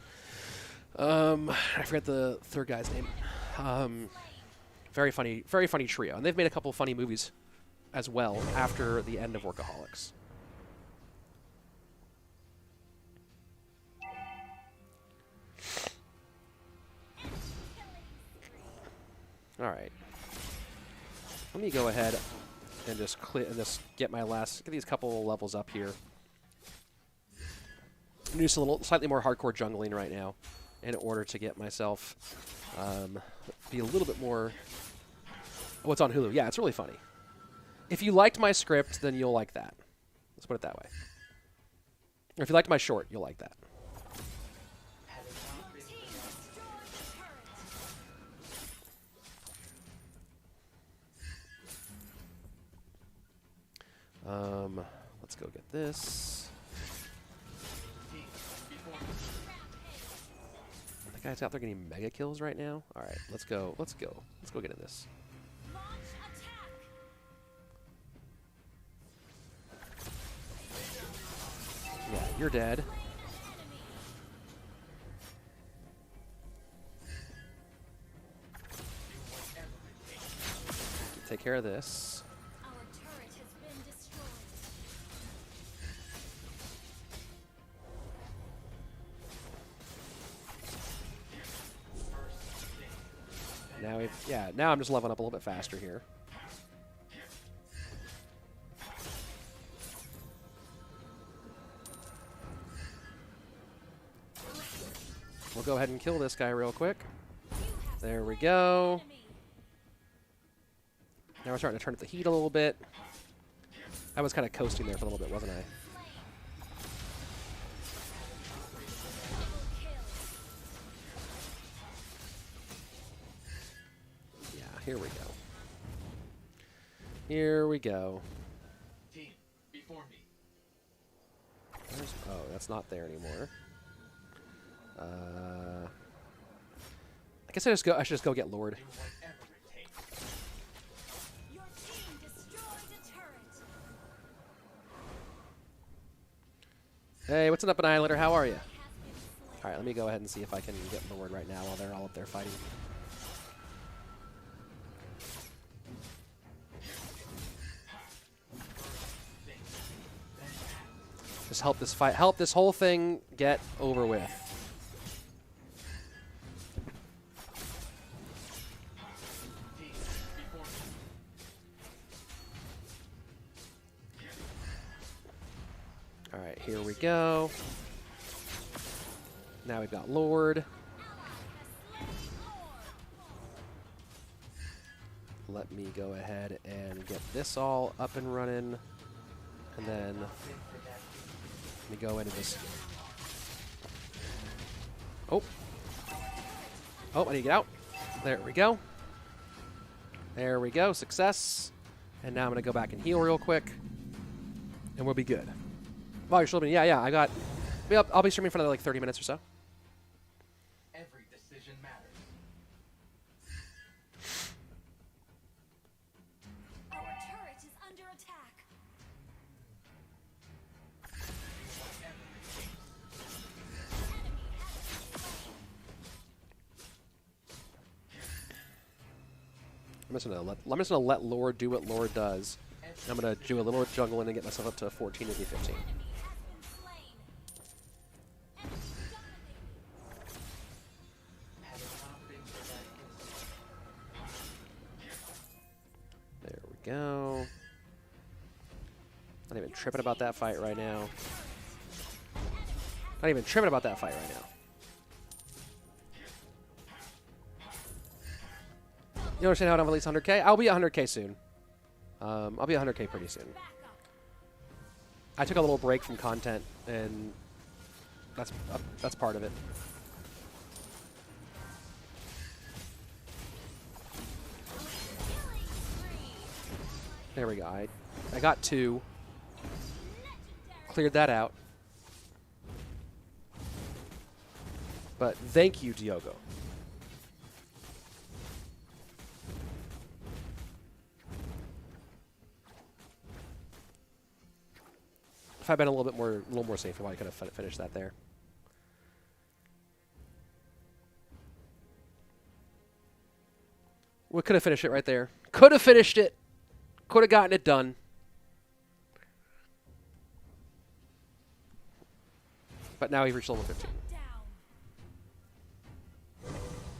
I forget the third guy's name. Very funny trio, and they've made a couple of funny movies as well after the end of Workaholics. All right. Let me go ahead and just get these couple levels up here. I'm doing slightly more hardcore jungling right now in order to get myself be a little bit more. Oh, it's on Hulu. Yeah, it's really funny. If you liked my script, then you'll like that. Let's put it that way. Or if you liked my short, you'll like that. Your team destroyed a turret. Let's go get this. Team, before me. The guy's out there getting mega kills right now. All right, let's go. Let's go get in this. Launch attack. Yeah, you're dead. Take care of this. Our turret has been destroyed. Now I'm just leveling up a little bit faster here. We'll go ahead and kill this guy real quick. There we go. Now we're starting to turn up the heat a little bit. I was kind of coasting there for a little bit, wasn't I? Yeah, here we go. Here we go. Team, before me. Oh, that's not there anymore. I guess I should just go get Lord. Do whatever it takes. Your team destroyed a turret. Hey, what's up, Annihilator? How are you? Has been slain. All right, let me go ahead and see if I can get Lord right now while they're all up there fighting. Just help this fight, help this whole thing get over with. Team, before me. All right, here we go. Now we've got Lord. Let me go ahead and get this all up and running. And then let me go into this. Oh. Oh, I need to get out. There we go. There we go. Success. And now I'm going to go back and heal real quick. And we'll be good. Wow, you're still being, yeah, I got, I'll be streaming for another like 30 minutes or so. Every decision matters. Our turret is under attack. Whatever it takes. Enemy has been slain. I'm just gonna let Lord do what Lord does. I'm gonna do a little jungle and get myself up to 14 maybe 15. There we go. Not even tripping about that fight right now. Not even tripping about that fight right now. You understand how to release 100K? I'll be at 100K soon. I'll be at 100K pretty soon. I took a little break from content, and that's part of it. There we go. I got 2. Cleared that out. But thank you, Diogo. If I'd been a little more safe, I could have finished that there. We could have finished it right there. Could have finished it. Could have gotten it done. But now we've reached level 15.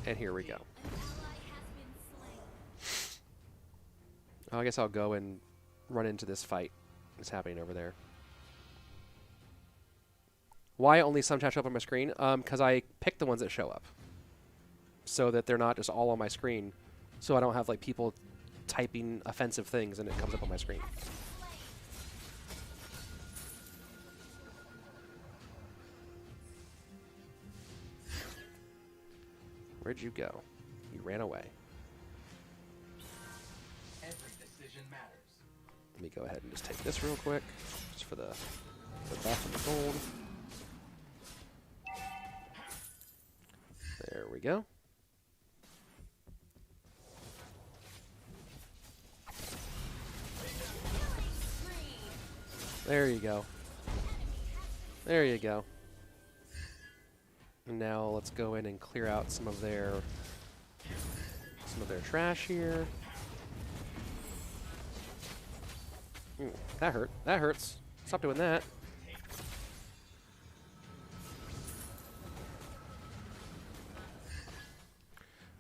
And here we go. Oh, I guess I'll go and run into this fight that's happening over there. Why only some chat show up on my screen? Because I pick the ones that show up. So that they're not just all on my screen. So I don't have like people typing offensive things and it comes up on my screen. Where'd you go? You ran away. Every decision matters. Let me go ahead and just take this real quick, just for the buff and the gold. There we go. There you go. There you go. And now let's go in and clear out some of their trash here. Ooh, that hurt. That hurts. Stop doing that.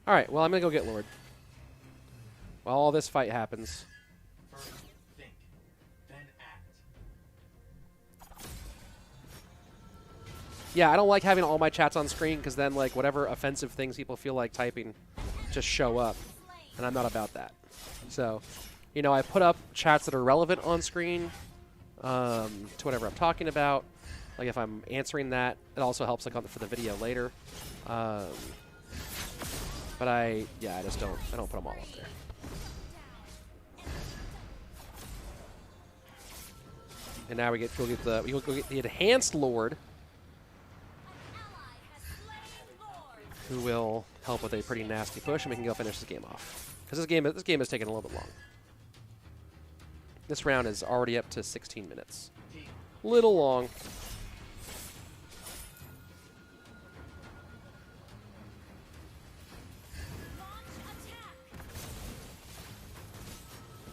Alright, well, I'm going to go get Lord. While all this fight happens. First think, then act. Yeah, I don't like having all my chats on screen because then, like, whatever offensive things people feel like typing just show up. And I'm not about that. So, you know, I put up chats that are relevant on screen to whatever I'm talking about. Like, if I'm answering that, it also helps, like, for the video later. But I just don't put them all up there. And now we go get the enhanced Lord, who will help with a pretty nasty push, and we can go finish this game off. Because this game is taking a little bit long. This round is already up to 16 minutes. Little long.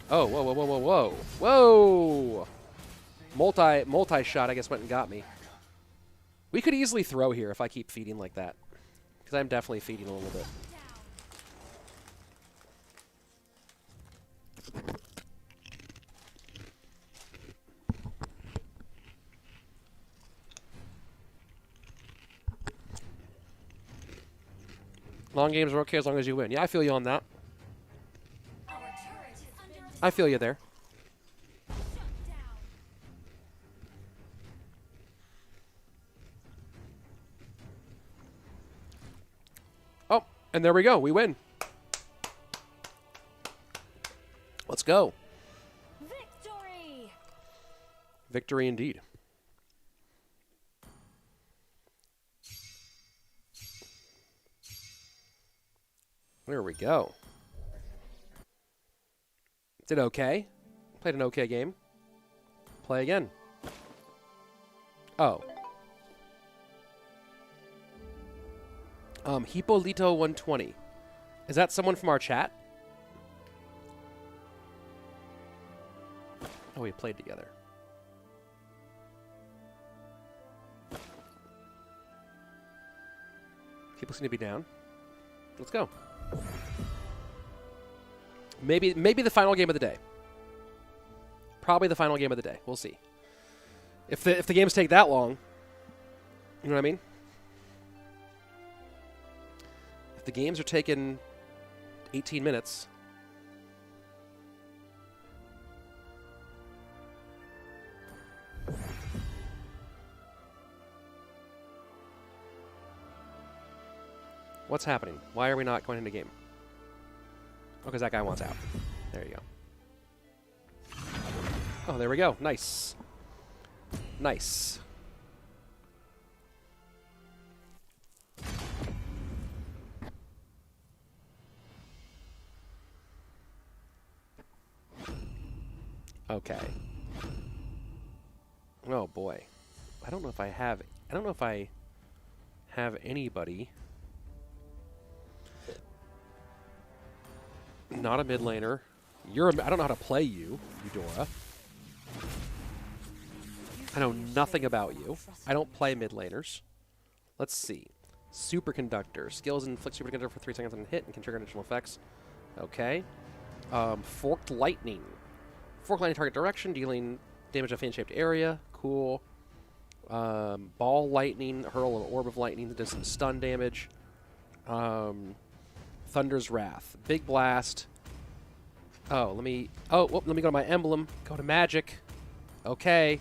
Oh, whoa, whoa, whoa, whoa, whoa. Whoa! Multi-shot, I guess, went and got me. We could easily throw here if I keep feeding like that. Because I'm definitely feeding a little bit. Long games are okay as long as you win. Yeah, I feel you on that. I feel you there. Oh, and there we go. We win. Let's go. Victory! Victory indeed. There we go. Did okay. Played an okay game. Play again. Oh. Hippolito120. Is that someone from our chat? Oh, we played together. People seem to be down. Let's go. Maybe the final game of the day. Probably the final game of the day. We'll see. If the games take that long, you know what I mean? If the games are taking 18 minutes, what's happening? Why are we not going into game? Oh, because that guy wants out. There you go. Oh, there we go. Nice. Nice. Okay. Oh boy. I don't know if I have anybody. Not a mid laner. I don't know how to play you, Eudora. I know nothing about you. I don't play mid laners. Let's see. Superconductor. Skills inflict superconductor for 3 seconds on hit and can trigger additional effects. Okay. Forked lightning. Forked lightning target direction, dealing damage to a fan-shaped area. Cool. Ball lightning. Hurl an orb of lightning that does some stun damage. Thunder's Wrath. Big blast. Oh, let me go to my emblem. Go to magic. Okay.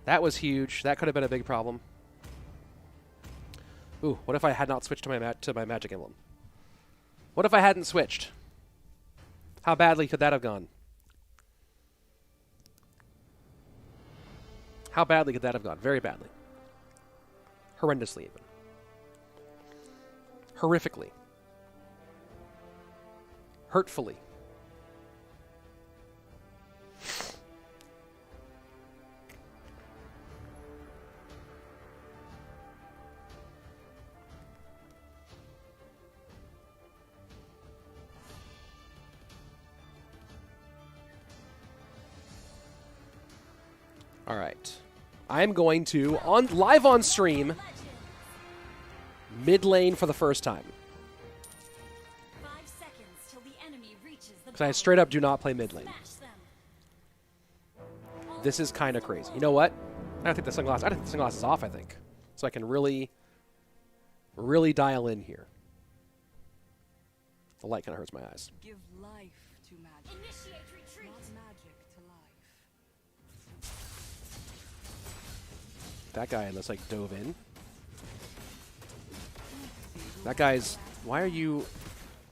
That was huge. That could have been a big problem. Ooh, what if I had not switched to my magic emblem? What if I hadn't switched? How badly could that have gone? How badly could that have gone? Very badly. Horrendously even. Horrifically. Hurtfully. All right. I'm going to, live on stream, mid lane for the first time. 5 seconds till the enemy reaches the Because I straight up do not play mid lane. This is kind of crazy. You know what? I gotta take the sunglasses off, I think. So I can really, really dial in here. The light kind of hurts my eyes. Give life to magic. Initiate retreat. Not magic to life. That guy looks like dove in. That guy's... Why are you...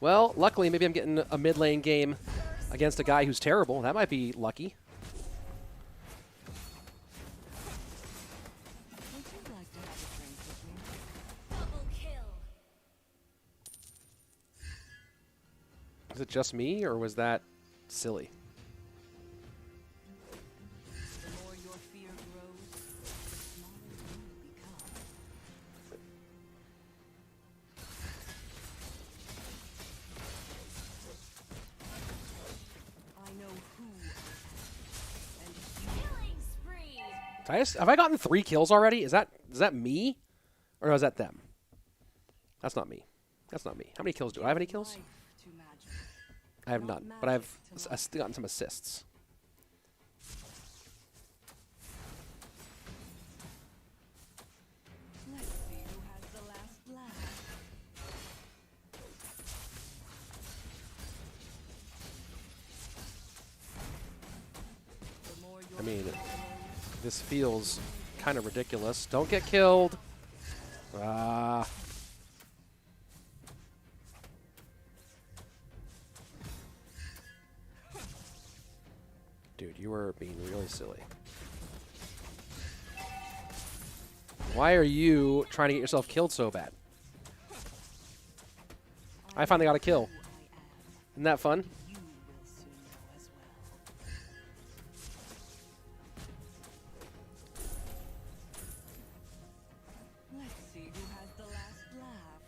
Well, luckily, maybe I'm getting a mid lane game against a guy who's terrible. That might be lucky. Would you like to have a drink with me? Double kill. Is it just me, or was that silly? The more your fear grows, the smaller you become. I know who I am, and you Killing spree. Have I gotten 3 kills already? Is that me? Or no, is that them? That's not me. That's not me. How many kills do I have? Any kills? life to magic. I have none, but I've gotten some assists. Let's see who has the last laugh. The more your I mean, fear grows, this feels kind of ridiculous. Don't get killed. Ah. Dude, you were being really silly. Why are you trying to get yourself killed so bad? I finally got a kill. who I am. Isn't that fun? You will soon know as well. Let's see who has the last laugh.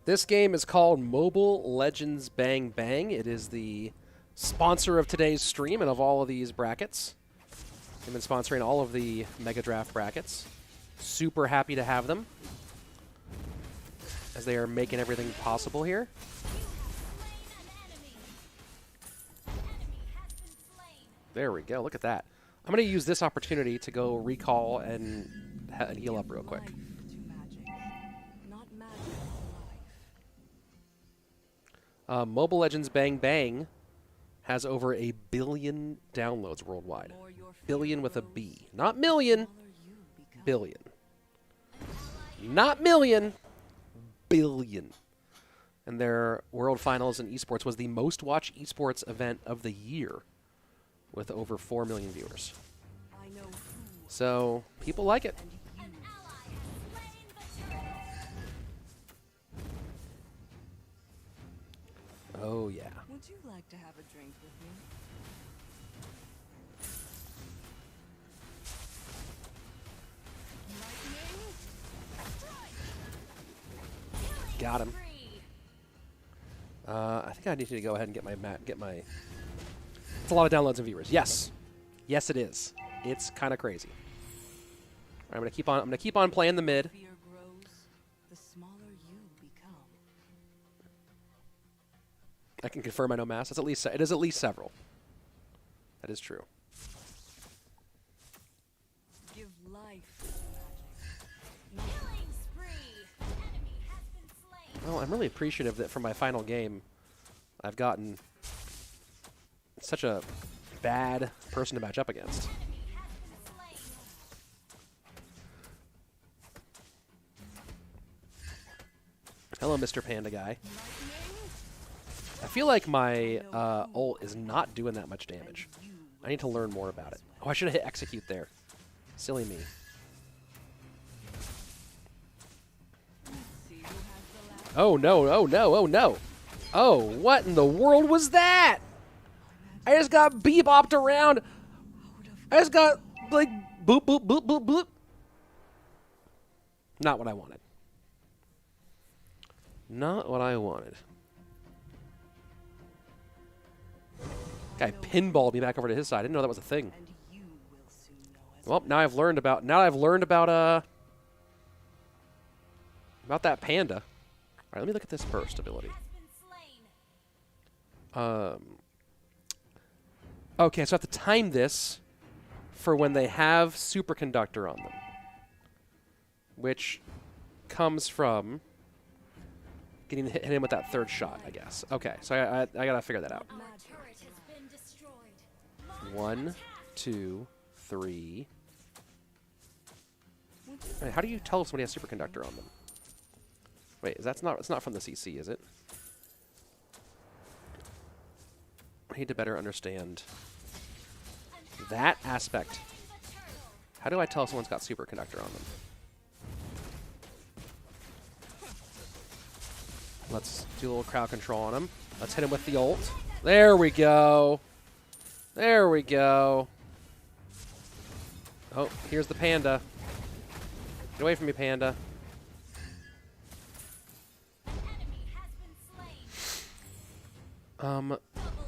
This game is called Mobile Legends Bang Bang. It is the sponsor of today's stream and of all of these brackets. They've been sponsoring all of the Mega Draft brackets. Super happy to have them, as they are making everything possible here. There we go. Look at that. I'm going to use this opportunity to go recall and heal up real quick. Mobile Legends Bang Bang has over 1 billion downloads worldwide. Billion with a B. Not million. Billion. Not million. Billion. And their World Finals in esports was the most watched esports event of the year, with over 4 million viewers. So, people like it. Oh, yeah. Would you like to have a drink with me? Got him. I think I need to go ahead and get my. It's a lot of downloads and viewers. Yes, yes, it is. It's kind of crazy. All right, I'm gonna keep on playing the mid. Fear grows, the smaller you become. I can confirm I know mass. It is at least several. That is true. Give life to magic. Killing spree. Enemy has been slain. Well, I'm really appreciative that for my final game, I've gotten such a bad person to match up against. Enemy has been slain. Hello, Mr. Panda Guy. I feel like my ult is not doing that much damage. I need to learn more about it. Oh, I should have hit execute there. Silly me. See who has the last. Oh, no, oh, no, oh, no. Oh, what in the world was that? I just got bebopped around. I just got, like, boop, boop, boop, boop, boop. Not what I wanted. Not what I wanted. Guy pinballed me back over to his side. I didn't know that was a thing. And you will soon know as Well, now I've learned about that panda. All right, let me look at this burst ability. Has been slain. Okay, so I have to time this for when they have superconductor on them, which comes from getting hit him with that third shot, I guess. Okay, so I gotta figure that out. Our turret has been destroyed. 1, 2, 3. Wait, how do you tell if somebody has superconductor on them? Wait, it's not from the CC, is it? I need to better understand that aspect. How do I tell if someone's got superconductor on them? Let's do a little crowd control on him. Let's hit him with the ult. There we go. There we go. Oh, here's the panda. Get away from me, panda. Enemy has been slain.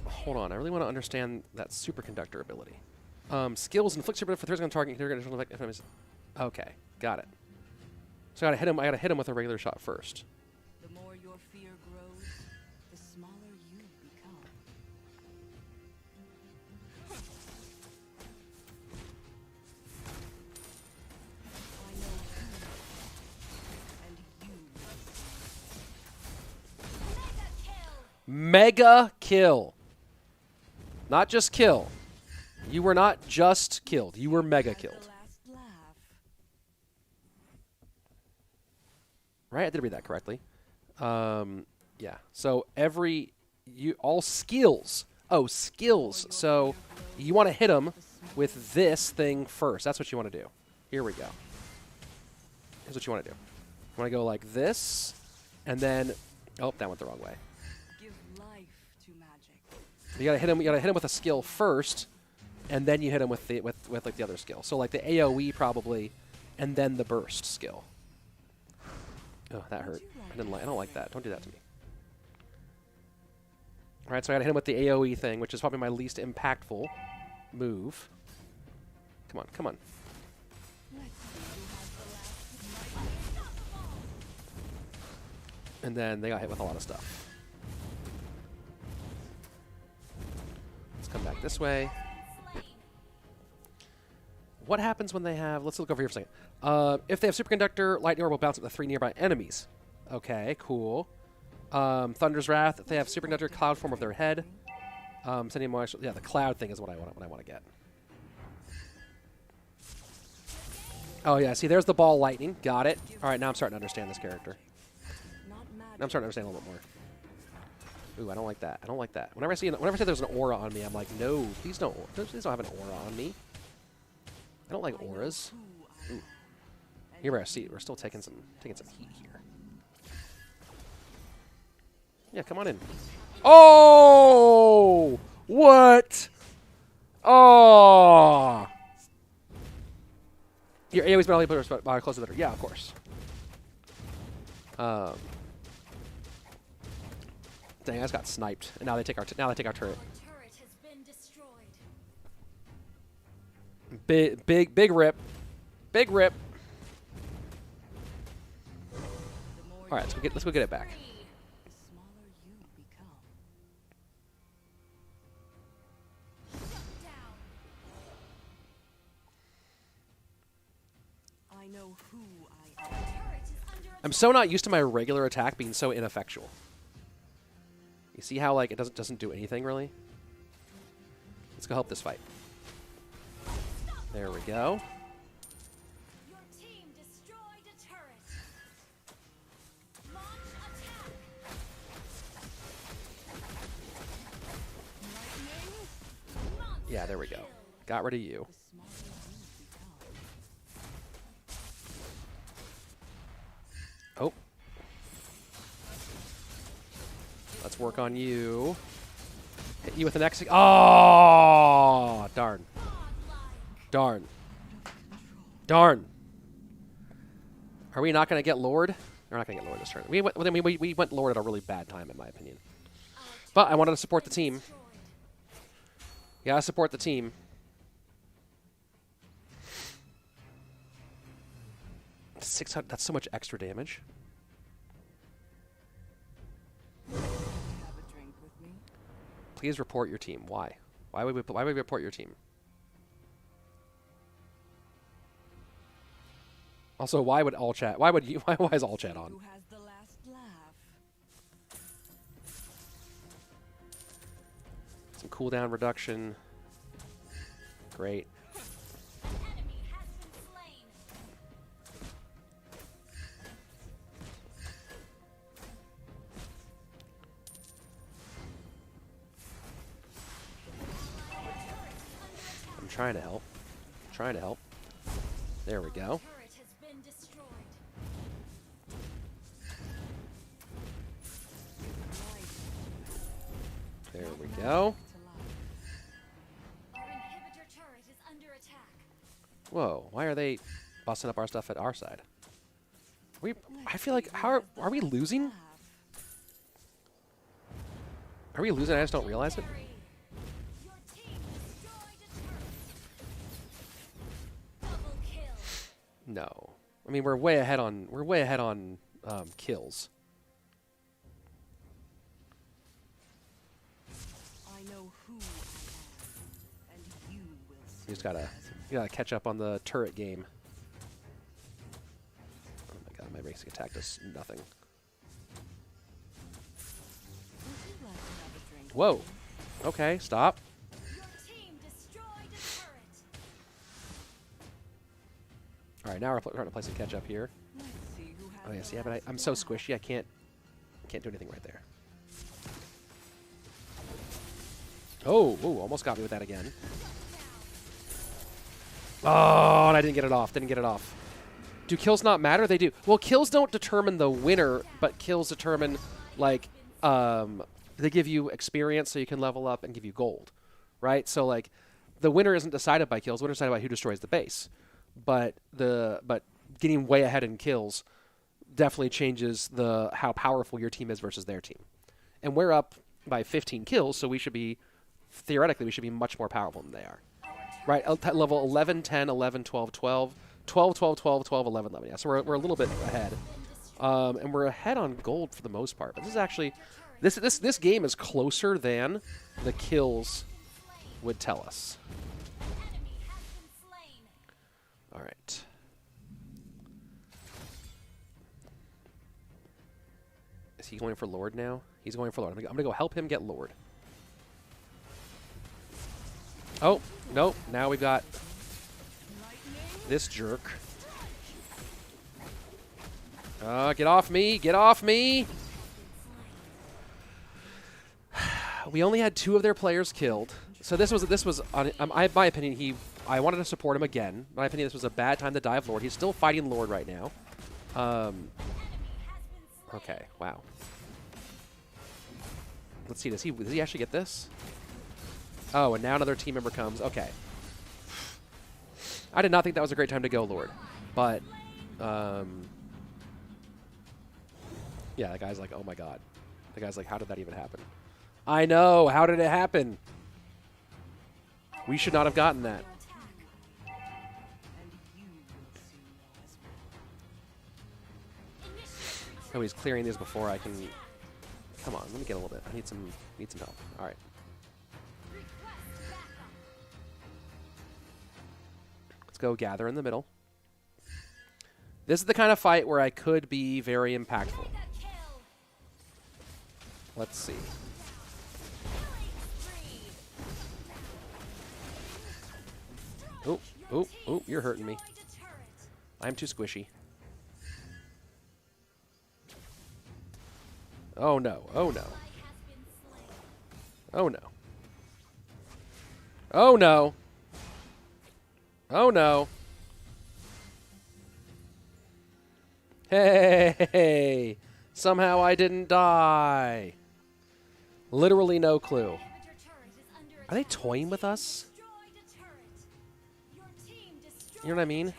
Hold on. I really want to understand that superconductor ability. Skills inflict super for threats on target. Okay, got it. So I gotta hit him with a regular shot first. the more your fear grows, the smaller you become. I know who, and you Mega kill. Not just kill. You were not just killed. You were mega had the killed. last laugh. Right? I did read that correctly. Yeah. So all skills. Oh, skills. So you want to hit them with this thing first. That's what you want to do. Here we go. Here's what you want to do. You want to go like this, and then, oh, that went the wrong way. Give life to magic. You gotta hit him. You gotta hit him with a skill first, and then you hit him with the with like the other skill. So like the AOE probably, and then the burst skill. Oh, that hurt. I don't like that. Don't do that to me. All right, so I got to hit him with the AoE thing, which is probably my least impactful move. Come on, come on. And then they got hit with a lot of stuff. Let's come back this way. What happens when they have... Let's look over here for a second. If they have Superconductor, Lightning Orb will bounce up to 3 nearby enemies. Okay, cool. Thunder's Wrath, if they have Superconductor, Cloud form of their head. Sending more... Yeah, the Cloud thing is what I want to get. Oh, yeah, see, there's the ball lightning. Got it. All right, now I'm starting to understand this character. Now I'm starting to understand a little bit more. Ooh, I don't like that. I don't like that. Whenever I see there's an aura on me, I'm like, no, please don't have an aura on me. I don't like auras. Ooh. Here I see. We're still taking some heat here. Yeah, come on in. Oh! What? Oh! Your AoE's been only put close to the... Yeah, of course. Dang, I just got sniped, and now they take our turret. Your turret has been destroyed. Big rip, big rip. All right, let's go get it back. The smaller you become. Shut down. I know who I am. Turret is under I'm so not used to my regular attack being so ineffectual. You see how like it doesn't do anything really? Let's go help this fight. There we go. Your team destroyed a turret. Launch attack. Monster Yeah, there we go. kill. Got rid of you. The smaller you become. Oh. Let's work on you. Hit you with an X. Oh, darn. Godlike. Darn. Darn. Are we not going to get Lord? We're not going to get Lord this turn. We went Lord at a really bad time, in my opinion. But I wanted to support the team. Destroyed. Yeah, I support the team. 600. That's so much extra damage. Have a drink with me? Please report your team. Why? Why would we report your team? Also, why would all chat? Why would you? Why is all chat on? Who has the last laugh? Some cooldown reduction. Great. Enemy has been slain. I'm trying to help. Trying to help. There we go. Turret has been destroyed. There we go. Our inhibitor turret is under attack. Whoa! Why are they busting up our stuff at our side? I feel like are we losing? Are we losing? I just don't realize it. Victory. Your team destroyed a turret. Double kill. No. I mean, we're way ahead on kills. I know who I am, and you will see. You just gotta catch up on the turret game. Oh my god, my basic attack does nothing. Would you like to have a drink? Whoa. Okay, stop. Your team destroyed a turret. All right, now we're starting to play some catch up here. Let's see who has Oh yeah, the see, yeah, but last I'm so laugh. squishy, I can't do anything right there. Oh, ooh, almost got me with that again. Oh, and I didn't get it off. Didn't get it off. Do kills not matter? They do. Well, kills don't determine the winner, but kills determine, like, they give you experience so you can level up and give you gold, right? So, like, the winner isn't decided by kills. The winner is decided by who destroys the base. But getting way ahead in kills definitely changes how powerful your team is versus their team. And we're up by 15 kills, so we should be, theoretically, we should be much more powerful than they are. Right, at level 11, 10, 11, 12, 12, 12, 12, 12, 12, 11, 11. Yeah, so we're a little bit ahead. And we're ahead on gold for the most part. But this is actually, this game is closer than the kills would tell us. All right. Is he going for Lord now? He's going for Lord. I'm gonna go help him get Lord. Oh, nope. Now we've got this jerk. Get off me! Get off me! We only had 2 of their players killed, so this was in my opinion, I wanted to support him again. In my opinion, this was a bad time to die of Lord. He's still fighting Lord right now. Okay, wow. Let's see. Does he actually get this? Oh, and now another team member comes. Okay. I did not think that was a great time to go Lord, but yeah, the guy's like, oh my god. The guy's like, how did that even happen? I know. How did it happen? We should not have gotten that. Oh, he's clearing these before I can. Come on, let me get a little bit. I need some help. All right. Let's go gather in the middle. This is the kind of fight where I could be very impactful. Let's see. Oh, oh, oh, you're hurting me. I'm too squishy. Oh no, oh no. Oh no. Oh no. Oh no. Hey! Somehow I didn't die. Literally no clue. Are they toying with us? You know what I mean?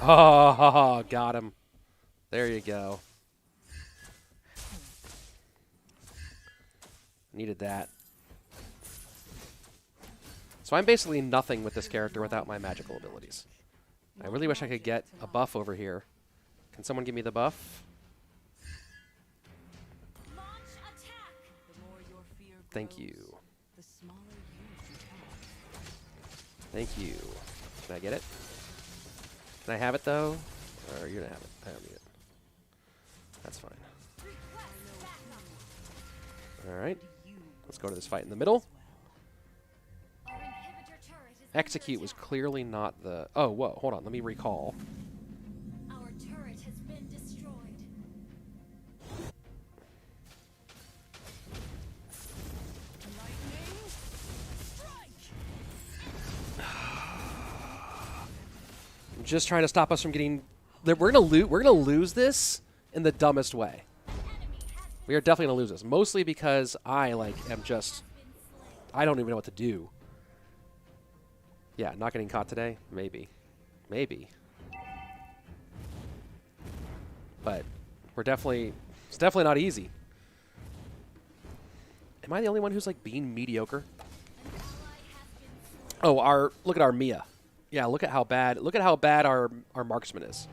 Oh, got him. There you go. Needed that. So I'm basically nothing with this character without my magical abilities. I really wish I could get a buff over here. Can someone give me the buff? Thank you. Thank you. Can I get it? Can I have it, though? Or you're going to have it. I don't need it. That's fine. Alright. Let's go to this fight in the middle. Execute was clearly not the... Oh, whoa. Hold on. Let me recall. Our turret has been destroyed. I'm just trying to stop us from getting... We're gonna lose this in the dumbest way. We are definitely gonna lose this. Mostly because I, am just... I don't even know what to do. Yeah, not getting caught today? Maybe. Maybe. But we're definitely... It's definitely not easy. Am I the only one who's, being mediocre? Oh, look at our Mia. Yeah, look at how bad our marksman is.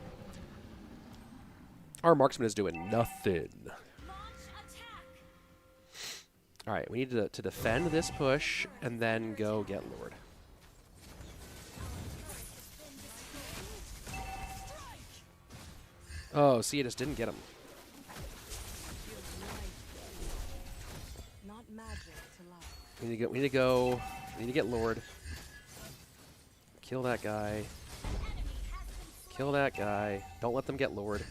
Our marksman is doing nothing. All right, we need to defend this push and then go get Lord. Oh, see, it just didn't get him. We need to go. We need to get Lord. Kill that guy. Kill that guy. Don't let them get Lord.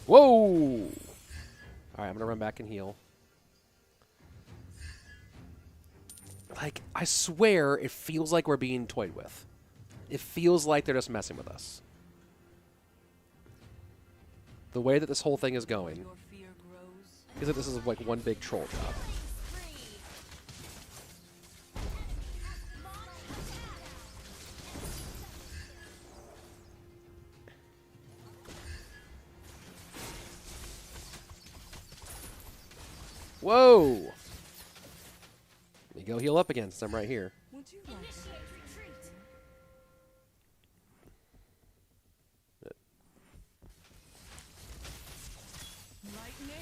Whoa! All right, I'm gonna run back and heal. I swear, it feels like we're being toyed with. It feels like they're just messing with us. The way that this whole thing is going is that this is one big troll job. Whoa! Let me go heal up again since I'm right here. Would you like Initiate retreat. lightning?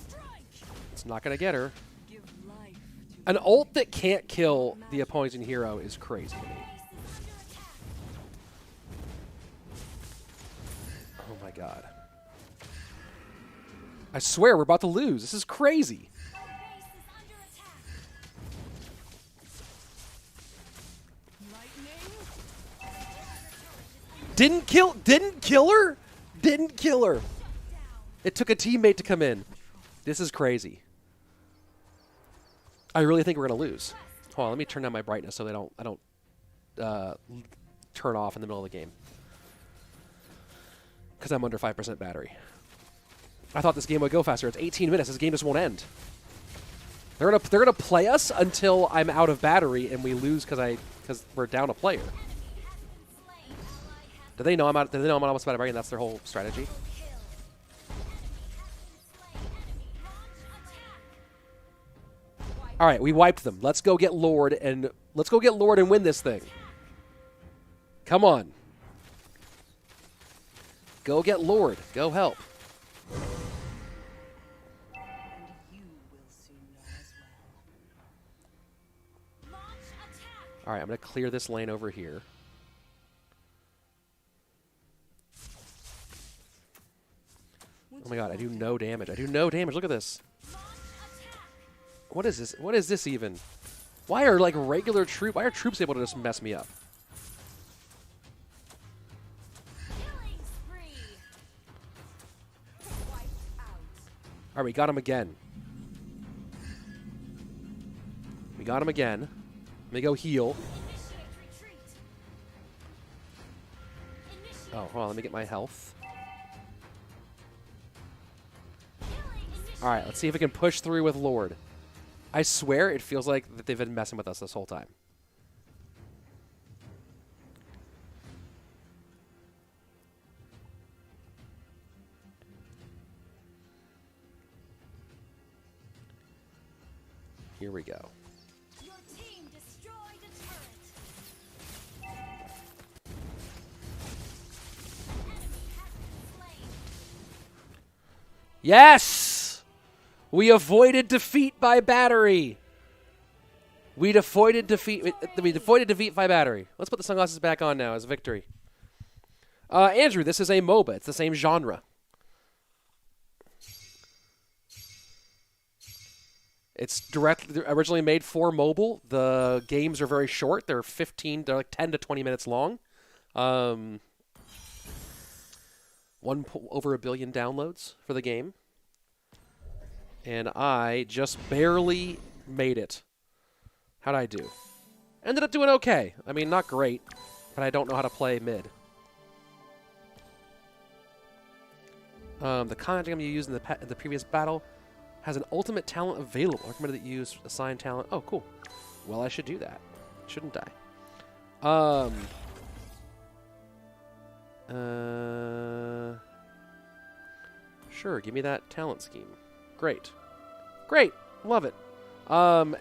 Strike. It's not going to get her. Give life to An ult that can't kill the opposing hero is crazy to me. Base is under attack. Oh my god. I swear we're about to lose. This is crazy. Our base is under attack. lightning? Didn't kill her? Didn't kill her. It took a teammate to come in. This is crazy. I really think we're gonna lose. Hold on, let me turn down my brightness so I don't turn off in the middle of the game. Because I'm under 5% battery. I thought this game would go faster. It's 18 minutes. This game just won't end. They're gonna play us until I'm out of battery and we lose because we're down a player. Do they know I'm out? Do they know I'm almost out of battery and that's their whole strategy? All right, we wiped them. Let's go get Lord and win this thing. Come on. Go get Lord. Go help. And you will soon know as well. All right, I'm going to clear this lane over here. Oh my god, I do no damage. I do no damage. Look at this. What is this? What is this even? Why are why are troops able to just mess me up? Killing spree. Wiped out. All right, we got him again. We got him again. Let me go heal. Initiate retreat. Initiate. Oh, hold on. Let me get my health. Killing. All right, let's see if we can push through with Lord. I swear it feels like that they've been messing with us this whole time. Here we go. Your team destroyed a turret. Enemy has been slain. Yes! We avoided defeat by battery. We avoided defeat by battery. Let's put the sunglasses back on now as victory. Andrew, this is a MOBA. It's the same genre. It's originally made for mobile. The games are very short. They're like 10 to 20 minutes long. Over 1 billion downloads for the game. And I just barely made it. How'd I do? Ended up doing okay. I mean, not great, but I don't know how to play mid. The content I'm going to use in the previous battle has an ultimate talent available. I recommend that you use assigned talent. Oh, cool. Well, I should do that. Shouldn't I? Sure, give me that talent scheme. Great. Great. Love it.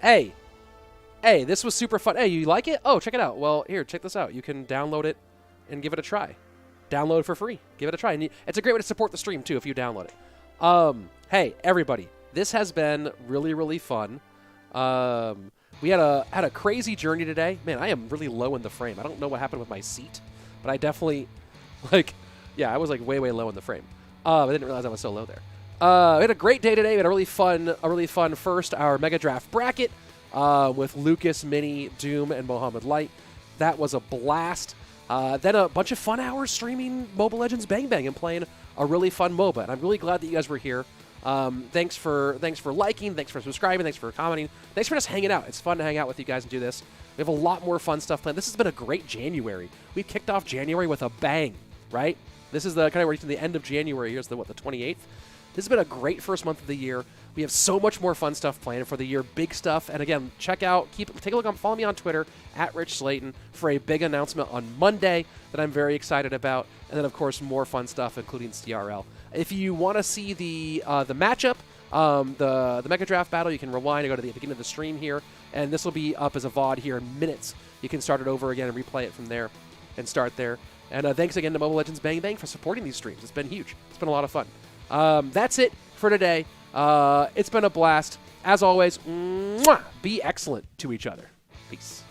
Hey, this was super fun. Hey, you like it? Oh, check it out. Well, here, check this out. You can download it and give it a try. Download it for free. Give it a try. And it's a great way to support the stream, too, if you download it. Hey, everybody. This has been really, really fun. We had a crazy journey today. Man, I am really low in the frame. I don't know what happened with my seat, but I definitely, I was way, way low in the frame. I didn't realize I was so low there. We had a great day today. We had a really fun first hour Mega Draft bracket with Lucas, Mini, DOoOM, and Mohammed Light. That was a blast. Then a bunch of fun hours streaming Mobile Legends Bang Bang and playing a really fun MOBA. And I'm really glad that you guys were here. Thanks for liking, thanks for subscribing, thanks for commenting, thanks for just hanging out. It's fun to hang out with you guys and do this. We have a lot more fun stuff planned. This has been a great January. We kicked off January with a bang, right? This is the kind of reaching the end of January. Here's the 28th. This has been a great first month of the year. We have so much more fun stuff planned for the year, big stuff. And again, take a look follow me on Twitter @RichSlayton for a big announcement on Monday that I'm very excited about. And then of course more fun stuff, including CRL. If you want to see the matchup the Mega Draft battle. You can rewind and go to the beginning of the stream here, and this will be up as a VOD here in minutes. You can start it over again and replay it from there and start there. And thanks again to Mobile Legends Bang Bang for supporting these streams. It's been huge. It's been a lot of fun. That's it for today. It's been a blast. As always, mwah, be excellent to each other. Peace.